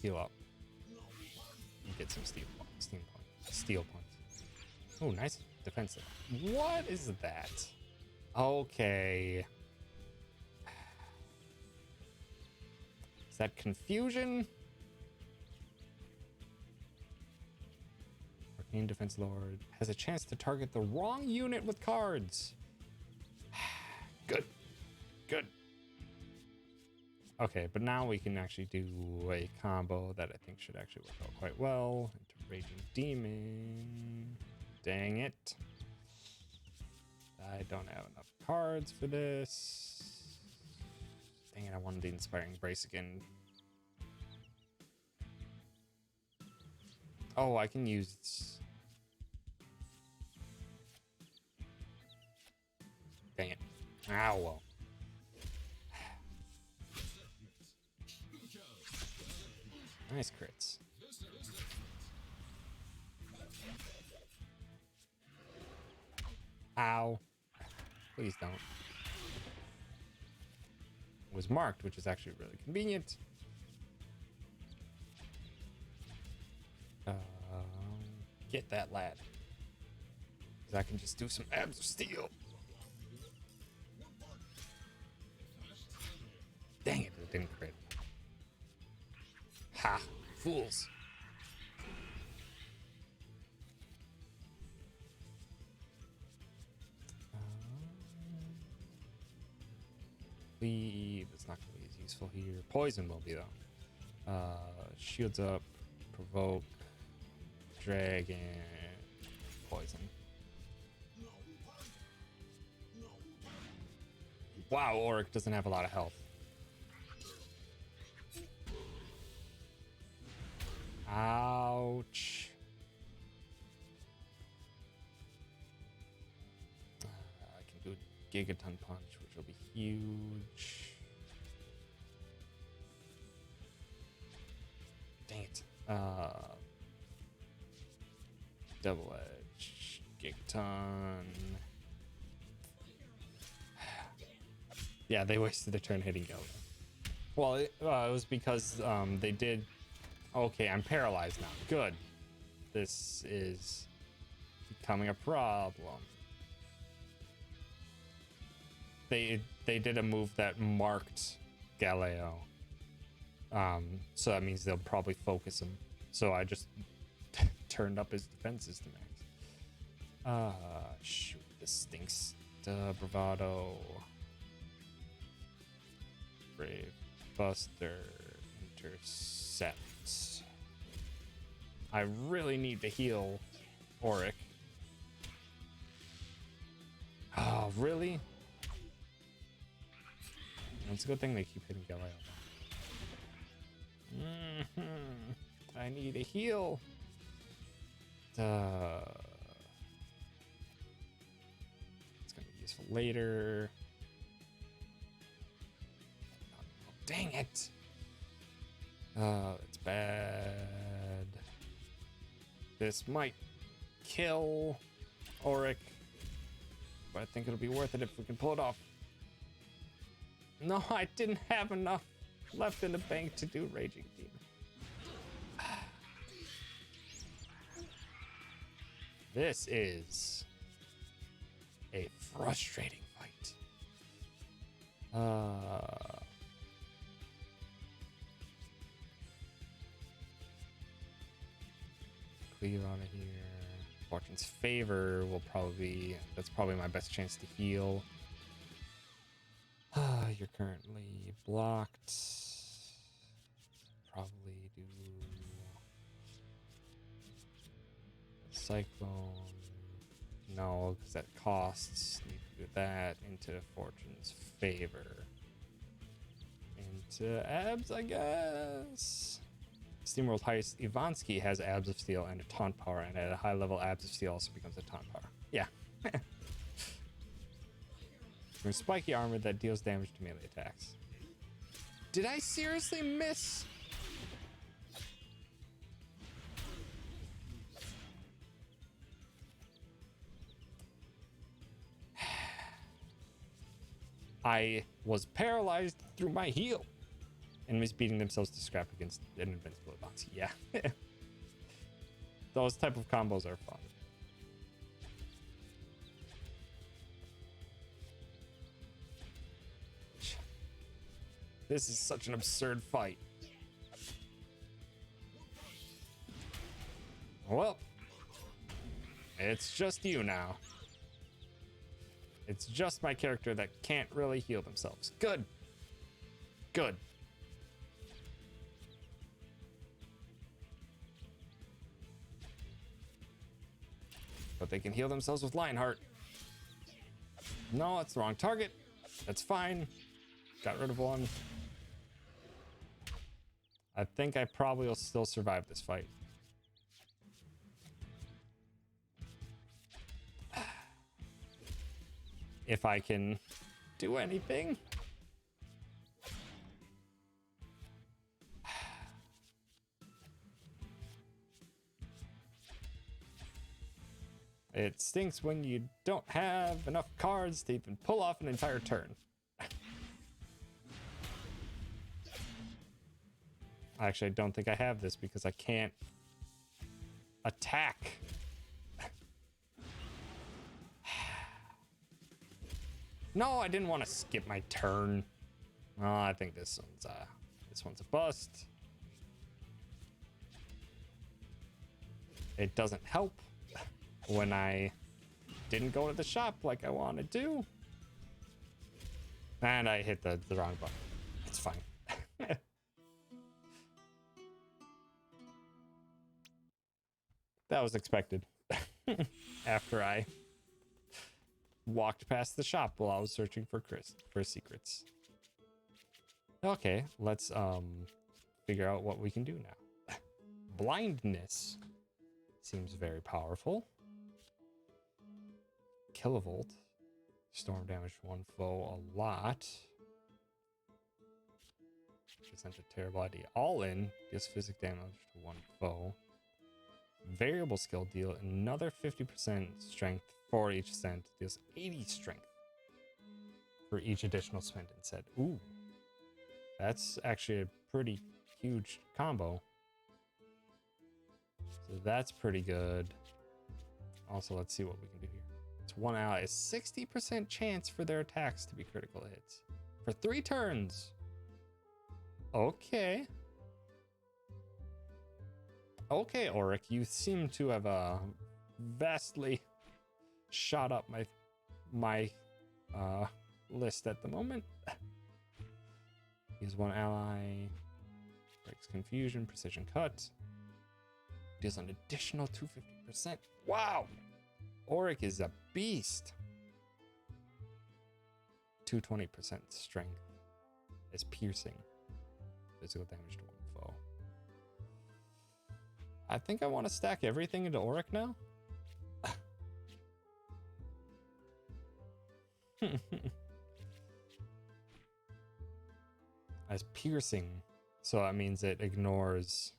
heal up and get some steel points. Oh, nice defensive. What is that? Okay. Is that confusion? Arcane Defense Lord has a chance to target the wrong unit with cards. Good. Good. Okay, but now we can actually do a combo that I think should actually work out quite well. Into Raging Demon. Dang it. I don't have enough cards for this. Dang it, I wanted the Inspiring Brace again. Oh, I can use... Dang it. Ah, well. Nice crits. Ow. Please don't. It was marked, which is actually really convenient. Get that lad. Because I can just do some abs of steel. Dang it, it didn't crit. Ha! Fools. That's not going to be as useful here. Poison will be, though. Shields up. Provoke. Dragon. Poison. Wow, Auric doesn't have a lot of health. Ouch. I can do a Gigaton Punch, which will be huge. Dang it. Double Edge. Gigaton. Yeah, they wasted a turn hitting Galileo. Well, it was because they did... Okay, I'm paralyzed now. Good. This is becoming a problem. They did a move that marked Galileo. So that means they'll probably focus him. So I just turned up his defenses to max. Shoot, this stinks. Bravado. Brave Buster. Intercept. I really need to heal Auric. Oh, really? It's a good thing they keep hitting Galileo. I need a heal. It's gonna be useful later. Oh, dang it! It's bad. This might kill Auric, but I think it'll be worth it if we can pull it off. No, I didn't have enough left in the bank to do Raging Demon. This is a frustrating fight. Cleave on it here. Fortune's Favor will probably, that's probably my best chance to heal. You're currently blocked. Probably do Cyclone. No, because that costs. Need to do that into Fortune's Favor. Into Abs, I guess. SteamWorld Heist. Ivansky has Abs of Steel and a Taunt Power, and at a high level, Abs of Steel also becomes a Taunt Power. Yeah. From spiky armor that deals damage to melee attacks. Did I seriously miss? I was paralyzed through my heal. Enemies beating themselves to scrap against an invincible box. Yeah. Those type of combos are fun. This is such an absurd fight. Well, it's just you now. It's just my character that can't really heal themselves. Good. Good. But they can heal themselves with Lionheart. No, that's the wrong target. That's fine. Got rid of one. I think I probably will still survive this fight. If I can do anything. It stinks when you don't have enough cards to even pull off an entire turn. Actually, I don't think I have this because I can't attack. No, I didn't want to skip my turn. Oh, I think this one's a bust. It doesn't help when I didn't go to the shop like I wanted to. And I hit the wrong button. It's fine. That was expected. After I walked past the shop while I was searching for secrets. Okay, let's figure out what we can do now. Blindness seems very powerful. Kilovolt. Storm damage to one foe a lot. Isn't a terrible idea. All in deals physical damage to one foe. Variable skill deal another 50% strength for each cent. Deals 80 strength for each additional spent and set. Ooh. That's actually a pretty huge combo. So that's pretty good. Also, let's see what we can do here. It's one ally. A 60% chance for their attacks to be critical hits. For 3 turns. Okay. Okay, Auric, you seem to have vastly shot up my list at the moment. Use one ally. Breaks confusion, precision cut. Deals an additional 250%. Wow! Auric is a beast. 220% strength is piercing. Physical damage to one foe. I think I want to stack everything into Auric now. As piercing, so that means it ignores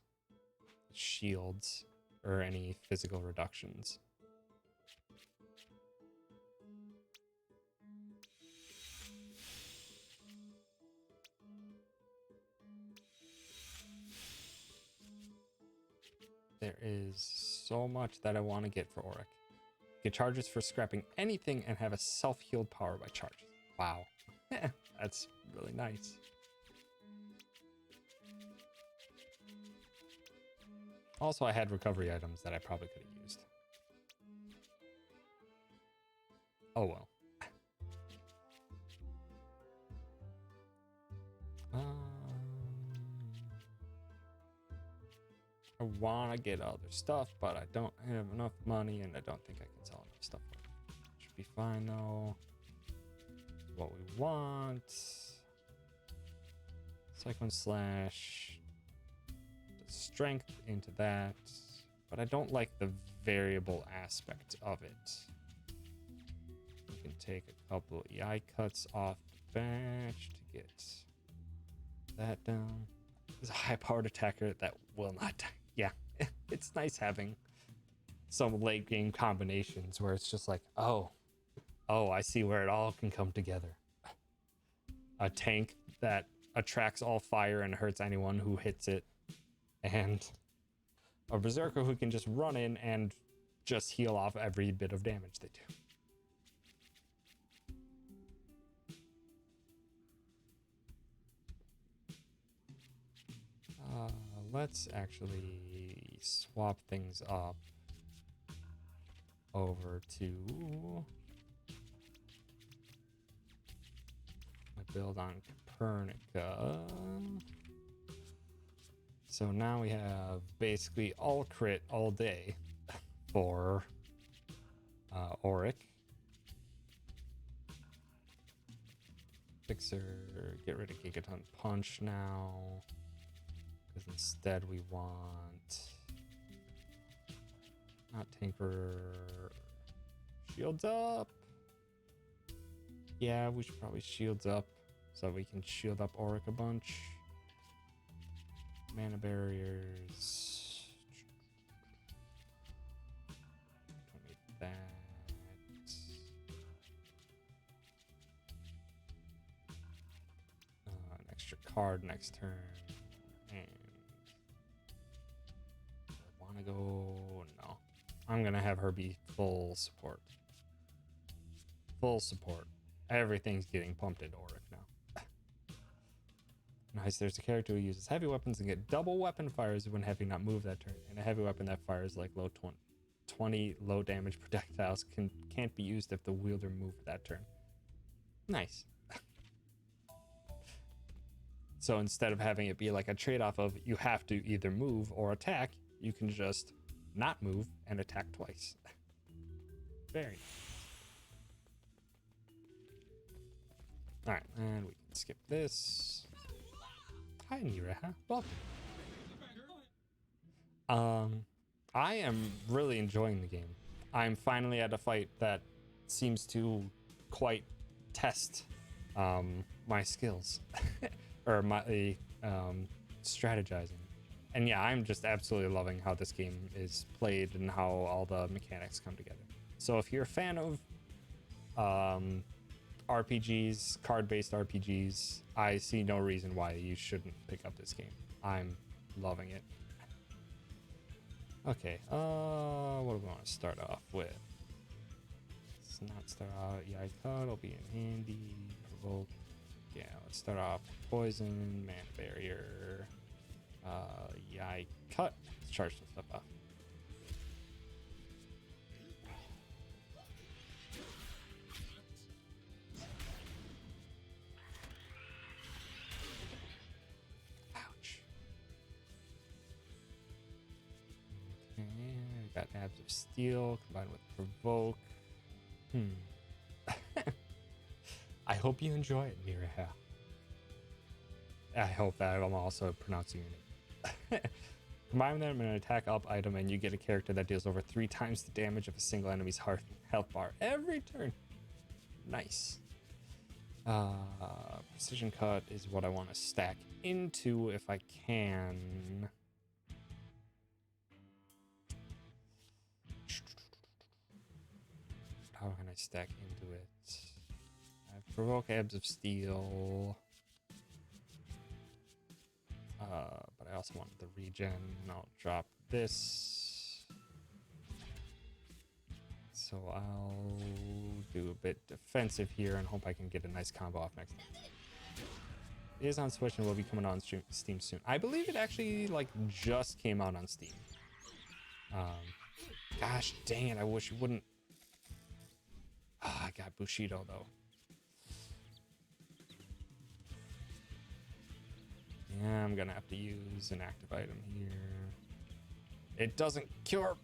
shields or any physical reductions. There is so much that I want to get for Auric. Get charges for scrapping anything and have a self-healed power by charges. Wow. That's really nice. Also, I had recovery items that I probably could have used. Oh well. I want to get other stuff, but I don't have enough money, and I don't think I can sell enough stuff. Should be fine, though. What we want. Cyclone Slash. Strength into that. But I don't like the variable aspect of it. We can take a couple EI cuts off the batch to get that down. There's a high-powered attacker that will not die. Yeah, it's nice having some late game combinations where it's just like, oh, I see where it all can come together. A tank that attracts all fire and hurts anyone who hits it, and a berserker who can just run in and just heal off every bit of damage they do. Let's actually swap things up over to my build on Copernica. So now we have basically all crit all day for Auric. Fixer, get rid of Gigaton Punch now. Because instead we want not Tinker. Shields up. Yeah, we should probably shields up so we can shield up Auric a bunch. Mana barriers. Don't need that. An extra card next turn. And I want to go. No, I'm gonna have her be full support. Full support. Everything's getting pumped into Auric now. Nice. There's a character who uses heavy weapons and get double weapon fires when heavy not move that turn. And a heavy weapon that fires like low 20 low damage projectiles can't be used if the wielder moved that turn. Nice. So instead of having it be like a trade-off of you have to either move or attack, you can just not move and attack twice. Very nice. All right, and we can skip this. Hi, Niraha. Welcome. I am really enjoying the game. I'm finally at a fight that seems to quite test my skills or my strategizing. And yeah, I'm just absolutely loving how this game is played and how all the mechanics come together. So if you're a fan of RPGs, card-based RPGs, I see no reason why you shouldn't pick up this game. I'm loving it. Okay, what do we want to start off with? Let's not start out. Yeah, cut will be in handy. Revolt. Yeah, let's start off with poison, mana barrier. Yeah, cut. Let's charge some stuff off. Ouch. Okay, we got Abs of Steel combined with Provoke. I hope you enjoy it, Miraha. I hope that I'm also pronouncing your name. Combine them in an attack up item, and you get a character that deals over 3 times the damage of a single enemy's health bar every turn. Nice. Precision cut is what I want to stack into if I can. How can I stack into it? I have provoke ebbs of steel. But I also want the regen. I'll drop this. So I'll do a bit defensive here and hope I can get a nice combo off next time. It is on Switch and will be coming on Steam soon. I believe it actually like just came out on Steam. Gosh dang it, I wish it wouldn't. I got Bushido though. Yeah, I'm gonna have to use an active item here. It doesn't cure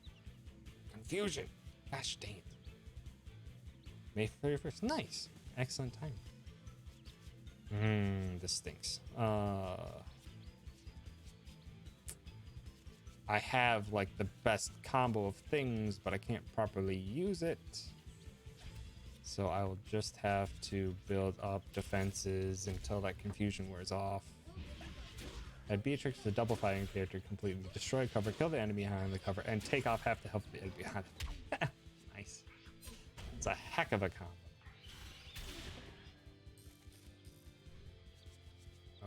confusion. Gosh dang it. May 31st. Nice. Excellent time. This stinks. I have like the best combo of things, but I can't properly use it. So I will just have to build up defenses until that confusion wears off. Add Beatrix is a double fighting character, completely destroy cover, kill the enemy behind the cover, and take off half the health of the enemy behind it. Nice. It's a heck of a combo.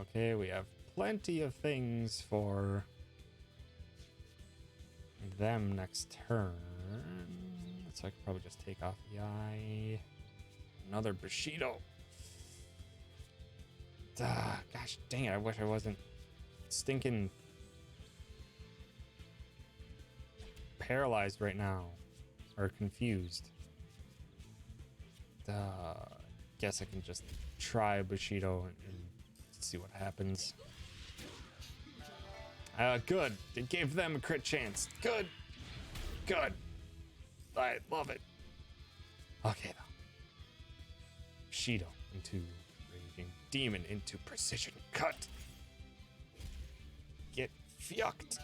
Okay, we have plenty of things for them next turn. So I could probably just take off the eye. Another Bushido. Gosh dang it, I wish I wasn't stinking paralyzed right now. Or confused. Guess I can just try Bushido and see what happens. Good. It gave them a crit chance. Good. Good. I love it. Okay, though. Bushido into Raging Demon into Precision Cut. Get fucked.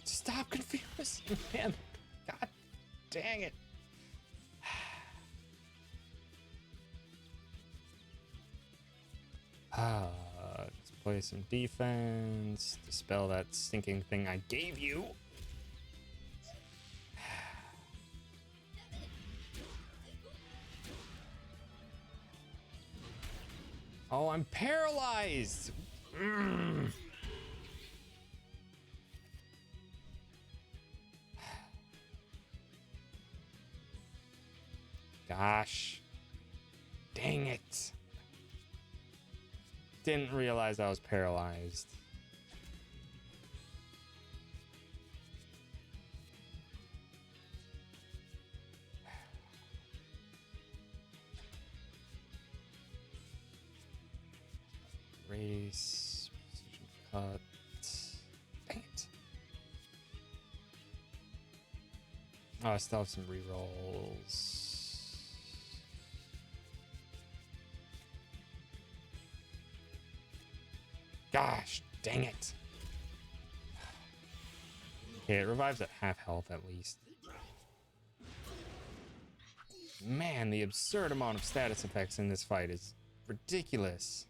Stop confusing, man. God dang it. Let's play some defense. Dispel that stinking thing I gave you. Oh, I'm paralyzed. Gosh. Dang it. Didn't realize I was paralyzed. Race. Precision cut. Dang it. Oh, I still have some rerolls. Gosh, dang it. Okay, it revives at half health at least. Man, the absurd amount of status effects in this fight is ridiculous.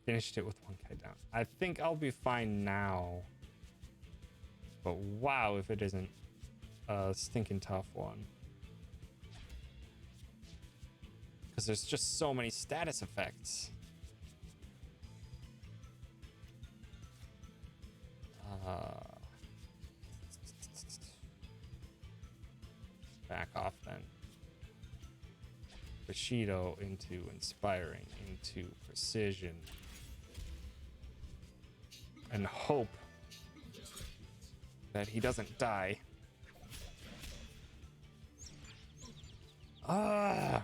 Finished it with one guy down. I think I'll be fine now. But wow, if it isn't a stinking tough one. Because there's just so many status effects. Back off then. Bushido into inspiring, into precision. And hope that he doesn't die. The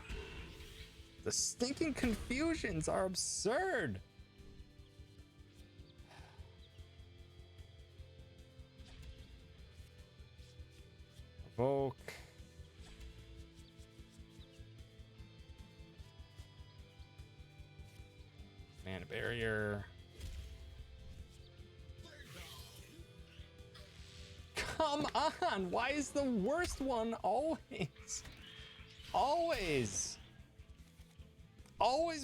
stinking confusions are absurd. barrier. Come on! Why is the worst one always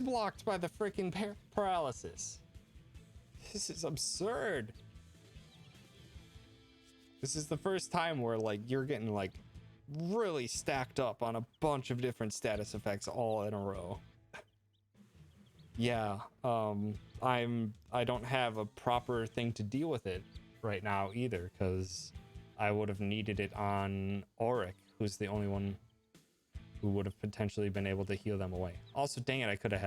blocked by the freaking paralysis? This is absurd. This is the first time where like you're getting like really stacked up on a bunch of different status effects all in a row. Yeah, I don't have a proper thing to deal with it right now either, because I would have needed it on Auric, who's the only one who would have potentially been able to heal them away. Also, dang it, I could have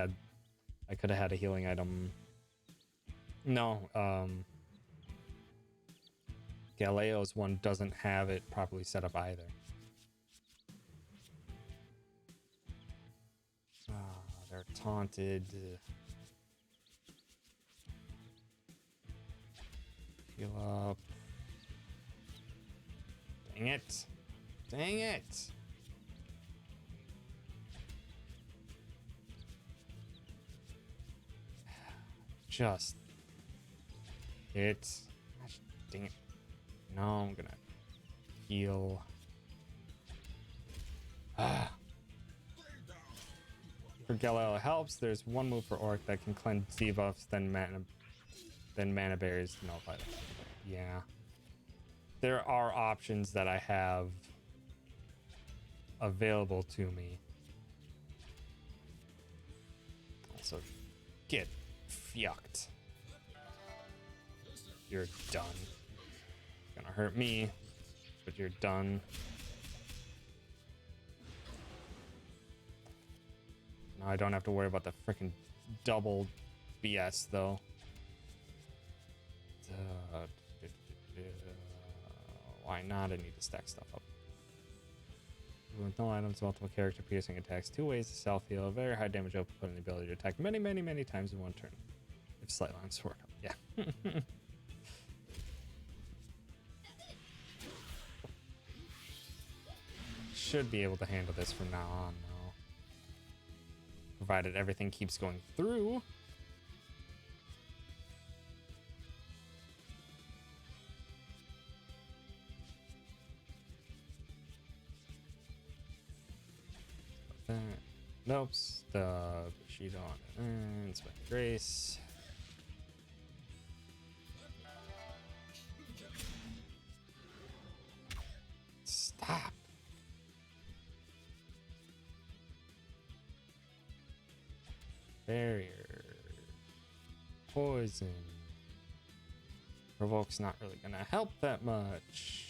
had a healing item. No, Galeo's one doesn't have it properly set up either. They're taunted. Heal up. Dang it. Dang it. Just hit. Gosh, dang it. No, I'm gonna heal. For Galil helps, there's one move for Orc that can cleanse debuffs, then mana berries to nullify them. Yeah. There are options that I have available to me. Also, get fucked. You're done. Gonna hurt me, but you're done. Now I don't have to worry about the freaking double BS though. Why not? I need to stack stuff up. With no items, multiple character piercing attacks, 2 ways to self-heal, very high damage output, and the ability to attack many times in one turn. If sight lines work up, yeah. Should be able to handle this from now on, though. Provided everything keeps going through. Nope. The sheet on and Spec Grace. Stop. Barrier. Poison. Provoke's not really gonna help that much.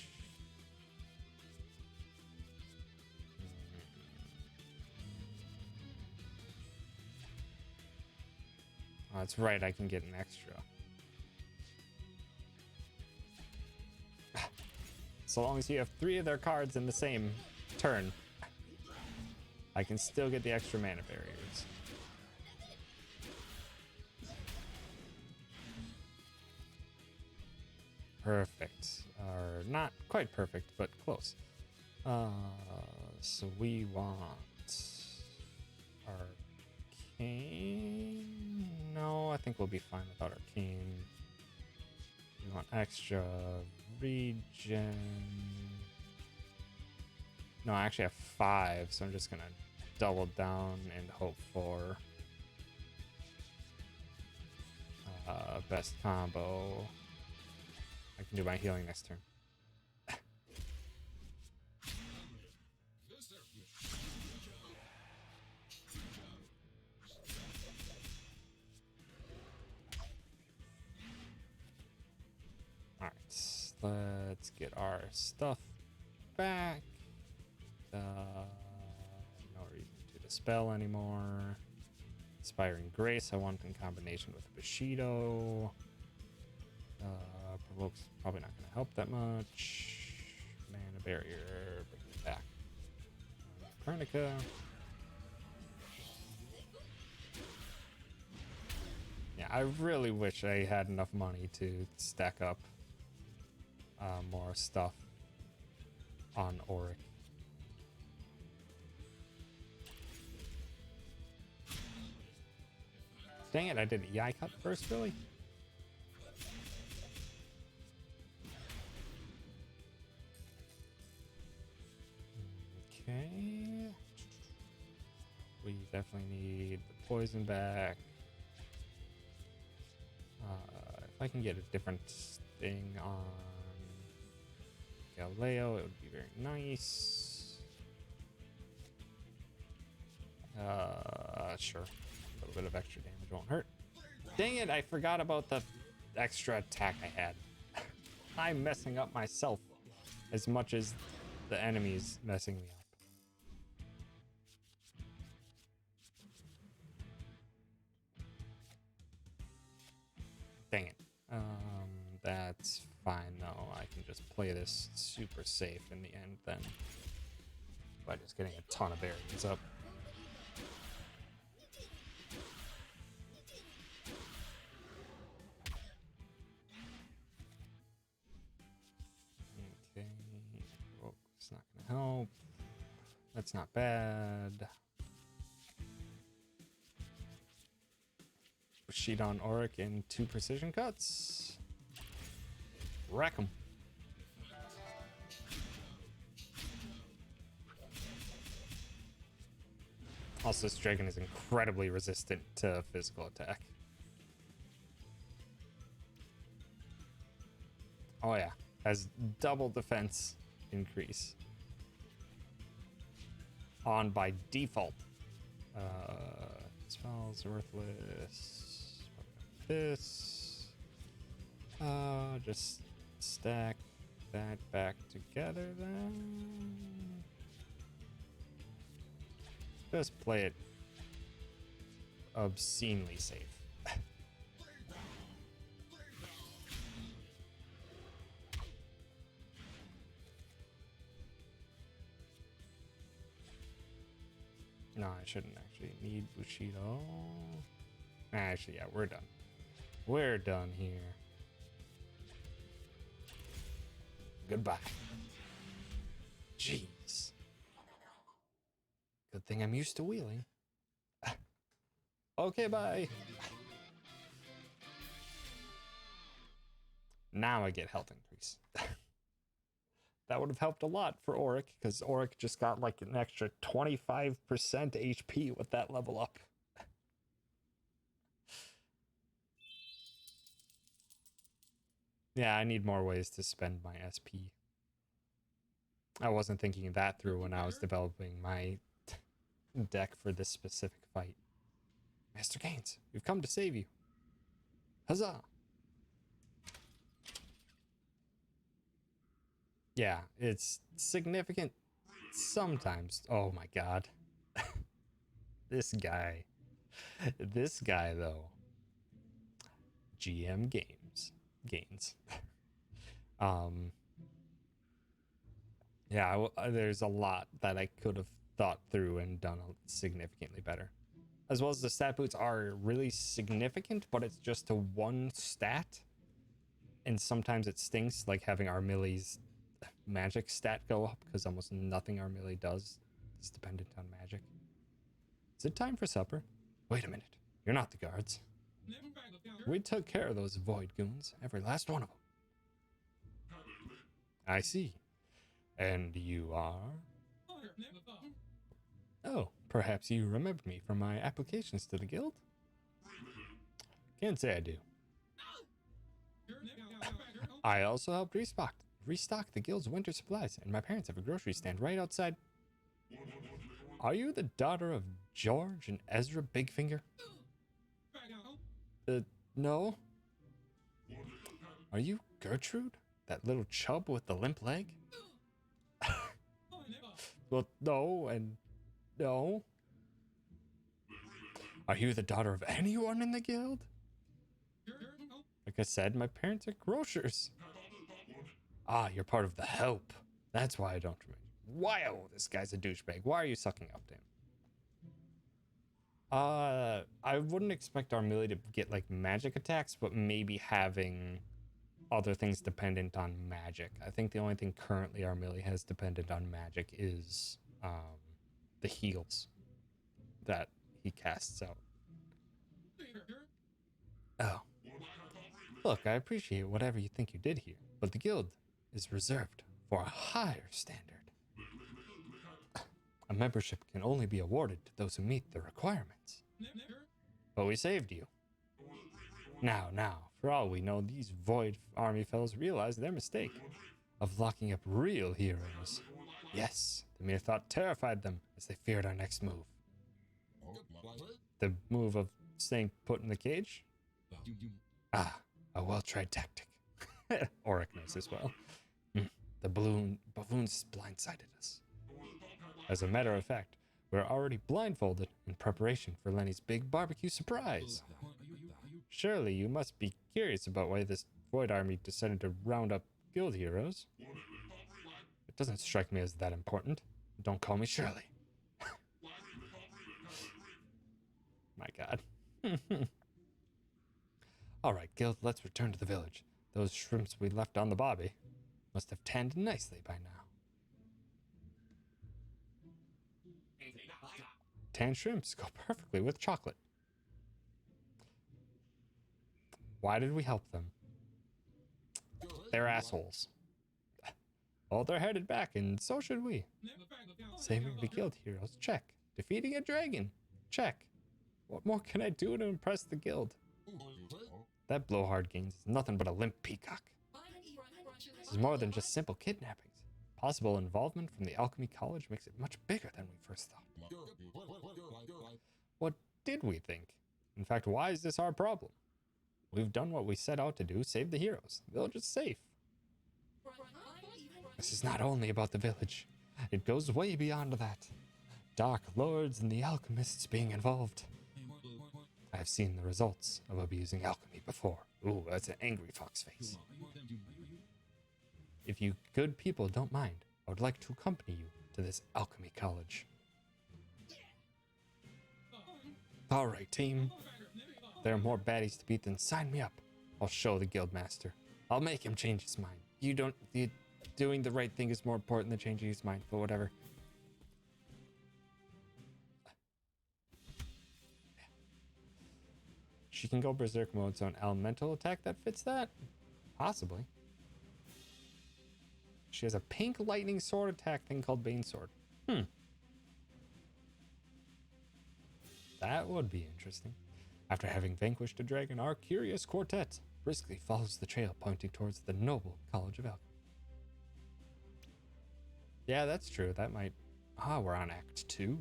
Oh, that's right, I can get an extra. So long as you have 3 of their cards in the same turn, I can still get the extra mana barriers. Perfect. Or not quite perfect, but close. So we want Arcane. No, I think we'll be fine without Arcane. We want extra regen. No, I actually have 5, so I'm just gonna double down and hope for best combo. I can do my healing next turn. Alright, let's get our stuff back. No reason to dispel anymore. Inspiring Grace, I want in combination with Bushido. Provoke's probably not going to help that much. Mana barrier, bring it back. Pernica. Yeah, I really wish I had enough money to stack up more stuff on Auric. Dang it, I did EI cut first, really? Okay. We definitely need the poison back. If I can get a different thing on Galileo, it would be very nice. Sure. A little bit of extra damage won't hurt. Dang it, I forgot about the extra attack I had. I'm messing up myself as much as the enemy's messing me up. Dang it. That's fine though. I can just play this super safe in the end then. By just getting a ton of barriers up. Okay. Oh, it's not gonna help. That's not bad. Sheet on Auric in 2 precision cuts. Wreck him. Also, this dragon is incredibly resistant to physical attack. Oh yeah, has double defense increase. On by default. Spells worthless. This. Just stack that back together then. Just play it obscenely safe. No, I shouldn't actually need Bushido. Actually, yeah, we're done. We're done here. Goodbye. Jeez. Good thing I'm used to wheeling. Okay, bye. Now I get health increase. That would have helped a lot for Auric, because Auric just got like an extra 25% HP with that level up. Yeah, I need more ways to spend my SP. I wasn't thinking that through when I was developing my deck for this specific fight. Master Gaines, we've come to save you. Huzzah! Yeah, it's significant sometimes. Oh my god. This guy. This guy, though. GM Gaines. Yeah, there's a lot that I could have thought through and done significantly better. As well as the stat boots are really significant, but it's just a 1 stat. And sometimes it stinks, like having Armilli's magic stat go up, because almost nothing Armilli does is dependent on magic. Is it time for supper? Wait a minute. You're not the guards. We took care of those void goons, every last one of them. I see. And you are? Oh, perhaps you remember me from my applications to the guild? Can't say I do. I also helped restock the guild's winter supplies, and my parents have a grocery stand right outside. Are you the daughter of George and Ezra Bigfinger? No. Are you Gertrude? That little chub with the limp leg? Well, no, and no. Are you the daughter of anyone in the guild? Like I said, my parents are grocers. Ah, you're part of the help. That's why I don't remember. Wow, this guy's a douchebag. Why are you sucking up to him? I wouldn't expect Armilli to get like magic attacks, but maybe having other things dependent on magic. I think the only thing currently Armilli has dependent on magic is the heals that he casts out. Oh. Look, I appreciate whatever you think you did here, but the guild is reserved for a higher standard. A membership can only be awarded to those who meet the requirements. But we saved you. Now, for all we know, these Void Army fellows realized their mistake of locking up real heroes. Yes, the mere thought terrified them as they feared our next move. The move of staying put in the cage? Ah, a well-tried tactic. Auric knows as well. The buffoons blindsided us. As a matter of fact, we're already blindfolded in preparation for Lenny's big barbecue surprise. Surely you must be curious about why this Void Army decided to round up guild heroes. It doesn't strike me as that important. Don't call me Shirley. My god. Alright, guild, let's return to the village. Those shrimps we left on the bobby must have tanned nicely by now. Tanned shrimps go perfectly with chocolate. Why did we help them? They're assholes. Well, they're headed back, and so should we. Saving the guild heroes, check. Defeating a dragon, check. What more can I do to impress the guild? That blowhard gains is nothing but a limp peacock. This is more than just simple kidnappings. Possible involvement from the Alchemy College makes it much bigger than we first thought. What did we think? In fact, why is this our problem? We've done what we set out to do, save the heroes. The village is safe. This is not only about the village. It goes way beyond that. Dark lords and the alchemists being involved. I've seen the results of abusing alchemy before. Ooh, that's an angry fox face. If you good people don't mind, I would like to accompany you to this alchemy college. Alright, team. There are more baddies to beat than sign me up. I'll show the guild master. I'll make him change his mind. Doing the right thing is more important than changing his mind, but whatever. She can go berserk mode, so an elemental attack that fits that? Possibly. She has a pink lightning sword attack thing called Bane Sword. That would be interesting. After having vanquished a dragon, our curious quartet briskly follows the trail pointing towards the noble College of Alchemy. Yeah, that's true. That might... we're on Act 2.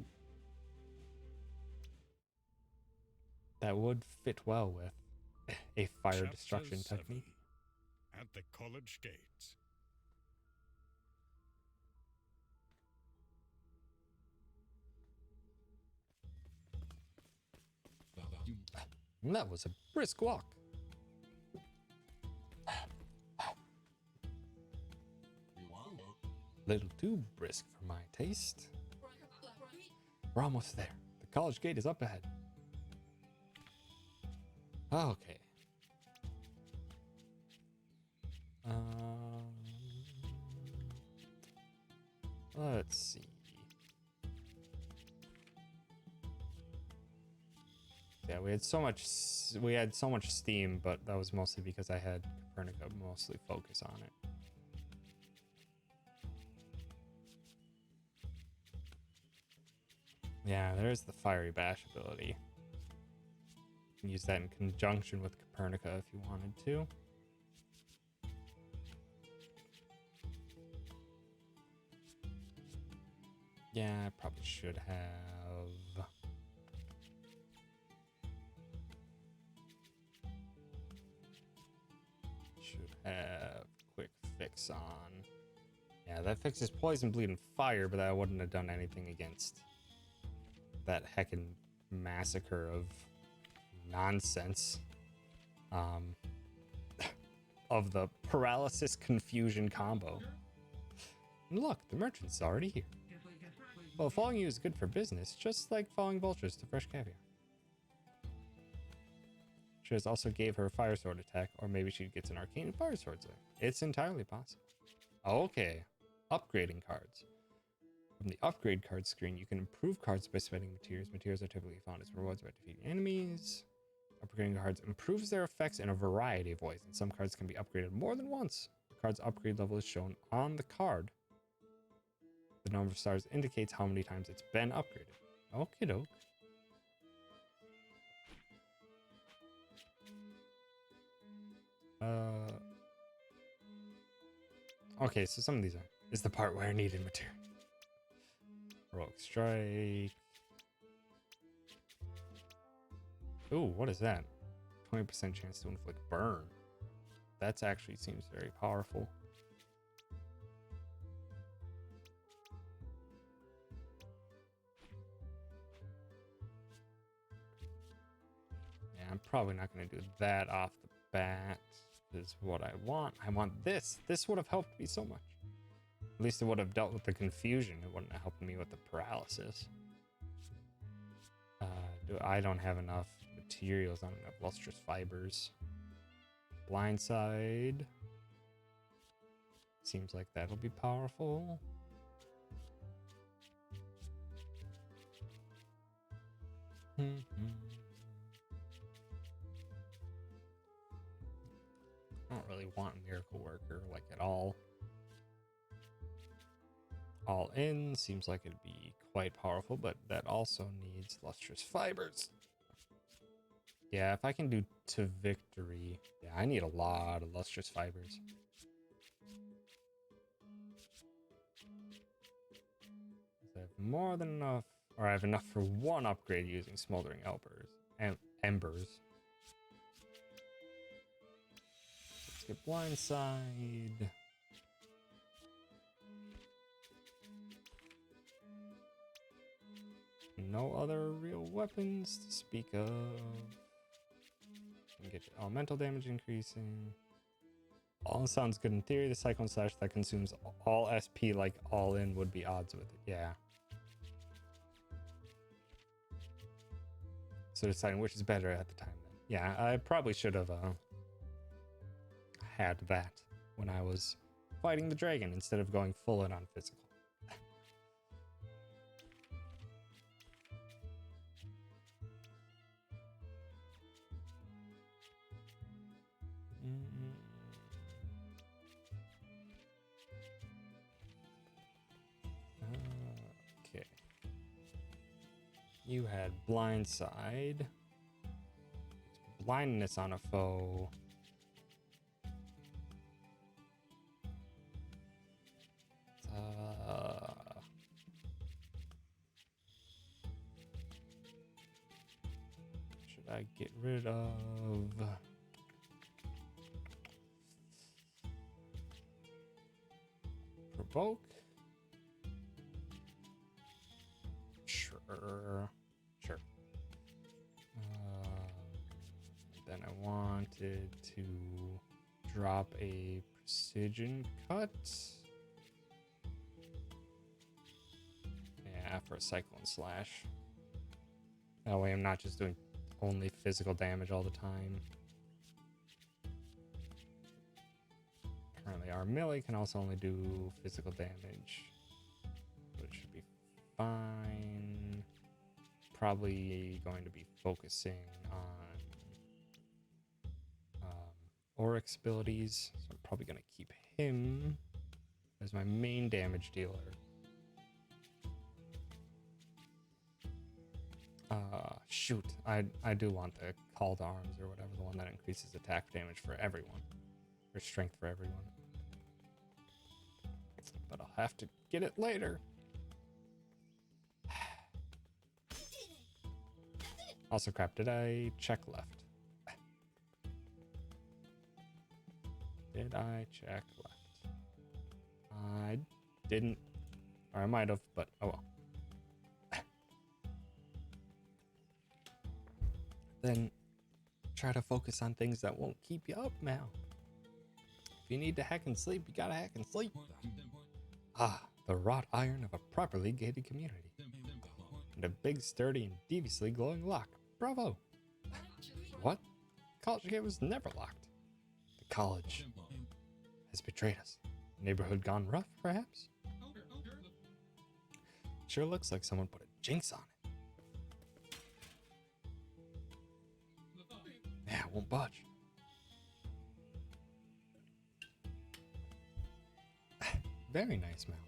That would fit well with a fire Chapter destruction 7. technique. At the college gates. And that was a brisk walk. Little too brisk for my taste. We're almost there. The college gate is up ahead. Okay. Let's see. Yeah, we had so much steam, but that was mostly because I had Copernica mostly focus on it. Yeah, there's the Fiery Bash ability. You can use that in conjunction with Copernica if you wanted to. Yeah, I probably should have. Should have quick fix on. Yeah, that fixes poison, bleed, and fire, but that wouldn't have done anything against that heckin' massacre of nonsense. Of the paralysis confusion combo. And look, the merchant's already here. Well, following you is good for business, just like following vultures to fresh caviar. She has also gave her a fire sword attack, or maybe she gets an arcane fire sword there. It's entirely possible. Okay, upgrading cards. From the upgrade card screen, you can improve cards by spending materials. Materials are typically found as rewards by defeating enemies. Upgrading cards improves their effects in a variety of ways, and some cards can be upgraded more than once. The card's upgrade level is shown on the card. The number of stars indicates how many times it's been upgraded. Okie doke. Okay, so some of these is the part where I needed material. Heroic Strike. Ooh, what is that? 20% chance to inflict burn. That actually seems very powerful. Yeah, I'm probably not going to do that off the bat. Is what I want. I want this. This would have helped me so much. At least it would have dealt with the confusion. It wouldn't have helped me with the paralysis. I don't have enough materials. I don't have lustrous fibers. Blindside. Seems like that'll be powerful. I don't really want Miracle Worker like at all. All in seems like it'd be quite powerful, but that also needs lustrous fibers. Yeah, if I can do to victory, yeah, I need a lot of lustrous fibers. I have more than enough, or I have enough for one upgrade using smoldering embers. Let's get blindside. No other real weapons to speak of. You can get your elemental damage increasing. All sounds good in theory. The Cyclone Slash that consumes all SP like all in would be odds with it. Yeah. So deciding which is better at the time then. Yeah, I probably should have had that when I was fighting the dragon instead of going full in on physical. Okay. You had blindside. Blindness on a foe. Should I get rid of... Provoke? Sure. Then I wanted to drop a precision cut. Yeah, for a Cyclone Slash. That way I'm not just doing only physical damage all the time. Currently our melee can also only do physical damage. So it should be fine. Probably going to be focusing on Oryx abilities. So I'm probably going to keep him as my main damage dealer. Shoot. I do want the Call to Arms or whatever, the one that increases attack damage for everyone. Or strength for everyone. But I'll have to get it later. Also, crap, did I check left? Did I check left? I didn't. Or I might have, but oh well. Then try to focus on things that won't keep you up now. If you need to hack and sleep, you gotta hack and sleep. Ah, the wrought iron of a properly gated community. And a big, sturdy, and deviously glowing lock. Bravo! What? College gate was never locked. The college has betrayed us. Neighborhood gone rough, perhaps? Sure looks like someone put a jinx on it. Yeah, it won't budge. Very nice, Mal.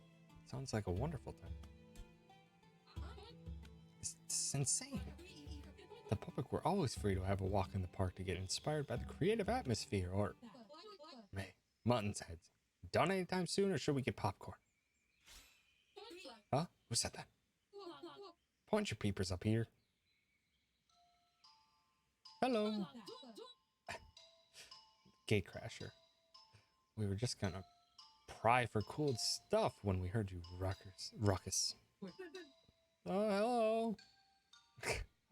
Sounds like a wonderful time. It's insane. The public were always free to have a walk in the park to get inspired by the creative atmosphere, or... Hey, mutton's heads. Done anytime soon, or should we get popcorn? Huh? Who said that? Point your peepers up here. Hello. Gatecrasher. We were just gonna pry for cool stuff when we heard you ruckus. Oh, hello.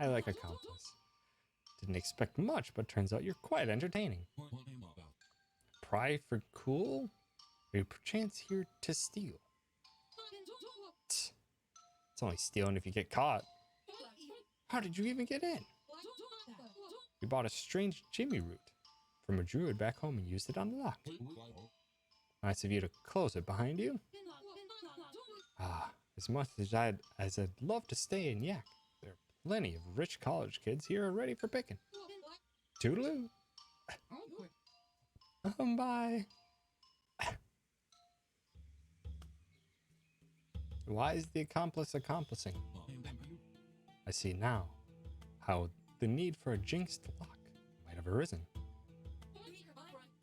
I like accomplice. Didn't expect much, but turns out you're quite entertaining. Pry for cool? Are you perchance here to steal? Tch. It's only stealing if you get caught. How did you even get in? We bought a strange Jimmy root from a druid back home and used it on the lock. Nice of you to close it behind you. Ah, as much as I'd love to stay and yak, there are plenty of rich college kids here ready for picking. Toodaloo. Bye. Why is the accomplice accomplishing? I see now how the need for a jinxed lock might have arisen.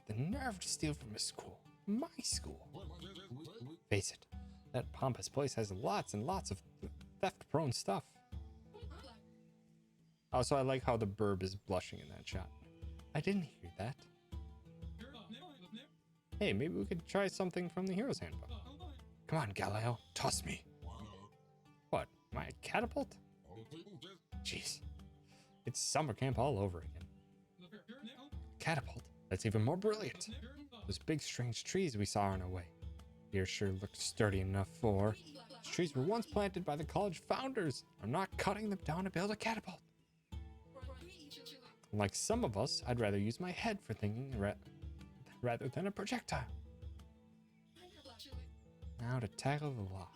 The nerve to steal from a school. My school. Face it, that pompous place has lots and lots of theft-prone stuff. Also, I like how the burb is blushing in that shot. I didn't hear that. Hey, maybe we could try something from the Hero's Handbook. Come on, Galileo, toss me. What, my catapult? Jeez, it's summer camp all over again. Catapult? That's even more brilliant. Those big strange trees we saw on our way. Here sure looked sturdy enough for... These trees were once planted by the college founders. I'm not cutting them down to build a catapult. Like some of us, I'd rather use my head for thinking rather than a projectile. Now to tackle the lock.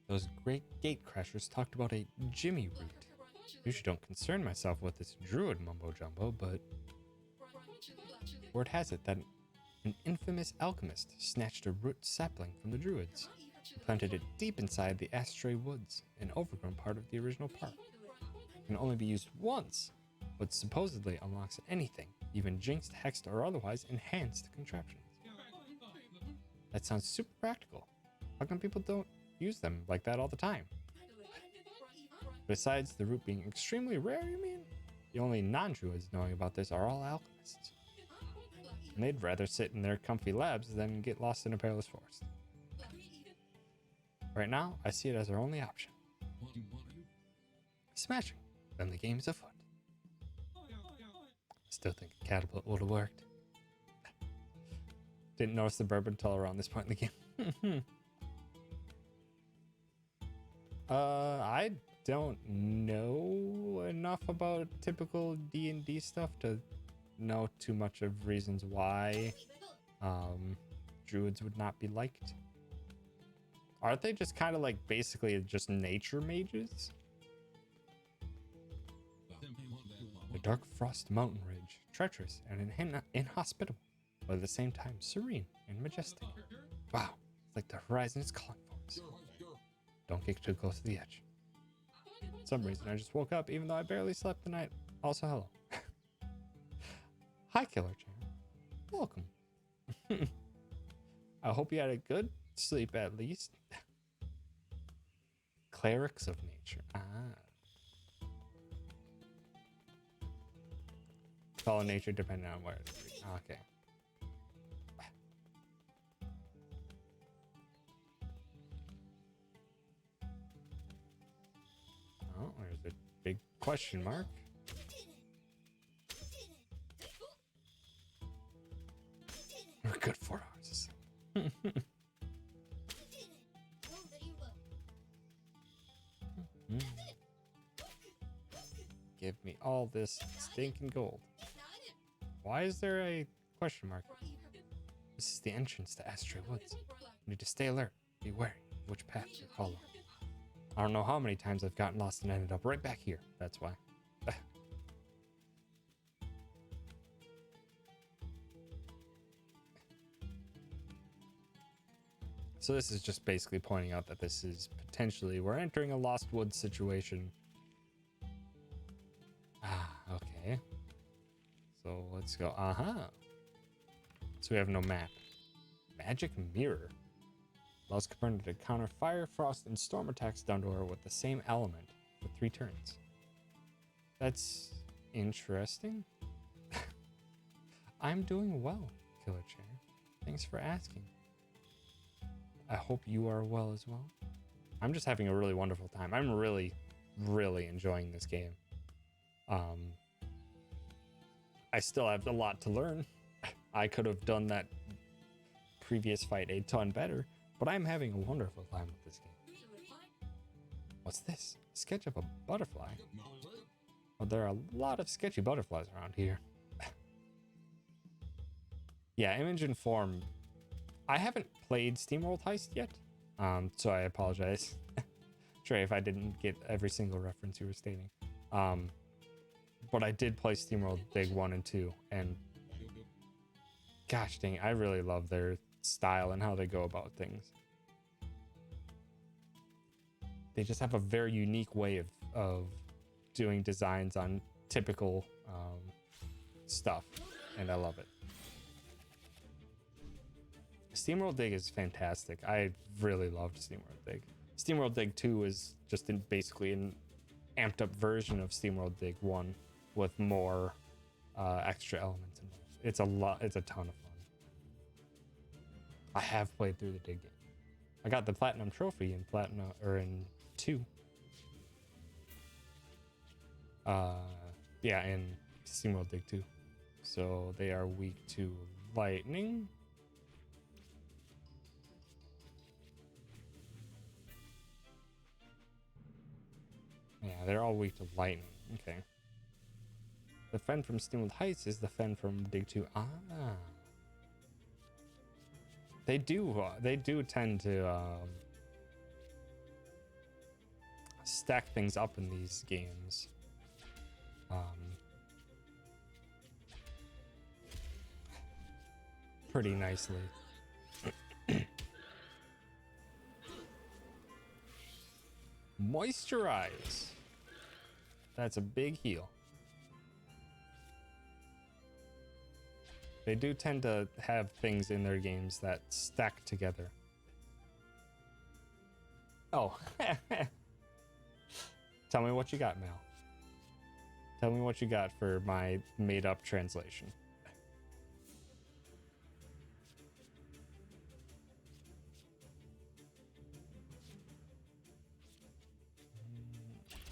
Those great gatecrashers talked about a Jimmy root. Usually don't concern myself with this druid mumbo-jumbo, but... Word has it that an infamous alchemist snatched a root sapling from the druids and planted it deep inside the Astray Woods, an overgrown part of the original park. It can only be used once, but supposedly unlocks anything, even jinxed, hexed, or otherwise enhanced contraptions. That sounds super practical. How come people don't use them like that all the time? Besides the root being extremely rare, you mean? The only non-druids knowing about this are all alchemists. And they'd rather sit in their comfy labs than get lost in a perilous forest. Right now, I see it as our only option. Smashing. Then the game's afoot. Still think a catapult would have worked. Didn't notice the burb until around this point in the game. I don't know enough about typical D&D stuff to know too much of reasons why druids would not be liked. Aren't they just kind of like basically just nature mages? The Dark Frost mountain ridge, treacherous and inhospitable, but at the same time serene and majestic. Wow, it's like the horizon is calling for us. Don't get too close to the edge. For some reason, I just woke up even though I barely slept the night. Also, hello. Hi, Killer Chan. Welcome. I hope you had a good sleep at least. Clerics of nature. Ah. Follow nature depending on where it's free. Okay. Oh, there's a big question mark. We're good 4 hours. Give me all this stinking gold. Why is there a question mark? This is the entrance to Astray Woods. You need to stay alert. Be wary of which path you follow. I don't know how many times I've gotten lost and ended up right back here. That's why. So this is just basically pointing out that this is potentially, we're entering a Lost Woods situation. Ah, okay. So let's go. So we have no map. Magic Mirror allows commander to counter fire, frost, and storm attacks down to her with the same element for 3 turns. That's interesting. I'm doing well, Killer Chair. Thanks for asking. I hope you are well as well. I'm just having a really wonderful time. I'm really, really enjoying this game. I still have a lot to learn. I could have done that previous fight a ton better, but I'm having a wonderful time with this game. What's this? A sketch of a butterfly. Oh, there are a lot of sketchy butterflies around here. Yeah, image and form. I haven't played SteamWorld Heist yet, so I apologize, Trey, if I didn't get every single reference you were stating. But I did play SteamWorld Dig 1 and 2, and gosh dang, I really love their style and how they go about things. They just have a very unique way of doing designs on typical stuff, and I love it. SteamWorld Dig is fantastic. I really loved SteamWorld Dig. SteamWorld Dig 2 is just basically an amped up version of SteamWorld Dig 1 with more extra elements involved. It's a lot. It's a ton of fun. I have played through the Dig game. I got the platinum trophy in in 2. Yeah, in SteamWorld Dig 2. So they are weak to lightning. Yeah, they're all weak to lightning. Okay. The Fen from SteamWorld Heights is the Fen from Dig 2. Ah. They do tend to stack things up in these games. Pretty nicely. Moisturize. That's a big heal. They do tend to have things in their games that stack together. Oh. Tell me what you got, Mel. Tell me what you got for my made-up translation.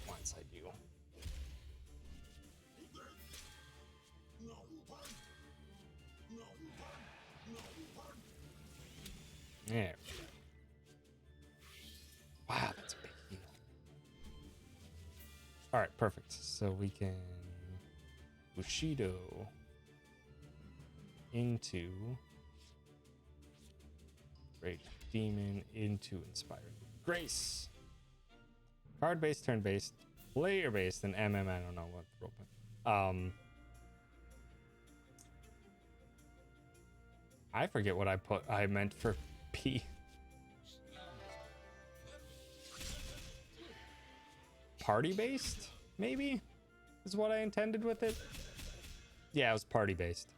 Once I do. There we go. Wow, that's a big heal. Alright, perfect. So we can Bushido into Rage Demon into Inspired Grace. Card based, turn based, player based, and MM. I don't know what role play. I forget what I meant for P. Party based, maybe, is what I intended with it. Yeah, it was party based.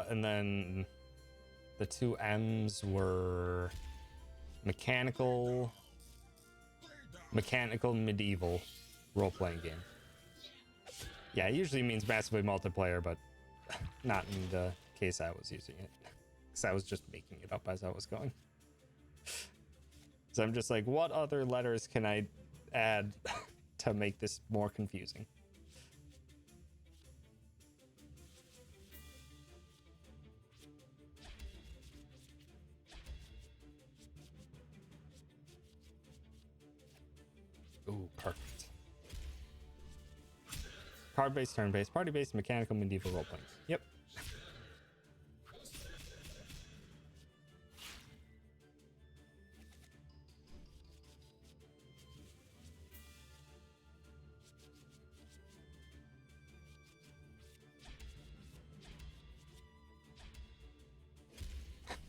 And then the 2 M's were mechanical medieval role-playing game. Yeah, it usually means massively multiplayer, but not in the case I was using it, because I was just making it up as I was going. So I'm just like, what other letters can I add to make this more confusing? Ooh, perfect. Card-based, turn-based, party-based, mechanical, medieval role-playing. Yep.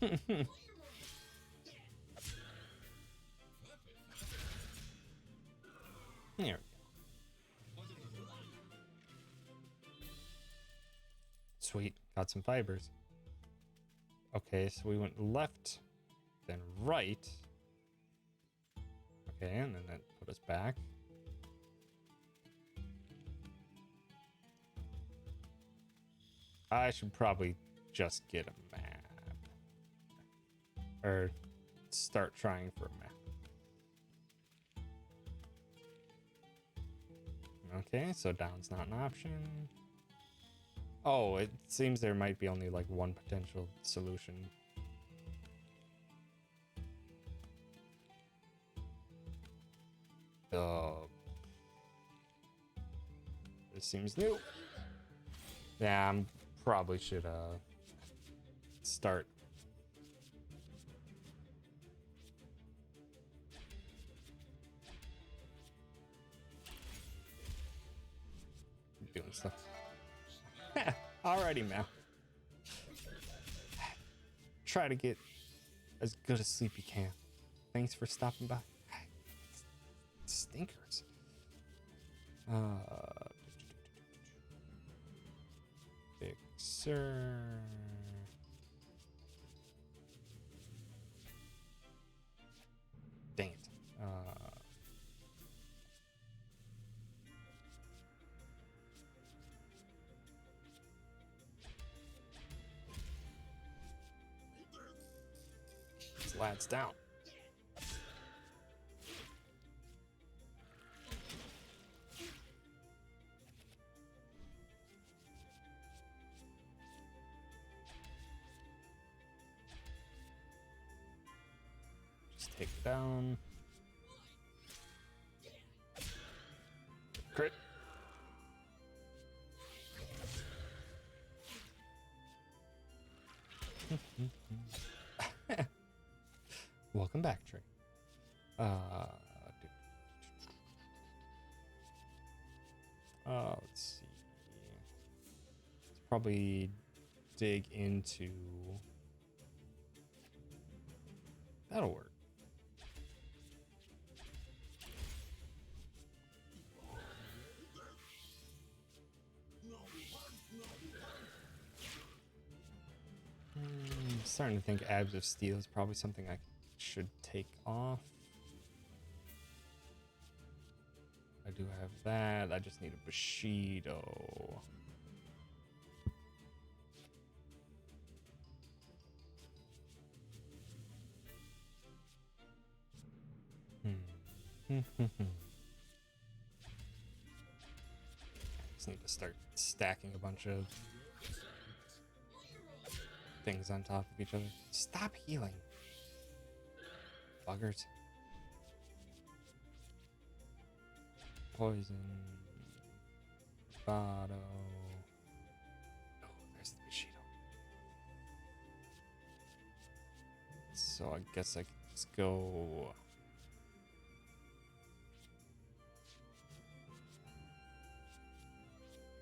There we go. Sweet, got some fibers. Okay, so we went left, then right. Okay, and then that put us back. I should probably just get a map. Or start trying for a map. Okay, so down's not an option. Oh, it seems there might be only like one potential solution. This seems new. Yeah, I probably should start. Doing stuff. Alrighty, man. Try to get as good a sleep you can. Thanks for stopping by. Stinkers. Fixer. Dang it. This lad's down. Take it down. Crit. Welcome back, Trey. Let's see. Let's probably dig into. That'll work. I'm starting to think Abs of Steel is probably something I should take off. I do have that. I just need a Bushido. Just need to start stacking a bunch of things on top of each other. Stop healing. Buggers. Poison. Botto. Oh, there's the Bushido. So I guess I could just go.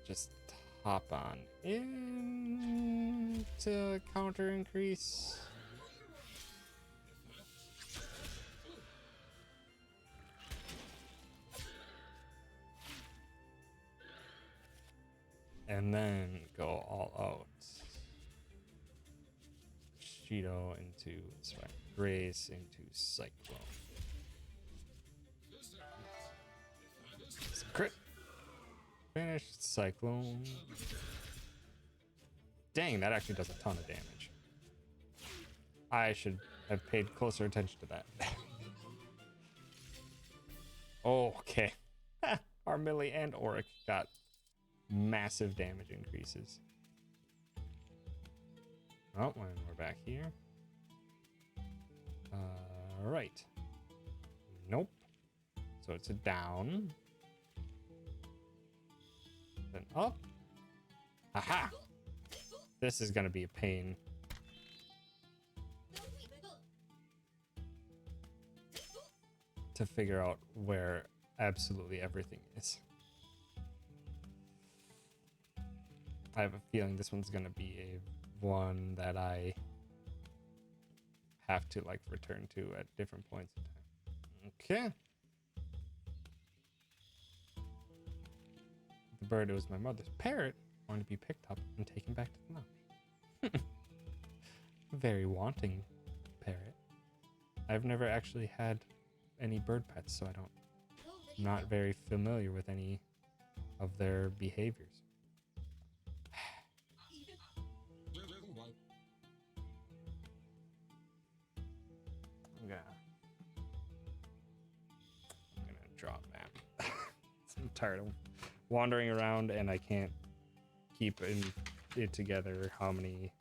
Just hop on in to counter increase. And then go all out. Bushido into Grace into Cyclone. Crit. Finished Cyclone. Dang, that actually does a ton of damage. I should have paid closer attention to that. Oh, okay. Our Millie and Auric got massive damage increases. Oh, and we're back here. Right. Nope. So it's a down. Then up. Aha! This is gonna be a pain. To figure out where absolutely everything is. I have a feeling this one's gonna be a one that I have to like return to at different points in time. Okay. The bird, it was my mother's parrot, wanted to be picked up and taken back to the lounge. Very wanting parrot. I've never actually had any bird pets, so I'm not very familiar with any of their behaviors. I'm gonna draw a map. I'm tired of wandering around and I can't keep it together how many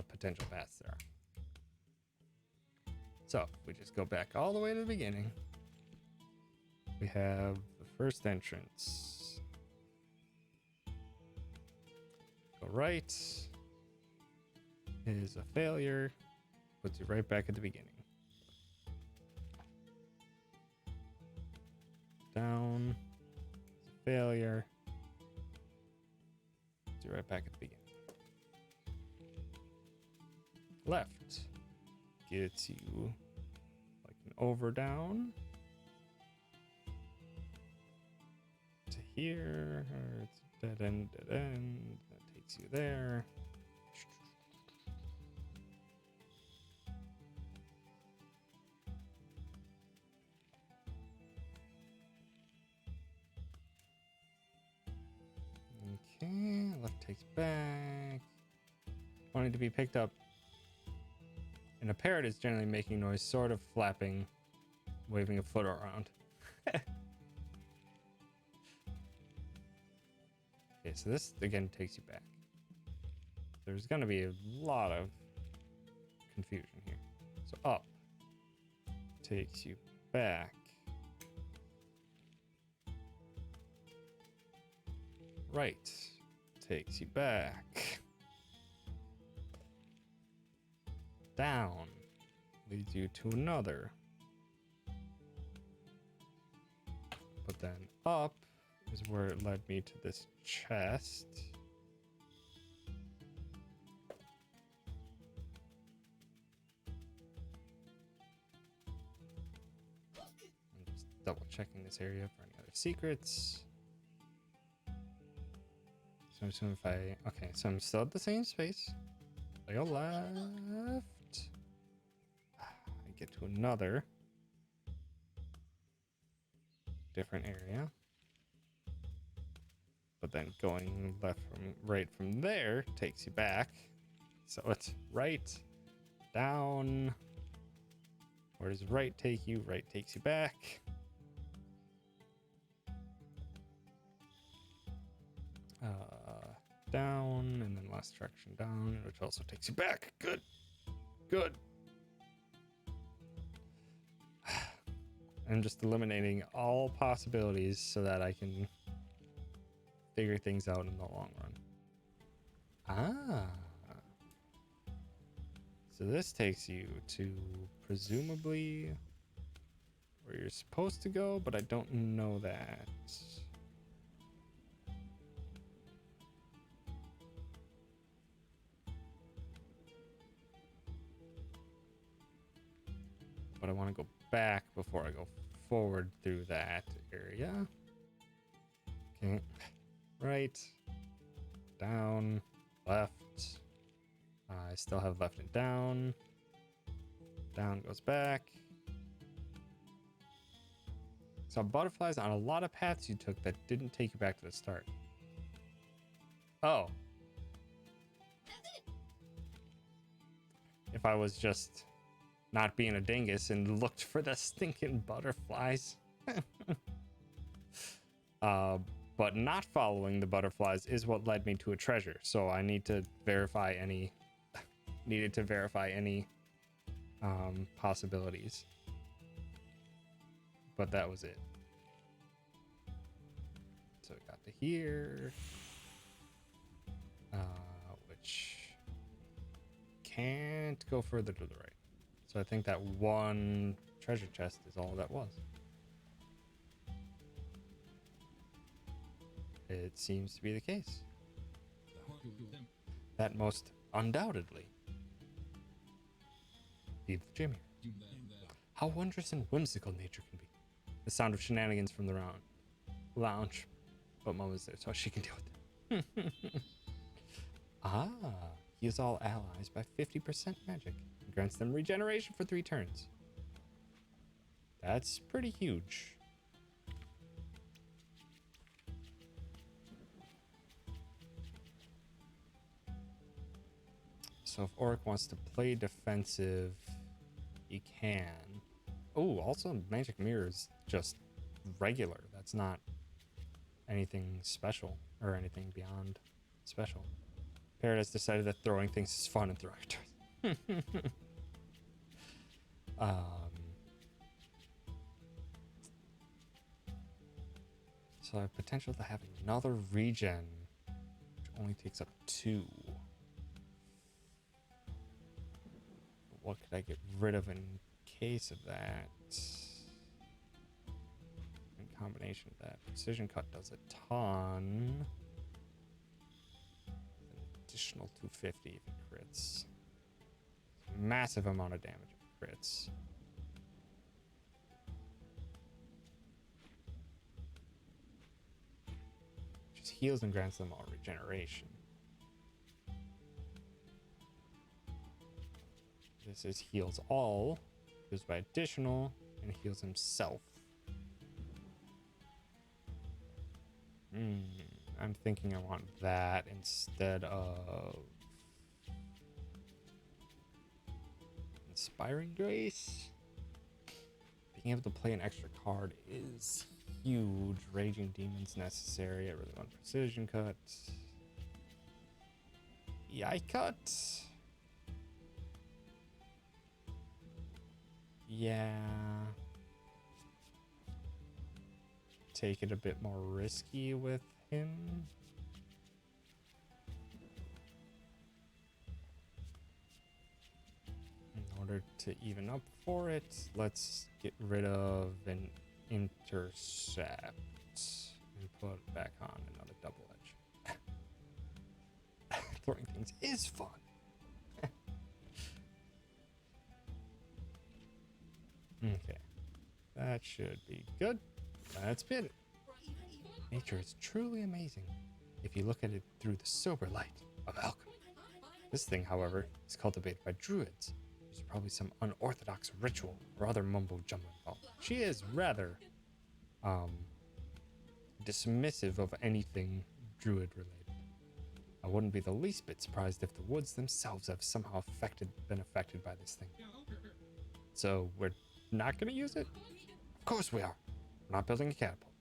potential paths there are. So we just go back all the way to the beginning. We have the first entrance. Go right is a failure. Puts you right back at the beginning. Down is a failure. Puts you right back at the beginning. Left gets you like an over down to here. It's dead end. That takes you there. Okay, left takes back. Wanting to be picked up. And a parrot is generally making noise, sort of flapping, waving a foot around. Okay, so this again takes you back. There's going to be a lot of confusion here. So up takes you back. Right takes you back. Down leads you to another. But then up is where it led me to this chest. I'm just double checking this area for any other secrets. So I'm assuming if I... Okay, so I'm still at the same space. I go left. I get to another different area. But then going right from there takes you back. So it's right, down. Where does right take you? Right takes you back. Down, and then last direction down, which also takes you back. Good. Good. I'm just eliminating all possibilities so that I can figure things out in the long run. Ah. So this takes you to presumably where you're supposed to go, but I don't know that. But I want to go back before I go forward through that area. Okay. Right. Down. Left. I still have left and down. Down goes back. So butterflies on a lot of paths you took that didn't take you back to the start. Oh. If I was just not being a dingus and looked for the stinking butterflies. But not following the butterflies is what led me to a treasure. So I need to verify any possibilities. But that was it. So we got to here, which can't go further to the right. So I think that one treasure chest is all that was. It seems to be the case. That most undoubtedly. Leave the gym here. How wondrous and whimsical nature can be. The sound of shenanigans from the lounge. But Mom is there, so she can deal with it. Ah, heals all allies by 50% magic. Grants them regeneration for 3 turns. That's pretty huge. So if Auric wants to play defensive, he can. Oh, also Magic Mirror is just regular. That's not anything special or anything beyond special. Parrot has decided that throwing things is fun and throwing turns. So I have potential to have another regen, which only takes up 2. What could I get rid of in case of that? In combination of that, Precision Cut does a ton. An additional 250 if it crits. Massive amount of damage if it crits. Just heals and grants them all regeneration. This is heals all, goes by additional, and heals himself. I'm thinking I want that instead of Inspiring Grace. Being able to play an extra card is huge. Raging Demon's necessary. I really want Precision Cut. Yai Cut. Yeah. Take it a bit more risky with him. In order to even up for it, let's get rid of an intercept and put it back on another double edge. Throwing things is fun. Okay, that should be good. Let's bid it. Nature is truly amazing if you look at it through the sober light of alchemy. This thing, however, is cultivated by druids. There's probably some unorthodox ritual or other mumbo jumbo involved. She is rather dismissive of anything druid related. I wouldn't be the least bit surprised if the woods themselves have somehow been affected by this thing. So we're not going to use it? Of course we are. We're not building a catapult.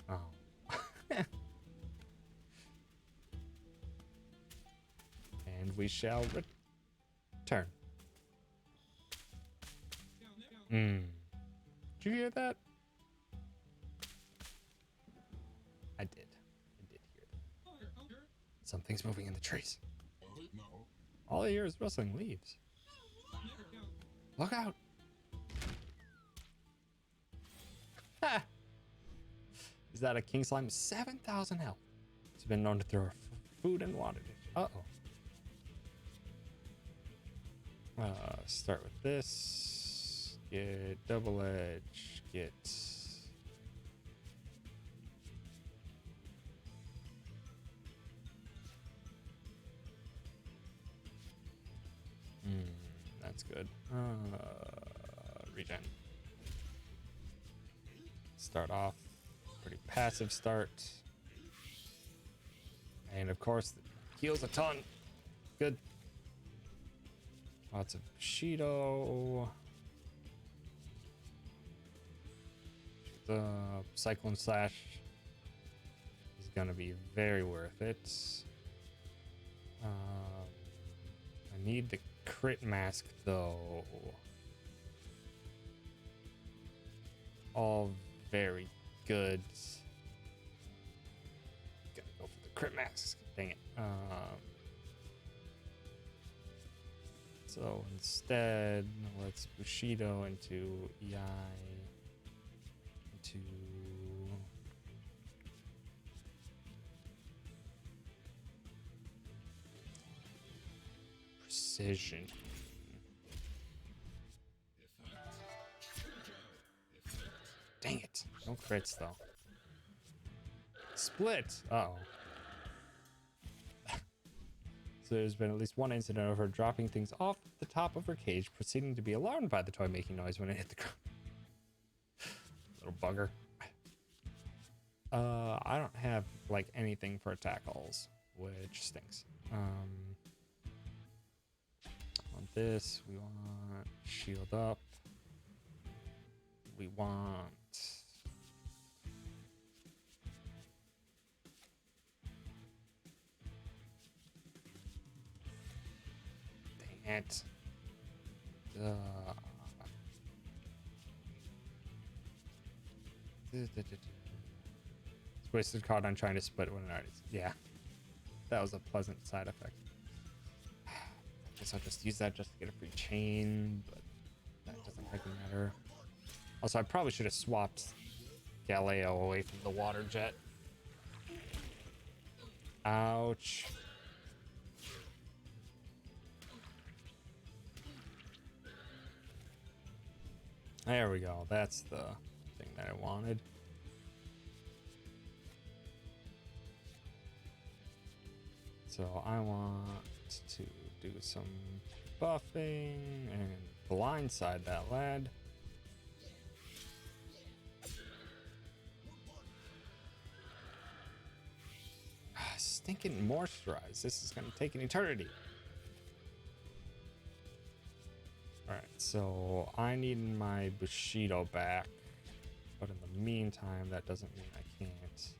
Oh. And we shall return. Did you hear that? I did hear that. Something's moving in the trees. All I hear is rustling leaves. Look out! Ha! Is that a king slime? 7,000 health. It's been known to throw food and water. Uh-oh. Start with this. Get double edge. Get... that's good. Regen. Start off. Pretty passive start. And of course, heals a ton. Good. Lots of Bushido. The Cyclone Slash is gonna be very worth it. I need the crit mask though. All very good. Gotta go for the crit mask. Dang it. So instead, let's Bushido into EI, into Precision. crits though. Split. Uh-oh. So there's been at least one incident of her dropping things off the top of her cage, proceeding to be alarmed by the toy making noise when it hit the ground. Little bugger. I don't have like anything for tackles, which stinks. On this, we want shield up. We want dang it. It's wasted card on trying to split when it already. Yeah, that was a pleasant side effect. I guess I'll just use that just to get a free chain, but that doesn't really matter. Also, I probably should have swapped Galileo away from the water jet. Ouch. There we go. That's the thing that I wanted. So I want to do some buffing and blindside that lad. Stinking moisturize. This is going to take an eternity. Alright, so I need my Bushido back. But in the meantime, that doesn't mean I can't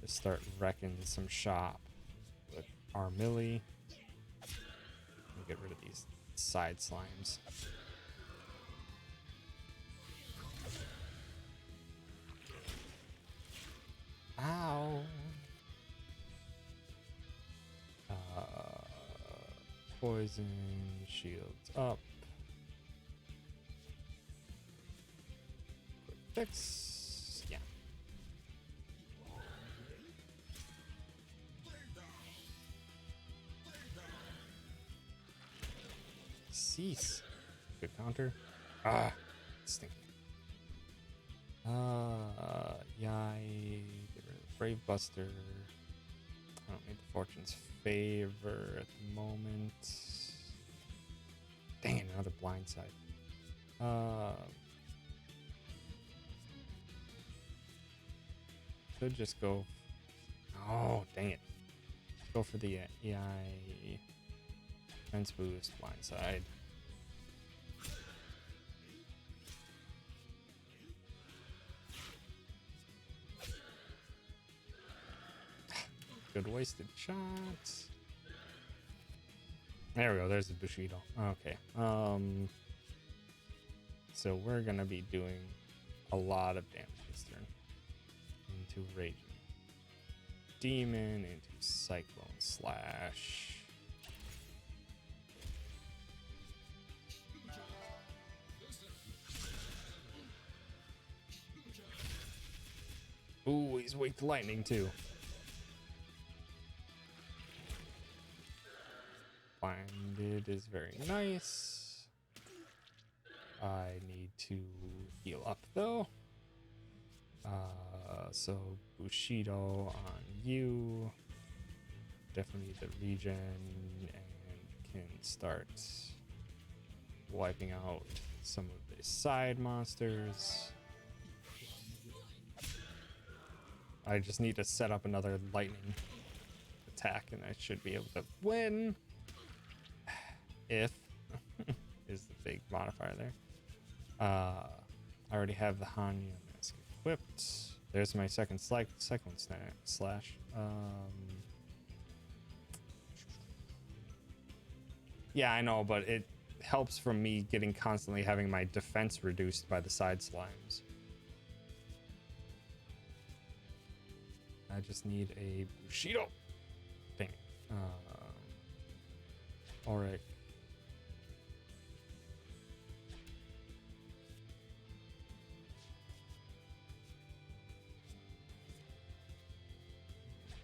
just start wrecking some shop with our Millie. Let me get rid of these side slimes. Ow. Poison, shields up. Quick fix. Yeah. Cease. Good counter. Ah, stinky. Yay. Get rid of Brave Buster. I don't need the Fortune's Favor at the moment. Dang it, another blindside. Could just go. Oh, dang it. Go for the EI defense boost, blindside. Good wasted shots. There we go. There's the Bushido. Okay. So we're gonna be doing a lot of damage this turn. Into Raging Demon, into Cyclone Slash. Ooh, he's weak to lightning too. Blinded is very nice. I need to heal up though. So Bushido on you. Definitely need the regen and can start wiping out some of the side monsters. I just need to set up another lightning attack and I should be able to win. If is the big modifier there. I already have the Hanyu mask equipped. There's my second Cyclone Slash. Yeah, I know, but it helps from me constantly having my defense reduced by the side slimes. I just need a Bushido. Dang it. Alright.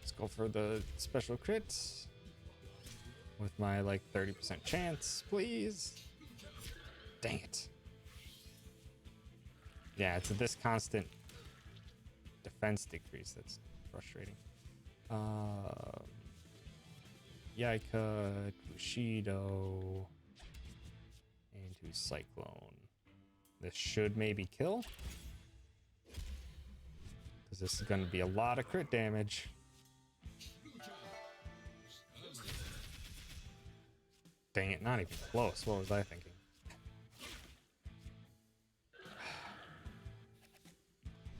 Let's go for the special crits. With my like 30% chance, please. Dang it. Yeah, it's this constant defense decrease. That's frustrating. Yaika, Bushido, into Cyclone. This should maybe kill. Because this is going to be a lot of crit damage. Dang it, not even close. What was I thinking?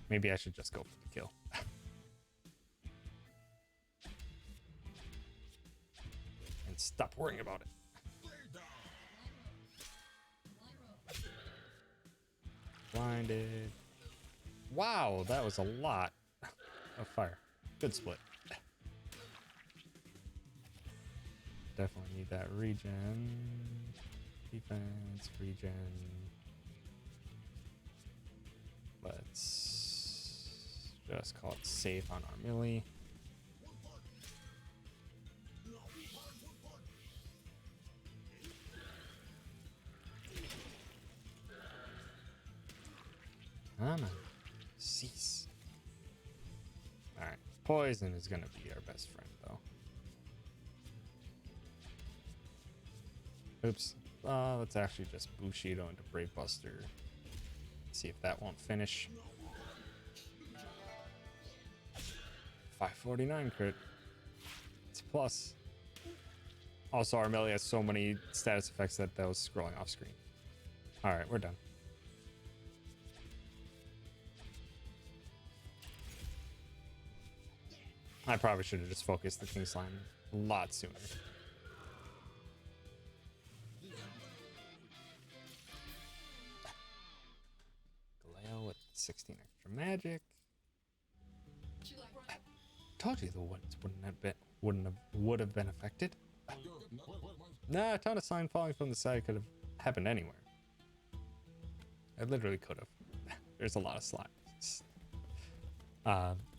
Maybe I should just go for the kill. And stop worrying about it. Blinded. Wow, that was a lot of fire. Good split. Definitely need that regen. Defense, regen. Let's just call it safe on our melee. Come on. Cease. Alright. Poison is going to be our best friend, though. Oops. Let's actually just Bushido into Brave Buster. See if that won't finish. 549 crit. It's a plus. Also, our melee has so many status effects that was scrolling off screen. Alright, we're done. I probably should have just focused the King Slime a lot sooner. Galeo with 16 extra magic. Told you the woods would have been affected. Nah, a ton of slime falling from the side could have happened anywhere. I literally could have. There's a lot of slimes.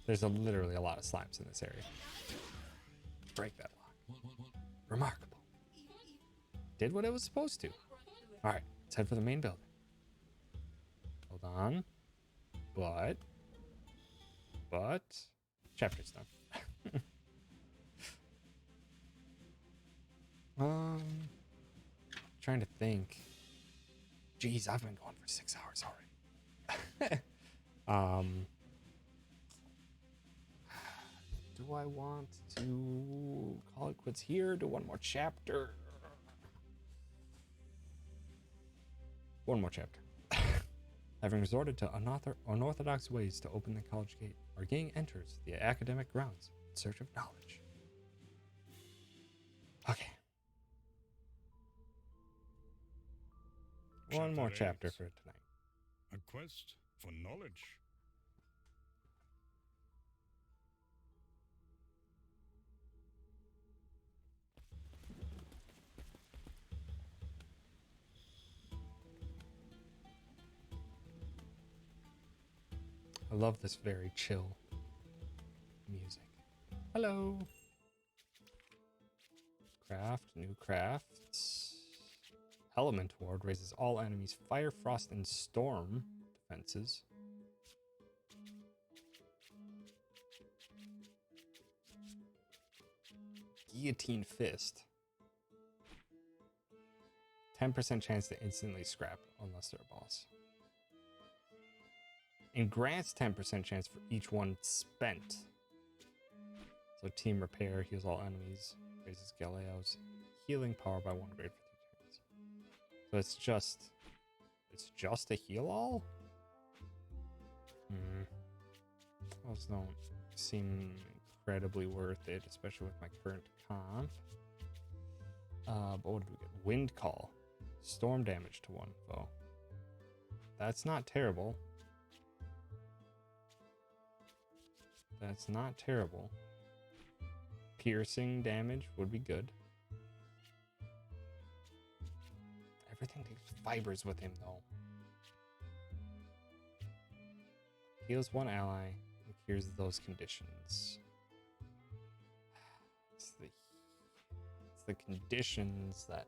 There's literally a lot of slimes in this area. Break that lock. Remarkable. Did what it was supposed to. Alright, let's head for the main building. Hold on. But... Chapter's done. Trying to think. Jeez, I've been going for 6 hours already. Do I want to call it quits here? Do one more chapter? One more chapter. Having resorted to unorthodox ways to open the college gate, our gang enters the academic grounds in search of knowledge. Okay. One more chapter 8. for tonight. A quest for knowledge. I love this very chill music. Hello. Craft, new crafts. Element Ward raises all enemies' fire, frost, and storm defenses. Guillotine Fist. 10% chance to instantly scrap unless they're a boss. And grants 10% chance for each one spent. So team repair heals all enemies, raises Galeo's healing power by 1 grade for 3 turns. So it's just a heal all? Those don't seem incredibly worth it, especially with my current comp. But what do we get? Wind Call. Storm damage to 1 foe. That's not terrible. That's not terrible. Piercing damage would be good. Everything takes fibers with him, though. Heals 1 ally and cures those conditions. It's the conditions that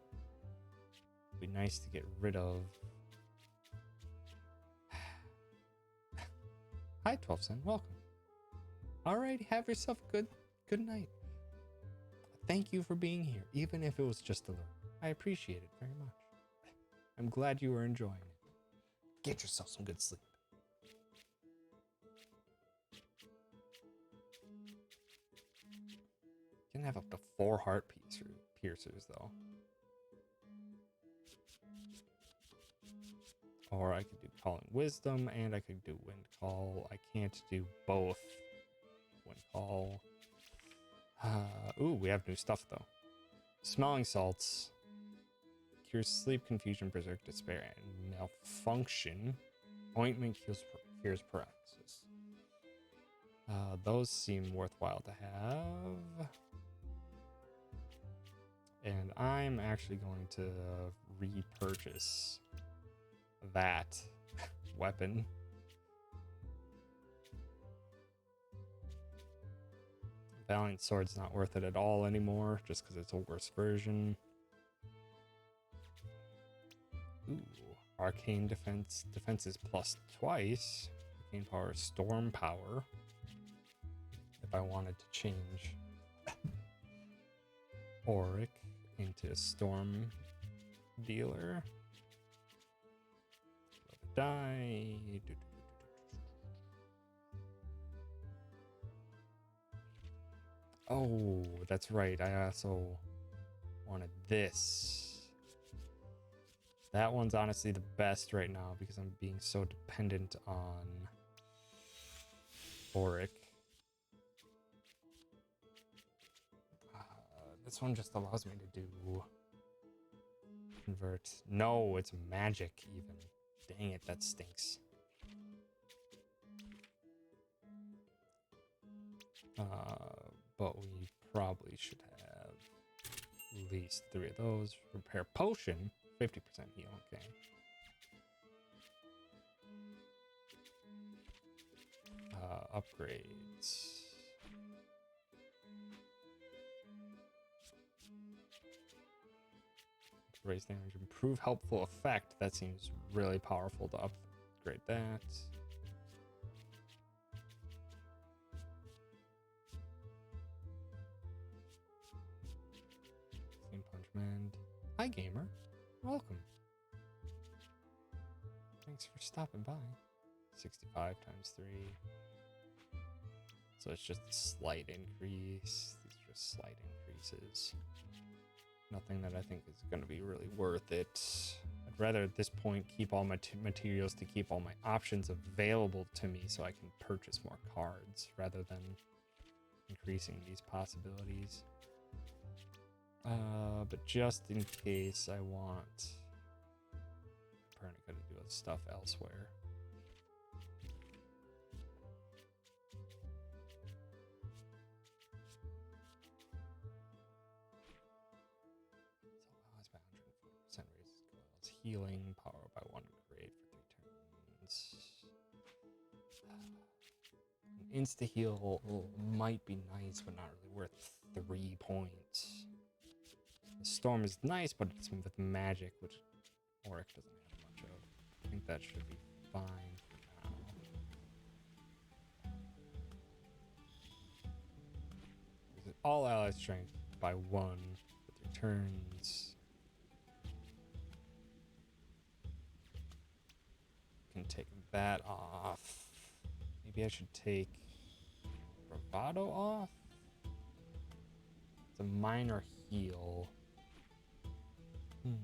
would be nice to get rid of. Hi, 12 Cent. Welcome. All right, have yourself a good night. Thank you for being here, even if it was just a little. I appreciate it very much. I'm glad you were enjoying it. Get yourself some good sleep. You can have up to 4 heart piercers, though. Or I could do Calling Wisdom, and I could do Wind Call. I can't do both. Wind Call. Ooh, we have new stuff, though. Smelling Salts. Cures sleep, confusion, berserk, despair, and malfunction. Ointment cures paralysis. Those seem worthwhile to have. And I'm actually going to repurchase that weapon. Valiant Sword's not worth it at all anymore, just because it's a worse version. Ooh, Arcane Defense. Defense is plus twice. Arcane Power, Storm Power. If I wanted to change Auric into Storm Dealer. Die. Oh, that's right. I also wanted this. That one's honestly the best right now because I'm being so dependent on Auric. This one just allows me to do convert. No, it's magic even. Dang it, that stinks. But we probably should have at least 3 of those. Repair potion, 50% heal, okay. Upgrades. Raise damage, improve helpful effect. That seems really powerful to upgrade that. Steam Punch Mend. Hi, gamer. Welcome. Thanks for stopping by. 65 times 3. So it's just a slight increase. These are just slight increases. Nothing that I think is going to be really worth it. I'd rather at this point keep all my materials to keep all my options available to me so I can purchase more cards rather than increasing these possibilities. But just in case I want, I'm probably going to do stuff elsewhere. Healing power by 1 grade for 3 turns. An insta heal might be nice, but not really worth 3 points. The storm is nice, but it's with magic, which Auric doesn't have much of. I think that should be fine for now. All allies strength by 1 for 3 turns. Can take that off. Maybe I should take Bravado off. It's a minor heal. Been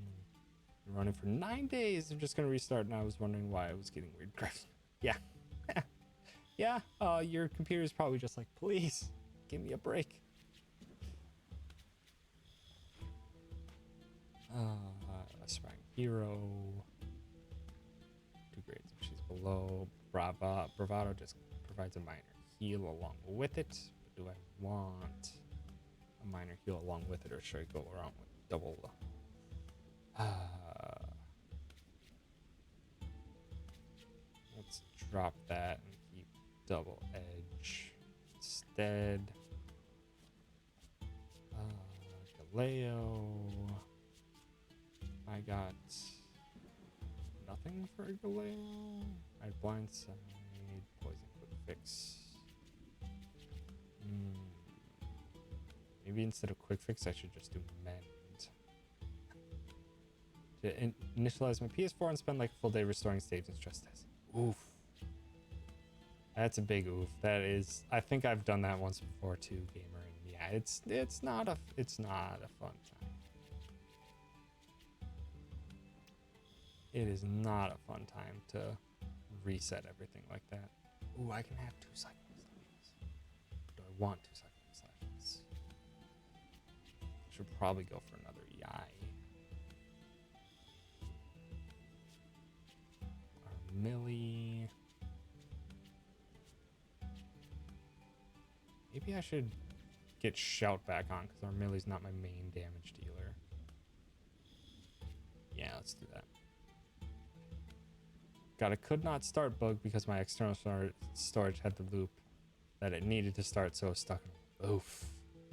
running for 9 days. I'm just gonna restart, and I was wondering why I was getting weird graphics. Yeah. Yeah, your computer is probably just like, please give me a break. Aspiring hero. 2 grades if she's below. Bravado just provides a minor heal along with it. But do I want a minor heal along with it, or should I go around with double? Let's drop that and keep double edge instead. Galeo. I got nothing for Galeo. I had Blindside, Poison Quick Fix. Maybe instead of quick fix, I should just do mend. To initialize my PS4 and spend like a full day restoring saves and stress tests. Oof. That's a big oof. That is, I think I've done that once before too, gamer. And yeah, it's not a fun time. It is not a fun time to reset everything like that. Ooh, I can have 2 cycling slashes. Do I want 2 cycling slashes? Should probably go for another Yai. Our Millie. Maybe I should get Shout back on because our Millie's not my main damage dealer. Yeah, let's do that. Got a could not start bug because my external storage had the loop that it needed to start, so it was stuck in. Oof.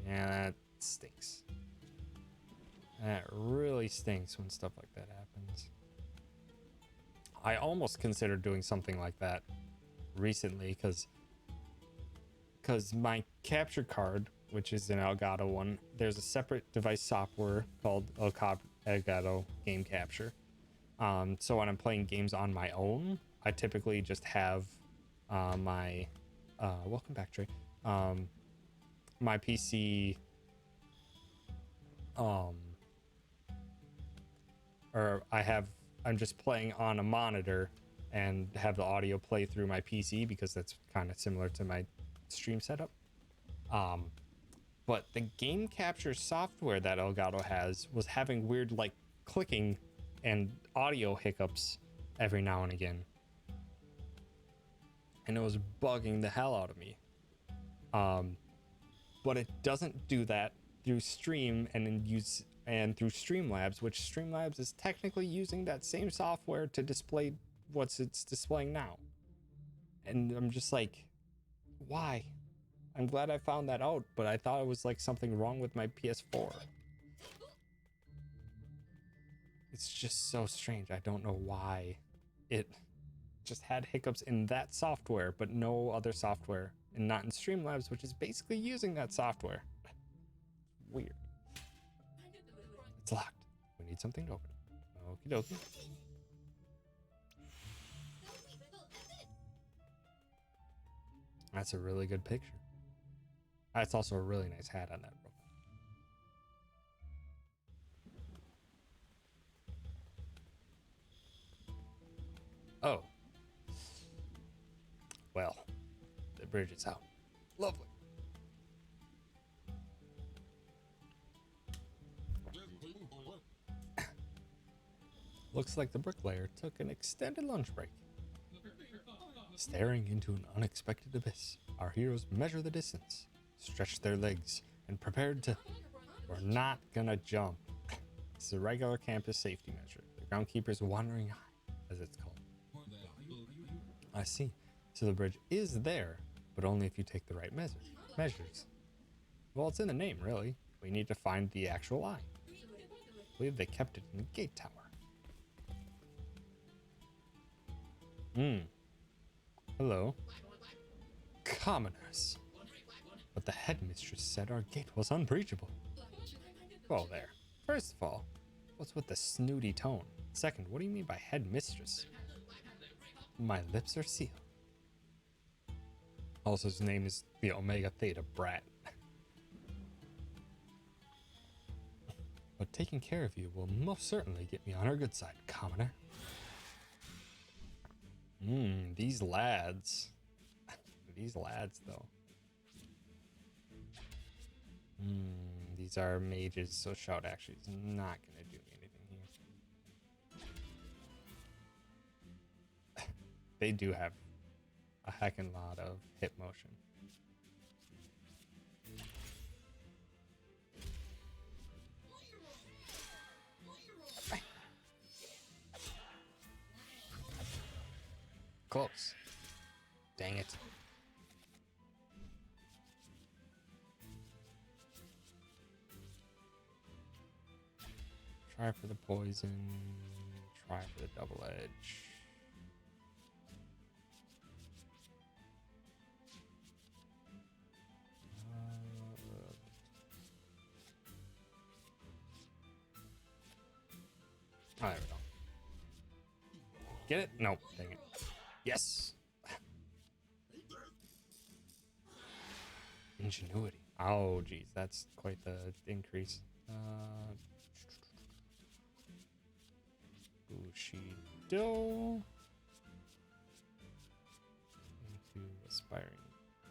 Yeah, that stinks. That really stinks when stuff like that happens. I almost considered doing something like that recently because my capture card, which is an Elgato one, there's a separate device software called Elgato Game Capture. So when I'm playing games on my own, I typically just have my welcome back, Trey. My PC or I'm just playing on a monitor and have the audio play through my PC because that's kind of similar to my stream setup. But the game capture software that Elgato has was having weird like clicking and audio hiccups every now and again, and it was bugging the hell out of me. But it doesn't do that through stream and through Streamlabs, which Streamlabs is technically using that same software to display it's displaying now. And I'm just like, why? I'm glad I found that out, but I thought it was like something wrong with my PS4. It's just so strange. I don't know why it just had hiccups in that software, but no other software, and not in Streamlabs, which is basically using that software. Weird. It's locked. We need something to open. Okie dokie. That's a really good picture. That's also a really nice hat on that robot. Oh. Well, the bridge is out. Lovely. Looks like the bricklayer took an extended lunch break. Staring into an unexpected abyss, our heroes measure the distance, stretch their legs, and prepared to... We're not gonna jump. It's a regular campus safety measure. The groundkeeper's wandering eye, as it's called. I see. So the bridge is there, but only if you take the right measures. Well, it's in the name, really. We need to find the actual eye. I believe they kept it in the gate tower. Hello. Commoners. But the headmistress said our gate was unbreachable. Well, there. First of all, what's with the snooty tone? Second, what do you mean by headmistress? My lips are sealed. Also, his name is the Omega Theta Brat. But taking care of you will most certainly get me on our good side, commoner. These lads. These lads, though. These are mages, so Shout actually is not going to do anything here. They do have a heckin' lot of hit motion. Close. Dang it. Try for the poison. Try for the double edge. there we go. Get it? No, dang it. Yes. Ingenuity. Oh, geez, that's quite the increase. Bushido. Into aspiring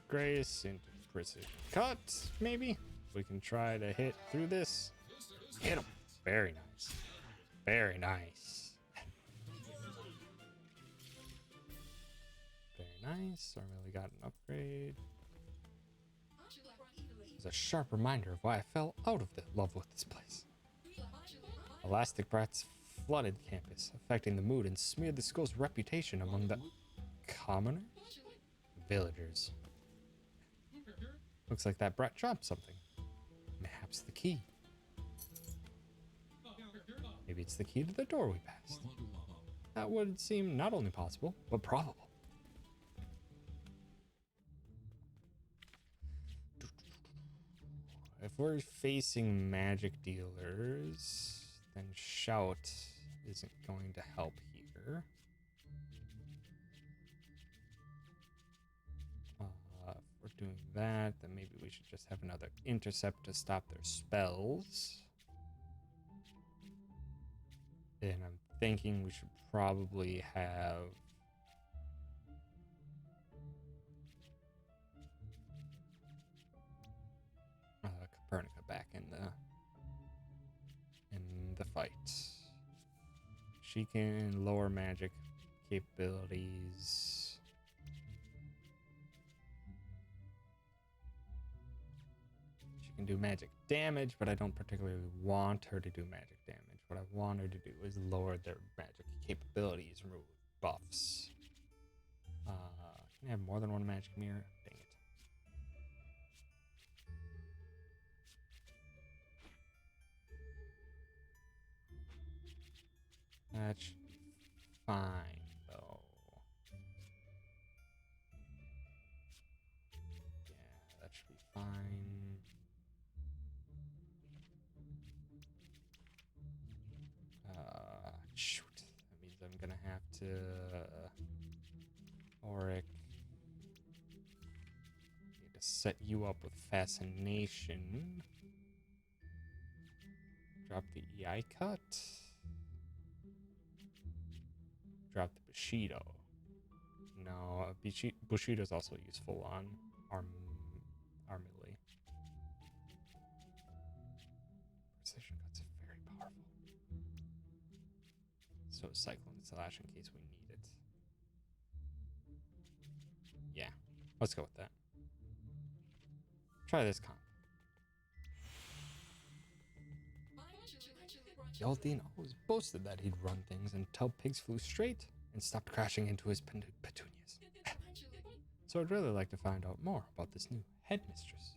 grace, into precision cut, maybe? We can try to hit through this. Hit him. Very nice. Very nice. Very nice. Armilly got an upgrade. It's a sharp reminder of why I fell out of love with this place. Elastic brats flooded campus, affecting the mood and smeared the school's reputation among the commoners? Villagers. Looks like that brat dropped something. Perhaps the key. Maybe it's the key to the door we passed. That would seem not only possible, but probable. If we're facing magic dealers, then shout isn't going to help here. If we're doing that, then maybe we should just have another intercept to stop their spells. And I'm thinking we should probably have Copernica back in the fight. She can lower magic capabilities. She can do magic damage, but I don't particularly want her to do magic damage. What I want her to do is lower their magic capabilities, remove buffs. Can I have more than one magic mirror? Dang it. That should be fine, though. Yeah, that should be fine. Shoot. That means I'm gonna have to... Auric. Need to set you up with Fascination. Drop the EI cut. Drop the Bushido. No, Bushido is also useful on Armilly. Precision cut's very powerful. So Cyclone Slash in case we need it. Yeah, let's go with that. Try this comp. The old Dean always boasted that he'd run things until pigs flew straight and stopped crashing into his petunias. So I'd really like to find out more about this new headmistress.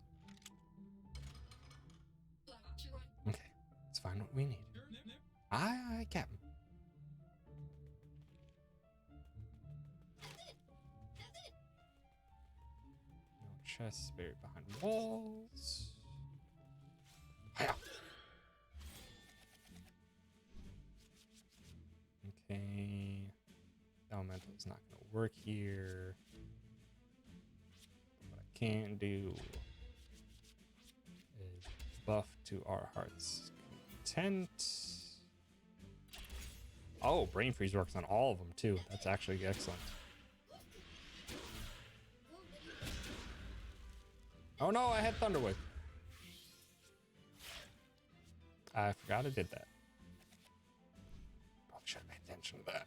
Okay, let's find what we need. Aye, Captain. No chests buried behind walls. Hiya. Okay. Elemental is not going to work here. What I can do is buff to our heart's content. Oh, Brain Freeze works on all of them too. That's actually excellent. Oh no, I had Thunderwave. I forgot I did that. Probably should have paid attention to that.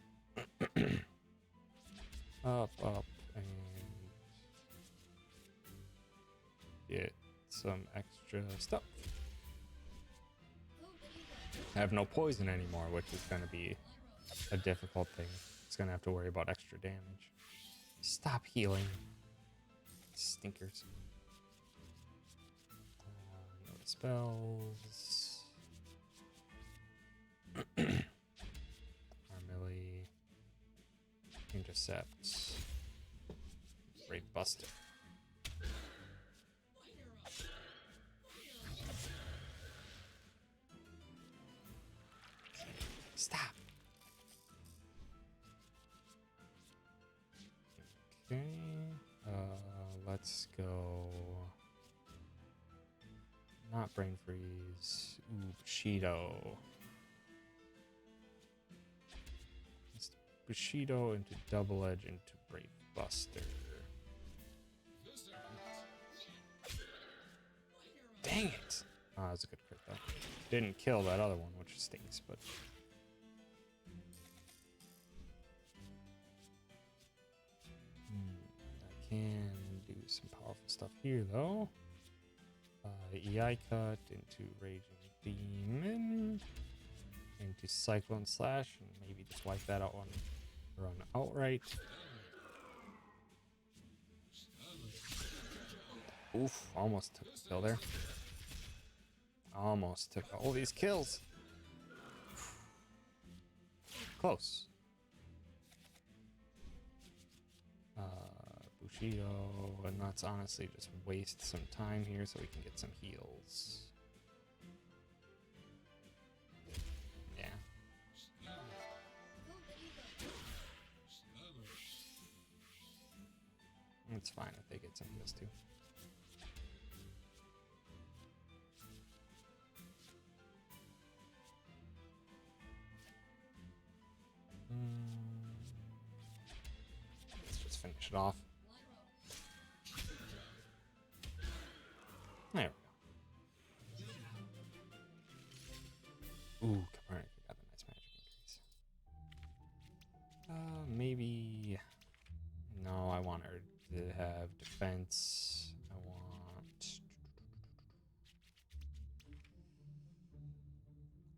Up, and get some extra stuff. I have no poison anymore, which is going to be a difficult thing. It's going to have to worry about extra damage. Stop healing. Stinkers. No spells. Armilly. Intercept. Great Buster. Stop. let's go. Not Brain Freeze. Ooh, Bushido. Let's Bushido into Double Edge into Brave Buster. Dang it! Oh, that was a good crit though. Didn't kill that other one, which stinks, but. I can do some powerful stuff here though. EI cut into Raging Demon, into Cyclone Slash, and maybe just wipe that out on run outright. Oof, almost took the kill there. Almost took all these kills. Close. Bushido, and let's honestly just waste some time here so we can get some heals. Yeah. It's fine if they get some heals too. Let's just finish it off. There we go. Ooh, Copernicus got a nice magic increase. Maybe. No, I want her to have defense. I want.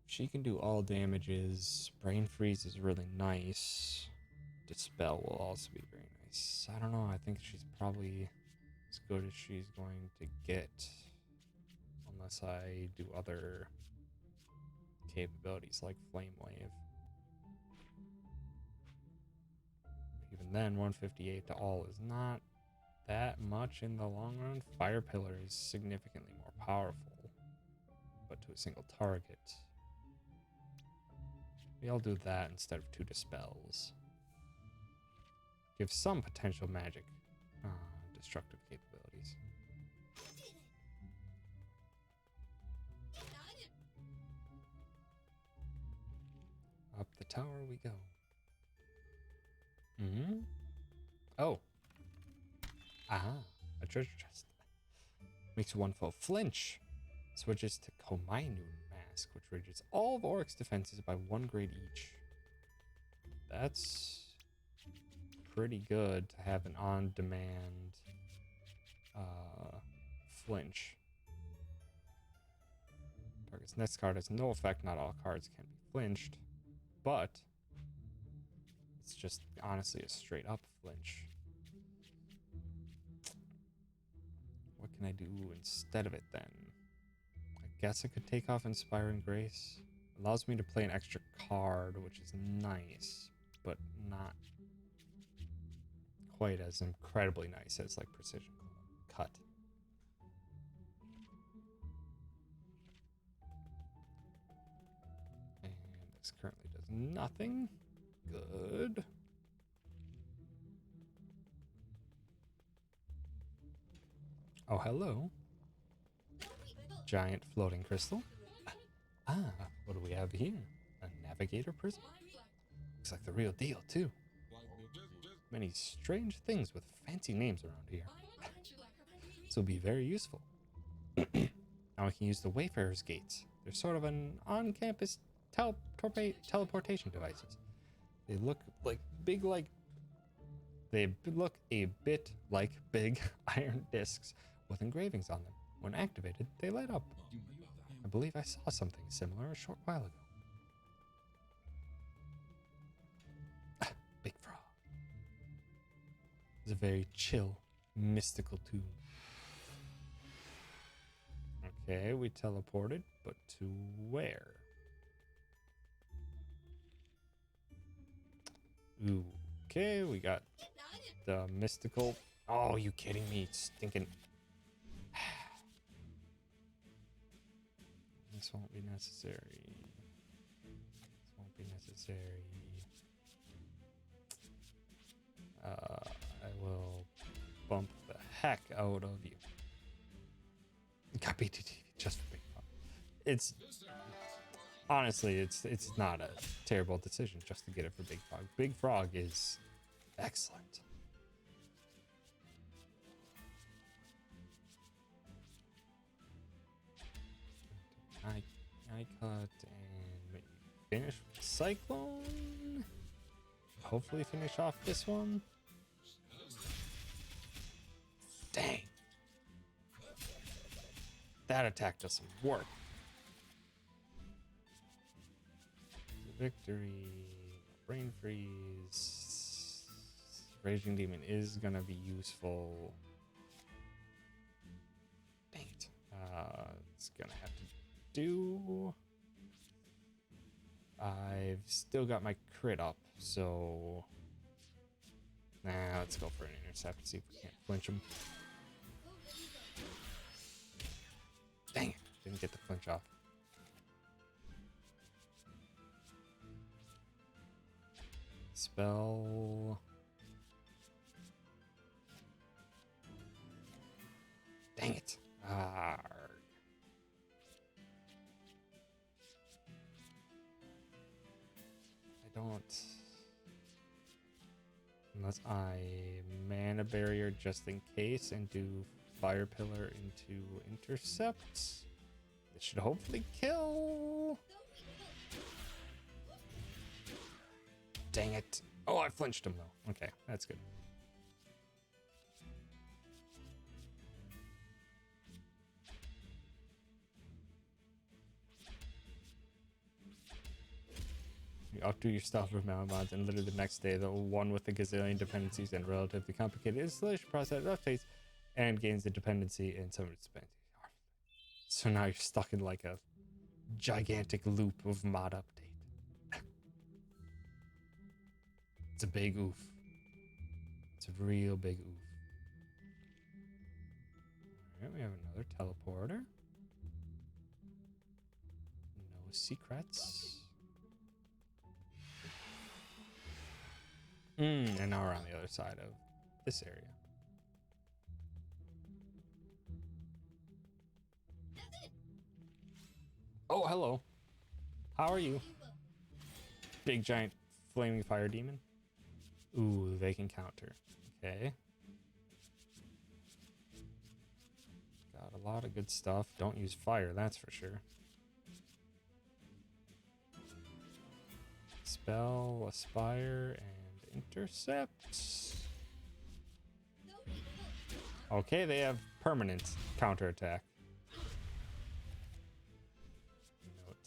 She can do all damages. Brain Freeze is really nice. Dispel will also be very nice. I don't know. I think she's probably as good as she's going to get. Unless I do other capabilities like Flame Wave. Even then, 158 to all is not that much in the long run. Fire Pillar is significantly more powerful, but to a single target. Maybe I'll do that instead of 2 dispels. Give some potential magic destructive capabilities. Up the tower we go. Oh. Aha. A treasure chest. Makes one foe flinch. Switches to Komainu Mask, which raises all of Oryx's defenses by 1 grade each. That's pretty good to have an on-demand flinch. Target's next card has no effect. Not all cards can be flinched, but it's just honestly a straight up flinch. What can I do instead of it then? I guess I could take off Inspiring Grace. Allows me to play an extra card, which is nice, but not quite as incredibly nice as like Precision Cut. And this currently does nothing. Good. Oh, hello. Giant floating crystal. Ah, what do we have here? A navigator prism? Looks like the real deal, too. Many strange things with fancy names around here. This will be very useful. Now we can use the Wayfarer's Gates. They're sort of an on-campus teleportation devices. They look like big, they look a bit like big iron discs with engravings on them. When activated, they light up. I believe I saw something similar a short while ago. Ah, Big Frog. It's a very chill, mystical tune. Okay, we teleported, but to where? Ooh, okay, we got the mystical. Oh, you kidding me? Stinking. This won't be necessary. This won't be necessary. I will bump the heck out of you. Got BTT just for Big Frog. It's honestly, it's not a terrible decision just to get it for Big Frog. Big Frog is excellent. I cut and finish with Cyclone. Hopefully finish off this one. Dang. That attack does some work. Victory. Brain freeze. Raging Demon is gonna be useful. Dang it. It's gonna have to do. I've still got my crit up, so let's go for an intercept, see if we can't flinch him. Dang it, didn't get the flinch off. Spell. Dang it. Don't, unless I mana barrier just in case and do fire pillar into intercept. This should hopefully kill. Dang it. Oh, I flinched him though. Okay, that's good. You outdo your stuff with Malamods, and literally the next day, the one with the gazillion dependencies and relatively complicated installation process updates and gains the dependency in some of its dependencies. So now you're stuck in like a gigantic loop of mod update. It's a big oof. It's a real big oof. Alright, we have another teleporter. No secrets. And now we're on the other side of this area. Oh, hello. How are you? Big giant flaming fire demon. Ooh, they can counter. Okay. Got a lot of good stuff. Don't use fire, that's for sure. Spell, Aspire, and intercept. Okay, they have permanent counterattack.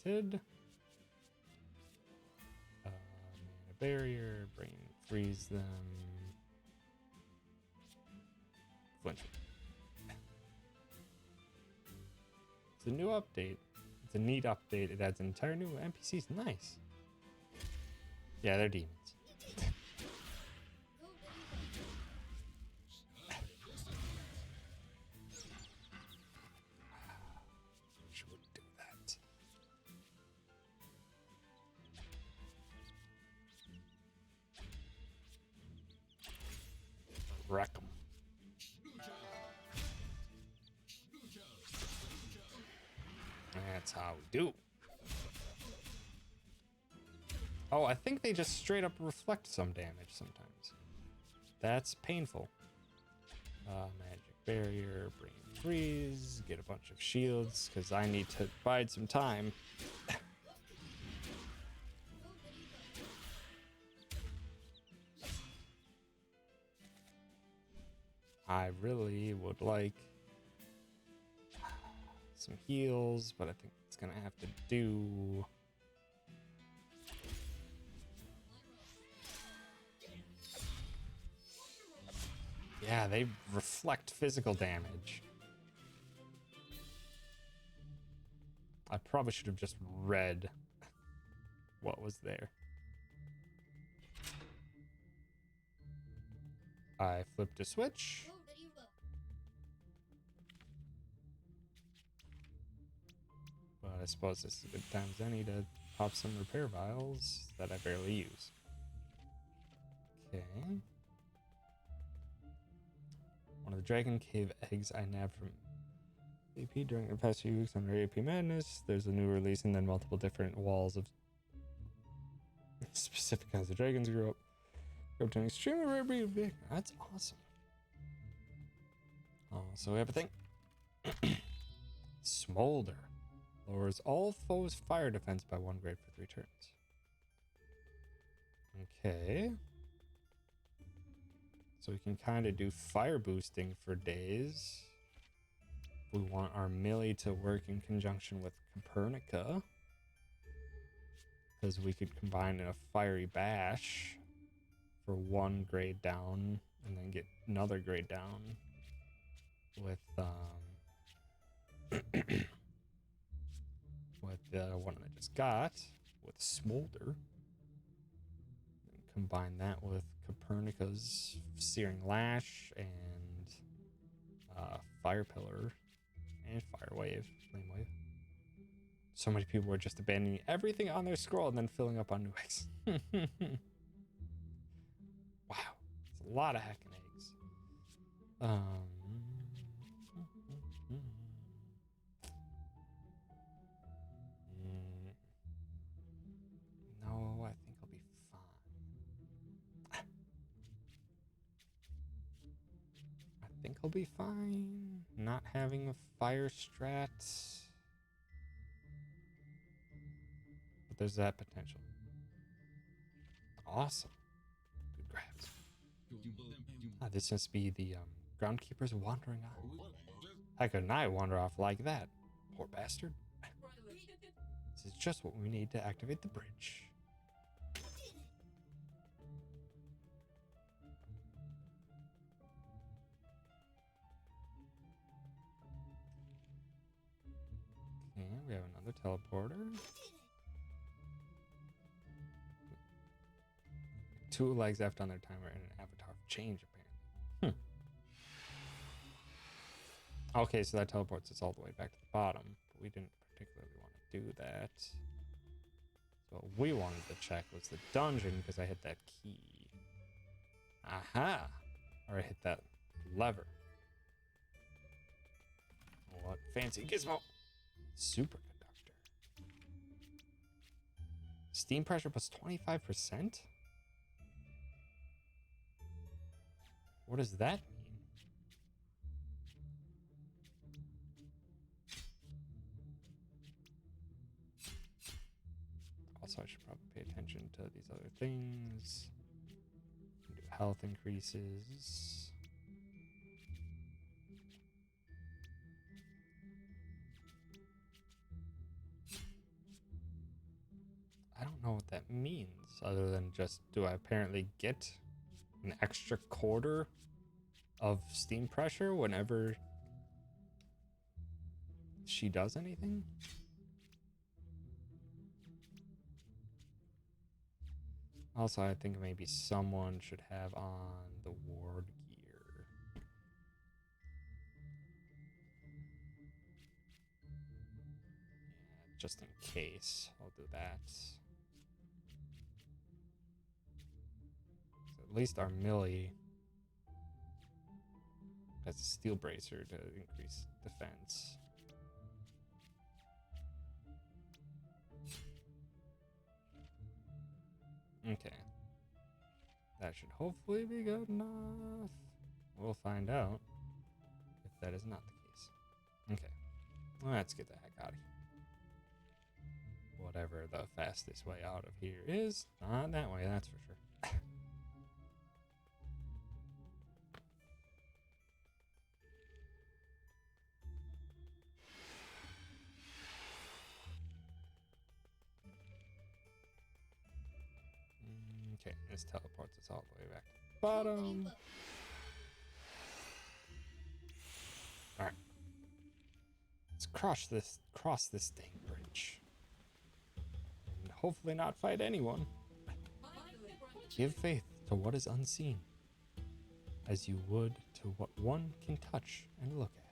Noted. Mana barrier, brain freeze them. Flinch. It's a new update. It's a neat update. It adds entire new NPCs. Nice. Yeah, they're demons. Wreck them. That's how we do. Oh, I think they just straight up reflect some damage sometimes. That's painful. Magic barrier, brain freeze, get a bunch of shields, because I need to bide some time. I really would like some heals, but I think it's gonna have to do. Yeah, they reflect physical damage. I probably should have just read what was there. I flipped a switch. But I suppose this is a good time as any to pop some repair vials that I barely use. Okay. One of the Dragon Cave eggs I nabbed from AP during the past few weeks under AP Madness. There's a new release and then multiple different walls of specific kinds of dragons grew up to an extremely rare breed of big. That's awesome. Oh, so we have a thing. Smolder. Lowers all foes' fire defense by 1 grade for 3 turns. Okay. So we can kind of do fire boosting for days. We want our melee to work in conjunction with Copernica, because we could combine a fiery bash for 1 grade down and then get another grade down with with the one I just got with Smolder. And combine that with Copernica's Searing Lash and Fire Pillar and Fire Wave, Flame Wave. So many people were just abandoning everything on their scroll and then filling up on new eggs. Wow, it's a lot of hacking eggs. No, I think I'll be fine. I think I'll be fine not having a fire strat. But there's that potential. Awesome. Good grabs. This must be the groundkeepers wandering off. How could I wander off like that? Poor bastard. This is just what we need to activate the bridge. Okay, we have another teleporter. 2 legs left on their timer and an avatar of change, apparently. Okay, so that teleports us all the way back to the bottom, but we didn't particularly want to do that. So what we wanted to check was the dungeon, because I hit that key. Aha! Or I hit that lever. What fancy gizmo! Superconductor. Steam pressure plus 25%? What does that mean? Also, I should probably pay attention to these other things. Do health increases. I don't know what that means, other than just, do I apparently get an extra quarter of steam pressure whenever she does anything? Also, I think maybe someone should have on the ward gear. Yeah, just in case, I'll do that. So at least our melee has a steel bracer to increase defense. Okay. That should hopefully be good enough. We'll find out if that is not the case. Okay. Let's get the heck out of here. Whatever the fastest way out of here is. Not that way, that's for sure. Okay, this teleports us all the way back to the bottom. Alright. Let's cross this dang bridge. And hopefully not fight anyone. Give faith to what is unseen, as you would to what one can touch and look at.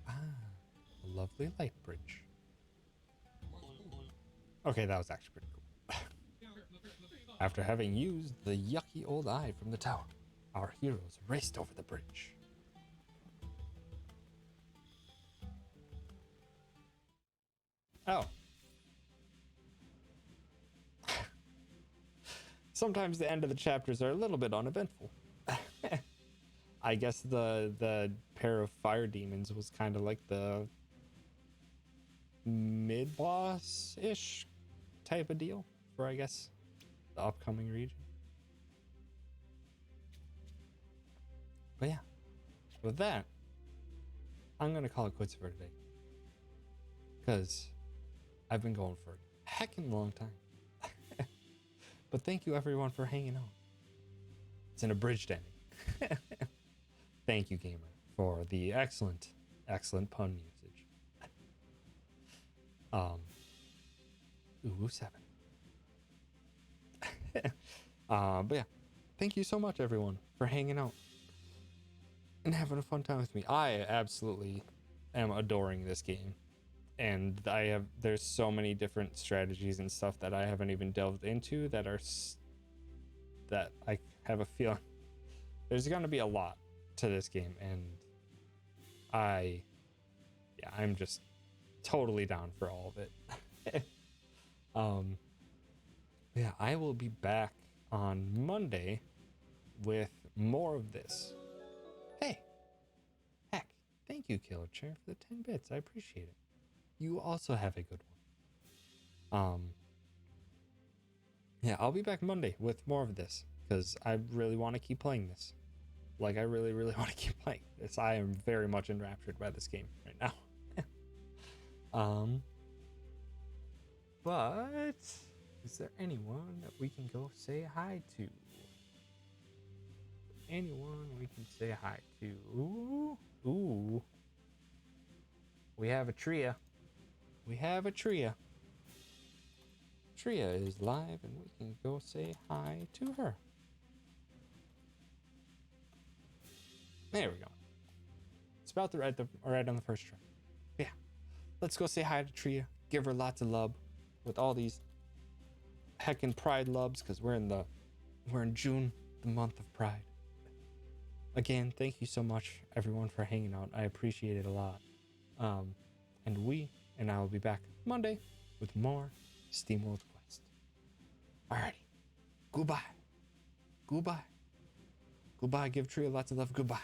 Ah, a lovely light bridge. Okay, that was actually pretty cool. After having used the yucky old eye from the tower, our heroes raced over the bridge. Oh. Sometimes the end of the chapters are a little bit uneventful. I guess the pair of fire demons was kind of like the mid-boss-ish type of deal for, I guess, the upcoming region. But yeah, with that, I'm gonna call it quits for today, because I've been going for a heckin' long time. But thank you everyone for hanging out. It's an abridged ending. Thank you, gamer, for the excellent pun usage. Ooh, 7. But yeah, thank you so much everyone for hanging out and having a fun time with me. I absolutely am adoring this game, and there's so many different strategies and stuff that I haven't even delved into that I have a feeling there's gonna be a lot to this game, and I'm just totally down for all of it. Yeah, I will be back on Monday with more of this. Hey, heck, thank you, Killer Chair, for the 10 bits. I appreciate it. You also have a good one. Yeah, I'll be back Monday with more of this, because I really want to keep playing this. Like, I really, really want to keep playing this. I am very much enraptured by this game right now. But is there anyone that we can go say hi to? Anyone we can say hi to? Ooh. We have a Tria. Tria is live, and we can go say hi to her. There we go. It's about right on the first try. Yeah. Let's go say hi to Tria. Give her lots of love with all these heckin' Pride loves, because we're in June, the month of Pride. Again, thank you so much everyone for hanging out. I appreciate it a lot. And I will be back Monday with more SteamWorld Quest. Alrighty. Goodbye. Give Tria lots of love. Goodbye.